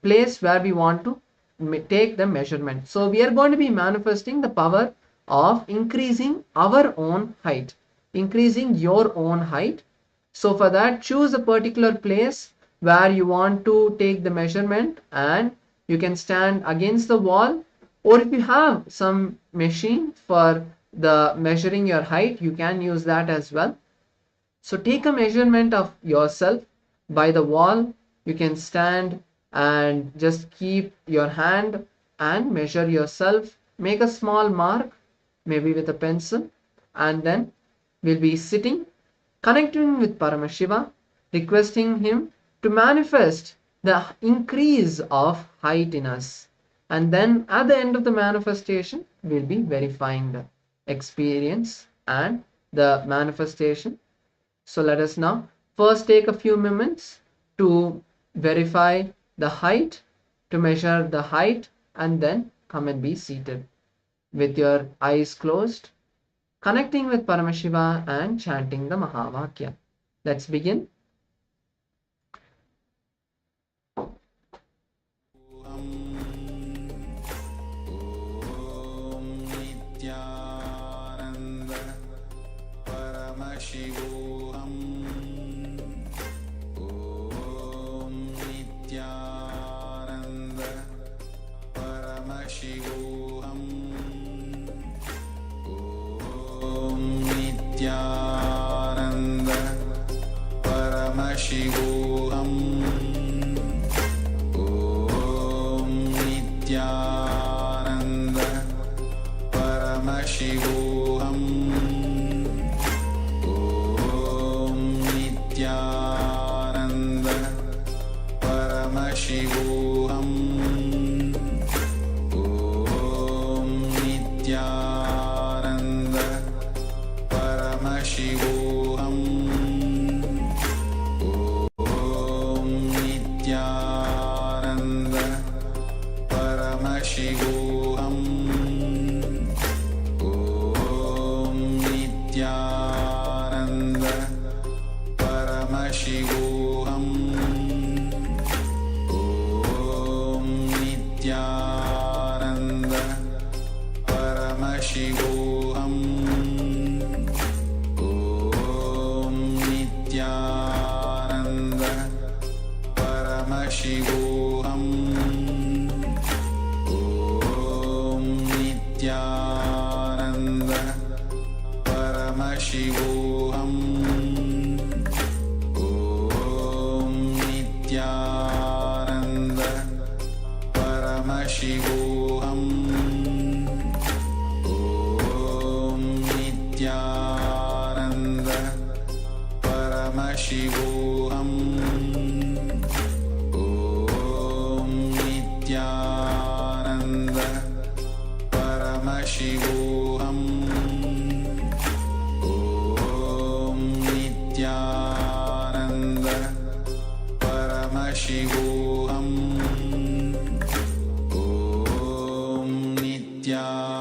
place where we want to take the measurement. So we are going to be manifesting the power of increasing our own height, increasing your own height. So for that, choose a particular place where you want to take the measurement, and you can stand against the wall, or if you have some machine for the measuring your height, you can use that as well. So take a measurement of yourself by the wall. You can stand and just keep your hand and measure yourself. Make a small mark, maybe with a pencil, and then we'll be sitting, connecting with Paramashiva, requesting him to manifest the increase of height in us. And then at the end of the manifestation, we'll be verifying the experience and the manifestation. So let us now first take a few moments to verify the height, to measure the height, and then come and be seated with your eyes closed, connecting with Paramashiva and chanting the Mahavakya. Let's begin. Paramashivoham Om Nityananda Paramashivoham Om Nityananda Paramashivoham Om Nityananda Paramashivoham Nityananda Paramashivoham Om Nityananda Paramashivoham Om Nityananda Paramashivoham Om Nityananda Paramashivoham Om Nityananda Paramashivoham Om Nityananda Paramashivoham Om Nityananda Paramashivoham Om Nityananda Paramashivoham Om Nityananda Paramashivoham Om Nityananda Paramashivoham Om Nityananda Paramashivoham Om Nityananda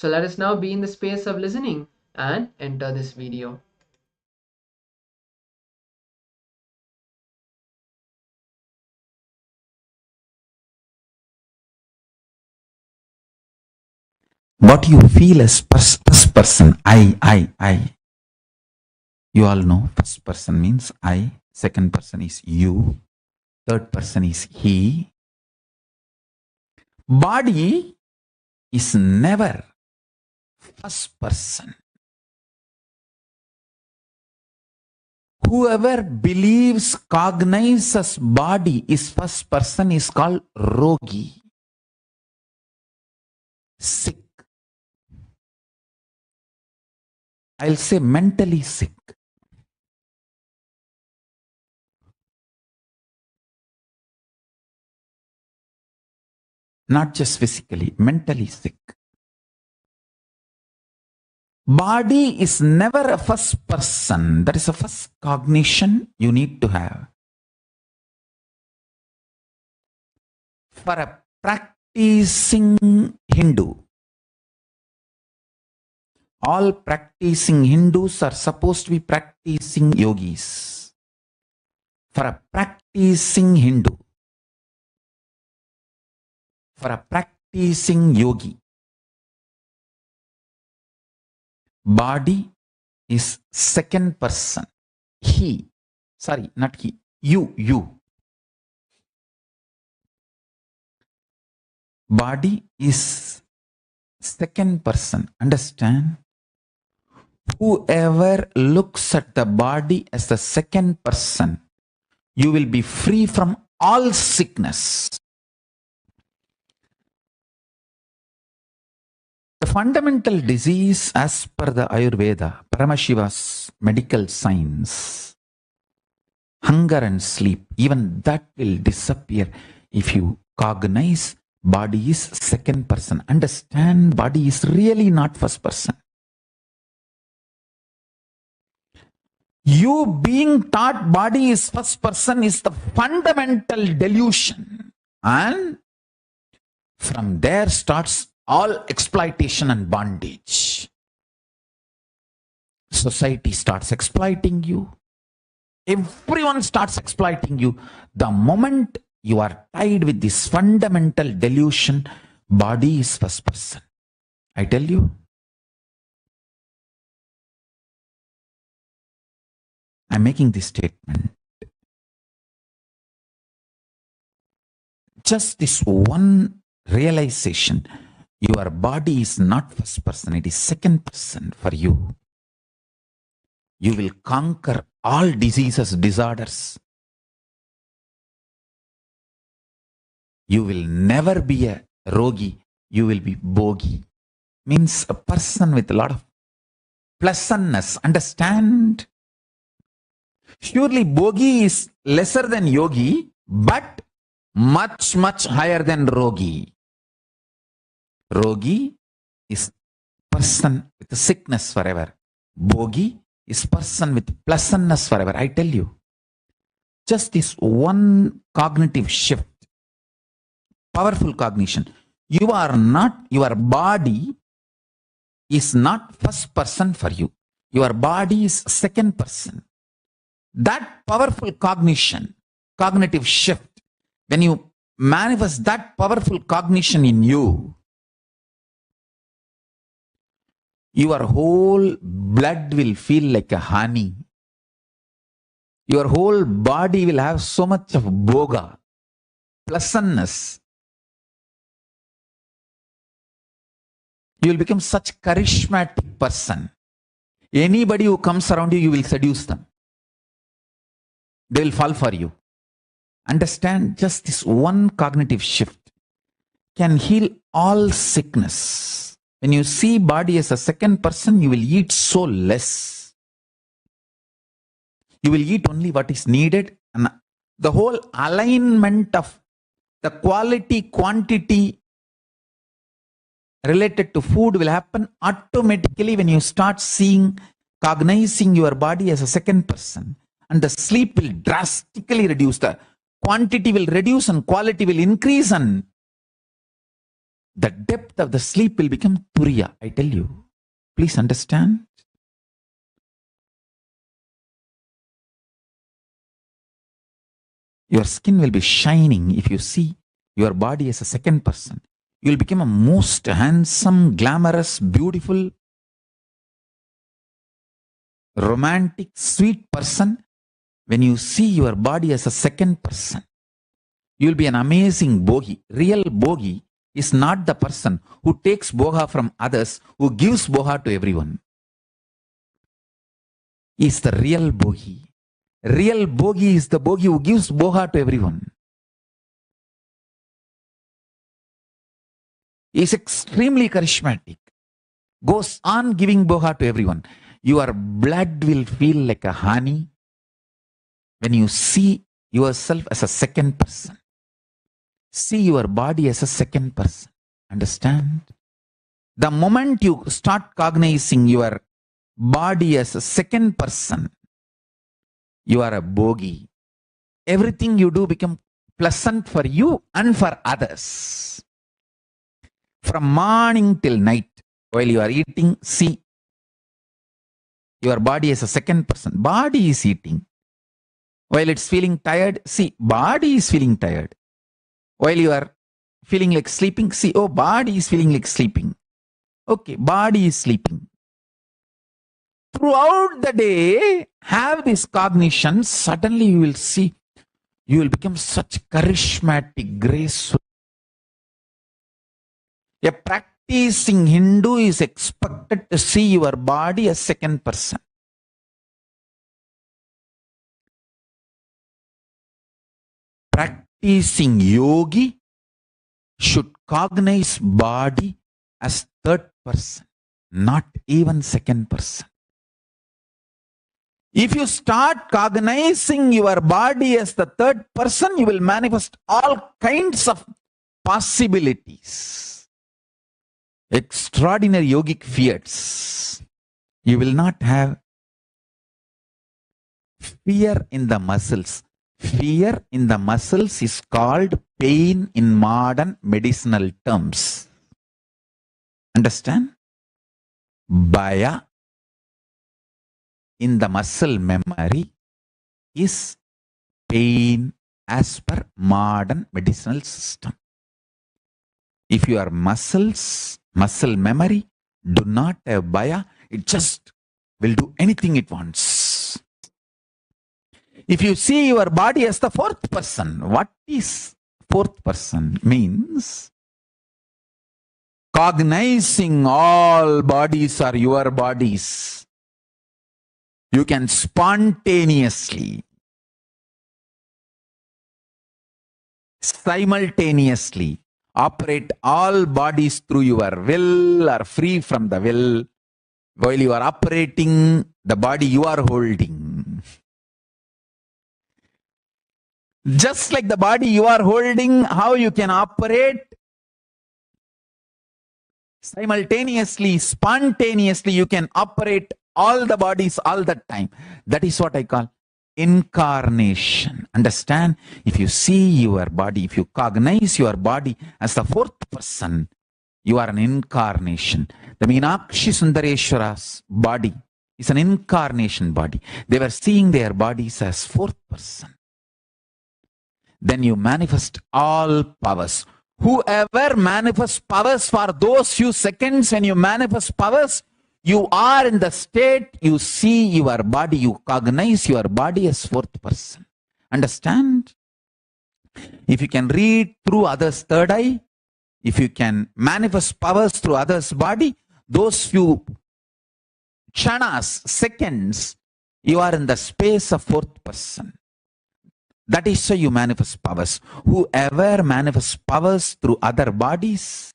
So let us now be in the space of listening and enter this video. What you feel as first person, I. You all know first person means I, second person is you, third person is he. Body is never first person. Whoever believes, cognizes body is first person is called rogi, sick. I'll say mentally sick. Not just physically, mentally sick. Body is never a first person. That is a first cognition you need to have. For a practicing Hindu, all practicing Hindus are supposed to be practicing yogis. For a practicing Hindu, for a practicing yogi, body is second person. He, sorry, not he, you. Body is second person. Understand? Whoever looks at the body as the second person, you will be free from all sickness. The fundamental disease as per the Ayurveda, Paramashiva's medical science, hunger and sleep, even that will disappear if you cognize body is second person. Understand, body is really not first person. You being taught body is first person is the fundamental delusion. And from there starts all exploitation and bondage. Society starts exploiting you. Everyone starts exploiting you. The moment you are tied with this fundamental delusion, body is first person. I tell you, I'm making this statement. Just this one realization, your body is not first person, it is second person for you. You will conquer all diseases, disorders. You will never be a rogi, you will be bogi. Means a person with a lot of pleasantness. Understand? Surely bogi is lesser than yogi, but much higher than rogi. Rogi is person with sickness forever. Bogi is person with pleasantness forever. I tell you, just this one cognitive shift, powerful cognition. You are not, your body is not first person for you. Your body is second person. That powerful cognition, cognitive shift, when you manifest that powerful cognition in you, your whole blood will feel like a honey. Your whole body will have so much of bhoga, pleasantness. You will become such charismatic person. Anybody who comes around you, you will seduce them. They will fall for you. Understand, just this one cognitive shift can heal all sickness. When you see body as a second person, you will eat so less. You will eat only what is needed, and the whole alignment of the quality, quantity related to food will happen automatically when you start seeing, cognizing your body as a second person. And the sleep will drastically reduce. The quantity will reduce and quality will increase, and the depth of the sleep will become turiya, I tell you. Please understand. Your skin will be shining if you see your body as a second person. You will become a most handsome, glamorous, beautiful, romantic, sweet person when you see your body as a second person. You will be an amazing bogi. Real bogi is not the person who takes boga from others, who gives boga to everyone. He is the real bogi. Real bogi is the bogi who gives boga to everyone. He is extremely charismatic. Goes on giving boga to everyone. Your blood will feel like a honey when you see yourself as a second person. See your body as a second person. Understand? The moment you start cognizing your body as a second person, you are a bogi. Everything you do becomes pleasant for you and for others. From morning till night, while you are eating, see your body as a second person. Body is eating. While it's feeling tired, see, body is feeling tired. While you are feeling like sleeping, see, oh, body is feeling like sleeping. Okay, body is sleeping. Throughout the day, have this cognition. Suddenly you will see, you will become such charismatic, graceful. A practicing Hindu is expected to see your body as second person. Practicing yogi should cognize body as third person, not even second person. If you start cognizing your body as the third person, you will manifest all kinds of possibilities. Extraordinary yogic fiats. You will not have fear in the muscles. Fear in the muscles is called pain in modern medicinal terms. Understand? Bhaya in the muscle memory is pain as per modern medicinal system. If your muscle memory do not have bhaya, it just will do anything it wants. If you see your body as the fourth person, what is fourth person? Means cognizing all bodies are your bodies. You can spontaneously, simultaneously operate all bodies through your will or free from the will. While you are operating the body you are holding. Just like the body you are holding, how you can operate simultaneously, spontaneously, you can operate all the bodies all the time. That is what I call incarnation. Understand? If you see your body, if you cognize your body as the fourth person, you are an incarnation. The Meenakshi Sundareshwara's body is an incarnation body. They were seeing their bodies as fourth person. Then you manifest all powers. Whoever manifests powers for those few seconds, when you manifest powers, you are in the state, you see your body, you cognize your body as fourth person. Understand? If you can read through others' third eye, if you can manifest powers through others' body, those few chanas, seconds, you are in the space of fourth person. That is how you manifest powers. Whoever manifests powers through other bodies,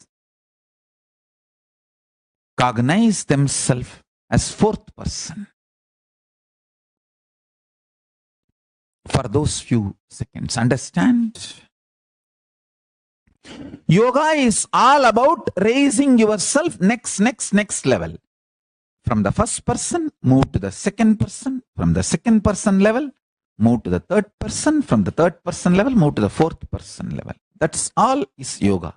cognize themselves as fourth person for those few seconds. Understand? Yoga is all about raising yourself next level. From the first person, move to the second person. From the second person level, move to the third person. From the third person level, move to the fourth person level. That's all is yoga.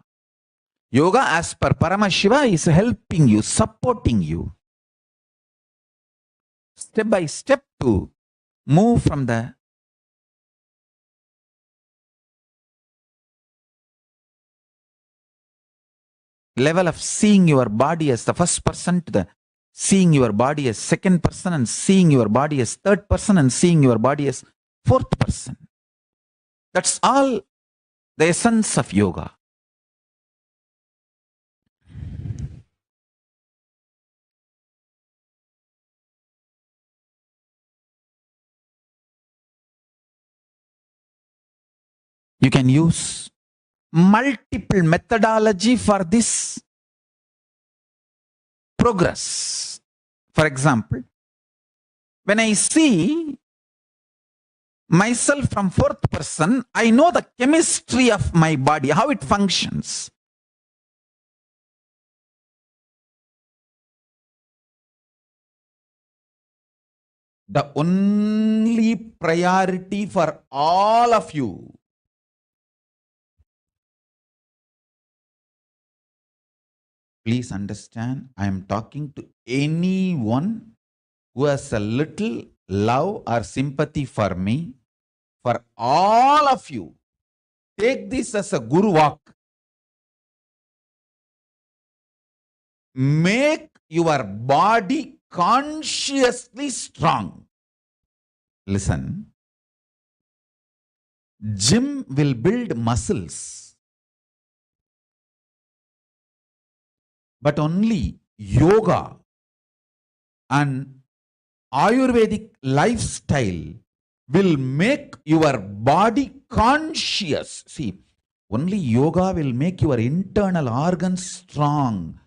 Yoga, as per Paramashiva, is helping you, supporting you, step by step to move from the level of seeing your body as the first person to the seeing your body as second person and seeing your body as third person and seeing your body as fourth person. That's all the essence of yoga. You can use multiple methodology for this progress. For example, when I see myself from fourth person, I know the chemistry of my body, how it functions. The only priority for all of you please understand, I am talking to anyone who has a little love or sympathy for me. For all of you, take this as a guru walk. Make your body consciously strong. Listen, gym will build muscles, but only yoga and Ayurvedic lifestyle will make your body conscious. See, only yoga will make your internal organs strong.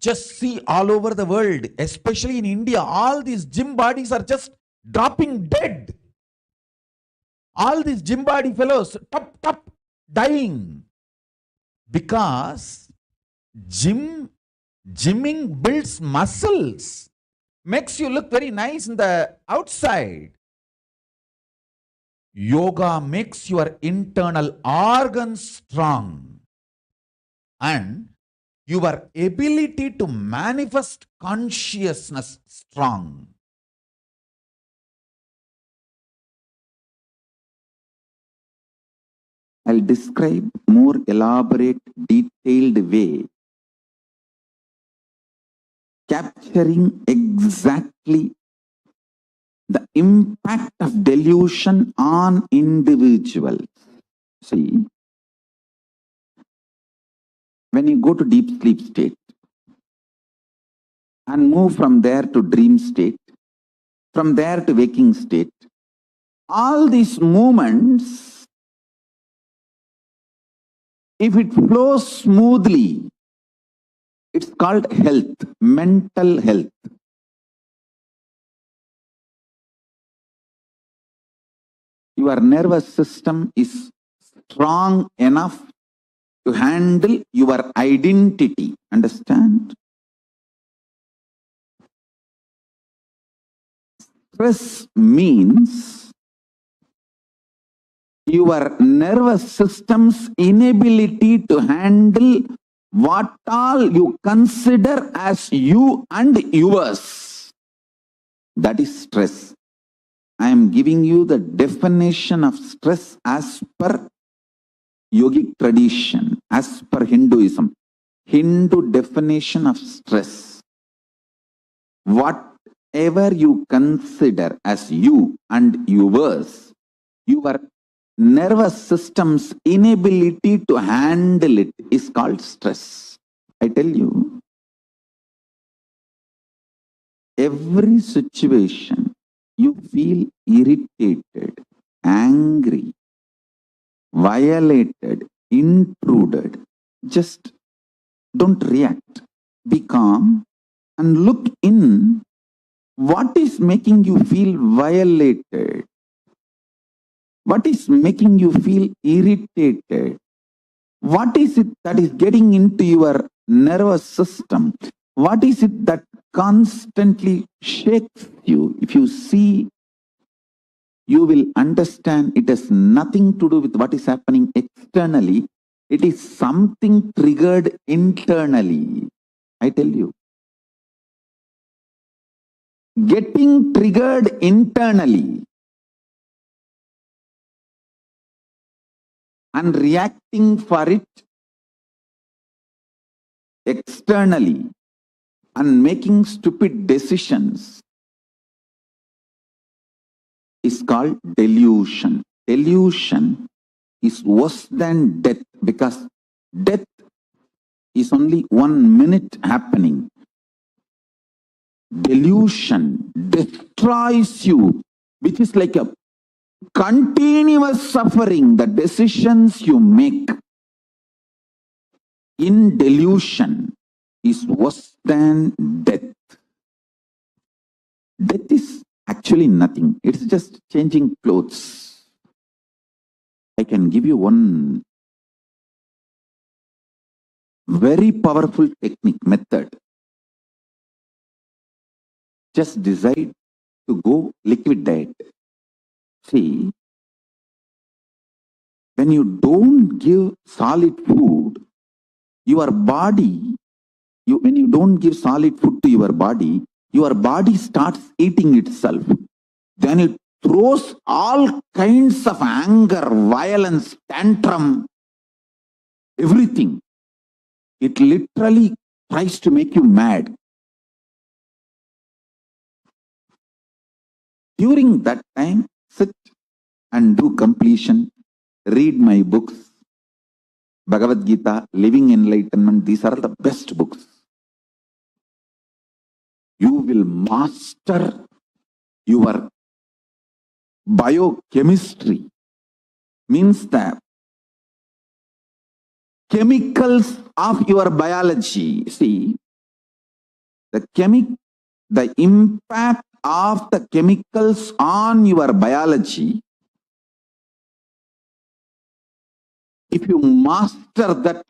Just see all over the world, especially in India, all these gym bodies are just dropping dead. All these gym body fellows, dying. Because gymming builds muscles, makes you look very nice in the outside. Yoga makes your internal organs strong and your ability to manifest consciousness strong. I'll describe more elaborate, detailed way, capturing exactly the impact of delusion on individuals. See, when you go to deep sleep state and move from there to dream state, from there to waking state, all these movements, if it flows smoothly, it's called health, mental health. Your nervous system is strong enough to handle your identity. Understand? Stress means your nervous system's inability to handle what all you consider as you and yours. That is stress. I am giving you the definition of stress as per yogic tradition, as per Hinduism. Hindu definition of stress. Whatever you consider as you and yours, your nervous system's inability to handle it is called stress. I tell you, every situation you feel irritated, angry, violated, intruded, just don't react. Be calm and look in. What is making you feel violated? What is making you feel irritated? What is it that is getting into your nervous system? What is it that constantly shakes you? If you see, you will understand it has nothing to do with what is happening externally. It is something triggered internally. I tell you. Getting triggered internally and reacting for it externally and making stupid decisions is called delusion. Delusion is worse than death, because death is only 1 minute happening. Delusion destroys you, which is like a continuous suffering. The decisions you make in delusion is worse than death. Death is actually nothing. It's just changing clothes. I can give you one very powerful technique, method. Just decide to go liquid diet. See, when you don't give solid food, your body, when you don't give solid food to your body starts eating itself. Then it throws all kinds of anger, violence, tantrum, everything. It literally tries to make you mad. During that time, sit and do completion, read my books, Bhagavad Gita, Living Enlightenment. These are the best books. You will master your biochemistry, means the chemicals of your biology. See, the impact of the chemicals on your biology, if you master that,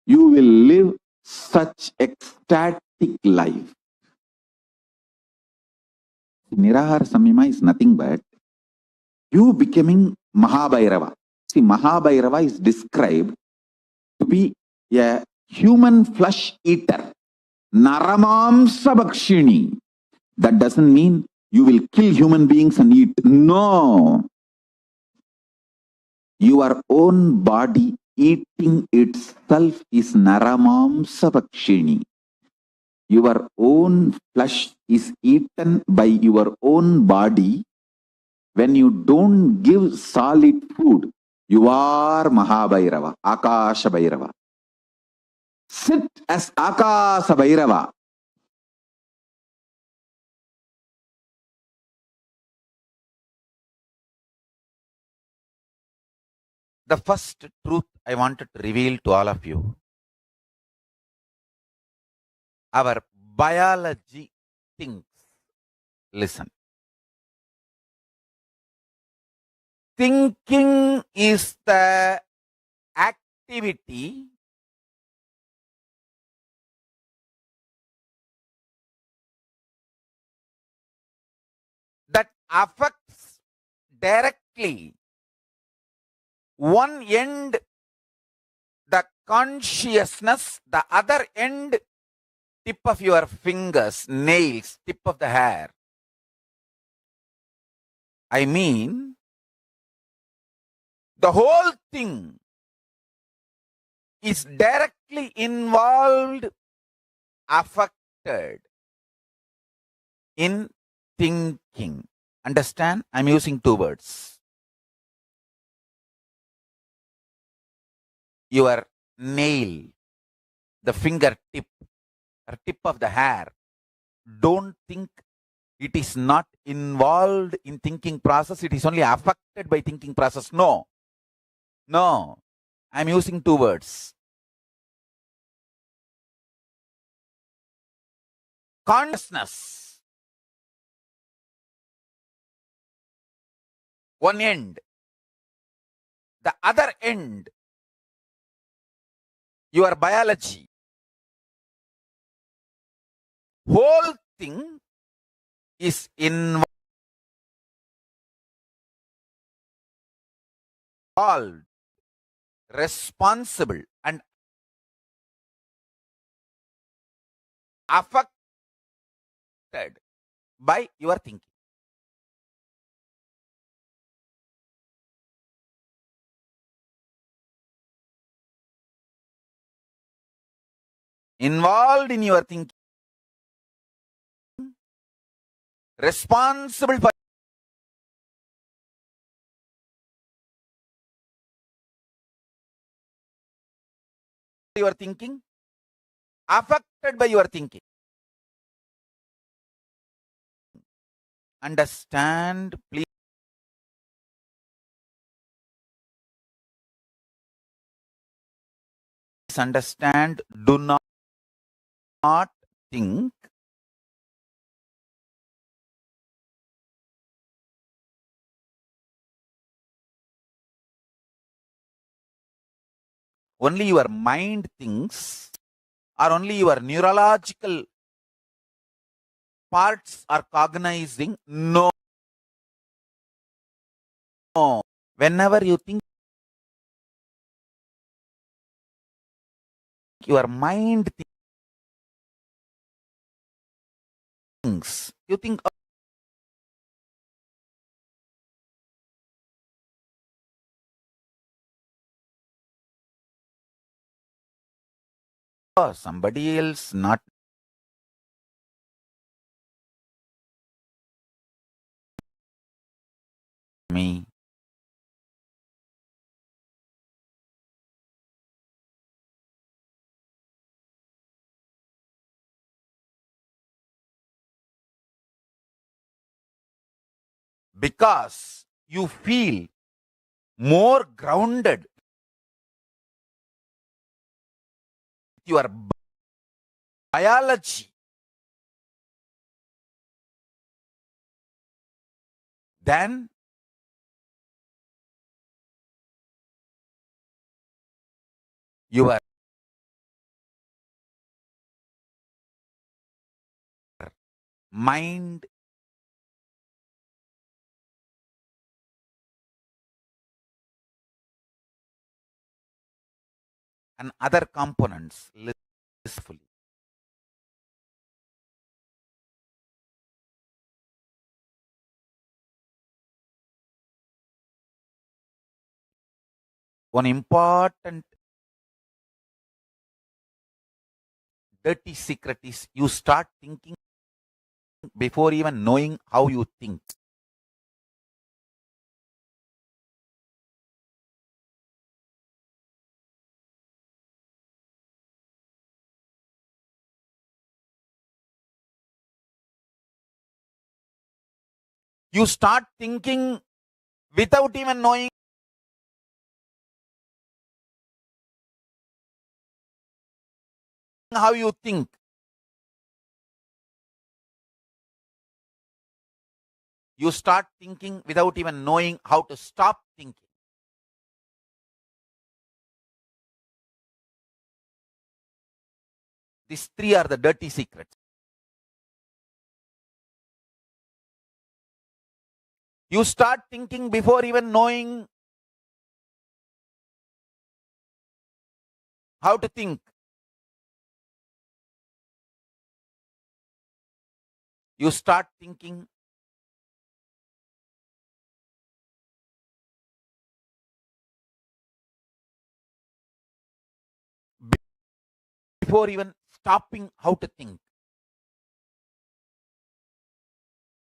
you will live such ecstatic life. Nirahara Samyama is nothing but you becoming Mahabhairava. See, Mahabhairava is described to be a human flesh eater. Naramamsa Bhakshini. That doesn't mean you will kill human beings and eat. No. Your own body eating itself is Naramamsa Bhakshini. Your own flesh is eaten by your own body. When you don't give solid food, you are Mahabhairava, Akasha Bhairava. Sit as Akasha Bhairava. The first truth I wanted to reveal to all of you. Our biology thinks. Listen. Thinking is the activity that affects directly one end, the consciousness, the other end, tip of your fingers, nails, tip of the hair. I mean, the whole thing is directly involved, affected in thinking. Understand? I'm using two words. Your nail, the fingertip, or tip of the hair, don't think it is not involved in thinking process. It is only affected by thinking process. No. No. I'm using two words. Consciousness. One end. The other end, your biology. Whole thing is involved, responsible and affected by your thinking. Involved in your thinking, responsible for your thinking, affected by your thinking. Understand, please understand, do not think only your mind thinks, or only your neurological parts are cognizing. No. Whenever you think, your mind thinks. You think, oh, somebody else, not me. Because you feel more grounded with your biology than your mind and other components blissfully. One important dirty secret is you start thinking before even knowing how you think. You start thinking without even knowing how you think. You start thinking without even knowing how to stop thinking. These three are the dirty secrets. You start thinking before even knowing how to think. You start thinking before even stopping how to think.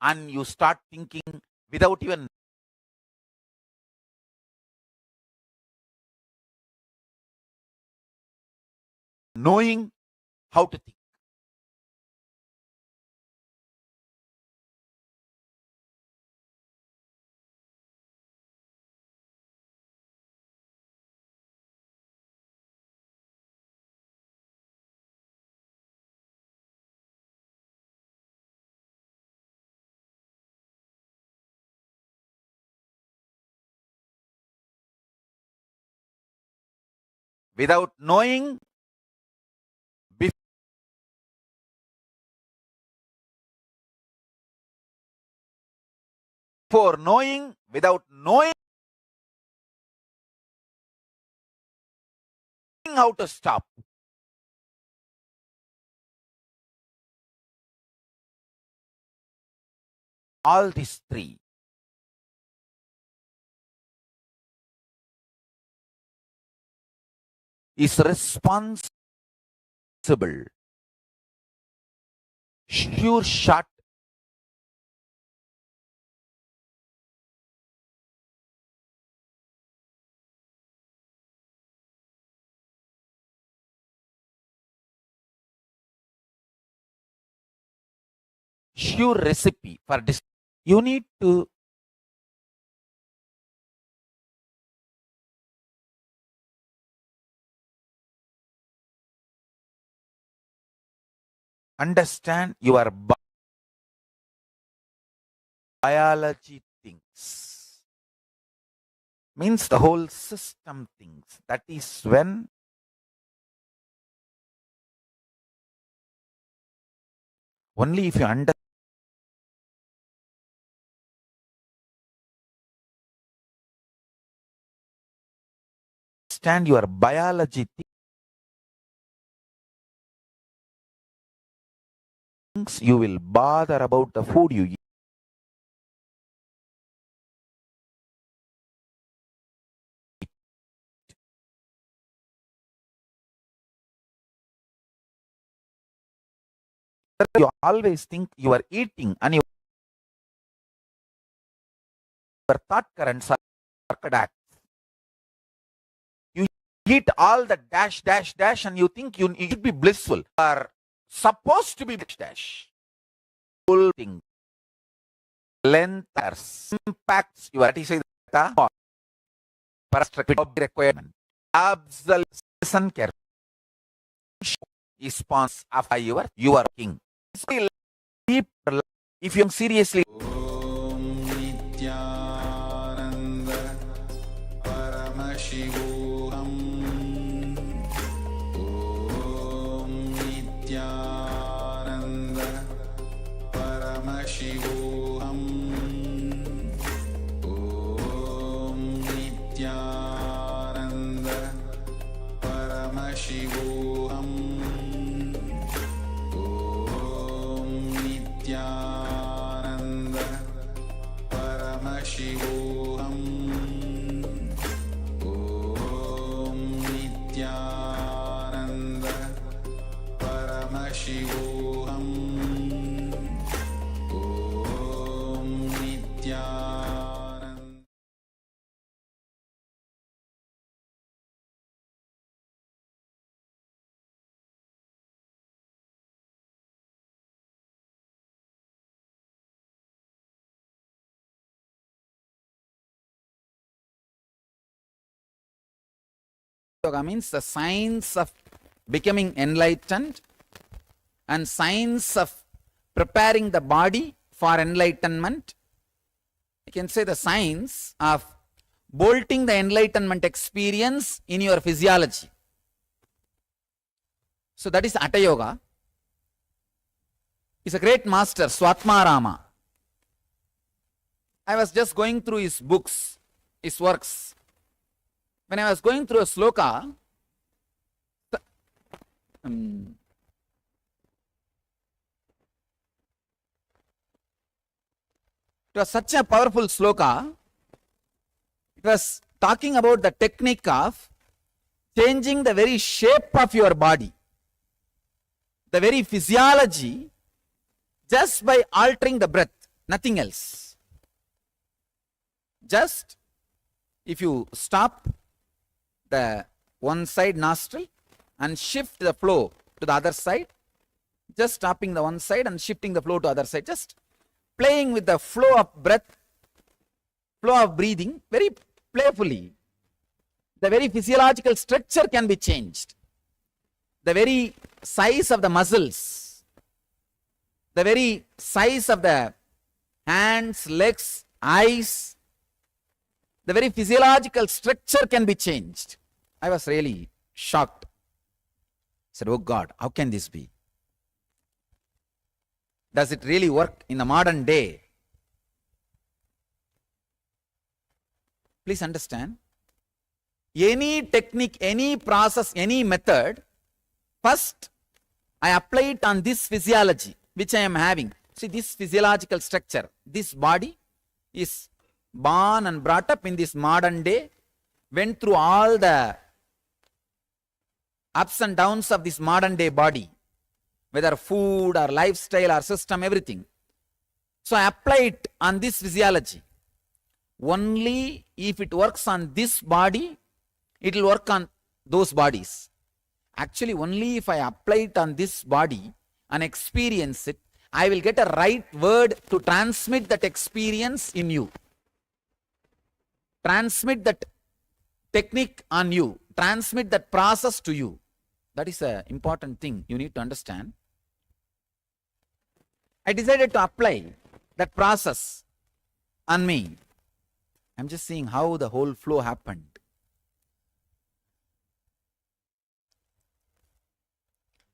And you start thinking without even knowing how to think. Without knowing, before knowing, without knowing, knowing how to stop. All these three is responsible, sure shot, sure recipe for this. You need to understand your biology things. Means the whole system things. That is when only if you understand your biology things, you will bother about the food you eat. You always think you are eating and your thought currents are correct. You eat all the dash, dash, dash and you think you should be blissful. You are supposed to be dash, dash. Whole thing. Length impacts your requirement. Absolute listen carefully. Response of your king. Deep, if you seriously Om Nityananda Paramashivoham Om Nityananda Paramashivoham Om Nityananda Paramashivoham Nityananda Paramashivoham Om Nityananda Paramashivoham Om Nityananda. Yoga means the science of becoming enlightened and science of preparing the body for enlightenment. You can say the science of bolting the enlightenment experience in your physiology. So that is Hatha Yoga. He's a great master, Swatmarama. I was just going through his books, his works. When I was going through a sloka, it was such a powerful sloka. It was talking about the technique of changing the very shape of your body, the very physiology, just by altering the breath, nothing else. Just if you stop the one side nostril and shift the flow to the other side, just stopping the one side and shifting the flow to the other side, just playing with the flow of breath, flow of breathing, very playfully, the very physiological structure can be changed. The very size of the muscles, the very size of the hands, legs, eyes, the very physiological structure can be changed. I was really shocked. I said, oh God, how can this be? Does it really work in the modern day? Please understand, any technique, any process, any method, first I apply it on this physiology which I am having. See this physiological structure, this body is born and brought up in this modern day, went through all the ups and downs of this modern day body, whether food or lifestyle or system, everything. So I apply it on this physiology. Only if it works on this body, it will work on those bodies. Actually, only if I apply it on this body and experience it, I will get a right word to transmit that experience in you. Transmit that technique on you. Transmit that process to you. That is an important thing you need to understand. I decided to apply that process on me. I'm just seeing how the whole flow happened.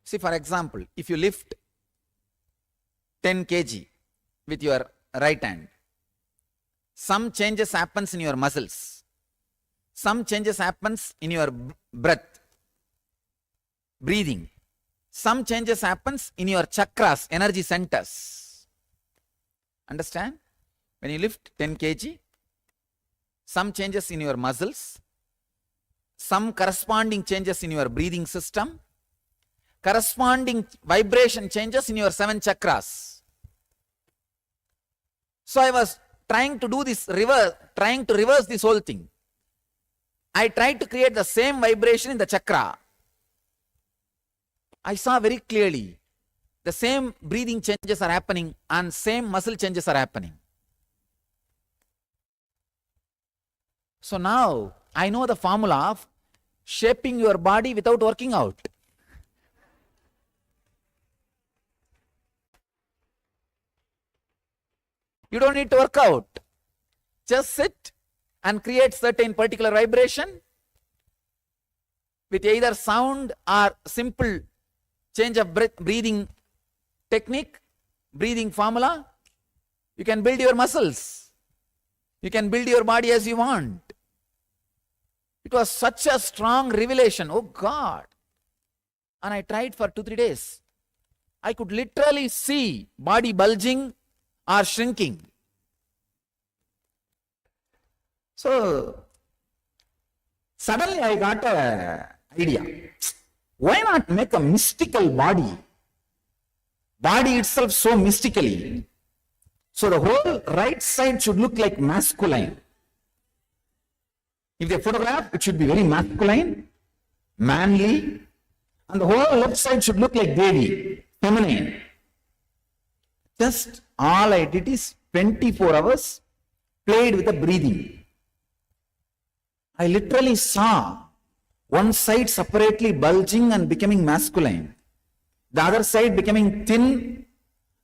See, for example, if you lift 10 kg with your right hand, some changes happens in your muscles. Some changes happens in your breath, breathing. Some changes happens in your chakras, energy centers. Understand? When you lift 10 kg, some changes in your muscles, some corresponding changes in your breathing system, corresponding vibration changes in your 7 chakras. So I was trying to do this reverse this whole thing. I tried to create the same vibration in the chakra. I saw very clearly the same breathing changes are happening and same muscle changes are happening. So now I know the formula of shaping your body without working out. You don't need to work out. Just sit and create certain particular vibration with either sound or simple change of breathing technique, breathing formula. You can build your muscles. You can build your body as you want. It was such a strong revelation. Oh God. And I tried for 2-3 days. I could literally see body bulging or shrinking. So suddenly I got an idea. Why not make a mystical body? Body itself so mystically. So the whole right side should look like masculine. If they photograph, it should be very masculine, manly, and the whole left side should look like Devi, feminine. Just all I did is 24 hours played with the breathing. I literally saw one side separately bulging and becoming masculine, the other side becoming thin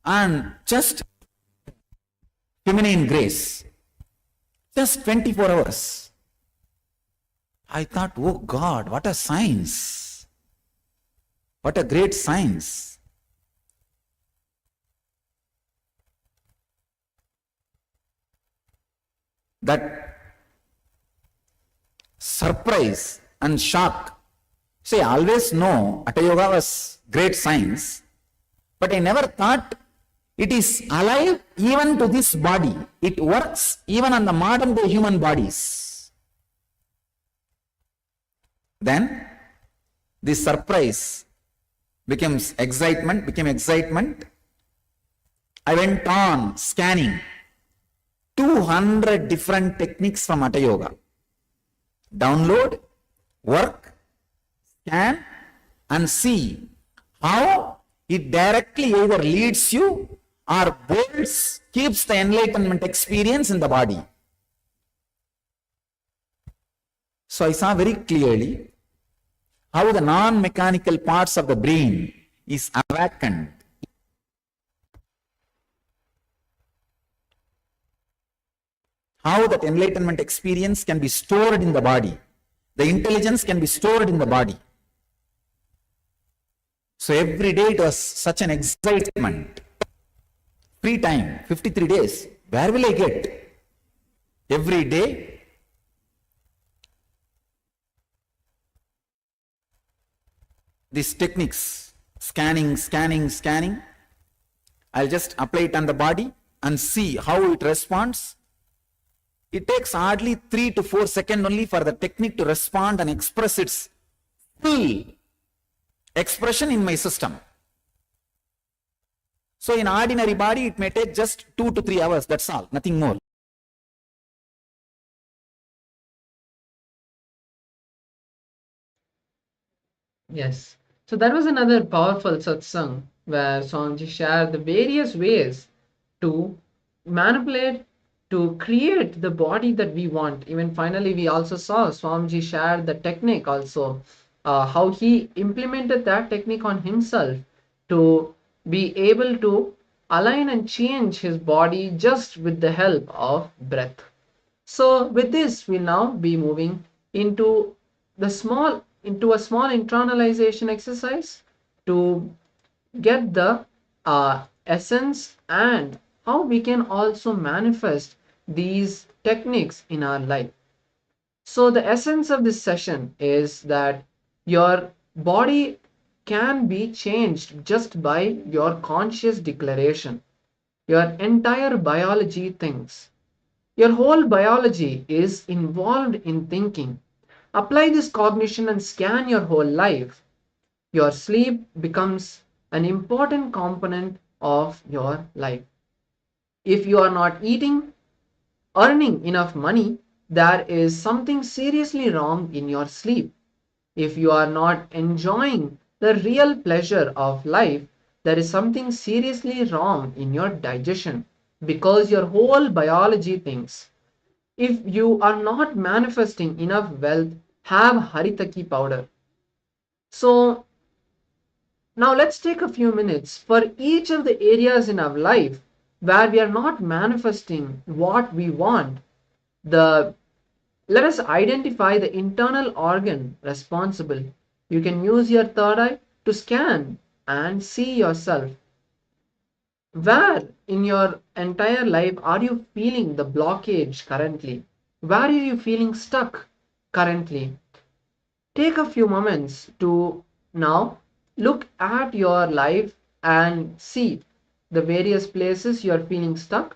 and just feminine grace. Just 24 hours. I thought, oh God, what a science. What a great science. That surprise and shock. See, I always know Hatha Yoga was great science, but I never thought it is alive even to this body. It works even on the modern day human bodies. Then this surprise became excitement. I went on scanning 200 different techniques from Hatha Yoga. Download, work, scan and see how it directly either leads you or keeps the enlightenment experience in the body. So I saw very clearly how the non-mechanical parts of the brain is awakened. How that enlightenment experience can be stored in the body. The intelligence can be stored in the body. So every day it was such an excitement. Free time, 53 days. Where will I get? Every day these techniques, scanning, scanning, scanning. I'll just apply it on the body and see how it responds. It takes hardly 3 to 4 seconds only for the technique to respond and express its full expression in my system. So in ordinary body, it may take just 2 to 3 hours, that's all, nothing more. Yes. So that was another powerful satsang where Swamiji shared the various ways to manipulate, to create the body that we want. Even finally, we also saw Swamiji shared the technique also, how he implemented that technique on himself to be able to align and change his body just with the help of breath. So with this, we'll now be moving into a small internalization exercise to get the essence and how we can also manifest these techniques in our life. So the essence of this session is that your body can be changed just by your conscious declaration. Your entire biology thinks. Your whole biology is involved in thinking. Apply this cognition and scan your whole life. Your sleep becomes an important component of your life. If you are not earning enough money, there is something seriously wrong in your sleep. If you are not enjoying the real pleasure of life, there is something seriously wrong in your digestion because your whole biology thinks. If you are not manifesting enough wealth, have Haritaki powder. So now let's take a few minutes for each of the areas in our life where we are not manifesting what we want. Let us identify the internal organ responsible. You can use your third eye to scan and see yourself. Where in your entire life are you feeling the blockage currently? Where are you feeling stuck currently? Take a few moments to now look at your life and see the various places you are feeling stuck,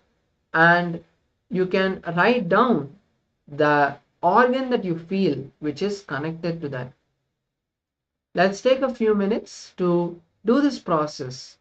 and you can write down the organ that you feel which is connected to that. Let's take a few minutes to do this process.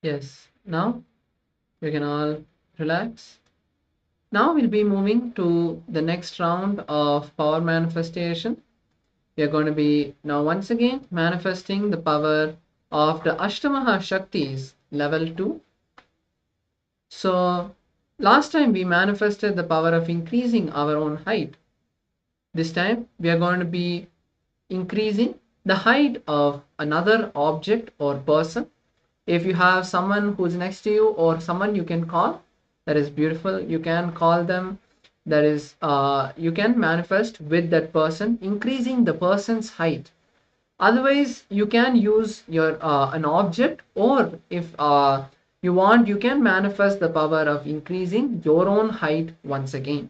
Yes, now you can all relax. Now we'll be moving to the next round of power manifestation. We are going to be now once again manifesting the power of the Ashtamaha Shaktis level 2. So last time we manifested the power of increasing our own height. This time we are going to be increasing the height of another object or person. If you have someone who's next to you or someone you can call, that is beautiful. You can call them. That is, you can manifest with that person, increasing the person's height. Otherwise, you can use your an object, or if you want, you can manifest the power of increasing your own height once again.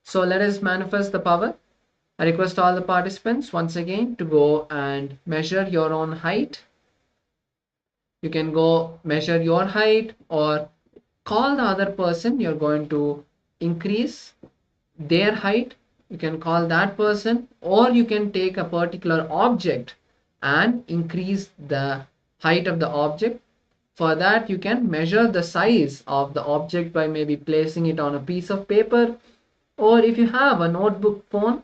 So let us manifest the power. I request all the participants once again to go and measure your own height. You can go measure your height or call the other person. You're going to increase their height. You can call that person, or you can take a particular object and increase the height of the object. For that, you can measure the size of the object by maybe placing it on a piece of paper, or if you have a notebook phone,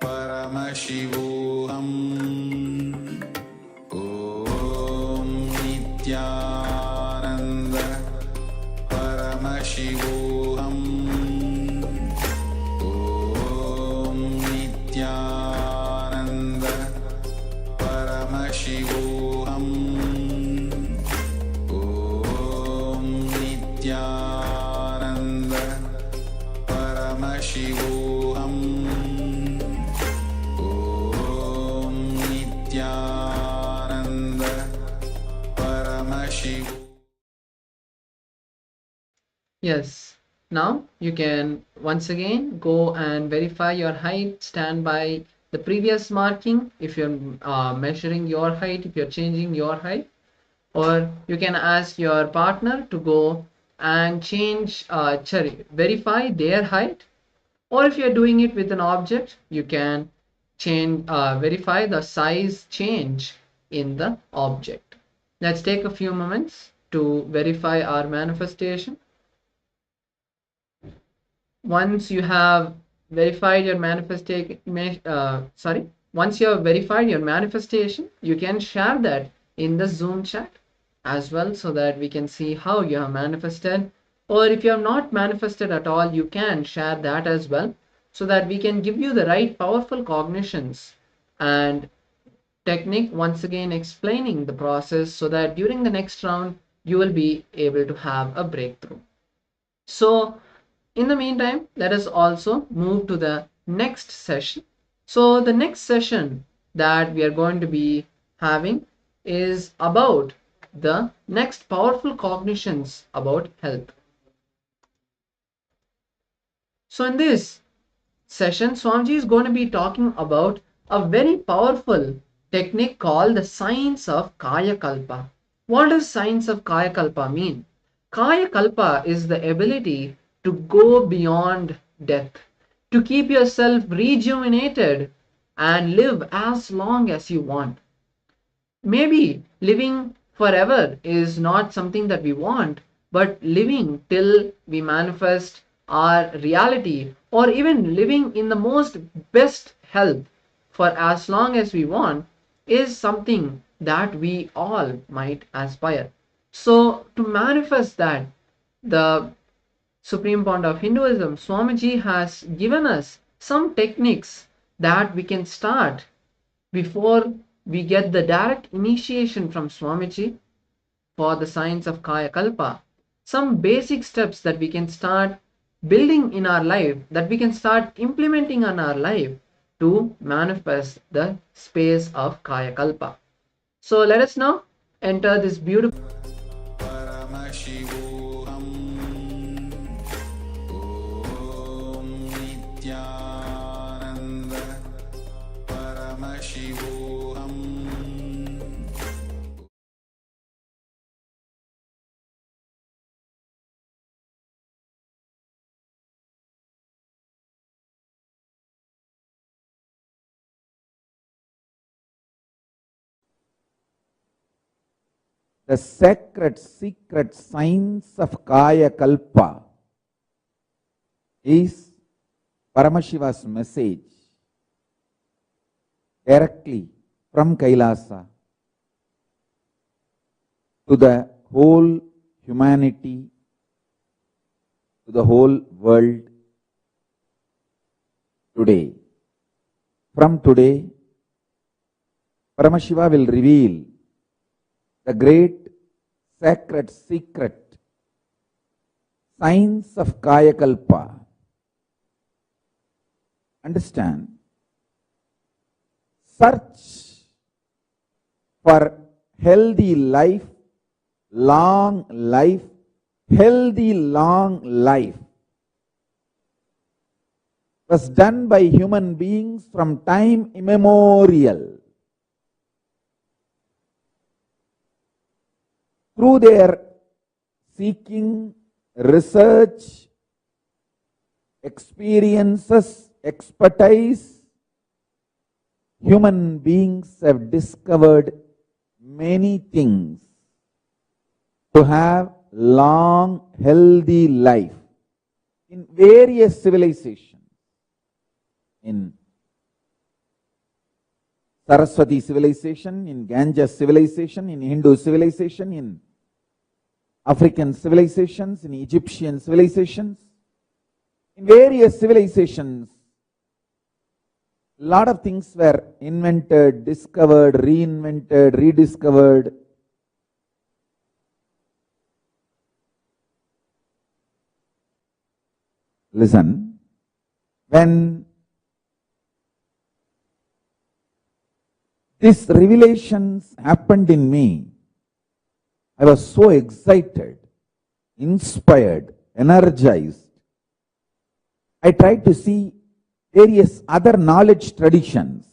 Paramashivoham Om Nityananda Paramashivoham Om Nityananda Paramashivoham Om Nityananda Paramashivoham Om Nityananda Paramashivoham. Yes. Now you can once again go and verify your height. Stand by the previous marking if you're measuring your height, if you're changing your height, or you can ask your partner to go and verify their height, or if you're doing it with an object, you can verify the size change in the object. Let's take a few moments to verify our manifestation. Once you have verified your manifestation, you can share that in the Zoom chat as well, so that we can see how you have manifested. Or if you have not manifested at all, you can share that as well, so that we can give you the right powerful cognitions and technique, once again explaining the process, so that during the next round you will be able to have a breakthrough. So in the meantime, let us also move to the next session. So the next session that we are going to be having is about the next powerful cognitions about health. So in this session, Swamiji is going to be talking about a very powerful technique called the science of Kaya Kalpa. What does science of Kaya Kalpa mean? Kaya Kalpa is the ability to go beyond death, to keep yourself rejuvenated and live as long as you want. Maybe living forever is not something that we want, but living till we manifest our reality, or even living in the most best health for as long as we want, is something that we all might aspire. So to manifest that, the Supreme Pontiff of Hinduism, Swamiji has given us some techniques that we can start before we get the direct initiation from Swamiji for the science of Kaya Kalpa. Some basic steps that we can start building in our life, that we can start implementing in our life to manifest the space of Kaya Kalpa. So let us now enter this beautiful Paramashivoham Om Nityananda Paramashivoham. The sacred secret science of Kaya Kalpa is Paramashiva's message directly from Kailasa to the whole humanity, to the whole world today. From today, Paramashiva will reveal the great sacred secret science of Kaya Kalpa. Understand? Search for healthy life, long life, healthy long life was done by human beings from time immemorial. Through their seeking, research, experiences, expertise, human beings have discovered many things to have long, healthy life in various civilizations. in Saraswati civilization, in Ganges civilization, in Hindu civilization, in African civilizations, in Egyptian civilizations, in various civilizations, a lot of things were invented, discovered, reinvented, rediscovered. Listen, when these revelations happened in me, I was so excited, inspired, energized. I tried to see various other knowledge traditions.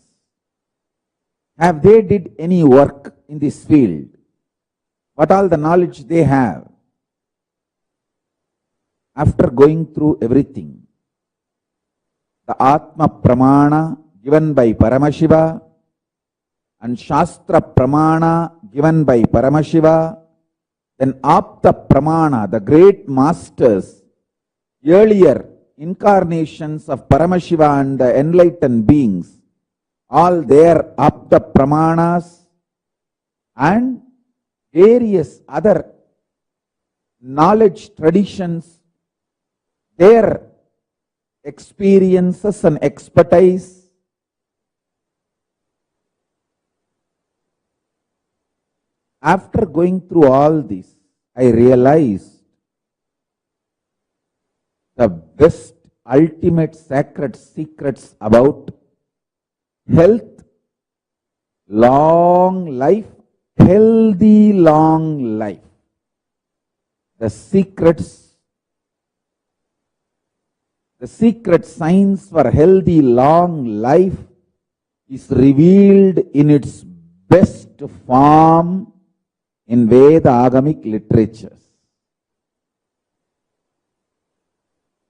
Have they did any work in this field? What all the knowledge they have? After going through everything, the Atma Pramana given by Paramashiva and Shastra Pramana given by Paramashiva, then Apta Pramana, the great masters, earlier incarnations of Paramashiva and the enlightened beings, all their Apta Pramanas and various other knowledge traditions, their experiences and expertise. After going through all this, I realized the best ultimate sacred secrets about health, long life, healthy long life. The secret science for healthy long life is revealed in its best form in Veda Agamic literatures.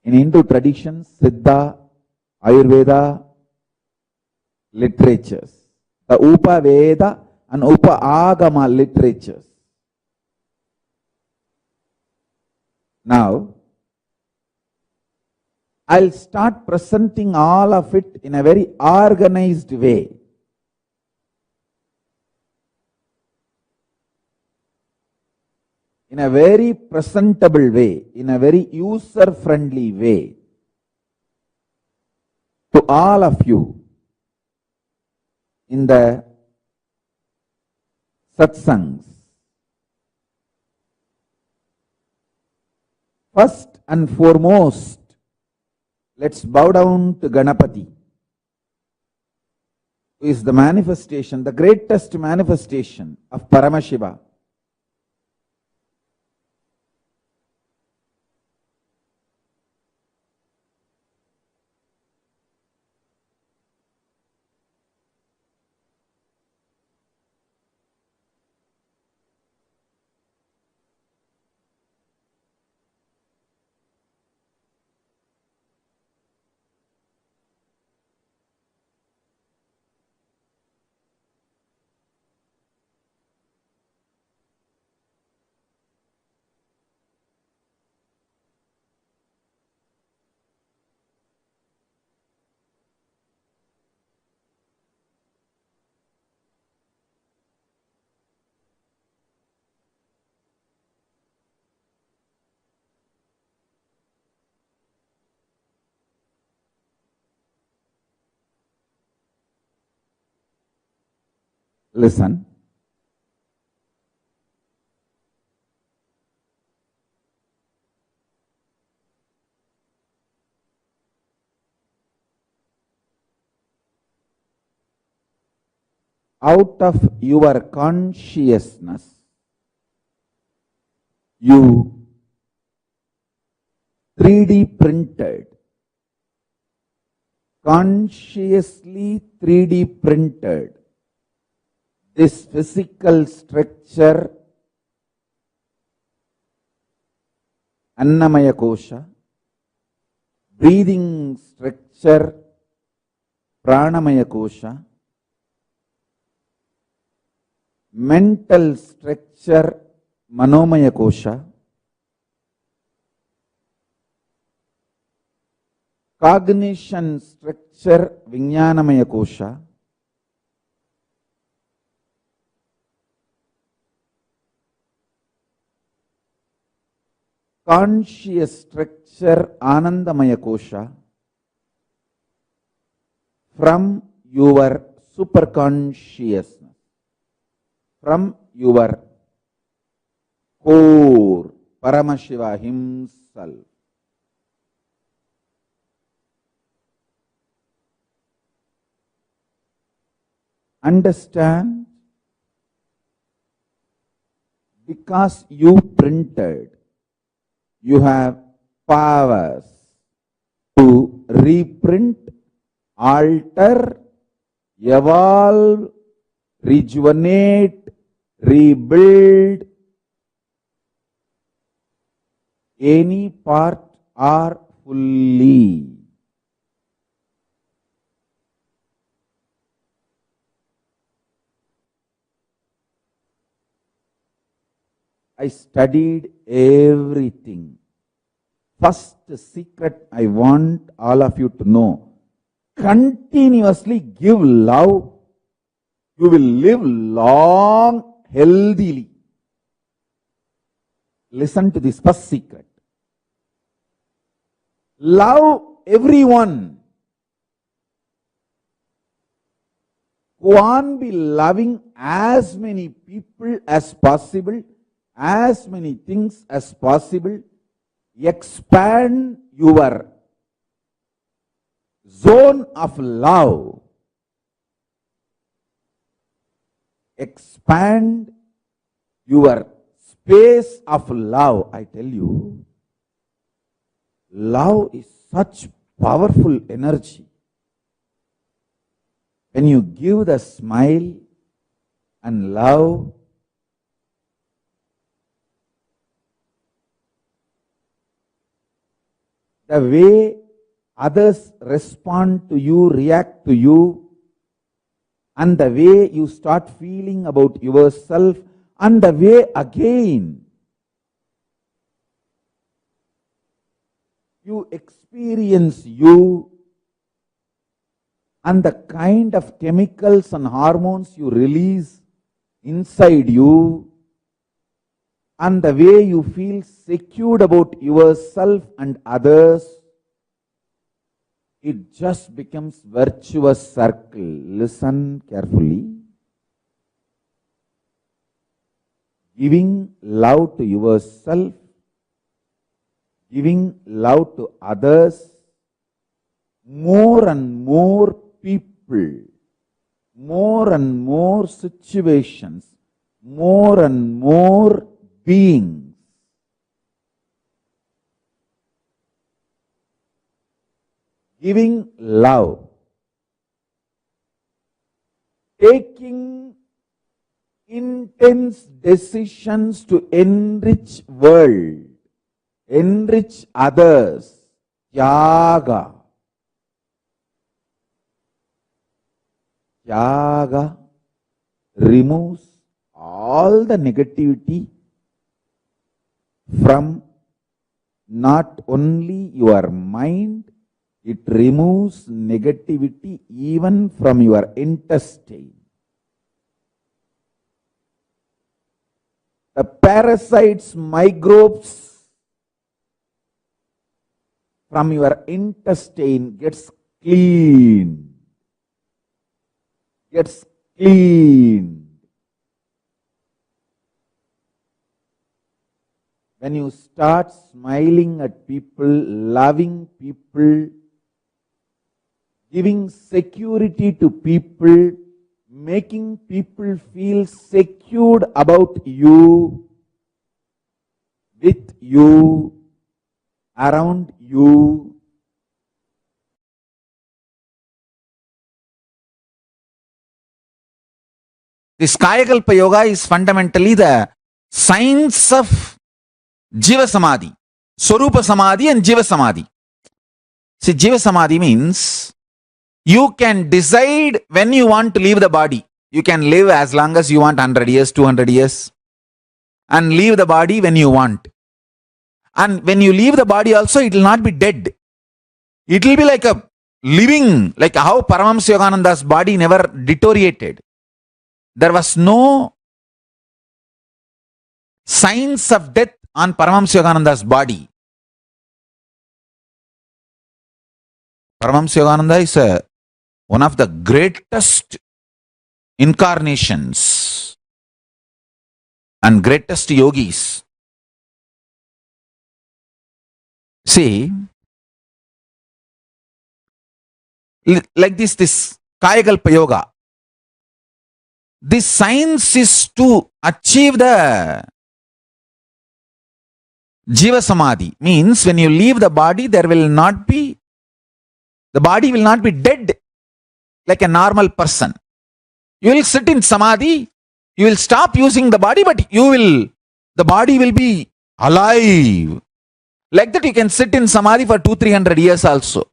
In Hindu traditions, Siddha, Ayurveda literatures, the Upa Veda and Upa Agama literatures. Now, I'll start presenting all of it in a very organized way. In a very presentable way, in a very user-friendly way, to all of you in the satsangs. First and foremost, let's bow down to Ganapati, who is the manifestation, the greatest manifestation of Paramashiva. Listen. Out of your consciousness, you 3D printed, consciously 3D printed this physical structure, Annamaya Kosha, breathing structure, Pranamaya Kosha, mental structure, Manomaya Kosha, cognition structure Vijnanamaya Kosha, conscious structure Anandamaya Kosha, from your superconsciousness, from your core, Paramashiva himself. Understand, because you printed, you have powers to reprint, alter, evolve, rejuvenate, rebuild any part or fully. I studied everything. First secret I want all of you to know. Continuously give love. You will live long, healthily. Listen to this first secret. Love everyone. Go on be loving as many people as possible, as many things as possible. Expand your zone of love. Expand your space of love. I tell you, love is such powerful energy. When you give the smile and love, the way others respond to you, react to you, and the way you start feeling about yourself, and the way again you experience you, and the kind of chemicals and hormones you release inside you, and the way you feel secure about yourself and others, it just becomes virtuous circle. Listen carefully. Giving love to yourself, giving love to others, more and more people, more and more situations, more and more beings. Giving love, taking intense decisions to enrich world, enrich others, Tyaga. Tyaga removes all the negativity from not only your mind, it removes negativity even from your intestine. The parasites, microbes from your intestine gets clean. Gets clean. When you start smiling at people, loving people, giving security to people, making people feel secured about you, with you, around you, this Kayakalpa Yoga is fundamentally the science of Jiva Samadhi, Swarupa Samadhi and Jiva Samadhi. See, Jiva Samadhi means you can decide when you want to leave the body. You can live as long as you want, 100 years, 200 years, and leave the body when you want. And when you leave the body also, it will not be dead. It will be like a living, like how Paramahamsa Yogananda's body never deteriorated. There was no signs of death on Paramahamsa Yogananda's body. Paramahamsa Yogananda is one of the greatest incarnations and greatest yogis. See, like this Kayakalpa Yoga. This science is to achieve the Jiva Samadhi. Means when you leave the body, the body will not be dead like a normal person. You will sit in Samadhi, you will stop using the body, but the body will be alive. Like that you can sit in Samadhi for 200-300 years also.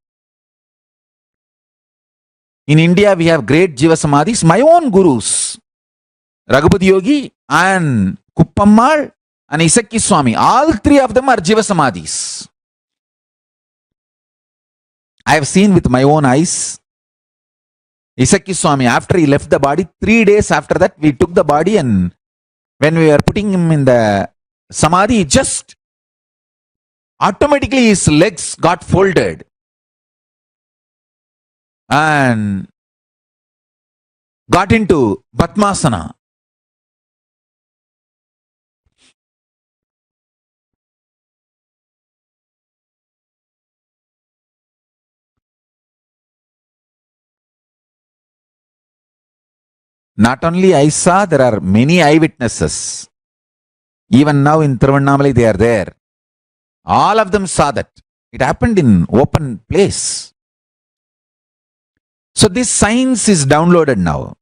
In India, we have great Jiva Samadhis. My own gurus, Raghupati Yogi and Kuppammal and Isakki Swami, all three of them are Jiva Samadhis. I have seen with my own eyes. Isakki Swami, after he left the body, 3 days after that, we took the body, and when we were putting him in the Samadhi, just automatically his legs got folded and got into Padmasana. Not only I saw, there are many eyewitnesses. Even now in Tiruvannamalai they are there. All of them saw that. It happened in open place. So this science is downloaded now.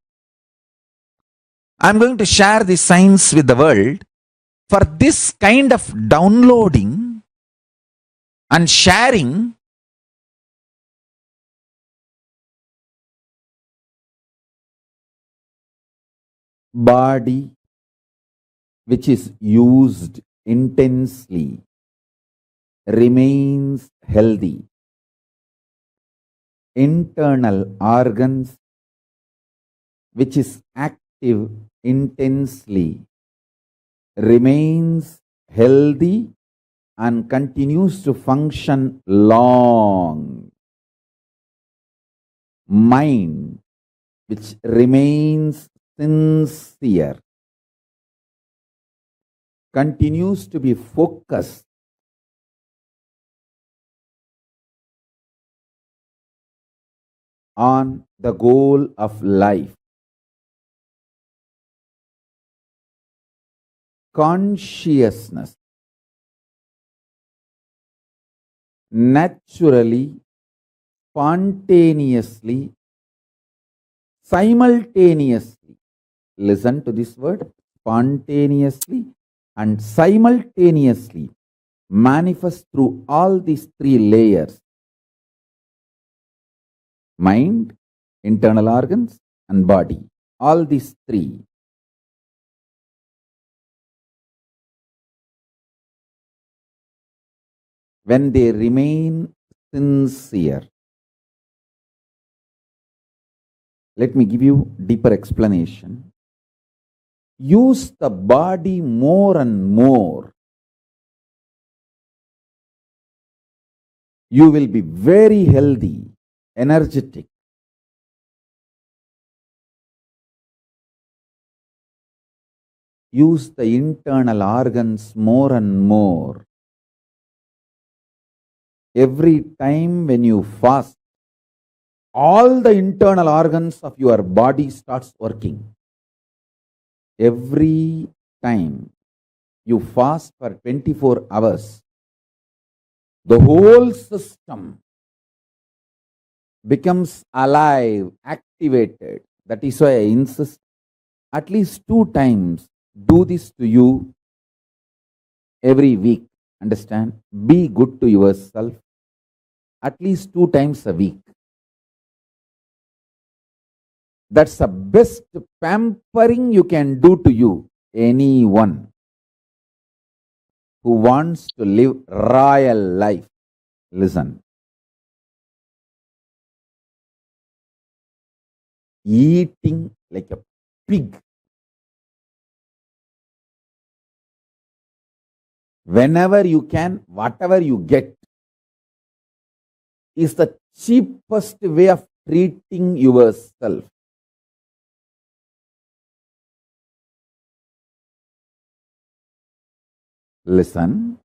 I am going to share this science with the world. For this kind of downloading and sharing, body which is used intensely remains healthy. Internal organs which is active intensely remains healthy and continues to function long. Mind which remains sincere continues to be focused on the goal of life. Consciousness naturally, spontaneously, simultaneously, listen to this word, spontaneously and simultaneously manifest through all these three layers: mind, internal organs and body. All these three. When they remain sincere. Let me give you deeper explanation. Use the body more and more. You will be very healthy, energetic. Use the internal organs more and more. Every time when you fast, all the internal organs of your body starts working. Every time you fast for 24 hours, the whole system becomes alive, activated. That is why I insist at least 2 times do this to you every week. Understand? Be good to yourself at least 2 times a week. That's the best pampering you can do to you. Anyone who wants to live royal life, listen. eating like a pig. Whenever you can, whatever you get is the cheapest way of treating yourself. Listen.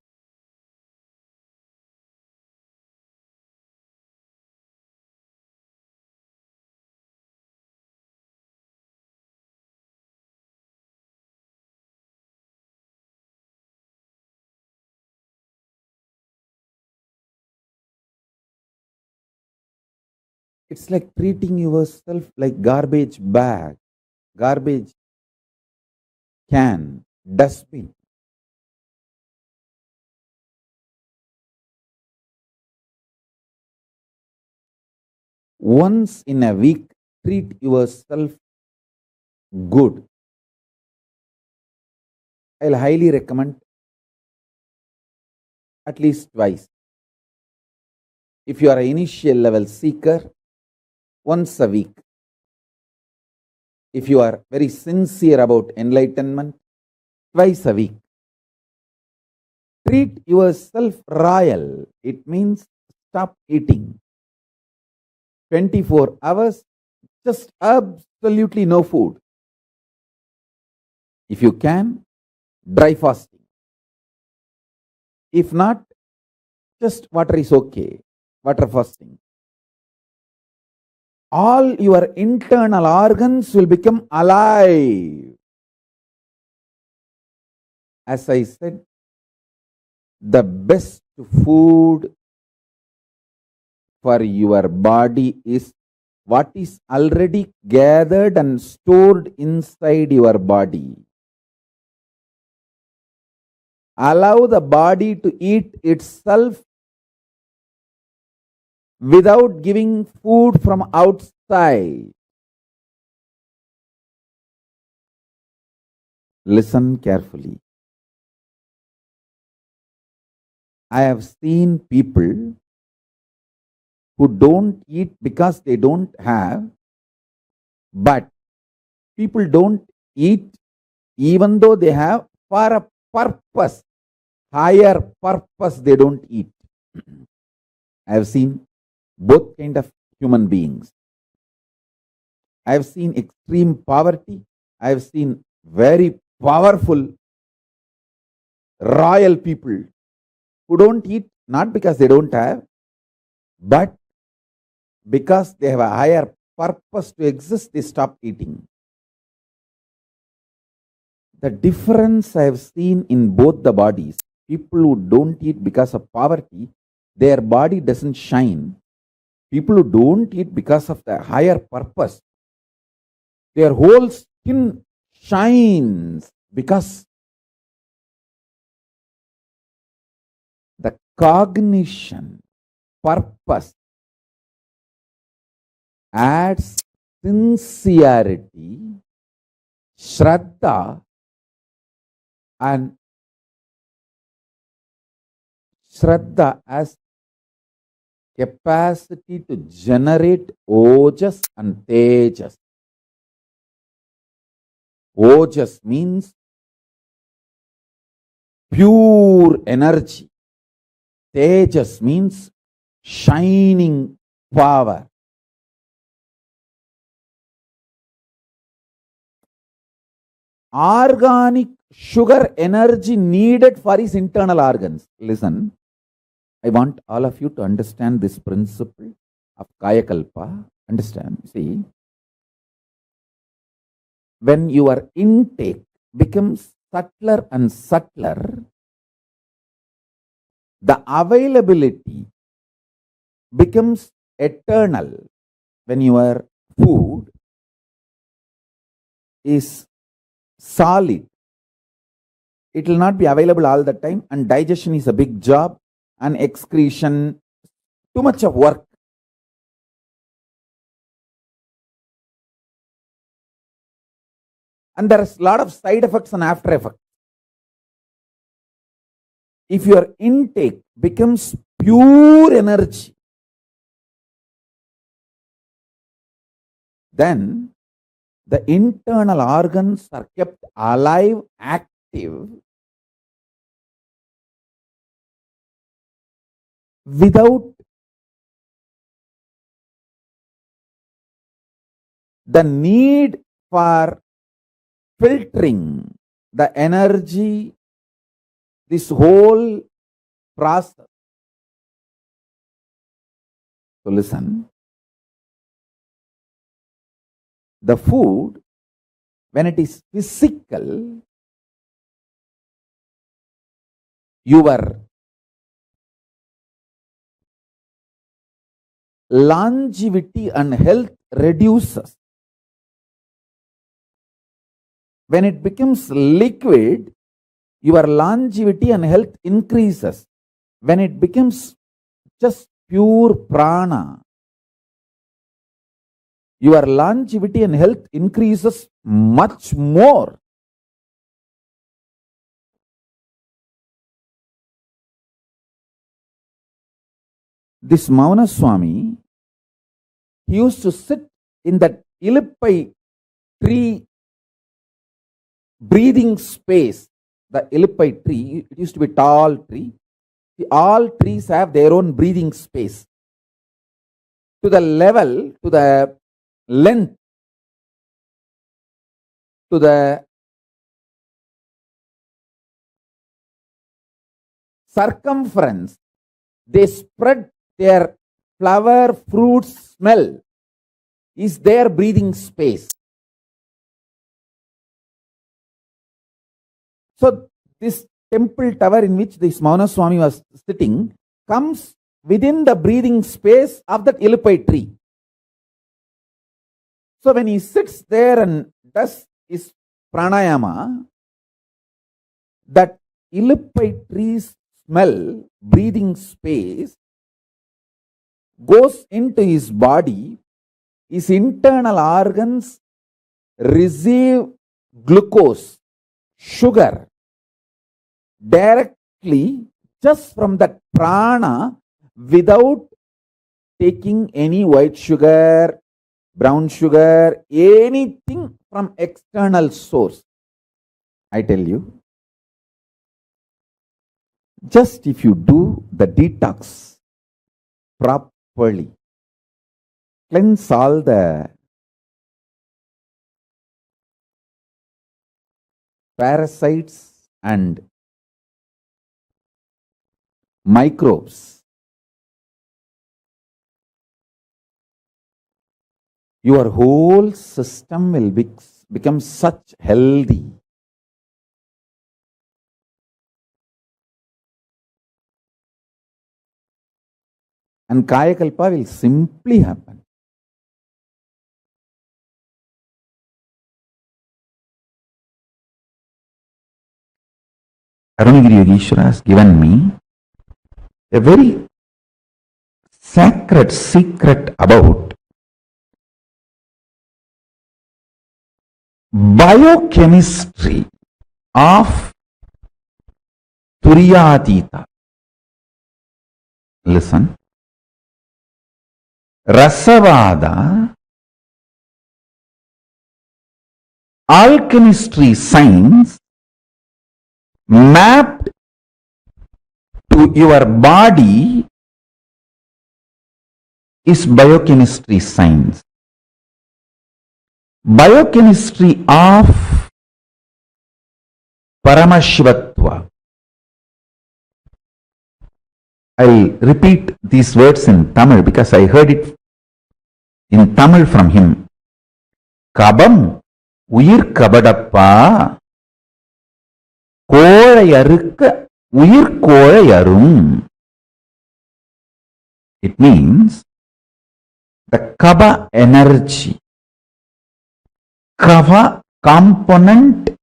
It's like treating yourself like garbage bag, garbage can, dustbin. Once in a week, treat yourself good. I'll highly recommend at least twice. If you are an initial level seeker, once a week. If you are very sincere about enlightenment, twice a week. Treat yourself royal. It means stop eating. 24 hours, just absolutely no food. If you can, dry fasting. If not, just water is okay. Water fasting. All your internal organs will become alive. As I said, the best food for your body is what is already gathered and stored inside your body. Allow the body to eat itself without giving food from outside. Listen carefully. I have seen people who don't eat because they don't have, but people don't eat even though they have for a purpose, higher purpose they don't eat. I have seen both kind of human beings. I have seen extreme poverty. I have seen very powerful royal people who don't eat not because they don't have, but because they have a higher purpose to exist, they stop eating. The difference I have seen in both the bodies, people who don't eat because of poverty, their body doesn't shine. People who don't eat because of the higher purpose, their whole skin shines because the cognition, purpose adds sincerity, shraddha, and shraddha as capacity to generate ojas and tejas. Ojas means pure energy. Tejas means shining power. Organic sugar energy needed for his internal organs. Listen, I want all of you to understand this principle of Kayakalpa. Understand? See, when your intake becomes subtler and subtler, the availability becomes eternal. When your food is solid, it will not be available all the time, and digestion is a big job, and excretion, too much of work. And there is a lot of side effects and after effects. If your intake becomes pure energy, then the internal organs are kept alive, active, without the need for filtering the energy, this whole process. So listen, the food, when it is physical, your longevity and health reduces. When it becomes liquid, your longevity and health increases. When it becomes just pure prana, your longevity and health increases much more. This Mauna Swami, he used to sit in that Ilippai tree breathing space. The Ilippai tree, it used to be a tall tree. All trees have their own breathing space. To the level, to the length, to the circumference, they spread their flower, fruit smell is their breathing space. So this temple tower in which this Mauna Swami was sitting comes within the breathing space of that Ilippai tree. So when he sits there and does his pranayama, that Ilippai tree's smell, breathing space, goes into his body, his internal organs receive glucose, sugar, directly just from that prana without taking any white sugar, brown sugar, anything from external source. I tell you, just if you do the detox properly, cleanse all the parasites and microbes, your whole system will become such healthy. And Kaya Kalpa will simply happen. Arunagiri Yogeshwara has given me a very sacred secret about biochemistry of Turiyatita. Listen. Rasavada, alchemistry science mapped to your body is biochemistry science. Biochemistry of Paramashivatva. I'll repeat these words in Tamil because I heard it in Tamil from him. Kabam uyir kabadappa kolayarukka uyir kolayarum. It means the Kaba energy, Kava component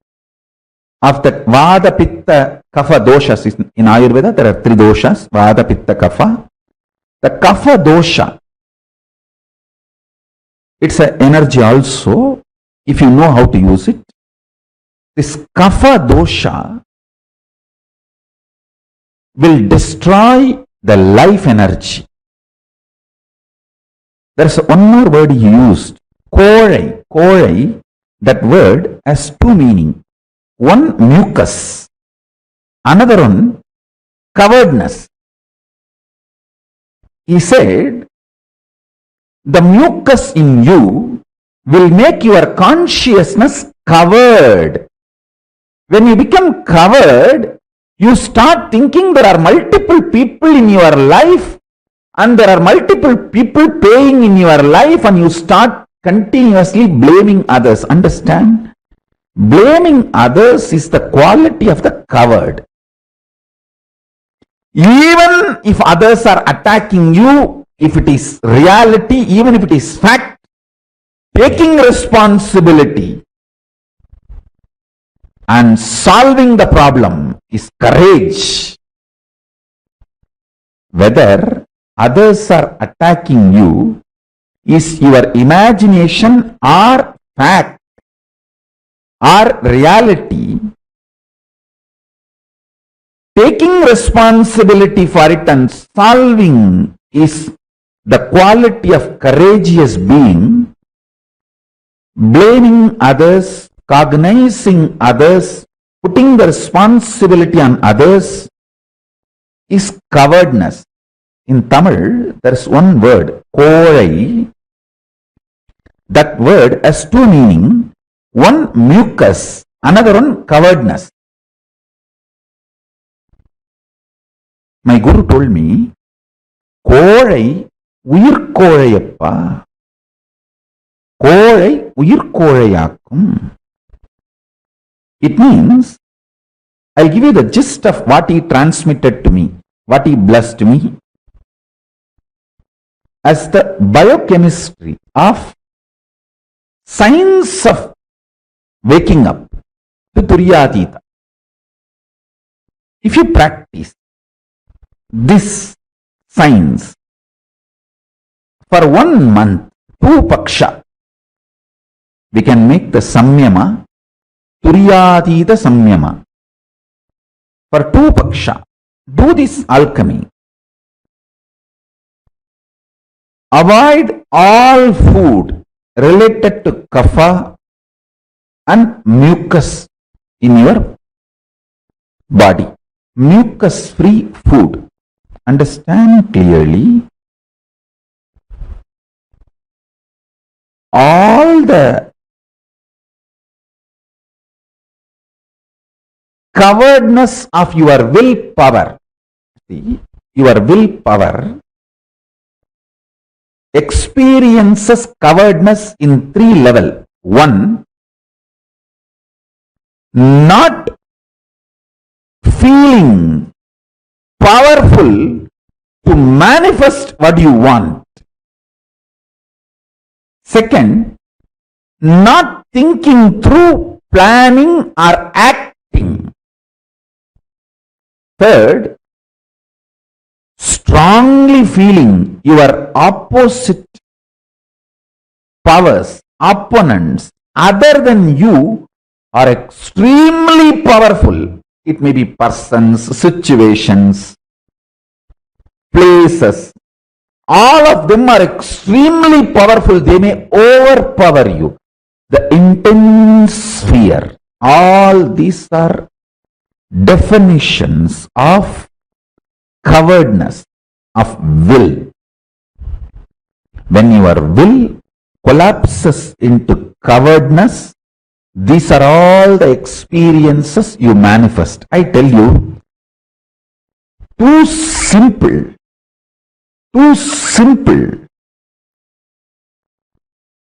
of the Vada Pitta Kapha doshas. In Ayurveda there are three doshas, Vada Pitta Kapha. The Kapha dosha, it's an energy also if you know how to use it. This Kapha dosha will destroy the life energy. There is one more word he used, Kolai. Kolai That word has two meanings. One, mucus. Another one, coveredness. He said, the mucus in you will make your consciousness covered. When you become covered, you start thinking there are multiple people in your life and there are multiple people paying in your life, and you start continuously blaming others. Understand? Blaming others is the quality of the covered. Even if others are attacking you, if it is reality, even if it is fact, taking responsibility and solving the problem is courage. Whether others are attacking you is your imagination or fact or reality, taking responsibility for it and solving is the quality of courageous being. Blaming others, cognizing others, putting the responsibility on others is cowardness. In Tamil, there is one word, kozhai. That word has two meanings. One, mucus. Another one, cowardness. My guru told me, kozhai uyir kozhayappa. Kozhai uyir kozhayakkum. It means, I'll give you the gist of what he transmitted to me, what he blessed me. As the biochemistry of science of waking up, to Turyatita. If you practice this science for 1 month, 2 paksha, we can make the samyama, Turyatita samyama. For 2 paksha, do this alchemy. Avoid all food related to kapha and mucus in your body. Mucus free food. Understand clearly. All the coveredness of your willpower, see, your willpower experiences coveredness in 3 levels. 1, not feeling powerful to manifest what you want. Second, not thinking through, planning or acting. Third, strongly feeling your opposite powers, opponents other than you are extremely powerful. It may be persons, situations, places. All of them are extremely powerful. They may overpower you. The intense fear. All these are definitions of coveredness of will. When your will collapses into coveredness, these are all the experiences you manifest. I tell you, too simple. Too simple.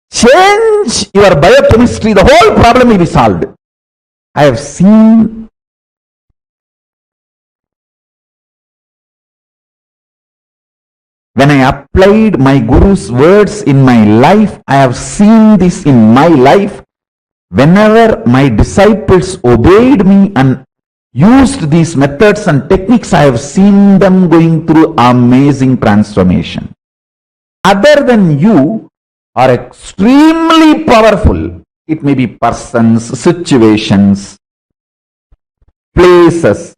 Change your biochemistry, the whole problem will be solved. I have seen when I applied my Guru's words in my life, I have seen this in my life. Whenever my disciples obeyed me and used these methods and techniques, I have seen them going through amazing transformation. Other than you are extremely powerful. It may be persons, situations, places.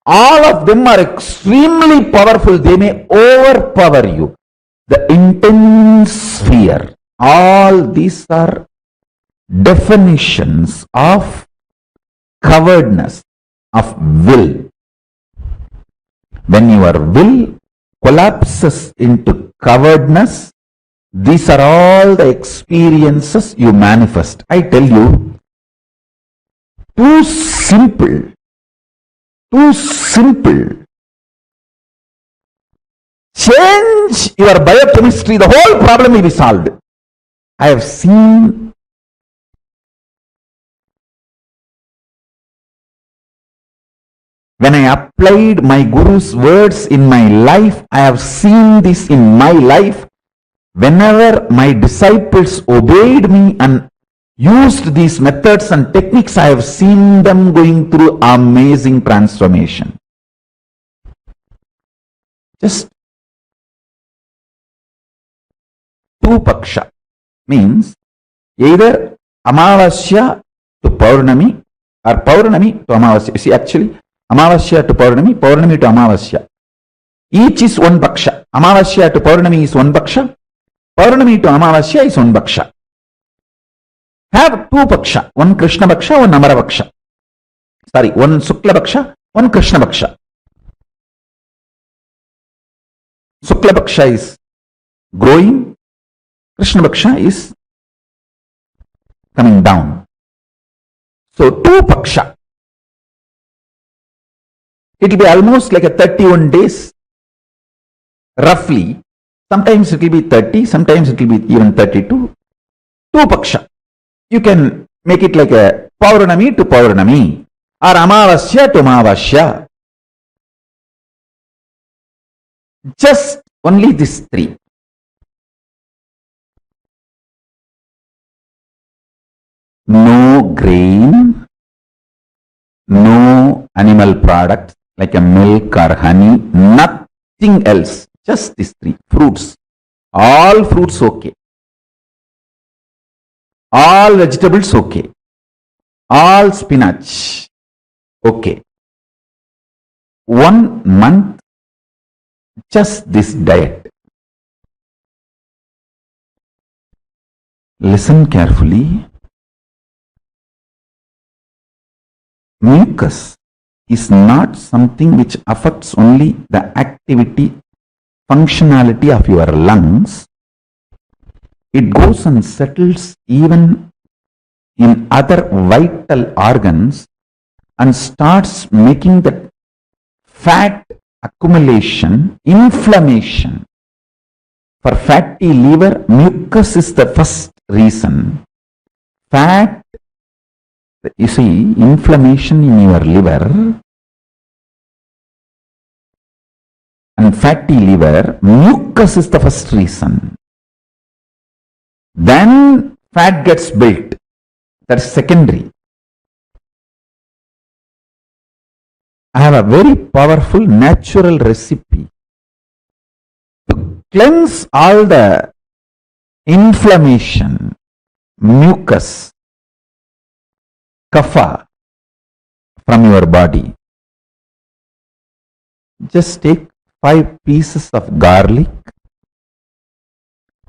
All of them are extremely powerful. They may overpower you. The intense fear. All these are definitions of cowardness of will. When your will collapses into cowardness, these are all the experiences you manifest. I tell you, too simple. Change your biochemistry, the whole problem will be solved. I have seen when I applied my Guru's words in my life, I have seen this in my life. Whenever my disciples obeyed me and used these methods and techniques, I have seen them going through amazing transformation. Just two paksha means either Amavasya to Paurnami or Paurnami to Amavasya. You see, actually, Amavasya to Paurnami, Paurnami to Amavasya. Each is one paksha. Amavasya to Paurnami is one paksha. Paurnami to Amavasya is one paksha. Have two paksha, one Krishna paksha, one Amara paksha. Sorry, one Sukla paksha, one Krishna paksha. Sukla paksha is growing, Krishna paksha is coming down. So two paksha. It will be almost like a 31 days, roughly. Sometimes it will be 30, sometimes it will be even 32. Two paksha. You can make it like a Paurnami to Paurnami or Amavasya to Amavasya. Just only these three. No grain, no animal products like a milk or honey, nothing else. Just these three. Fruits. All fruits okay. All vegetables okay. All spinach okay. 1 month, just this diet. Listen carefully. Mucus is not something which affects only the activity, functionality of your lungs. It goes and settles even in other vital organs and starts making the fat accumulation, inflammation. For fatty liver, mucus is the first reason. Fat, you see, inflammation in your liver and fatty liver, mucus is the first reason. Then fat gets built. That's secondary. I have a very powerful natural recipe to cleanse all the inflammation, mucus, kapha from your body. Just take 5 pieces of garlic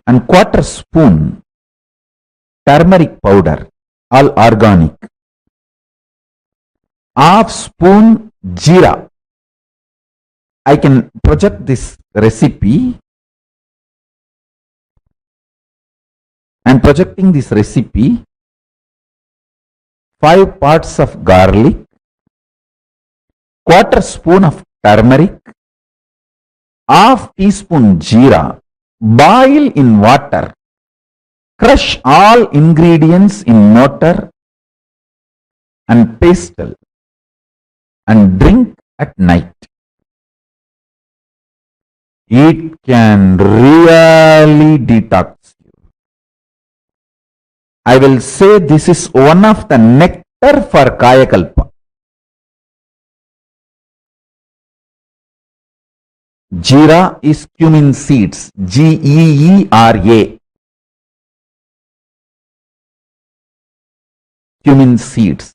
and 1/4 spoon turmeric powder, all organic. 1/2 spoon jeera. I can project this recipe. I am projecting this recipe. 5 parts of garlic, 1/4 spoon of turmeric, 1/2 teaspoon jeera. Boil in water. Crush all ingredients in mortar and pestle and drink at night. It can really detox you. I will say this is one of the nectar for Kayakalpa. Jeera is cumin seeds, Geera. Cumin seeds.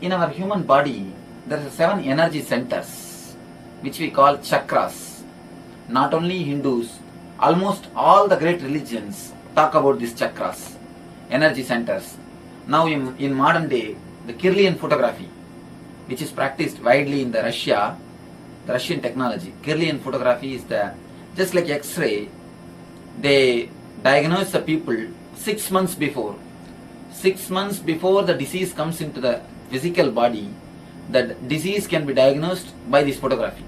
In our human body, there are 7 energy centers, which we call chakras. Not only Hindus, almost all the great religions talk about these chakras, energy centers. Now in modern day, the Kirlian photography, which is practiced widely in the Russian technology. Kirlian photography is just like X-ray. They diagnose the people 6 months before. 6 months before the disease comes into the physical body, the disease can be diagnosed by this photography.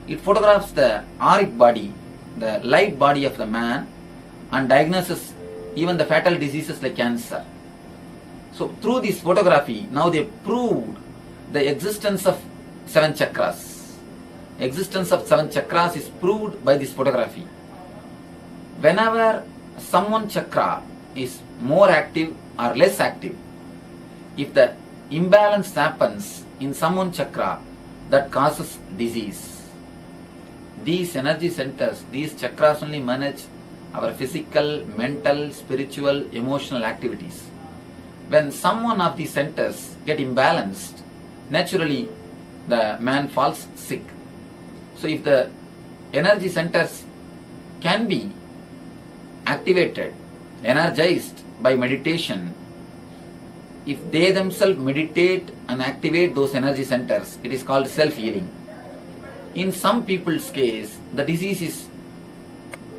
It photographs the auric body, the light body of the man, and diagnoses even the fatal diseases like cancer. So through this photography, now they proved the existence of 7 chakras. Existence of 7 chakras is proved by this photography. Whenever someone's chakra is more active or less active, if the imbalance happens in someone's chakra, that causes disease. These energy centers, these chakras only manage our physical, mental, spiritual, emotional activities. When some one of these centers get imbalanced, naturally the man falls sick. So if the energy centers can be activated, energized by meditation, if they themselves meditate and activate those energy centers, it is called self-healing. In some people's case, the disease is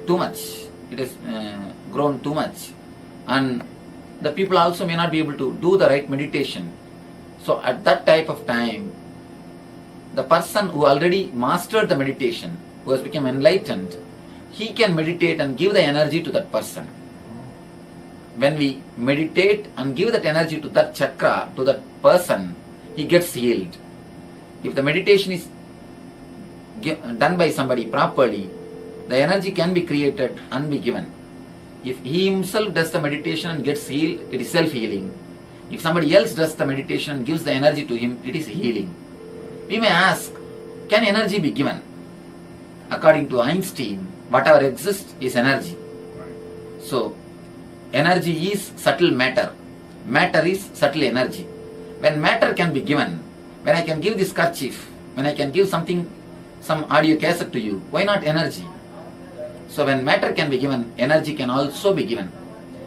too much. It has grown too much. And the people also may not be able to do the right meditation. So at that type of time, the person who already mastered the meditation, who has become enlightened, he can meditate and give the energy to that person. When we meditate and give that energy to that chakra, to that person, he gets healed. If the meditation is done by somebody properly, the energy can be created and be given. If he himself does the meditation and gets healed, it is self-healing. If somebody else does the meditation and gives the energy to him, it is healing. We may ask, can energy be given? According to Einstein, whatever exists is energy. So, energy is subtle matter. Matter is subtle energy. When matter can be given, when I can give this kerchief, when I can give something, some audio cassette to you, why not energy? So when matter can be given, energy can also be given.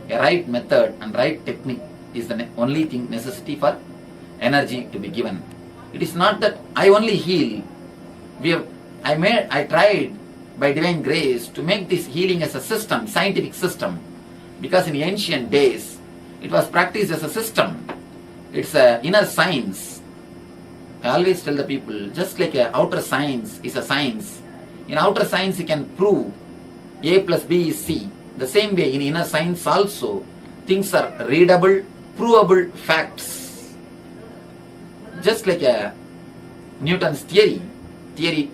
A right method and right technique is the only thing necessity for energy to be given. It is not that I only heal. I tried by divine grace to make this healing as a system, scientific system, because in ancient days it was practiced as a system. It's an inner science. I always tell the people, just like an outer science is a science, in outer science you can prove A plus B is C. The same way in inner science also, things are readable, provable facts. Just like Newton's theory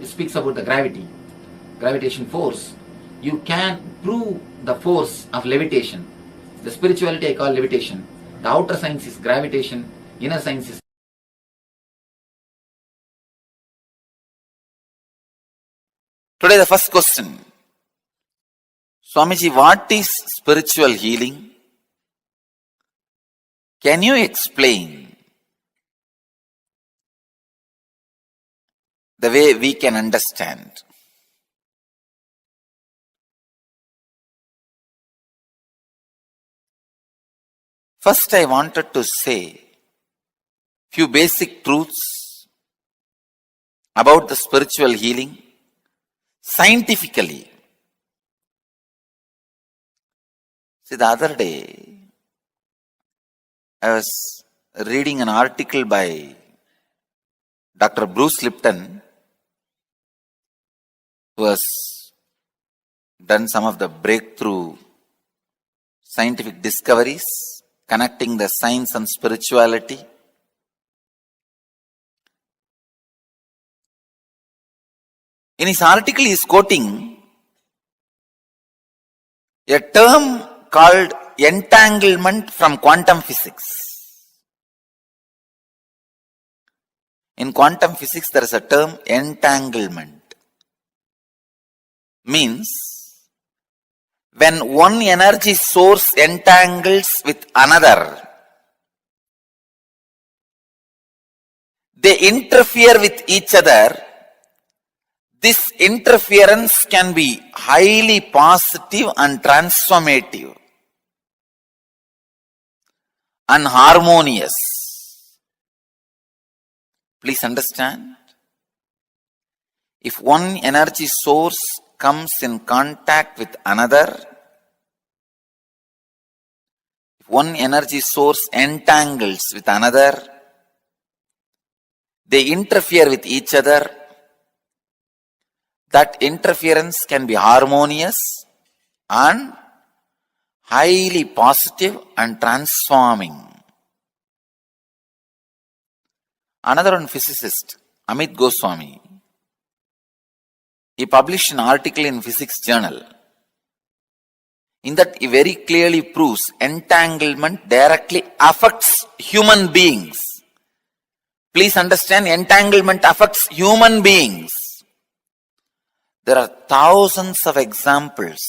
speaks about the gravitation force. You can prove the force of levitation. The spirituality I call levitation. The outer science is gravitation, inner science is. Today the first question. Swamiji, what is spiritual healing? Can you explain the way we can understand? First, I wanted to say few basic truths about the spiritual healing scientifically. See, the other day, I was reading an article by Dr. Bruce Lipton, who has done some of the breakthrough scientific discoveries connecting the science and spirituality. In his article, he is quoting a term called entanglement from quantum physics. In quantum physics, there is a term entanglement. Means, when one energy source entangles with another, they interfere with each other. This interference can be highly positive and transformative and harmonious. Please understand. If one energy source comes in contact with another, if one energy source entangles with another, they interfere with each other. That interference can be harmonious and highly positive and transforming. Another one physicist, Amit Goswami, he published an article in Physics Journal. In that, he very clearly proves entanglement directly affects human beings. Please understand, entanglement affects human beings. There are thousands of examples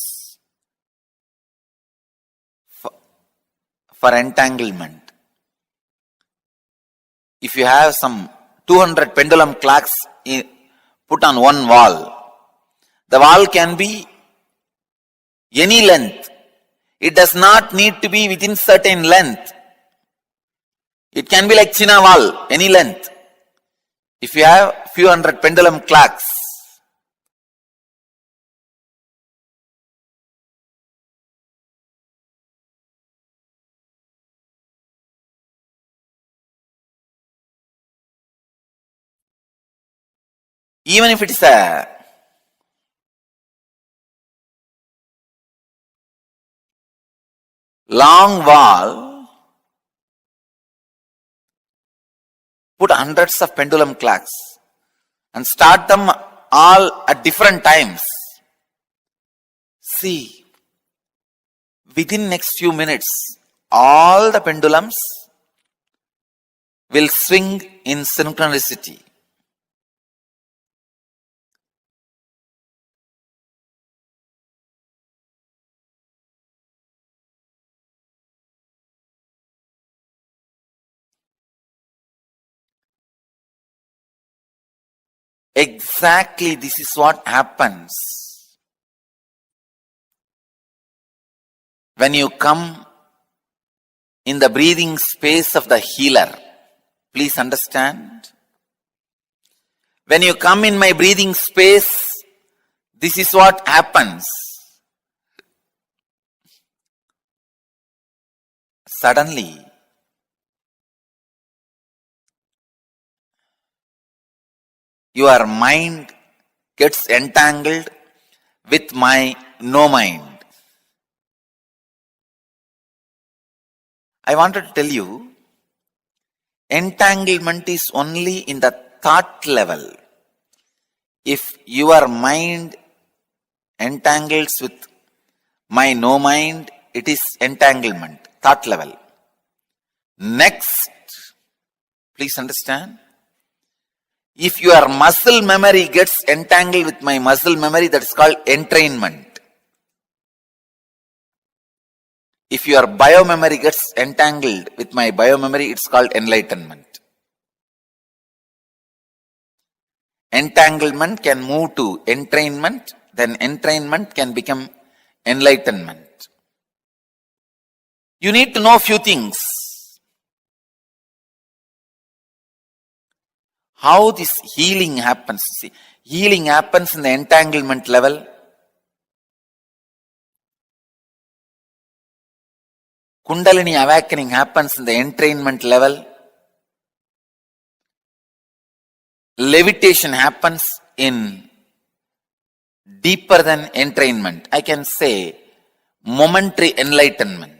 for entanglement. If you have some 200 pendulum clocks put on one wall, the wall can be any length. It does not need to be within certain length. It can be like China wall, any length. If you have few hundred pendulum clocks, even if it is a long wall, put hundreds of pendulum clocks and start them all at different times. See, within next few minutes, all the pendulums will swing in synchronicity. Exactly, this is what happens when you come in the breathing space of the healer. Please understand. When you come in my breathing space, this is what happens. Suddenly, your mind gets entangled with my no mind. I wanted to tell you, entanglement is only in the thought level. If your mind entangles with my no mind, it is entanglement, thought level. Next, please understand, if your muscle memory gets entangled with my muscle memory, that is called entrainment. If your biomemory gets entangled with my biomemory, it's called enlightenment. Entanglement can move to entrainment, then entrainment can become enlightenment. You need to know a few things. How this healing happens. See, healing happens in the entanglement level. Kundalini awakening happens in the entrainment level. Levitation happens in deeper than entrainment. I can say momentary enlightenment.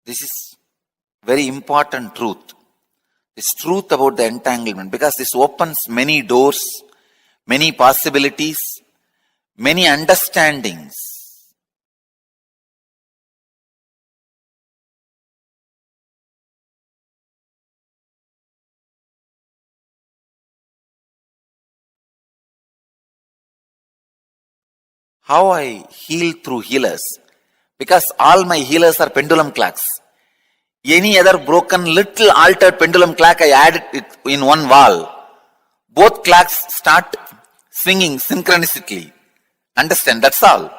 This is very important truth. This truth about the entanglement, because this opens many doors, many possibilities, many understandings. How I heal through healers? Because all my healers are pendulum clocks. Any other broken, little altered pendulum clock, I add it in one wall. Both clocks start swinging synchronistically. Understand? That's all.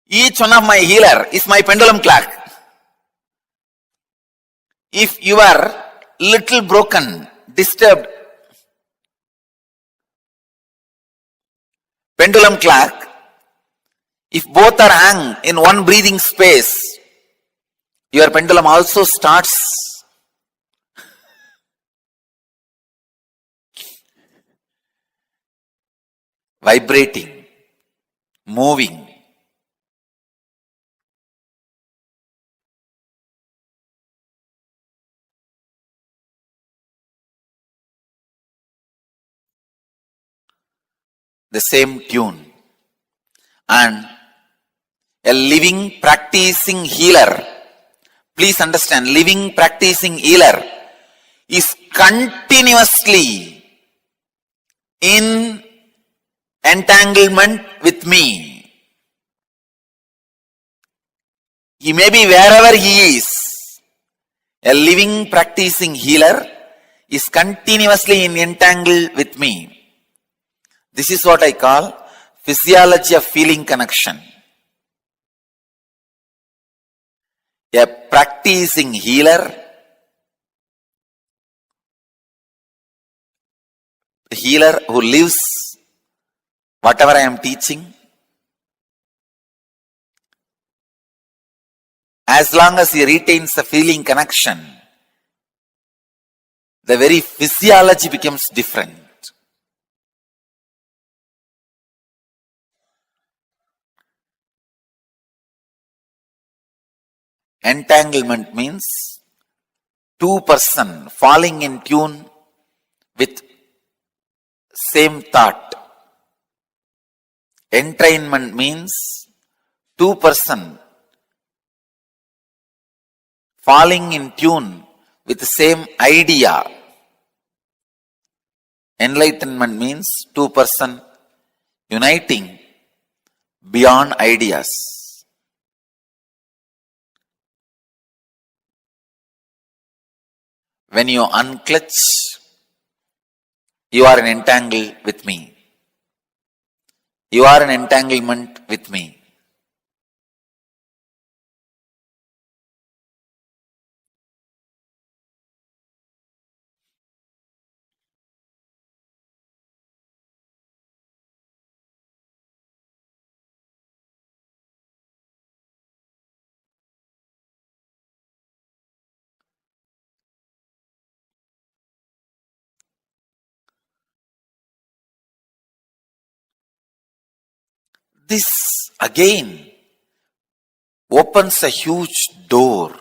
Each one of my healer is my pendulum clock. If you are little broken, disturbed pendulum clock, if both are hung in one breathing space, your pendulum also starts vibrating, moving. The same tune. And a living practicing healer, please understand, living practicing healer is continuously in entanglement with me. He may be wherever he is. A living practicing healer is continuously in entangled with me. This is what I call physiology of feeling connection. A practicing healer, a healer who lives whatever I am teaching, as long as he retains a feeling connection, the very physiology becomes different. Entanglement means two persons falling in tune with same thought. Entrainment means two persons falling in tune with the same idea. Enlightenment means two persons uniting beyond ideas. When you unclutch, you are in entangle with me. You are in entanglement with me. This again opens a huge door.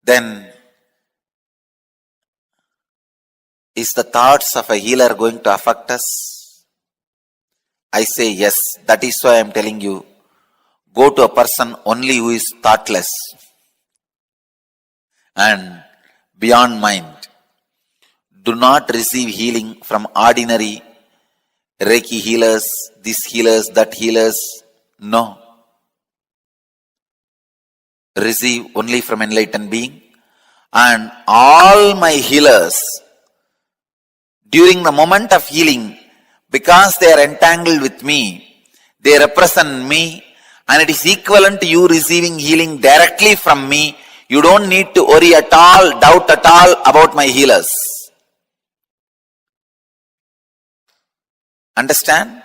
Then is the thoughts of a healer going to affect us? I say yes. That is why I am telling you, go to a person only who is thoughtless and beyond mind. Do not receive healing from ordinary Reiki healers, this healers, that healers. No. Receive only from enlightened being. And all my healers, during the moment of healing, because they are entangled with me, they represent me, and it is equivalent to you receiving healing directly from me. You don't need to worry at all, doubt at all about my healers. Understand?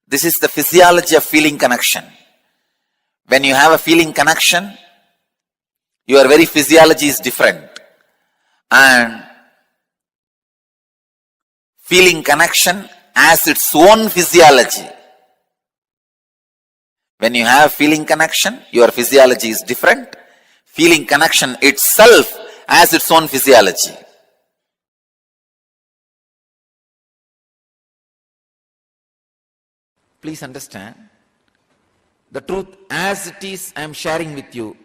This is the physiology of feeling connection. When you have a feeling connection, your very physiology is different. And feeling connection has its own physiology. When you have feeling connection, your physiology is different. Feeling connection itself has its own physiology. Please understand, the truth as it is I am sharing with you,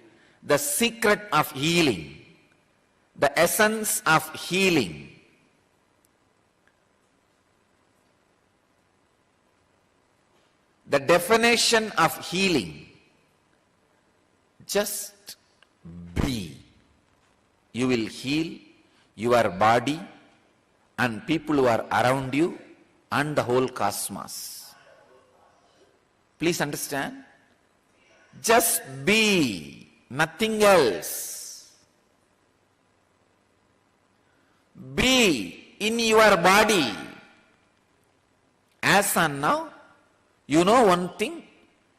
the secret of healing, the essence of healing. the definition of healing. Just be. You will heal your body and people who are around you and the whole cosmos. Please understand. Just be, nothing else. Be in your body. As and now, you know one thing,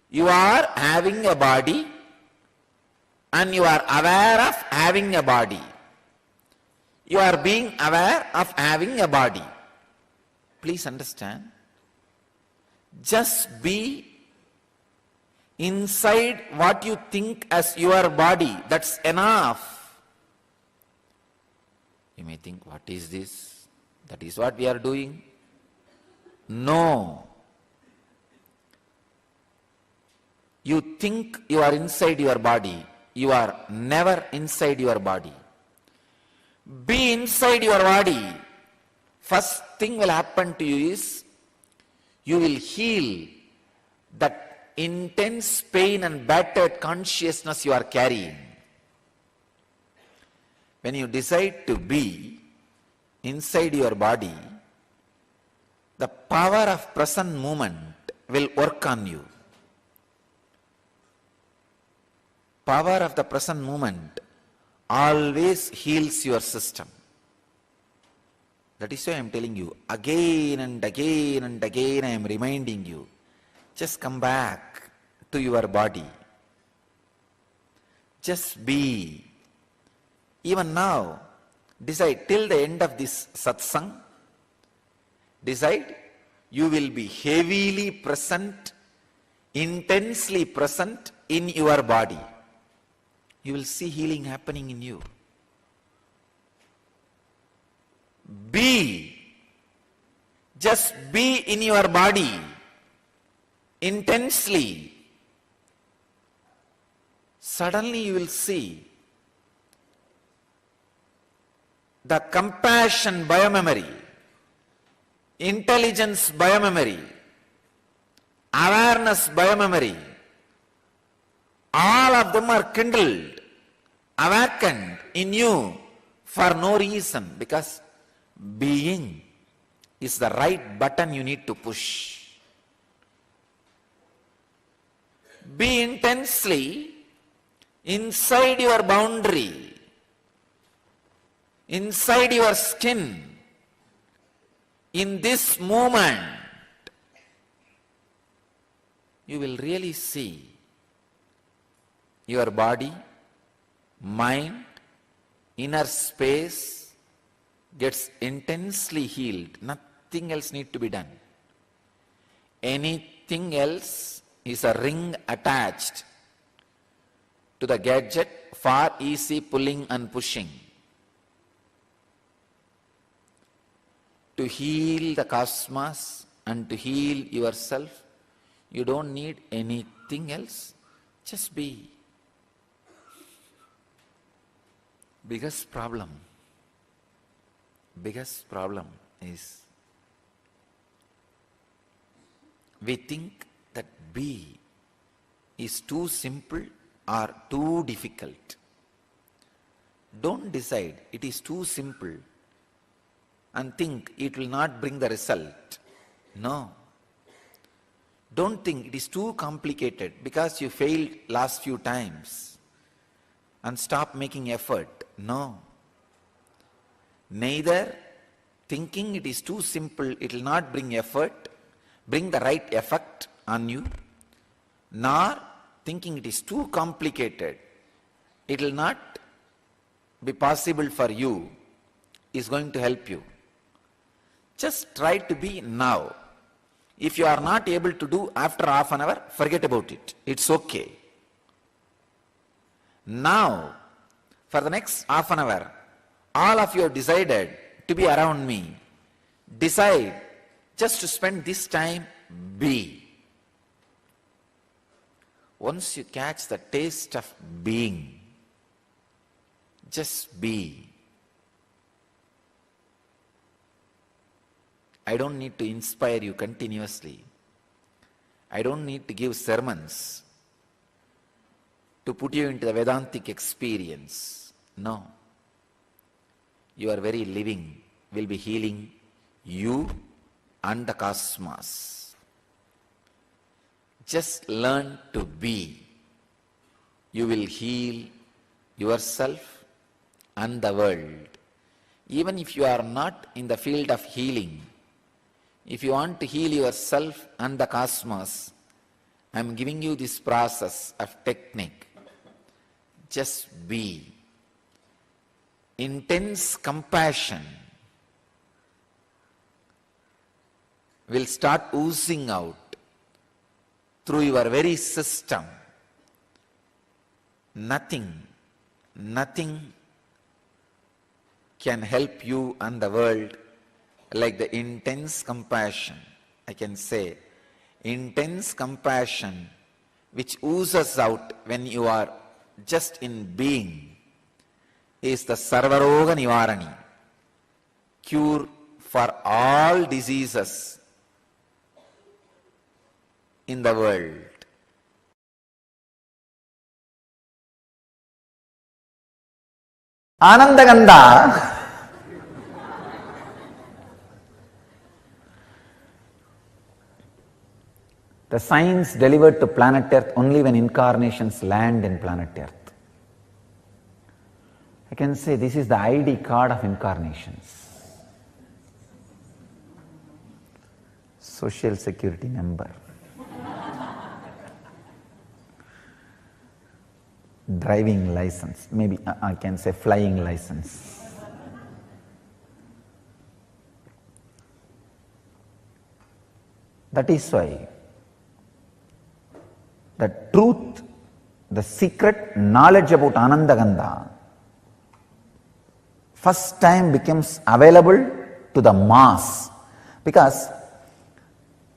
you are having a body and you are aware of having a body. You are being aware of having a body. Please understand. Just be inside what you think as your body. That's enough. You may think, what is this? That is what we are doing. No. You think you are inside your body. You are never inside your body. Be inside your body. First thing will happen to you is you will heal that intense pain and battered consciousness you are carrying. When you decide to be inside your body, the power of present moment will work on you. Power of the present moment always heals your system. That is why I am telling you again and again and again, I am reminding you, just come back to your body. Just be. Even now, decide till the end of this satsang, decide you will be heavily present, intensely present in your body. You will see healing happening in you. Be. Just be in your body intensely. Suddenly you will see the compassion biomemory, intelligence biomemory, awareness biomemory, all of them are kindled, awakened in you for no reason, because being is the right button you need to push. Be intensely inside your boundary, inside your skin, in this moment. You will really see your body, mind, inner space gets intensely healed. Nothing else needs to be done. Anything else is a ring attached to the gadget for easy pulling and pushing. To heal the cosmos and to heal yourself, you don't need anything else. Just be. Biggest problem is we think that be is too simple or too difficult. Don't decide it is too simple and think it will not bring the result. No. Don't think it is too complicated because you failed last few times and stop making effort. No. Neither thinking it is too simple, it will not bring effort, bring the right effect on you, nor thinking it is too complicated, it will not be possible for you, is going to help you. Just try to be now. If you are not able to do after half an hour, forget about it. It's okay. Now, for the next half an hour, all of you have decided to be around me. Decide just to spend this time, be. Once you catch the taste of being, just be. I don't need to inspire you continuously. I don't need to give sermons to put you into the Vedantic experience. No. Your very living will be healing you and the cosmos. Just learn to be. You will heal yourself and the world. Even if you are not in the field of healing, if you want to heal yourself and the cosmos, I am giving you this process of technique. Just be. Intense compassion will start oozing out through your very system. Nothing can help you and the world like the intense compassion. I can say, intense compassion which oozes out when you are just in being is the Sarvaroga Nivarani, cure for all diseases in the world. Anandagandha the science delivered to planet Earth only when incarnations land in planet Earth. I can say this is the ID card of incarnations. Social security number. Driving license, maybe I can say flying license. That is why the truth, the secret knowledge about Anandagandha first time becomes available to the mass, because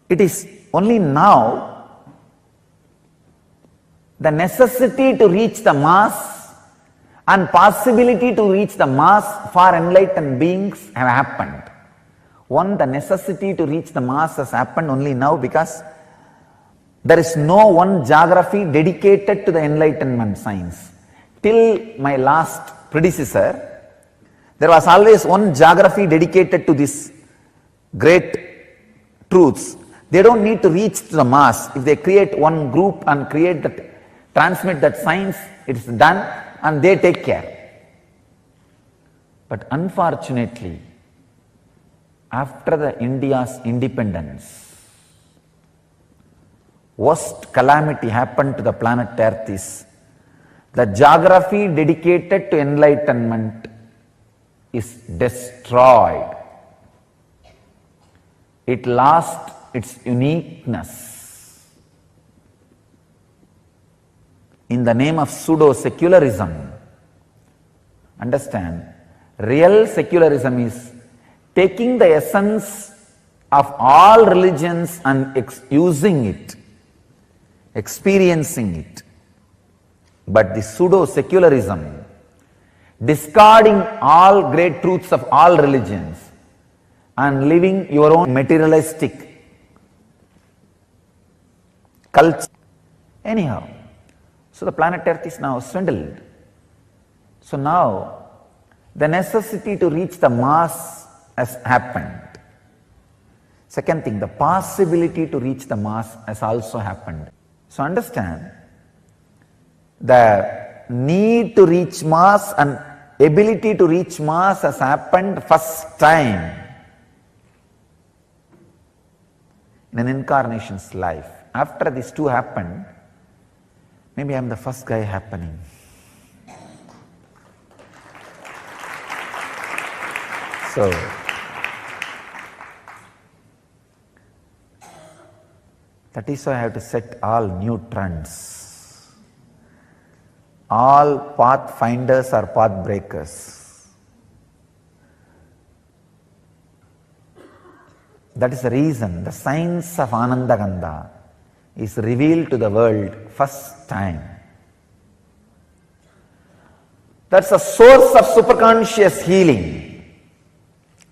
it is only now the necessity to reach the mass and possibility to reach the mass for enlightened beings have happened. One, the necessity to reach the mass has happened only now because there is no one geography dedicated to the enlightenment science. Till my last predecessor, there was always one geography dedicated to these great truths. They don't need to reach to the mass. If they create one group and create that, transmit that science, it's done and they take care. But unfortunately, after the India's independence, worst calamity happened to the planet Earth is the geography dedicated to enlightenment is destroyed. It lost its uniqueness. In the name of pseudo-secularism, understand, real secularism is taking the essence of all religions and using it, experiencing it. But the pseudo-secularism, discarding all great truths of all religions and living your own materialistic culture. Anyhow, so the planet Earth is now swindled. So now the necessity to reach the mass has happened. Second thing, the possibility to reach the mass has also happened. So understand, the need to reach mass and ability to reach mass has happened first time in an incarnation's life. After these two happened, maybe I am the first guy happening. So, that is why I have to set all new trends. All pathfinders are path breakers. That is the reason the science of Anandagandha is revealed to the world first time. That's the source of superconscious healing.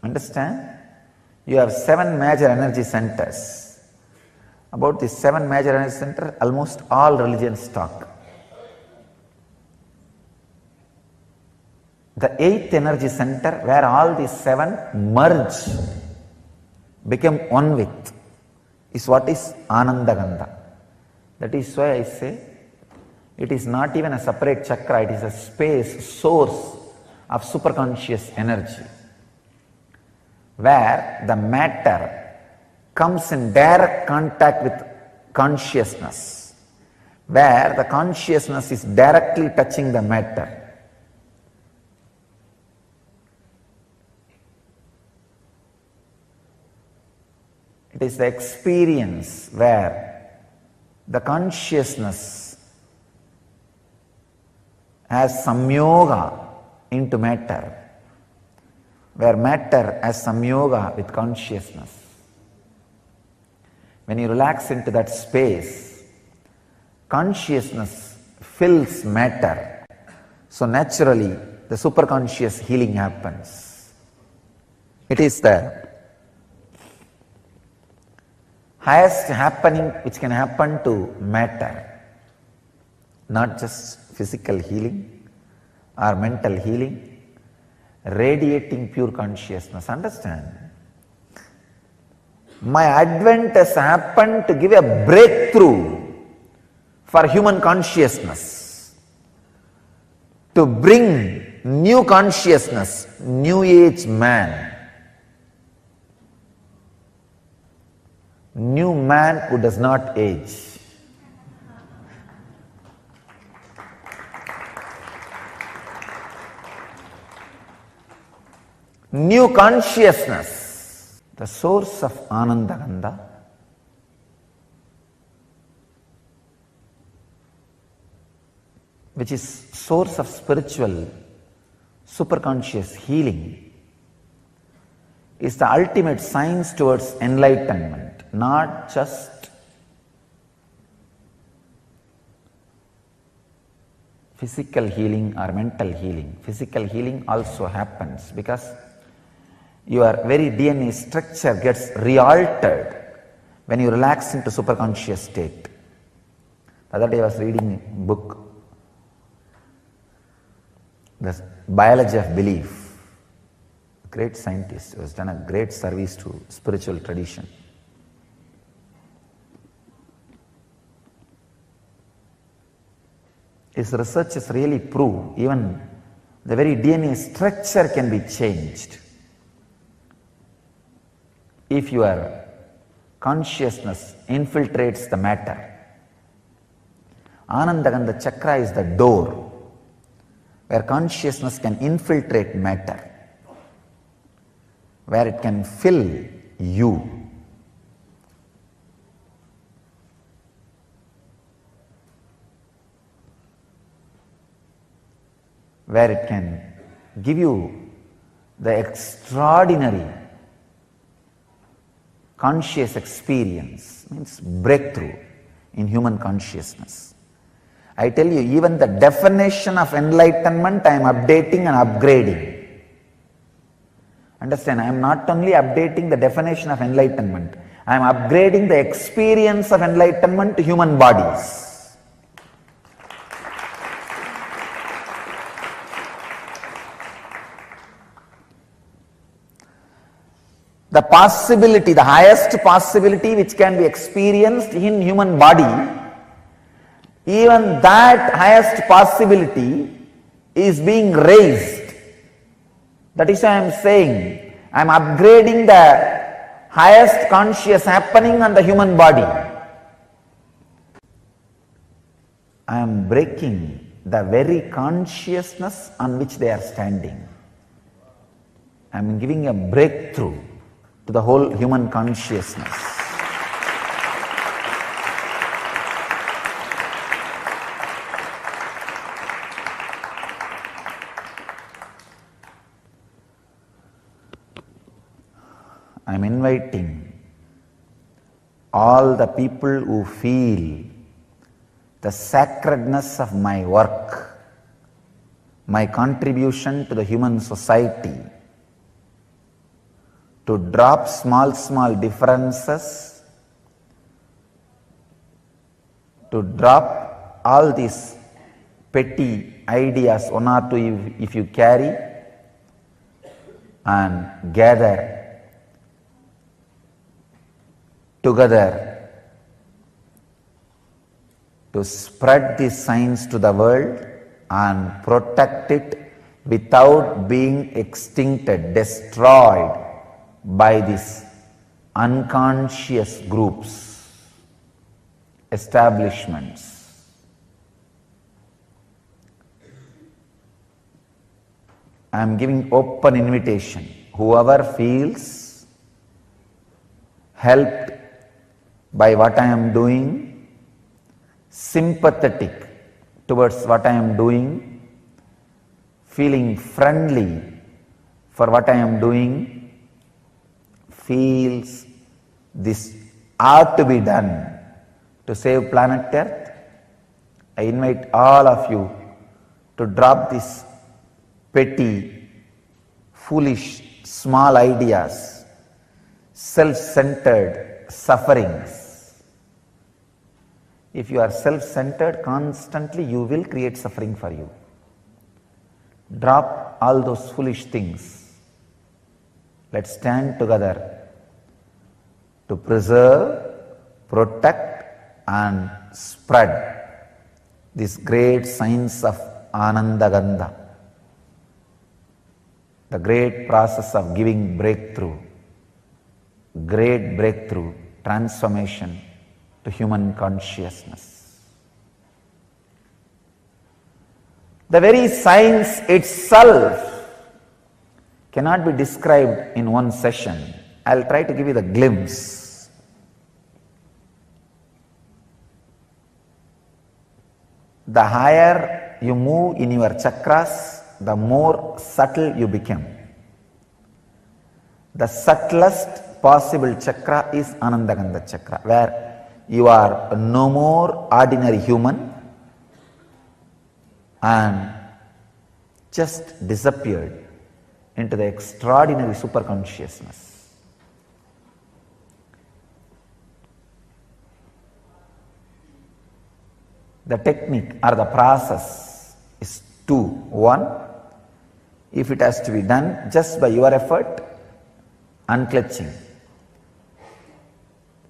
Understand? You have 7 major energy centers. About the 7 major energy centers, almost all religions talk. The 8th energy center, where all these 7 merge, become one with, is what is Anandagandha. That is why I say it is not even a separate chakra, it is a space, source of superconscious energy, where the matter comes in direct contact with consciousness, where the consciousness is directly touching the matter. It is the experience where the consciousness has samyoga into matter, where matter has samyoga with consciousness. When you relax into that space, consciousness fills matter. So naturally, the superconscious healing happens. It is the highest happening which can happen to matter, not just physical healing or mental healing, radiating pure consciousness. Understand? My advent has happened to give a breakthrough for human consciousness, to bring new consciousness, new age man, new man who does not age. New consciousness. The source of Anandagandha which is source of spiritual superconscious healing, is the ultimate science towards enlightenment, not just physical healing or mental healing. Physical healing also happens because your very DNA structure gets re-altered when you relax into superconscious state. The other day I was reading a book, The Biology of Belief. A great scientist who has done a great service to spiritual tradition. His researches really prove even the very DNA structure can be changed if your consciousness infiltrates the matter. Anandagandha chakra is the door where consciousness can infiltrate matter, where it can fill you. Where it can give you the extraordinary conscious experience, means breakthrough in human consciousness. I tell you, even the definition of enlightenment I am updating and upgrading. Understand, I am not only updating the definition of enlightenment, I am upgrading the experience of enlightenment to human bodies. The possibility, the highest possibility which can be experienced in human body, even that highest possibility is being raised. That is why I am saying, I am upgrading the highest conscious happening on the human body. I am breaking the very consciousness on which they are standing. I am giving a breakthrough to the whole human consciousness. I am inviting all the people who feel the sacredness of my work, my contribution to the human society, to drop small differences to drop all these petty ideas, one or two if you carry, and gather together to spread these signs to the world and protect it without being extincted, destroyed by these unconscious groups, establishments. I am giving open invitation. Whoever feels helped by what I am doing, sympathetic towards what I am doing, feeling friendly for what I am doing, feels this ought to be done to save planet Earth, I invite all of you to drop this petty, foolish, small ideas, self-centered sufferings. If you are self-centered constantly, you will create suffering for you. Drop all those foolish things. Let's stand together to preserve, protect and spread this great science of Anandagandha, the great process of giving breakthrough, great breakthrough, transformation to human consciousness. The very science itself cannot be described in one session. I'll try to give you the glimpse. The higher you move in your chakras, the more subtle you become. The subtlest possible chakra is Anandagandha chakra, where you are no more ordinary human and just disappeared into the extraordinary superconsciousness. The technique or the process is two. One, if it has to be done just by your effort, unclutching.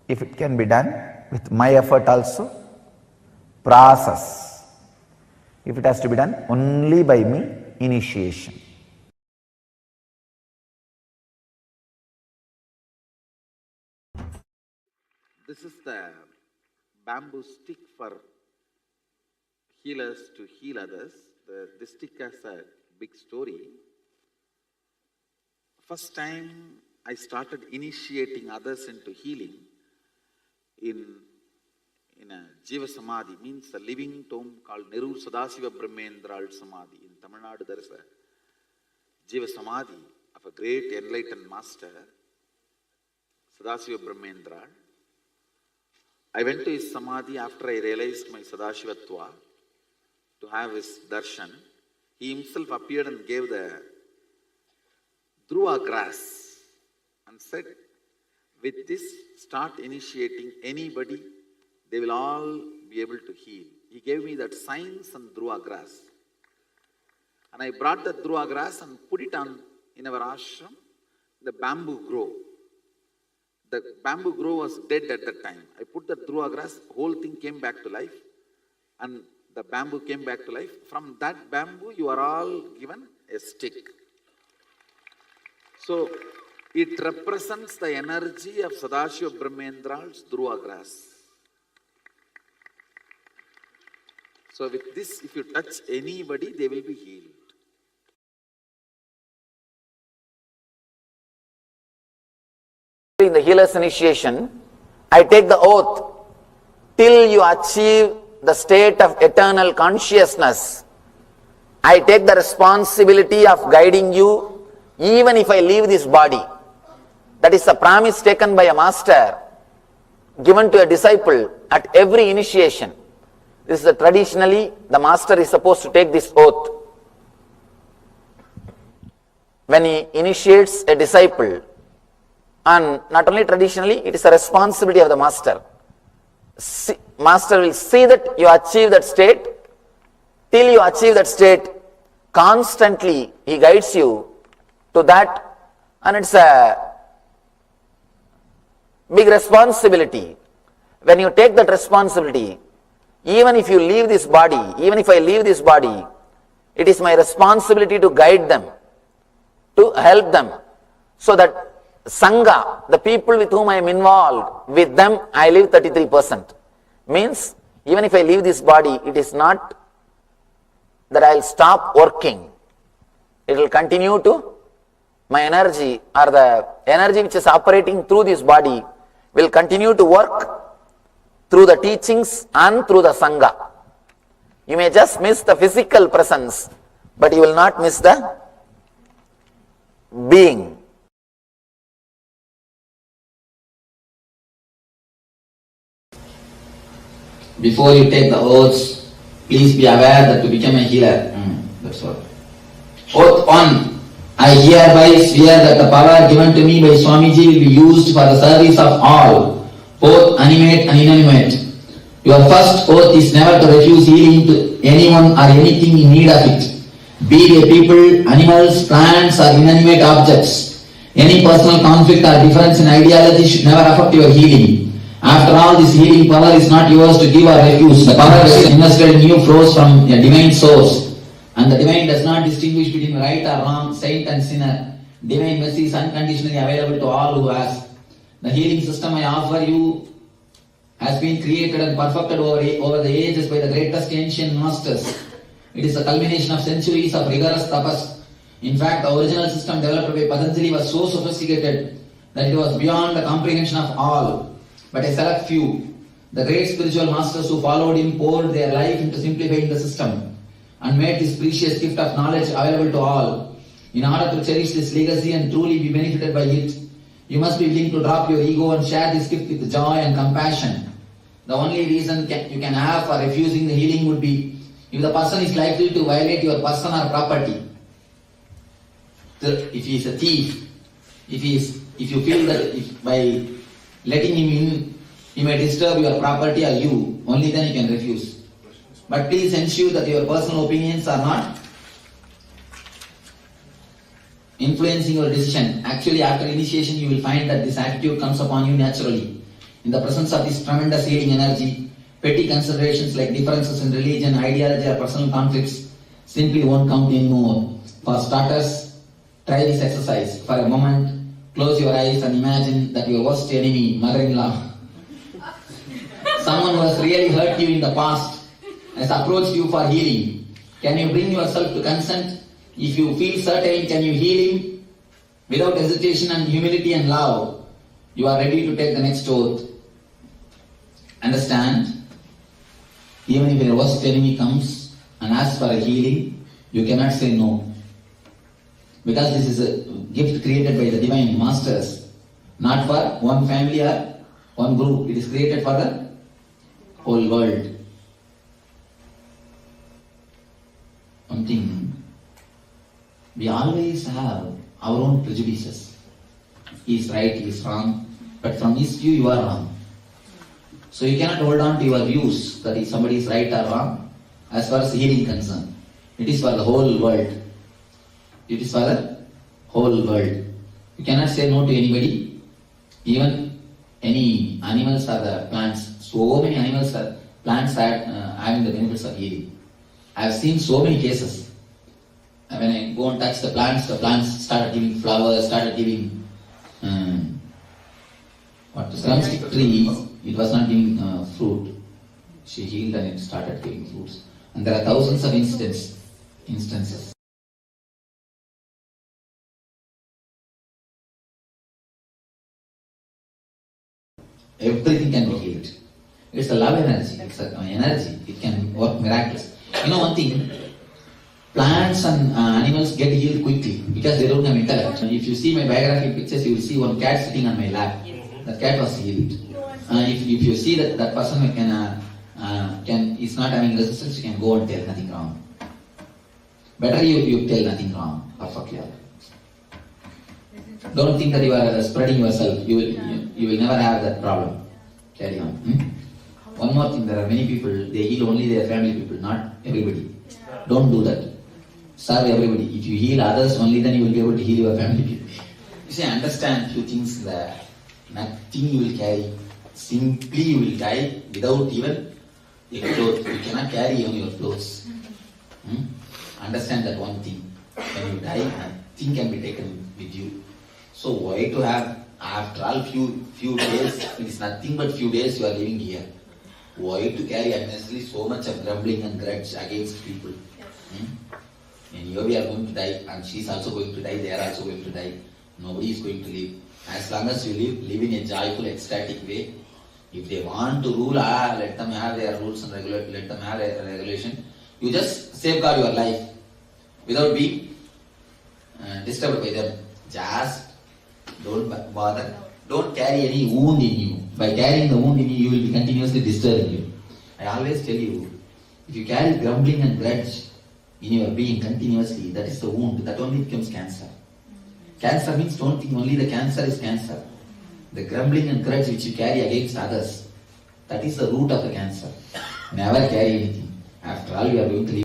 If it can be done with my effort also, process. If it has to be done only by me, initiation. This is the bamboo stick for healers to heal others. This stick has a big story. First time I started initiating others into healing in a Jiva Samadhi, means a living tomb called Nerur Sadasiva Brahmendral Samadhi. In Tamil Nadu there is a Jiva Samadhi of a great enlightened master, Sadasiva Brahmendral. I went to his Samadhi after I realized my Sadashivatva to have his darshan. He himself appeared and gave the Dhruva grass and said, with this start initiating anybody, they will all be able to heal. He gave me that science and Dhruva grass. And I brought the Dhruva grass and put it on in our ashram, the bamboo grove. The bamboo grove was dead at that time. I put the Dhruva grass, whole thing came back to life, and the bamboo came back to life. From that bamboo, you are all given a stick. So, it represents the energy of Sadashiva Brahmendral's Dhruva grass. So, with this, if you touch anybody, they will be healed. In the healer's initiation, I take the oath till you achieve the state of eternal consciousness. I take the responsibility of guiding you even if I leave this body. That is a promise taken by a master, given to a disciple at every initiation. This is traditionally the master is supposed to take this oath. When he initiates a disciple, and not only traditionally, it is a responsibility of the master. Master will see that you achieve that state. Till you achieve that state, constantly he guides you to that, and it's a big responsibility. When you take that responsibility, even if you leave this body, even if I leave this body, it is my responsibility to guide them, to help them, so that Sangha, the people with whom I am involved, with them I live 33%. Means, even if I leave this body, it is not that I will stop working. It will continue to, my energy or the energy which is operating through this body will continue to work through the teachings and through the Sangha. You may just miss the physical presence, but you will not miss the being. Before you take the oaths, please be aware that to become a healer, that's all. Oath 1. I hereby swear that the power given to me by Swamiji will be used for the service of all, both animate and inanimate. Your first oath is never to refuse healing to anyone or anything in need of it, be they people, animals, plants or inanimate objects. Any personal conflict or difference in ideology should never affect your healing. After all, this healing power is not yours to give or refuse. The power that is invested in you flows from a divine source. And the divine does not distinguish between right or wrong, saint and sinner. Divine mercy is unconditionally available to all who ask. The healing system I offer you has been created and perfected over the ages by the greatest ancient masters. It is a culmination of centuries of rigorous tapas. In fact, the original system developed by Patanjali was so sophisticated that it was beyond the comprehension of all. But a select few, the great spiritual masters who followed him, poured their life into simplifying the system and made this precious gift of knowledge available to all. In order to cherish this legacy and truly be benefited by it, you must be willing to drop your ego and share this gift with joy and compassion. The only reason you can have for refusing the healing would be if the person is likely to violate your person or property. If he is a thief, if you feel that by letting him in, he may disturb your property or you, only then you can refuse. But please ensure that your personal opinions are not influencing your decision. Actually, after initiation, you will find that this attitude comes upon you naturally. In the presence of this tremendous healing energy, petty considerations like differences in religion, ideology, or personal conflicts simply won't count anymore. For starters, try this exercise. For a moment, close your eyes and imagine that your worst enemy, mother-in-law, someone who has really hurt you in the past, has approached you for healing. Can you bring yourself to consent? If you feel certain, can you heal him? Without hesitation and humility and love, you are ready to take the next oath. Understand? Even if your worst enemy comes and asks for a healing, you cannot say no. Because this is a gift created by the divine masters, not for one family or one group. It is created for the whole world. One thing, we always have our own prejudices. He is right, he is wrong, but from his view you are wrong. So you cannot hold on to your views that if somebody is right or wrong as far as healing is concerned. It is for the whole world. It is for the whole world. You cannot say no to anybody, even any animals or the plants. So many animals or plants are having the benefits of healing. I have seen so many cases. When I go and touch the plants started giving flowers, started giving drumstick trees. It was not giving fruit. She healed and it started giving fruits. And there are thousands of instances. Everything can be healed. It's a love energy. It's an energy. It can work miraculous. You know one thing, plants and animals get healed quickly because they don't have intellect. If you see my biography pictures, you will see one cat sitting on my lap. That cat was healed. If you see that person is not having resistance, you can go and tell nothing wrong. Better you tell nothing wrong. Perfectly. Don't think that you are spreading yourself. You will never have that problem. Carry on. One more thing, there are many people, they heal only their family people, not everybody. Don't do that. Serve everybody. If you heal others, only then you will be able to heal your family people. You see, understand few things that nothing you will carry. Simply you will die without even a cloth. You cannot carry even your clothes. Understand that one thing. When you die, nothing can be taken with you. So why to have, after all few days, it is nothing but few days you are living here. Why to carry unnecessarily so much of grumbling and grudge against people? And here we are going to die, and she is also going to die, they are also going to die. Nobody is going to live. As long as you live in a joyful, ecstatic way. If they want to rule, let them have their rules and let them have their regulation. You just safeguard your life without being disturbed by them. Just don't bother. Don't carry any wound in you. By carrying the wound in you, you will be continuously disturbing you. I always tell you, if you carry grumbling and grudge in your being continuously, that is the wound. That only becomes cancer. Cancer means don't think only the cancer is cancer. The grumbling and grudge which you carry against others, that is the root of the cancer. Never carry anything. After all, you are going to live.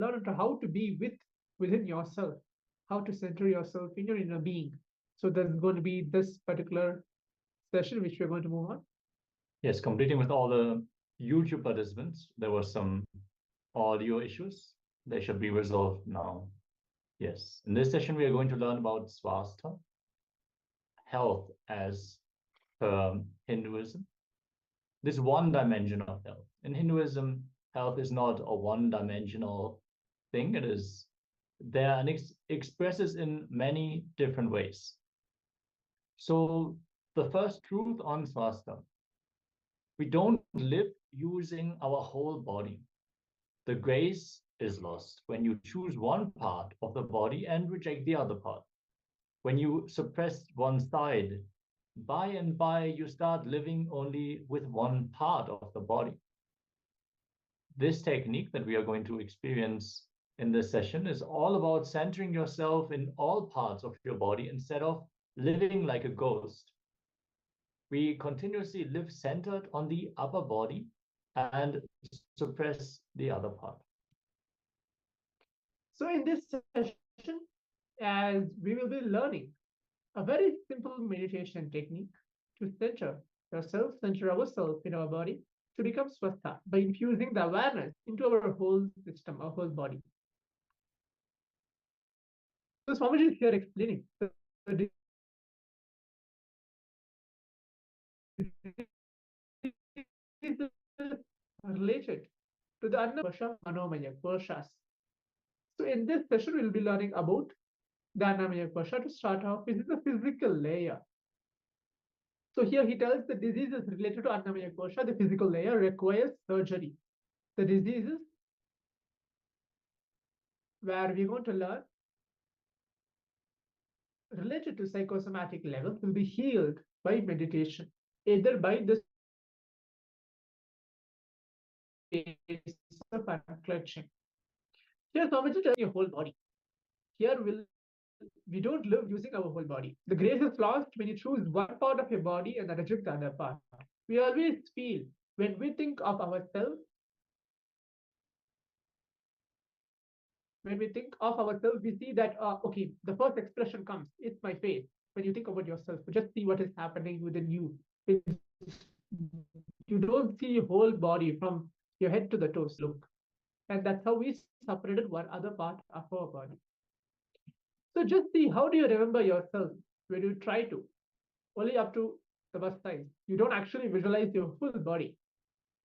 learn how to be within yourself, how to center yourself in your inner being. So there's going to be this particular session which we're going to move on. Yes, completing with all the YouTube participants, there were some audio issues. They should be resolved now. Yes, in this session, we are going to learn about swastika, health as per Hinduism. This one dimension of health. In Hinduism, health is not a one-dimensional thing. It is there and expresses in many different ways. So the first truth on swastika, we don't live using our whole body. The grace is lost when you choose one part of the body and reject the other part. When you suppress one side, by and by you start living only with one part of the body. This technique that we are going to experience in this session is all about centering yourself in all parts of your body instead of living like a ghost. We continuously live centered on the upper body and suppress the other part. So in this session, as we will be learning a very simple meditation technique to center yourself, center ourselves in our body to become swastha by infusing the awareness into our whole system, our whole body. So Swamiji is here explaining the related to the Annamaya Manomaya koshas. So in this session, we'll be learning about the Annamaya kosha. To start off, this is the physical layer. So here he tells the diseases related to Annamaya kosha, the physical layer requires surgery. The diseases where we're going to learn related to psychosomatic levels will be healed by meditation, either by the clutching. Here, Swamiji tells your whole body. Here we don't live using our whole body. The grace is lost when you choose one part of your body and reject the other part. We always feel when we think of ourselves, we see that, okay, the first expression comes, it's my face. When you think about yourself, just see what is happening within you. You don't see your whole body from your head to the toes, look. And that's how we separated one other part of our body. So just see, how do you remember yourself when you try to? Only up to the bust size. You don't actually visualize your full body.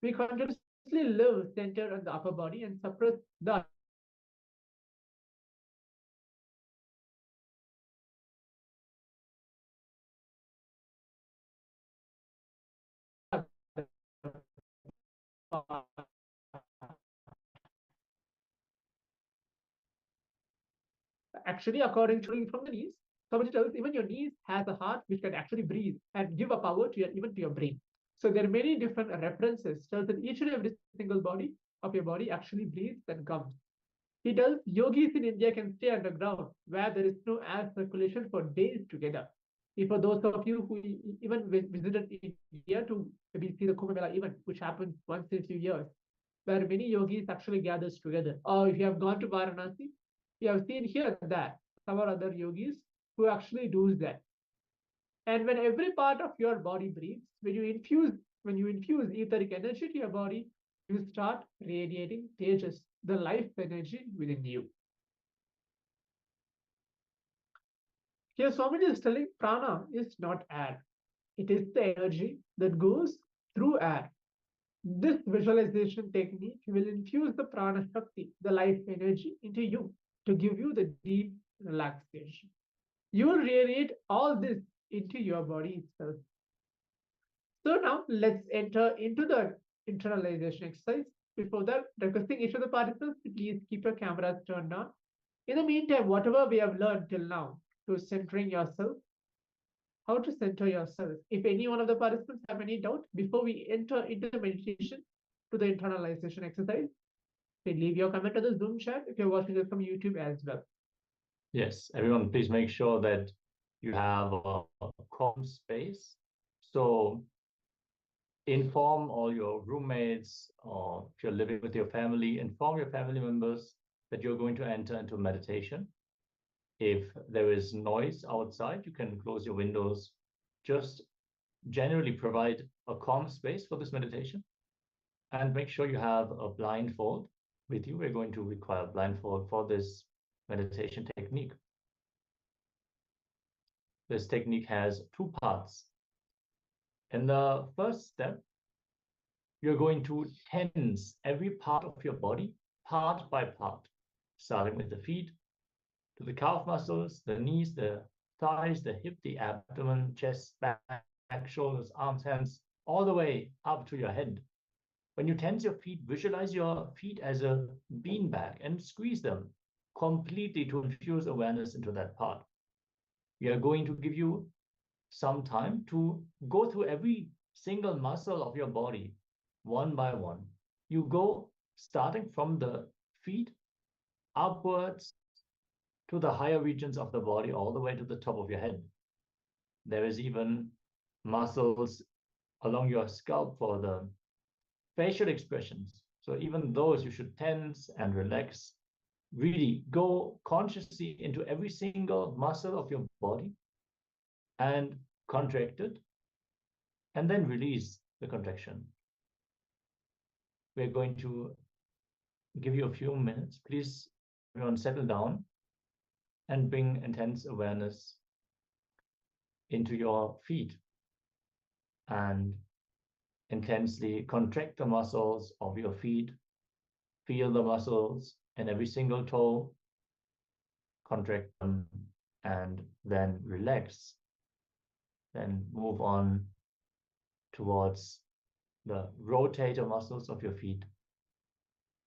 We continuously live centered on the upper body and suppress the actually, according to from the knees, somebody tells even your knees has a heart which can actually breathe and give a power to even to your brain. So there are many different references tells that each and every single body of your body actually breathes and comes. He tells yogis in India can stay underground where there is no air circulation for days together. If for those of you who even visited India to maybe see the Kumbh Mela event, which happens once in a few years, where many yogis actually gathers together. Or if you have gone to Varanasi, you have seen here and there some other yogis who actually do that. And when every part of your body breathes, when you infuse etheric energy to your body, you start radiating tejas, the life energy within you. Here Swamiji is telling prana is not air. It is the energy that goes through air. This visualization technique will infuse the prana shakti, the life energy, into you to give you the deep relaxation. You will radiate all this into your body itself. So now let's enter into the internalization exercise. Before that, requesting each of the participants to please keep your cameras turned on. In the meantime, whatever we have learned till now to centering yourself, how to center yourself. If any one of the participants have any doubt before we enter into the meditation to the internalization exercise, then leave your comment on the Zoom chat if you're watching this from YouTube as well. Yes, everyone, please make sure that you have a calm space. So inform all your roommates, or if you're living with your family, inform your family members that you're going to enter into meditation. If there is noise outside, you can close your windows. Just generally provide a calm space for this meditation, and make sure you have a blindfold with you. We're going to require a blindfold for this meditation technique. This technique has two parts. In the first step, you're going to tense every part of your body, part by part, starting with the feet, to the calf muscles, the knees, the thighs, the hip, the abdomen, chest, back, shoulders, arms, hands, all the way up to your head. When you tense your feet, visualize your feet as a beanbag and squeeze them completely to infuse awareness into that part. We are going to give you some time to go through every single muscle of your body one by one. You go starting from the feet upwards to the higher regions of the body, all the way to the top of your head. There is even muscles along your scalp for the facial expressions. So even those you should tense and relax. Really go consciously into every single muscle of your body and contract it, and then release the contraction. We're going to give you a few minutes. Please, everyone, settle down and bring intense awareness into your feet and intensely contract the muscles of your feet. Feel the muscles in every single toe, contract them, and then relax. Then move on towards the rotator muscles of your feet.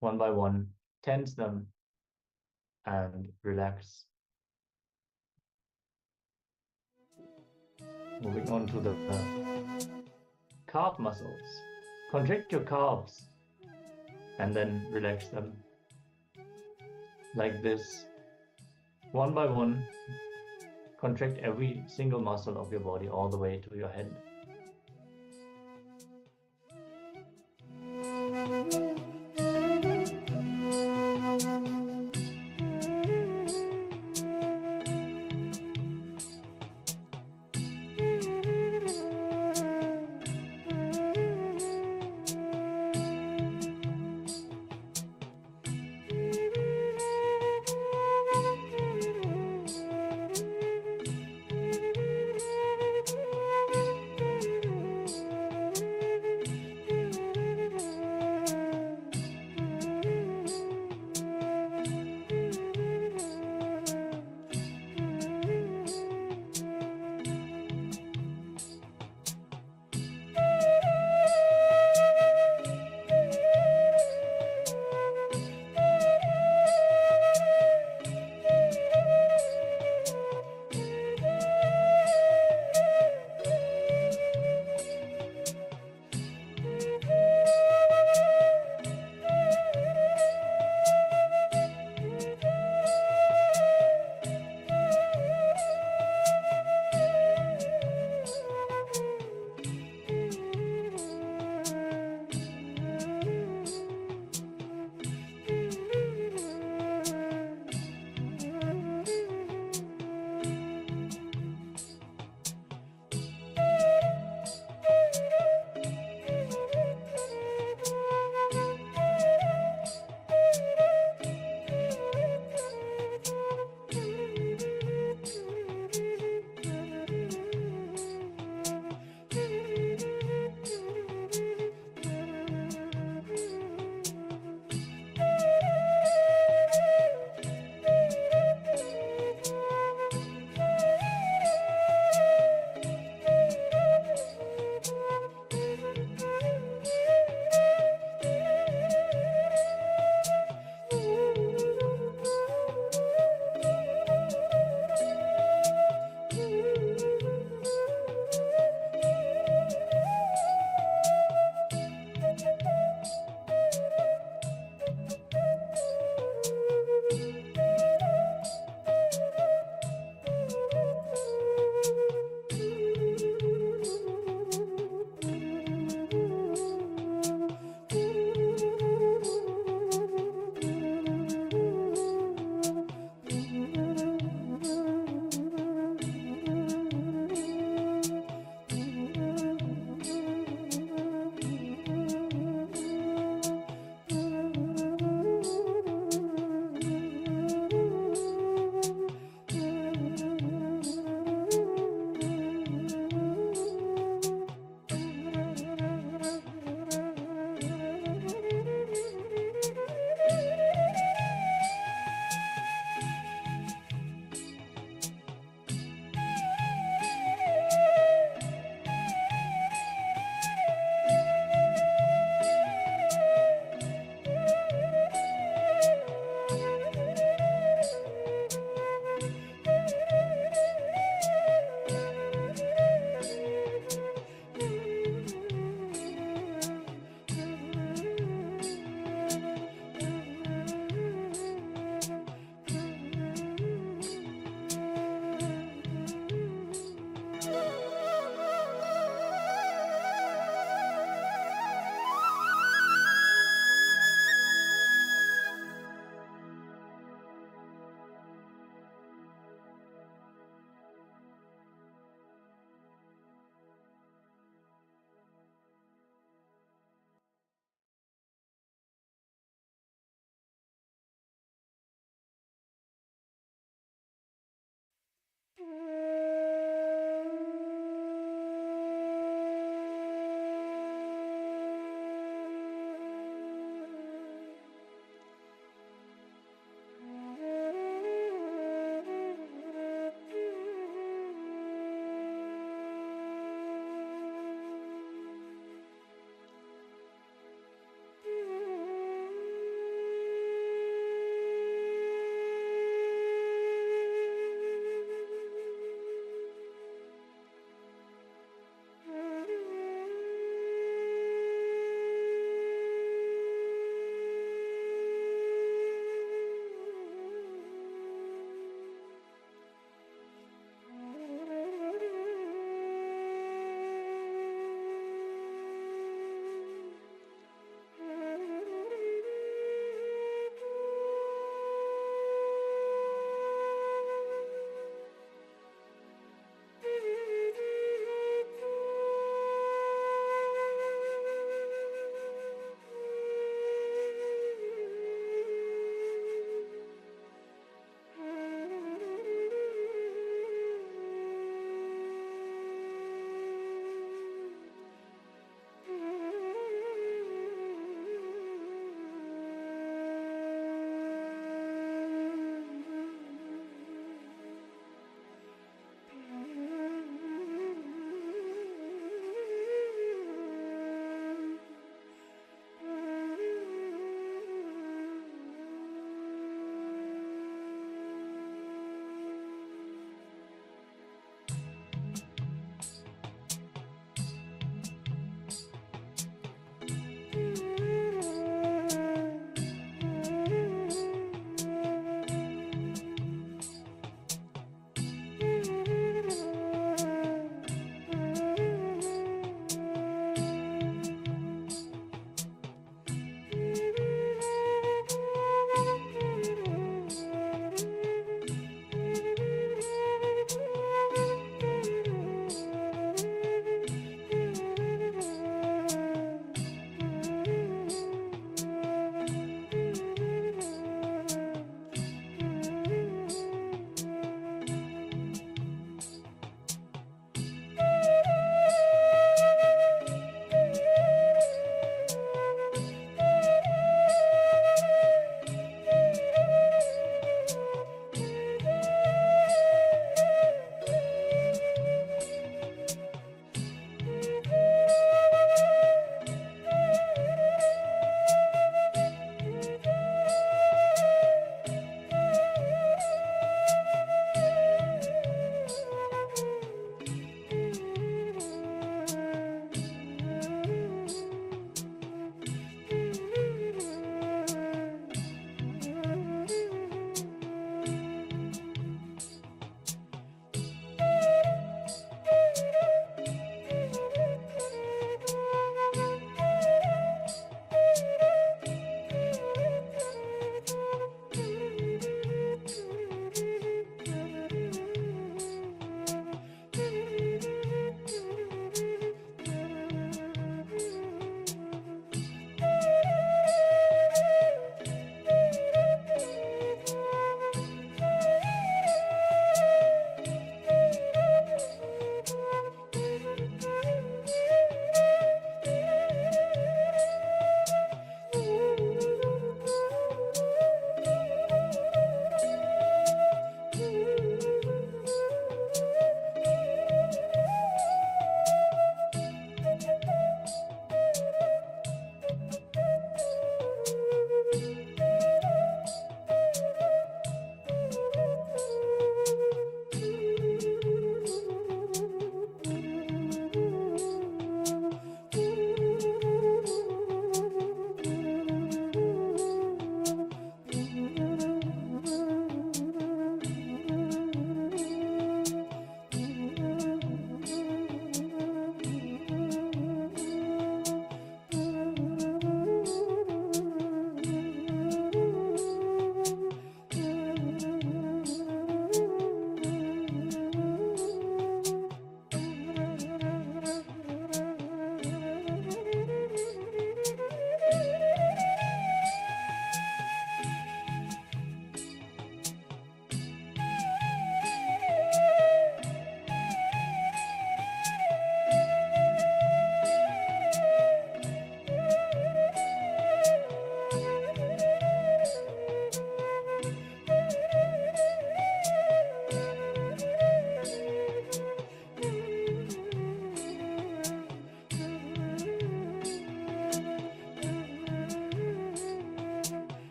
One by one, tense them and relax. Moving on to the calf muscles. Contract your calves and then relax them. Like this, one by one, contract every single muscle of your body all the way to your head.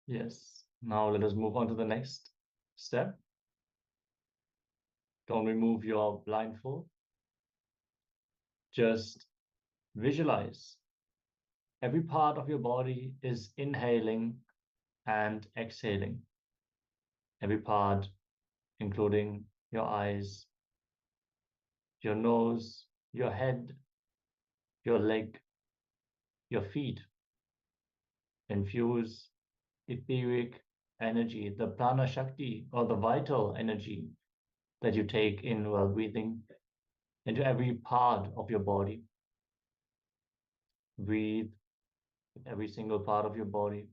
Yes. Now let us move on to the next step. Don't remove your blindfold. Just visualize every part of your body is inhaling and exhaling. Every part, including your eyes, your nose, your head, your leg, your feet. Infuse etheric energy, the prana shakti or the vital energy that you take in while breathing into every part of your body. Breathe with every single part of your body.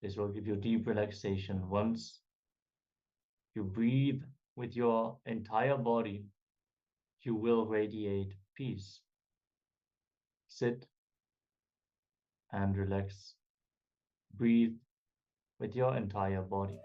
This will give you deep relaxation. Once you breathe with your entire body, you will radiate peace. Sit and relax. Breathe with your entire body.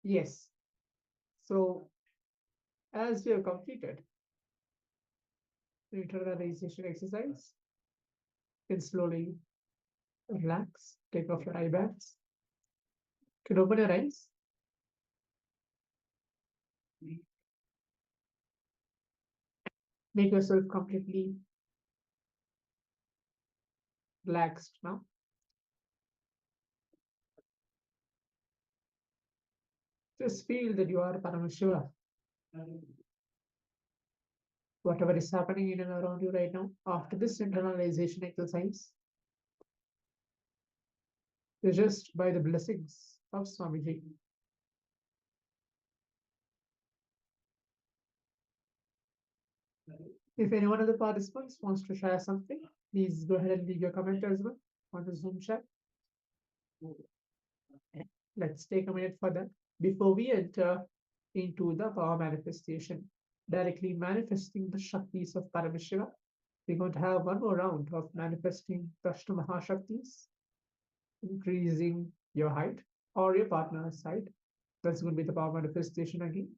Yes. So, as we have completed the internalization exercise, you can slowly relax, take off your eye bags. You can open your eyes. Make yourself completely relaxed now. Just feel that you are Paramashiva. Whatever is happening in and around you right now, after this internalization exercise, is just by the blessings of Swamiji. If any one of the participants wants to share something, please go ahead and leave your comment as well on the Zoom chat. Let's take a minute for that before we enter into the power manifestation, directly manifesting the Shaktis of Paramashiva. We're going to have one more round of manifesting the Mahashaktis, increasing your height or your partner's height. That's going to be the power manifestation again.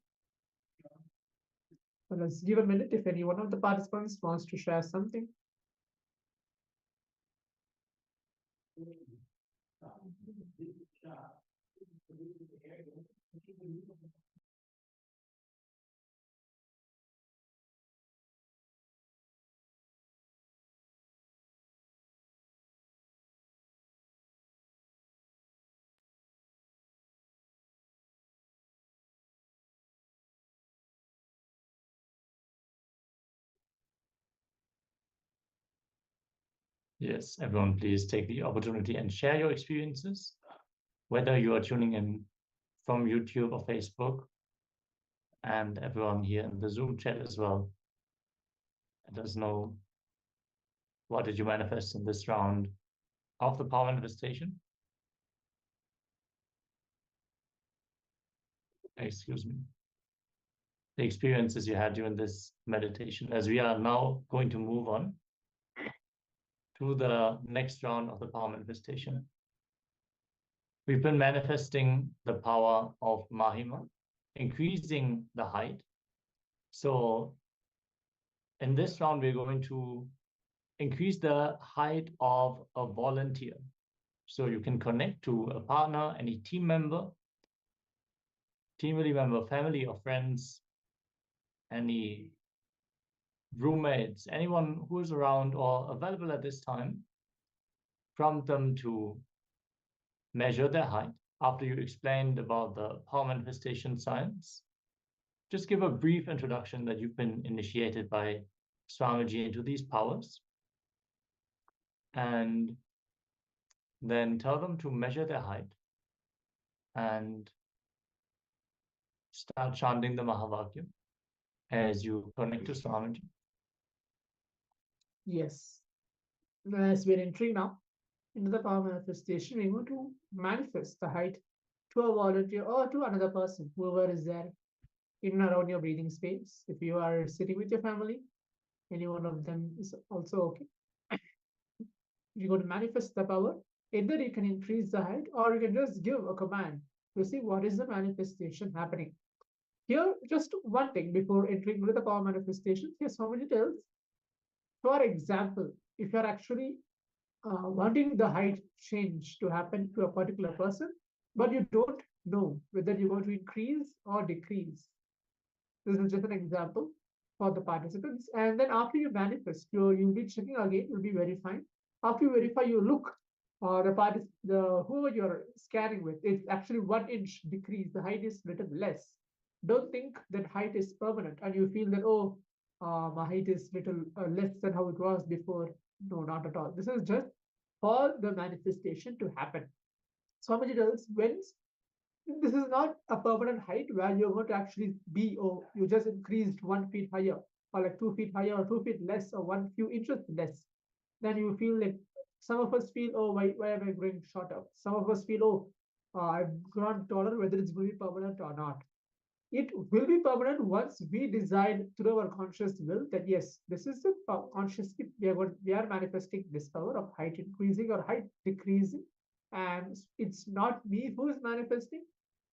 So let's give a minute if any one of the participants wants to share something. Yes, everyone, please take the opportunity and share your experiences, whether you are tuning in from YouTube or Facebook, and everyone here in the Zoom chat as well. Let us know, what did you manifest in this round of the power manifestation? Excuse me. The experiences you had during this meditation, as we are now going to move on to the next round of the power manifestation. We've been manifesting the power of Mahima, increasing the height. So in this round, we're going to increase the height of a volunteer. So you can connect to a partner, any team member, family or friends, any roommates, anyone who is around or available at this time. Prompt them to measure their height after you explained about the power manifestation science. Just give a brief introduction that you've been initiated by Swamiji into these powers, and then tell them to measure their height and start chanting the Mahavakya as you connect to Swamiji. Yes. As we're entering now into the power manifestation, we're going to manifest the height to a volunteer or to another person, whoever is there in and around your breathing space. If you are sitting with your family, any one of them is also okay. You're going to manifest the power. Either you can increase the height or you can just give a command to see what is the manifestation happening. Here, just one thing before entering into the power manifestation. Here's how many tells. For example, if you're actually wanting the height change to happen to a particular person, but you don't know whether you're going to increase or decrease. This is just an example for the participants. And then after you manifest, you'll be checking again, you'll be verifying. After you verify, you look, whoever you're scanning with, it's actually 1 inch decrease. The height is little less. Don't think that height is permanent and you feel that, oh, my height is little less than how it was before. No, not at all. This is just for the manifestation to happen. Swamiji tells, when this is not a permanent height where you're going to actually be, or you just increased 1 feet higher, or like 2 feet higher, or 2 feet less, or 1 few inches less. Then you feel like some of us feel, oh, why am I growing shorter? Some of us feel, oh, I've grown taller, whether it's going to be permanent or not. It will be permanent once we decide through our conscious will that yes, this is the consciously we are manifesting this power of height increasing or height decreasing, and it's not me who is manifesting.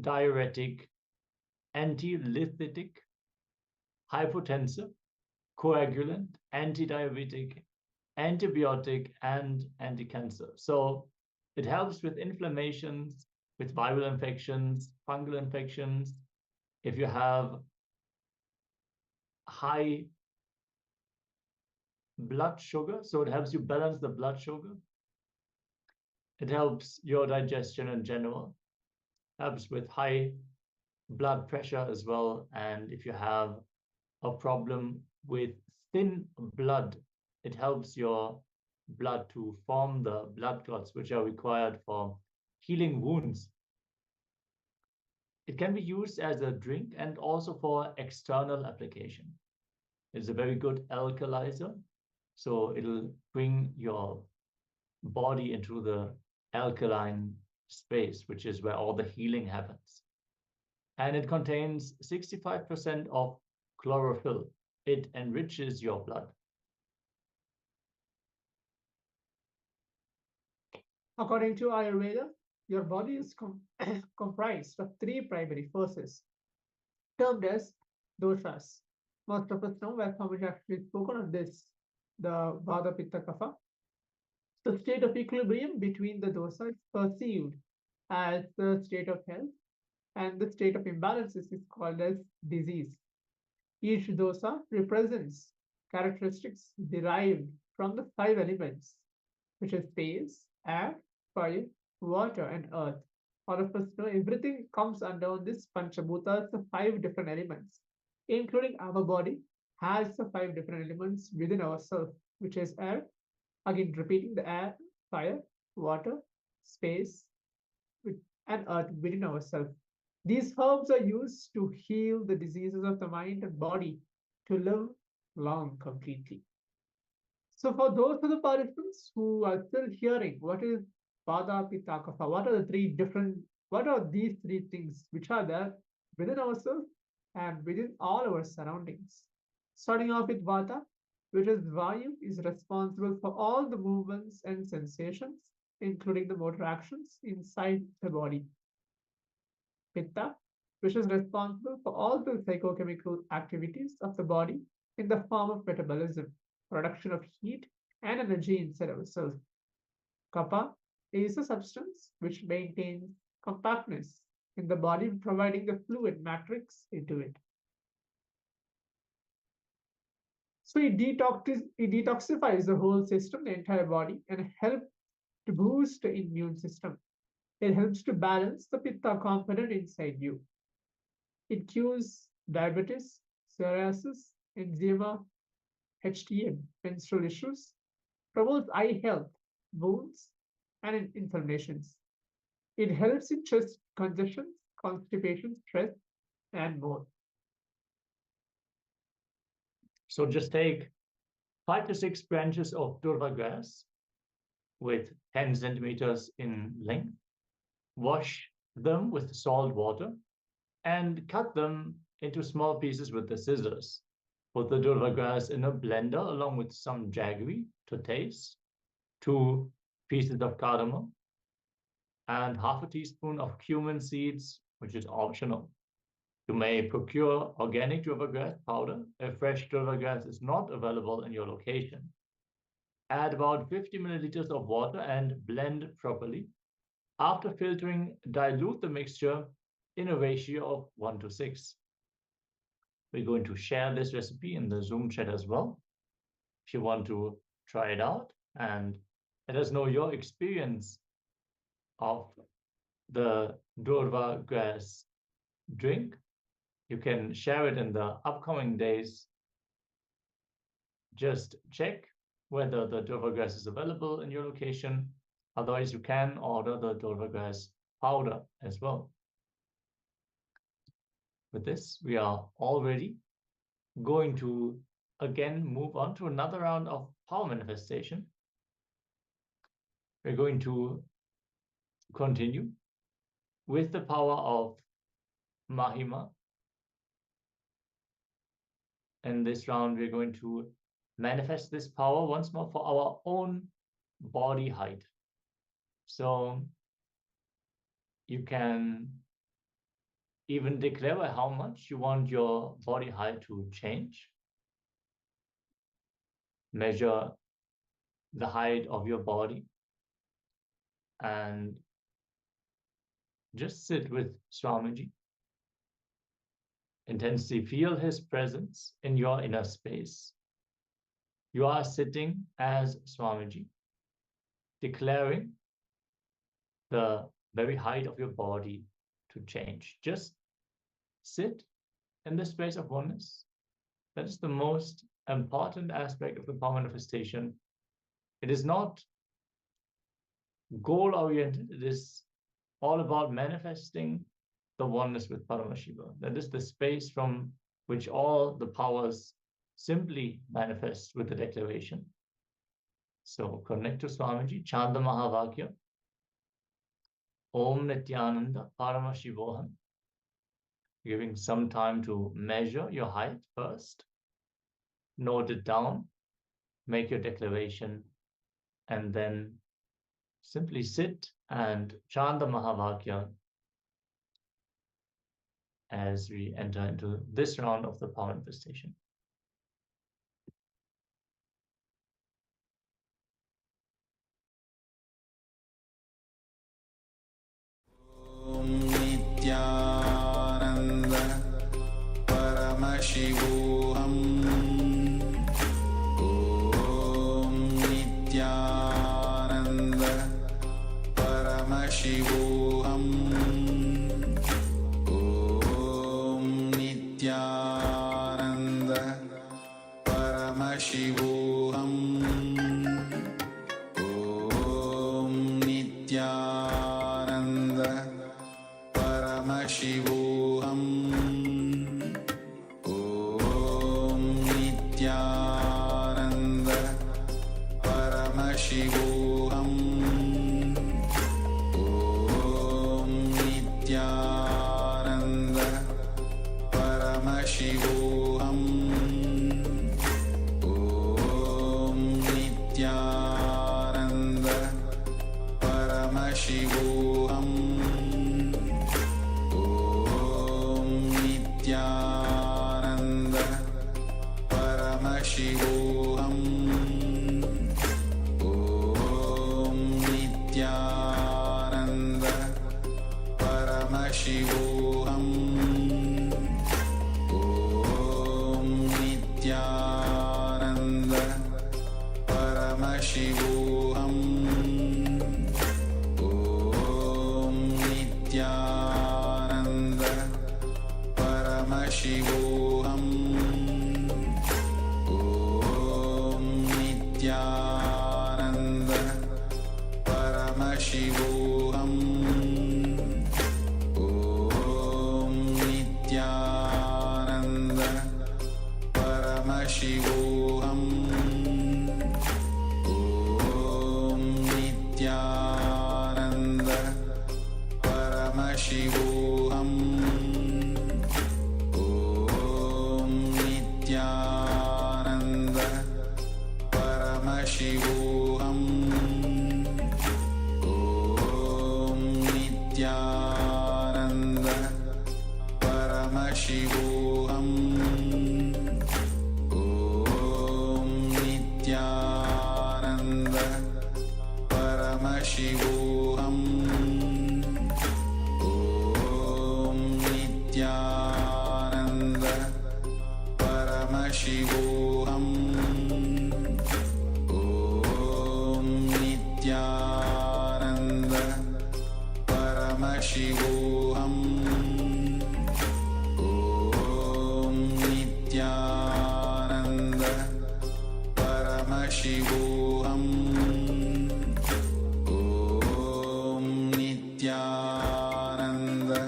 diuretic, anti-lithic, hypotensive, coagulant, anti-diabetic, antibiotic, and anti-cancer. So it helps with inflammations, with viral infections, fungal infections. If you have high blood sugar, so it helps you balance the blood sugar. It helps your digestion in general, helps with high blood pressure as well. And if you have a problem with thin blood, it helps your blood to form the blood clots which are required for healing wounds. It can be used as a drink and also for external application. It's a very good alkalizer, so it'll bring your body into the alkaline space, which is where all the healing happens. And it contains 65% of chlorophyll. It enriches your blood. According to Ayurveda, your body is comprised of three primary forces, termed as doshas. Most of us know where Swamiji actually spoken on this, the Vata, Pitta, Kapha. The state of equilibrium between the doshas is perceived as the state of health, and the state of imbalances is called as disease. Each dosha represents characteristics derived from the five elements, which is space, air, fire, water, and earth. All of us know everything comes under this Panchabhutas, the five different elements, including our body has the five different elements within ourselves, which is air. Again, repeating the air, fire, water, space, and earth within ourselves. These herbs are used to heal the diseases of the mind and body to live long completely. So for those of the participants who are still hearing what is Vata, Pitta, Kapha, what are these three things which are there within ourselves and within all our surroundings? Starting off with Vata, which is Vayu, is responsible for all the movements and sensations, including the motor actions inside the body. Pitta, which is responsible for all the psychochemical activities of the body in the form of metabolism, production of heat and energy inside ourselves. Kapha is a substance which maintains compactness in the body, providing the fluid matrix into it. So it detoxifies the whole system, the entire body, and helps to boost the immune system. It helps to balance the Pitta component inside you. It cures diabetes, psoriasis, eczema, HTM, menstrual issues, promotes eye health, wounds, and inflammations. It helps in chest congestion, constipation, stress, and more. So just take 5 to 6 branches of durva grass with 10 centimeters in length, wash them with salt water, and cut them into small pieces with the scissors. Put the durva grass in a blender along with some jaggery to taste, 2 pieces of cardamom, and half a teaspoon of cumin seeds, which is optional. You may procure organic durva grass powder if fresh durva grass is not available in your location. Add about 50 milliliters of water and blend properly. After filtering, dilute the mixture in a ratio of 1 to 6. We're going to share this recipe in the Zoom chat as well. If you want to try it out and let us know your experience of the durva grass drink, you can share it in the upcoming days. Just check whether the durva grass is available in your location. Otherwise, you can order the durva grass powder as well. With this, we are already going to again move on to another round of power manifestation. We're going to continue with the power of Mahima. In this round, we're going to manifest this power once more for our own body height. So you can even declare by how much you want your body height to change. Measure the height of your body and just sit with Swamiji. Intensely feel his presence in your inner space. You are sitting as Swamiji, declaring the very height of your body to change. Just sit in the space of oneness. That is the most important aspect of the power manifestation. It is not goal-oriented. It is all about manifesting the oneness with Paramashiva. That is the space from which all the powers simply manifest with the declaration. So connect to Swamiji, chant the Mahavakya. Om Nityananda Paramashivoham. Giving some time to measure your height first. Note it down. Make your declaration. And then simply sit and chant the Mahavakya as we enter into this round of the power manifestation. Nityananda Paramashivoham. Om Nityananda Paramashivoham. Om Nityananda Paramashivoham. Om Nityananda Paramashivoham. Om Nityananda Paramashivoham. Om Nityananda Paramashivoham. Om Nityananda Paramashivoham. Nityananda Paramashivoham. Om Nityananda Paramashivoham. Om Nityananda Paramashivoham. Om Nityananda Paramashivoham. Om Nityananda Paramashivoham. Om Nityananda Paramashivoham. Om Nityananda Paramashivoham. Om Nityananda Paramashivoham. Om Nityananda Paramashivoham. Om Nityananda Paramashivoham. Om Nityananda Paramashivoham. Om Nityananda Paramashivoham. Om Nityananda Paramashivoham. Om Nityananda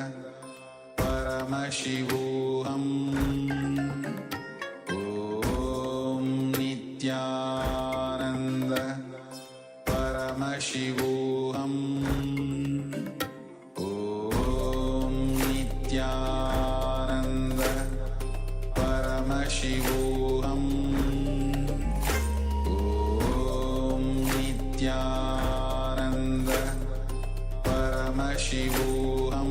Paramashivoham. Om Nityananda Paramashivoham. Om Nityananda Paramashivoham. Om Nityananda Paramashivoham.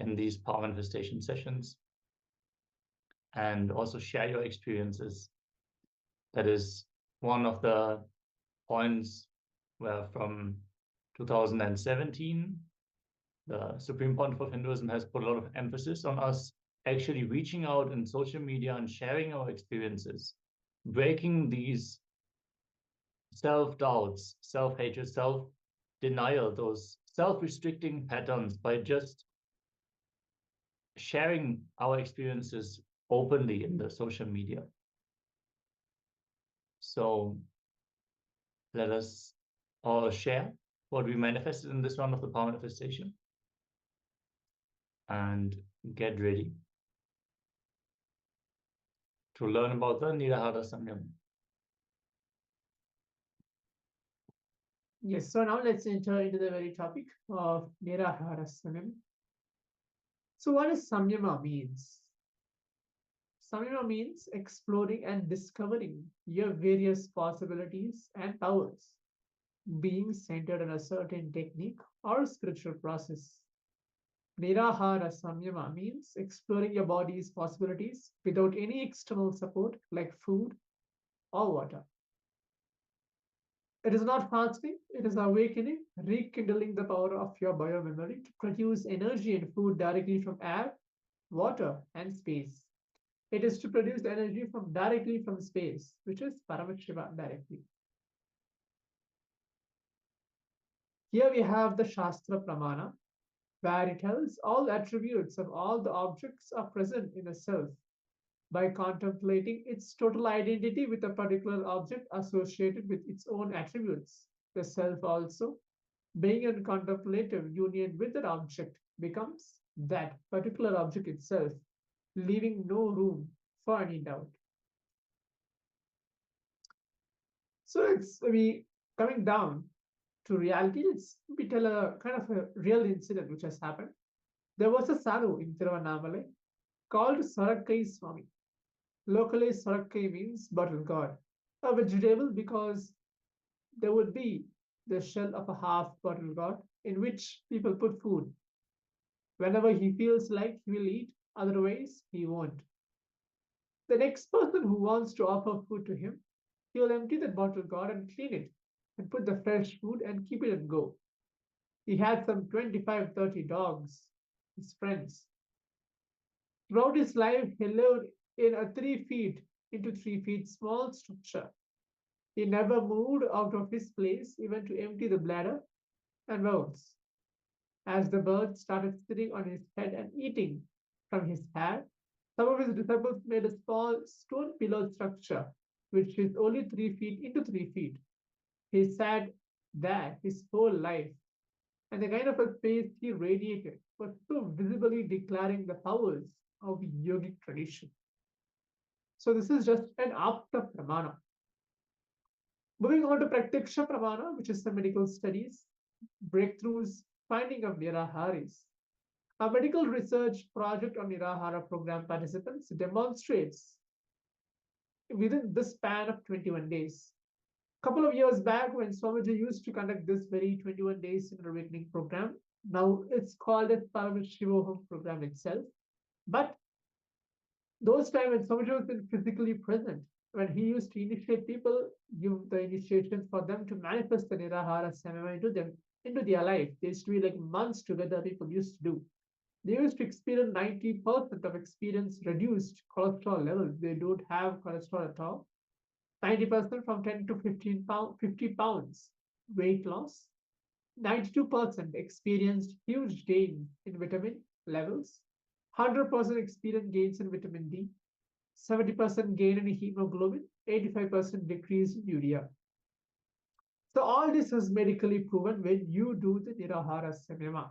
in these power manifestation sessions and also share your experiences. That is one of the points where from 2017, the Supreme Pontiff of Hinduism has put a lot of emphasis on us actually reaching out in social media and sharing our experiences, breaking these self-doubts, self-hatred, self-denial, those self-restricting patterns by just sharing our experiences openly in the social media. So let us all share what we manifested in this round of the power manifestation and get ready to learn about the Nirahara Samyam. Yes, so now let's enter into the very topic of Nirahara Samyam. So what does Samyama means? Samyama means exploring and discovering your various possibilities and powers, being centered on a certain technique or spiritual process. Nirahara Samyama means exploring your body's possibilities without any external support like food or water. It is not fasting, it is awakening, rekindling the power of your biomemory to produce energy and food directly from air, water, and space. It is to produce energy directly from space, which is Paramashiva directly. Here we have the Shastra Pramana, where it tells all attributes of all the objects are present in a self. By contemplating its total identity with a particular object associated with its own attributes, the self also, being in contemplative union with that object, becomes that particular object itself, leaving no room for any doubt. So coming down to reality, we tell a kind of a real incident which has happened. There was a sadhu in Tiruvannamalai called Sorakkai Swami. Locally, Sorakkai means bottle god, a vegetable because there would be the shell of a half bottle god in which people put food. Whenever he feels like he will eat, otherwise he won't. The next person who wants to offer food to him, he will empty that bottle god and clean it and put the fresh food and keep it and go. He had some 25-30 dogs, his friends. Throughout his life, he lived in a 3 feet into 3 feet small structure. He never moved out of his place even to empty the bladder and bowels. As the birds started sitting on his head and eating from his hair, some of his disciples made a small stone pillow structure, which is only 3 feet into 3 feet. He sat there his whole life, and the kind of a space he radiated was so visibly declaring the powers of the yogic tradition. So this is just an Apta Pramana. Moving on to Pratyaksha Pramana, which is the medical studies, breakthroughs, finding of Niraharis. A medical research project on Nirahara program participants demonstrates within the span of 21 days. A couple of years back, when Swamiji used to conduct this very 21 days in awakening program, now it's called as Paramashivoham program itself. But those times when Swamiji was physically present, when he used to initiate people, give the initiation for them to manifest the Nirahara Samyama into their life. They used to be like months together, people used to do. They used to experience 90% of experience reduced cholesterol levels. They don't have cholesterol at all. 90% from 10 to 50 pounds weight loss. 92% experienced huge gain in vitamin levels. 100% experienced gains in vitamin D. 70% gain in hemoglobin. 85% decrease in urea. So all this is medically proven when you do the Nirahara Samyama.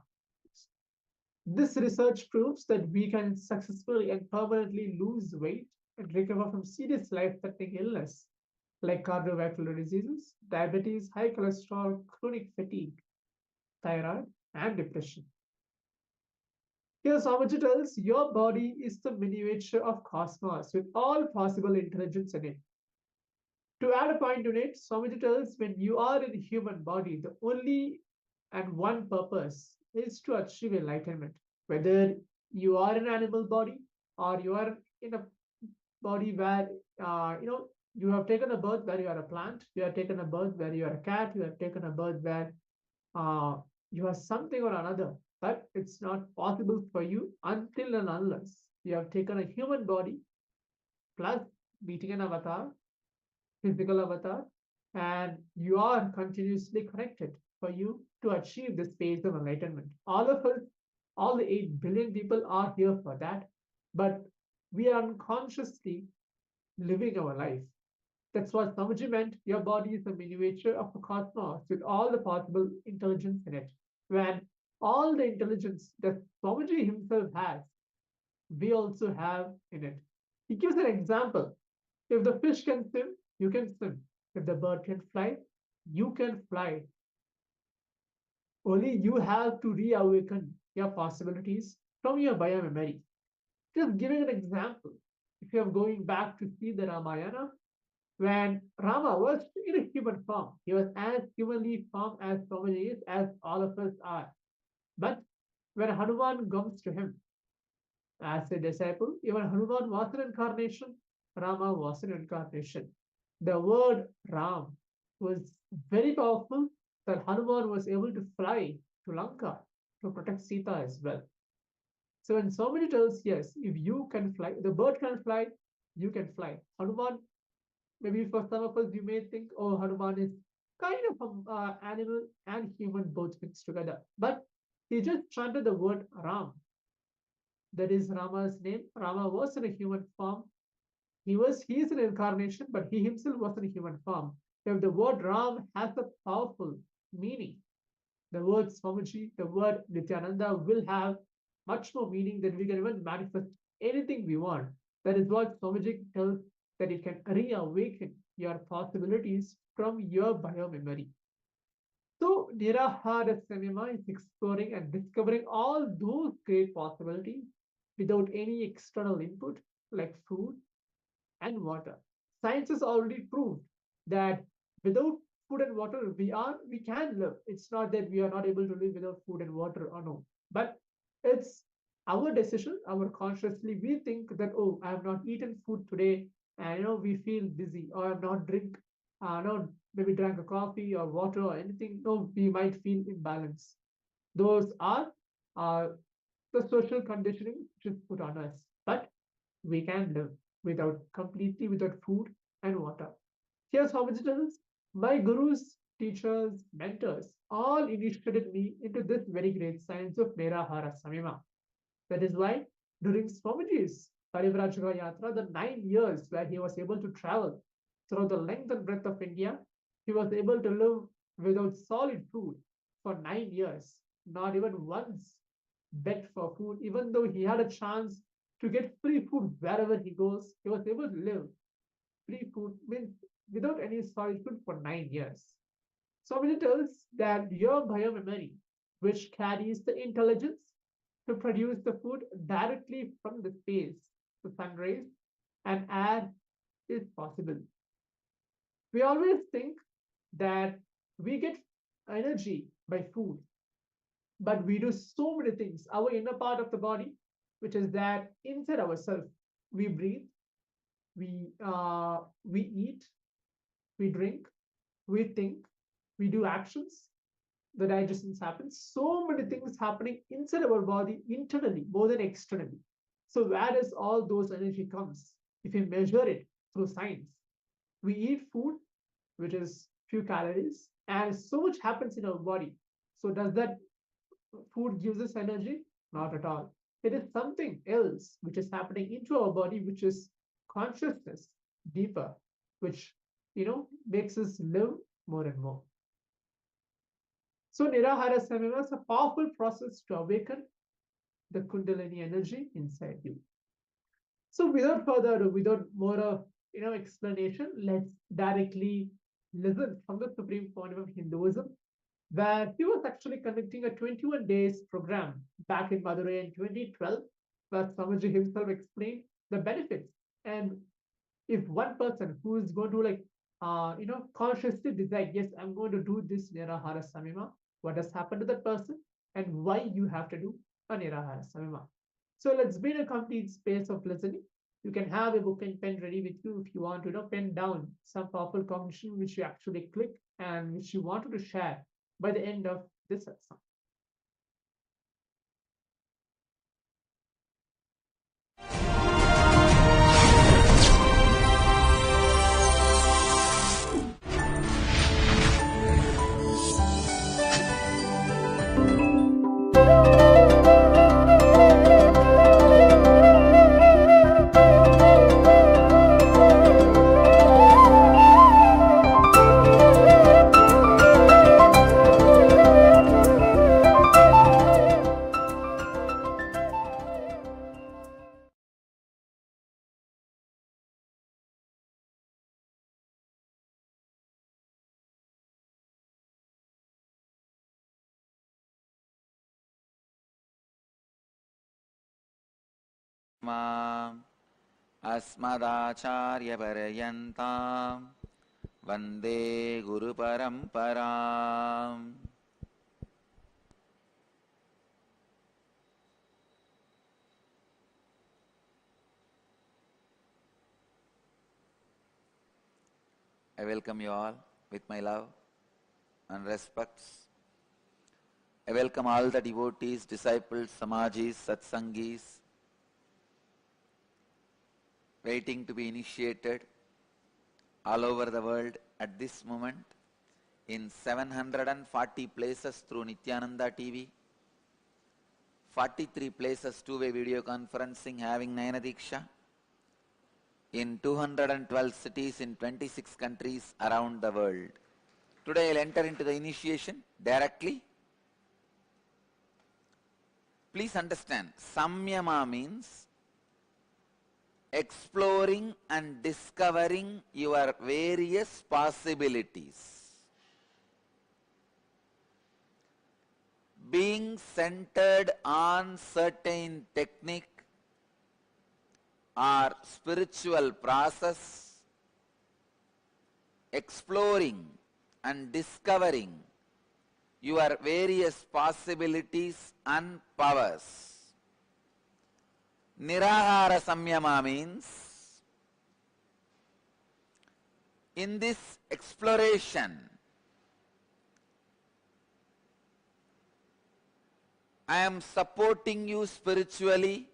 This research proves that we can successfully and permanently lose weight and recover from serious life-threatening illness like cardiovascular diseases, diabetes, high cholesterol, chronic fatigue, thyroid, and depression. Here, Swamiji tells your body is the miniature of cosmos with all possible intelligence in it. To add a point on it, Swamiji tells when you are in a human body, the only and one purpose is to achieve enlightenment. Whether you are in an animal body or you are in a body where you have taken a birth where you are a plant, you have taken a birth where you are a cat, you have taken a birth where you are something or another, but it's not possible for you until and unless you have taken a human body plus meeting an avatar, physical avatar, and you are continuously connected for you to achieve this phase of enlightenment. All of us, all the 8 billion people are here for that, but we are unconsciously living our life. That's what Swamiji meant. Your body is a miniature of a cosmos with all the possible intelligence in it. When all the intelligence that Swamiji himself has, we also have in it. He gives an example. If the fish can swim, you can swim. If the bird can fly, you can fly. Only you have to reawaken your possibilities from your biomemory. Just giving an example. If you are going back to see the Ramayana, when Rama was in a human form, he was as humanly formed as Swamiji is, as all of us are. But when Hanuman comes to him as a disciple, even Hanuman was an incarnation, Rama was an incarnation. The word Ram was very powerful that Hanuman was able to fly to Lanka to protect Sita as well. So when Swamiji tells, yes, if you can fly, the bird can fly, you can fly. Hanuman, maybe for some of us, you may think, oh, Hanuman is kind of an animal and human both mixed together. But he just chanted the word Ram. That is Rama's name. Rama was in a human form. He is an incarnation, but he himself was in a human form. If the word Ram has a powerful meaning, the word Swamiji, the word Nityananda will have much more meaning than we can even manifest anything we want. That is what Swamiji tells, that it can reawaken your possibilities from your biomemory. So Nirahara Samyama is exploring and discovering all those great possibilities without any external input like food and water. Science has already proved that without food and water, we can live. It's not that we are not able to live without food and water or no, but it's our decision, our consciously we think that, oh, I have not eaten food today, and we feel busy, or I have not maybe drank a coffee or water or anything. No, we might feel imbalance. Those are the social conditioning which is put on us, but we can live completely without food and water. Here's how it is. My gurus, teachers, mentors all initiated me into this very great science of Nirahara Samyama. That is why during Swamiji's Parivrajaka Yatra, the 9 years where he was able to travel through the length and breadth of India, he was able to live without solid food for 9 years, not even once begged for food, even though he had a chance to get free food wherever he goes. He was able to live free food, means without any solid food for 9 years. So it tells that your biomemory, which carries the intelligence to produce the food directly from the space, the sun rays and air, is possible. We always think that we get energy by food, but we do so many things. Our inner part of the body, which is that inside ourselves, we breathe, we eat, we drink, we think, we do actions, the digestions happen. So many things happening inside our body internally more than externally. So where does all those energy comes? If you measure it through science, we eat food, which is few calories, and so much happens in our body. So does that food gives us energy? Not at all. It is something else which is happening into our body, which is consciousness deeper, which makes us live more and more. So Nirahara Samyama is a powerful process to awaken the Kundalini energy inside you. So without further ado, without more of explanation, let's directly listen from the Supreme Pontiff of Hinduism, where he was actually conducting a 21 days program back in Madurai in 2012, where Swamiji himself explained the benefits. And if one person who is going to consciously decide, yes, I'm going to do this Nirahara Samyama, what has happened to that person and why you have to do, or Nirahara Samyama. So let's be in a complete space of listening. You can have a book and pen ready with you if you want to pen down some powerful cognition which you actually click and which you wanted to share by the end of this satsang. अस्मदाचार्यपर्यन्तां वन्दे गुरुपरम्पराम्. I welcome you all with my love and respects. I welcome all the devotees, disciples, samajis, satsangis, waiting to be initiated all over the world at this moment in 740 places through Nityananda TV, 43 places two-way video conferencing having Nayana Diksha, in 212 cities in 26 countries around the world. Today I'll enter into the initiation directly. Please understand, Samyama means exploring and discovering your various possibilities. Being centered on certain technique or spiritual process, exploring and discovering your various possibilities and powers. Nirahara Samyama means in this exploration I am supporting you spiritually,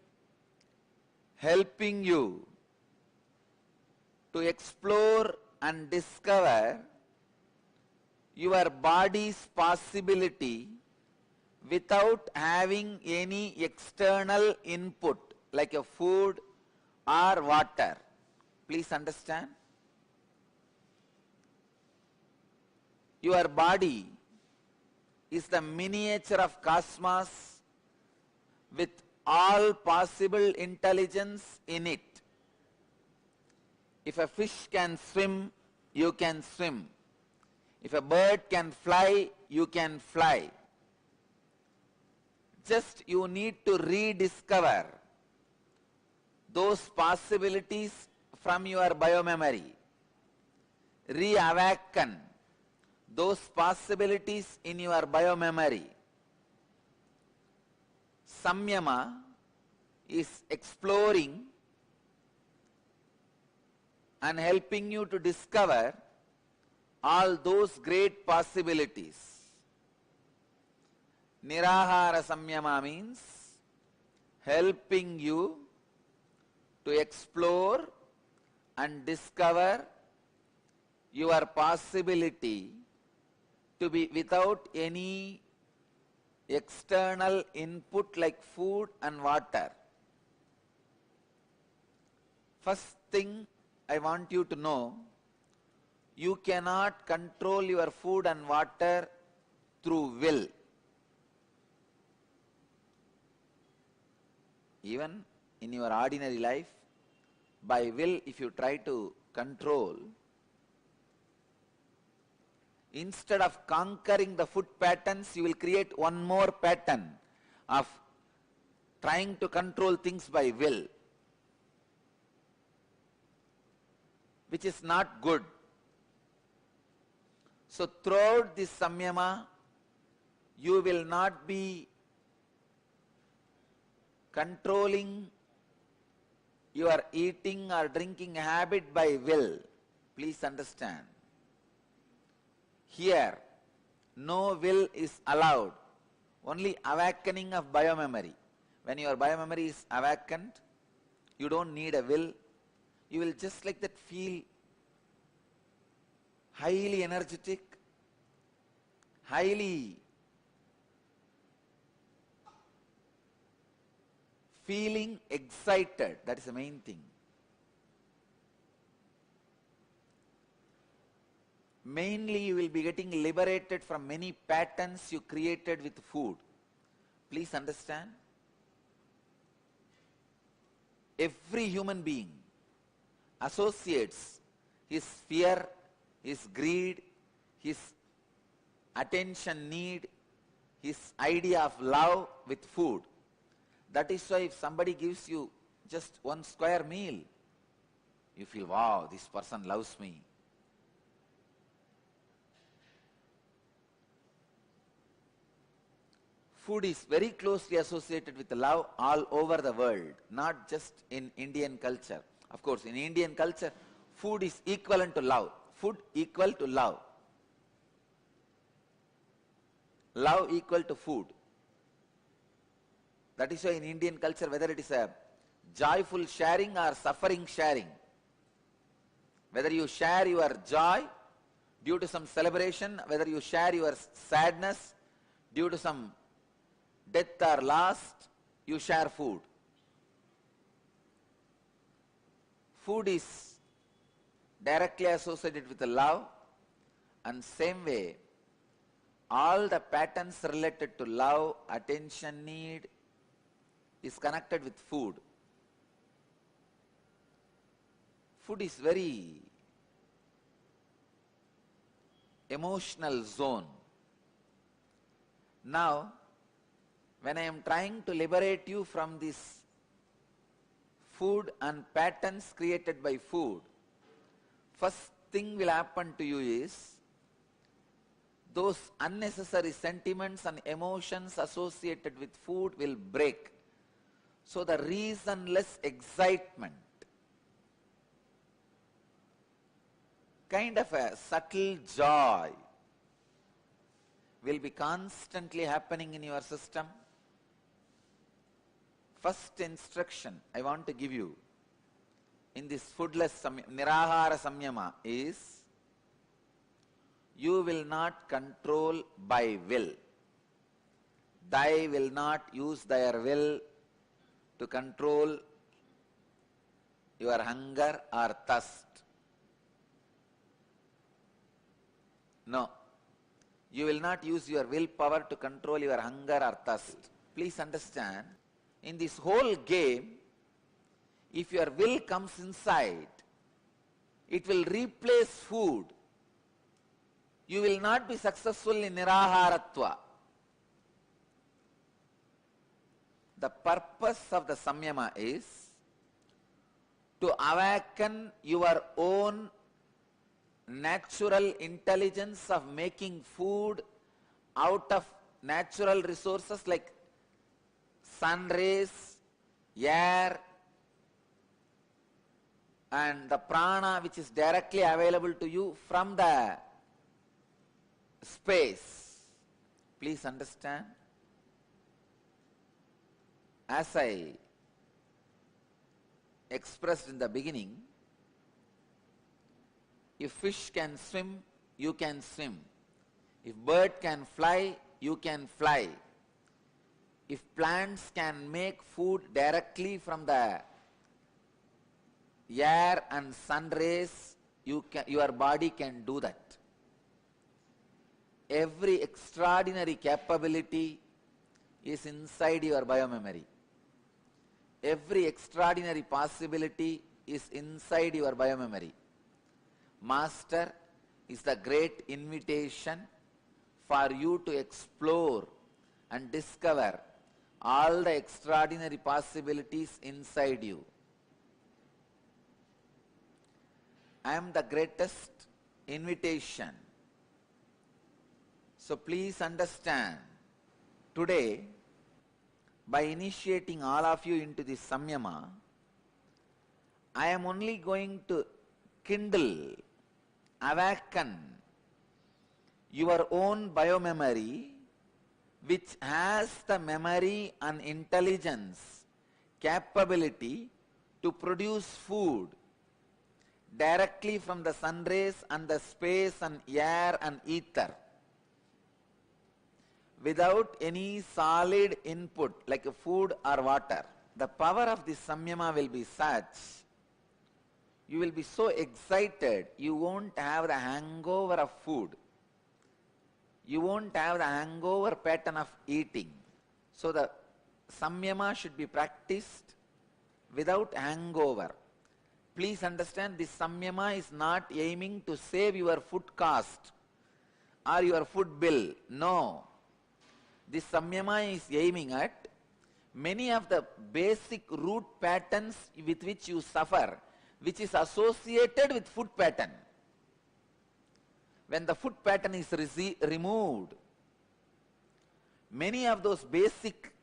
helping you to explore and discover your body's possibility without having any external input like a food or water. Please understand. Your body is the miniature of cosmos with all possible intelligence in it. If a fish can swim, you can swim. If a bird can fly, you can fly. Just you need to rediscover those possibilities from your biomemory. Reawaken those possibilities in your biomemory. Samyama is exploring and helping you to discover all those great possibilities. Nirahara Samyama means helping you to explore and discover your possibility to be without any external input like food and water. First thing I want you to know, you cannot control your food and water through will. Even in your ordinary life, by will, if you try to control, instead of conquering the food patterns, you will create one more pattern of trying to control things by will, which is not good. So throughout this samyama, you will not be controlling your eating or drinking habit by will. Please understand. Here, no will is allowed. Only awakening of biomemory. When your biomemory is awakened, you don't need a will. You will just like that feel highly energetic, highly feeling excited. That is the main thing. Mainly you will be getting liberated from many patterns you created with food. Please understand. Every human being associates his fear, his greed, his attention need, his idea of love with food. That is why if somebody gives you just one square meal, you feel, wow, this person loves me. Food is very closely associated with love all over the world, not just in Indian culture. Of course, in Indian culture, food is equivalent to love. Food equal to love. Love equal to food. That is why in Indian culture, whether it is a joyful sharing or suffering sharing, whether you share your joy due to some celebration, whether you share your sadness due to some death or loss, you share food. Food is directly associated with love, and same way, all the patterns related to love, attention need is connected with food. Food is very emotional zone. Now, when I am trying to liberate you from this food and patterns created by food, first thing will happen to you is those unnecessary sentiments and emotions associated with food will break. So the reasonless excitement, kind of a subtle joy, will be constantly happening in your system. First instruction I want to give you in this foodless nirahara samyama is, you will not control by will. Thy will not use their will to control your hunger or thirst. No. You will not use your willpower to control your hunger or thirst. Please understand, in this whole game, if your will comes inside, it will replace food. You will not be successful in niraharatva. The purpose of the samyama is to awaken your own natural intelligence of making food out of natural resources like sun rays, air, and the prana which is directly available to you from the space. Please understand. As I expressed in the beginning, if fish can swim, you can swim. If bird can fly, you can fly. If plants can make food directly from the air and sun rays, your body can do that. Every extraordinary capability is inside your biomemory. Every extraordinary possibility is inside your biomemory. Master is the great invitation for you to explore and discover all the extraordinary possibilities inside you. I am the greatest invitation. So please understand, today by initiating all of you into this samyama, I am only going to kindle, awaken your own biomemory, which has the memory and intelligence, capability to produce food directly from the sun rays and the space and air and ether, without any solid input like food or water. The power of this samyama will be such, you will be so excited, you won't have the hangover of food. You won't have the hangover pattern of eating. So the samyama should be practiced without hangover. Please understand, this samyama is not aiming to save your food cost or your food bill. No. This samyama is aiming at many of the basic root patterns with which you suffer, which is associated with food pattern. When the food pattern is removed, many of those basic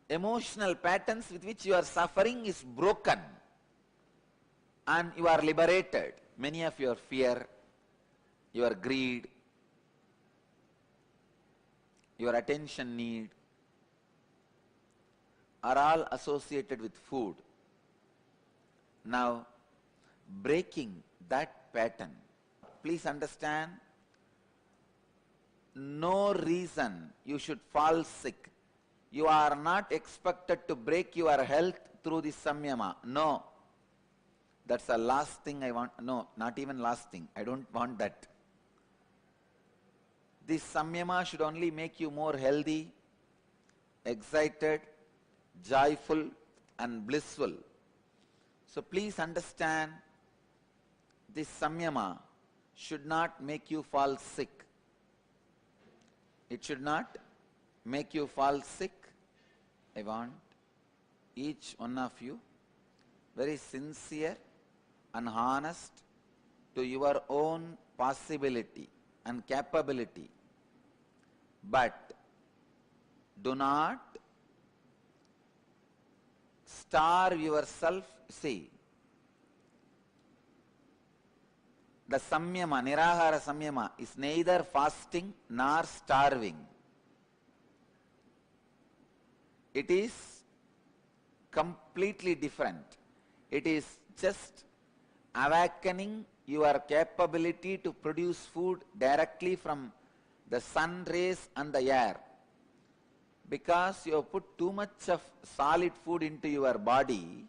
emotional patterns with which you are suffering is broken and you are liberated. Many of your fear, your greed, your attention need are all associated with food. Now, breaking that pattern, please understand, no reason you should fall sick. You are not expected to break your health through this samyama. No. That's the last thing I want. No, not even last thing. I don't want that. This samyama should only make you more healthy, excited, joyful and blissful. So please understand, this samyama should not make you fall sick. It should not make you fall sick. I want each one of you very sincere and honest to your own possibility and capability. But do not starve yourself. See, the samyama, nirahara samyama, is neither fasting nor starving. It is completely different. It is just awakening your capability to produce food directly from the sun rays and the air. Because you have put too much of solid food into your body,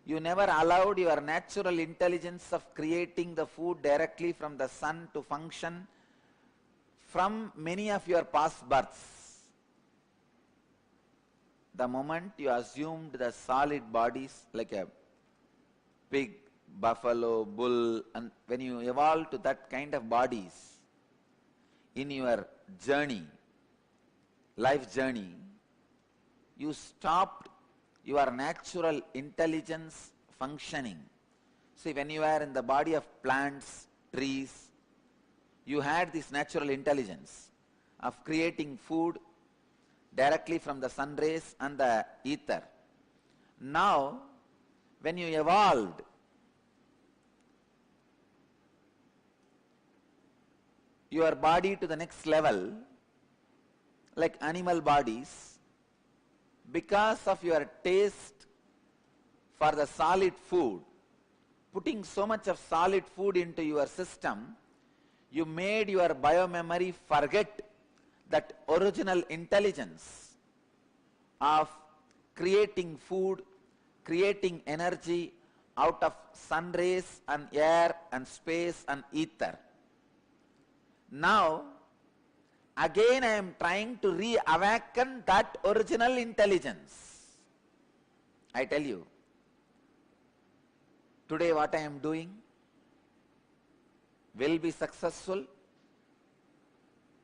you never allowed your natural intelligence of creating the food directly from the sun to function from many of your past births. The moment you assumed the solid bodies like a pig, buffalo, bull, and when you evolved to that kind of bodies in your journey, life journey, you stopped your natural intelligence functioning. See, when you are in the body of plants, trees, you had this natural intelligence of creating food directly from the sun rays and the ether. Now, when you evolved, your body to the next level, like animal bodies, because of your taste for the solid food, putting so much of solid food into your system, you made your biomemory forget that original intelligence of creating food, creating energy out of sun rays and air and space and ether. Now, again I am trying to reawaken that original intelligence. I tell you, today what I am doing will be successful,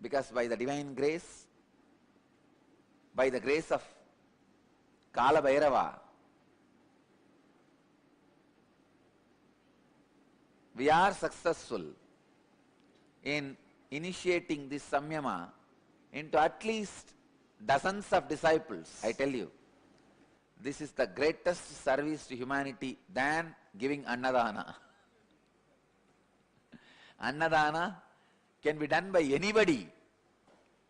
because by the divine grace, by the grace of Kala Bhairava, we are successful in initiating this samyama into at least dozens of disciples. I tell you, this is the greatest service to humanity than giving Annadana. Annadana can be done by anybody.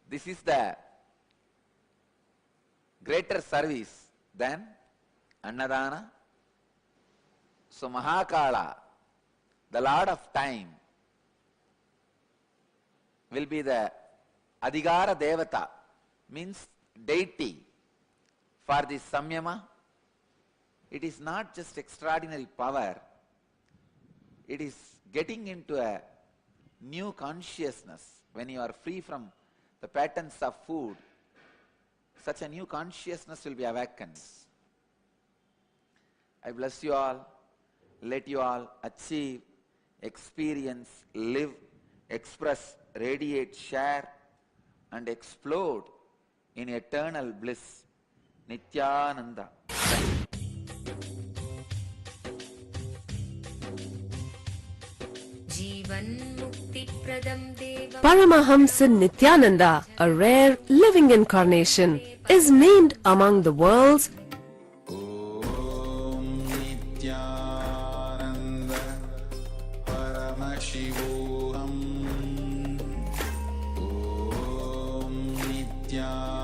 This is the greater service than Annadana. So Mahakala, the Lord of Time, will be the Adhigara Devata, means deity for this Samyama. It is not just extraordinary power, it is getting into a new consciousness. When you are free from the patterns of food, such a new consciousness will be awakened. I bless you all. Let you all achieve, experience, live, express, radiate, share, and explode in eternal bliss. Nityananda. Paramahamsa Nityananda, a rare living incarnation, is named among the world's Paramashivoham. Om Nityananda.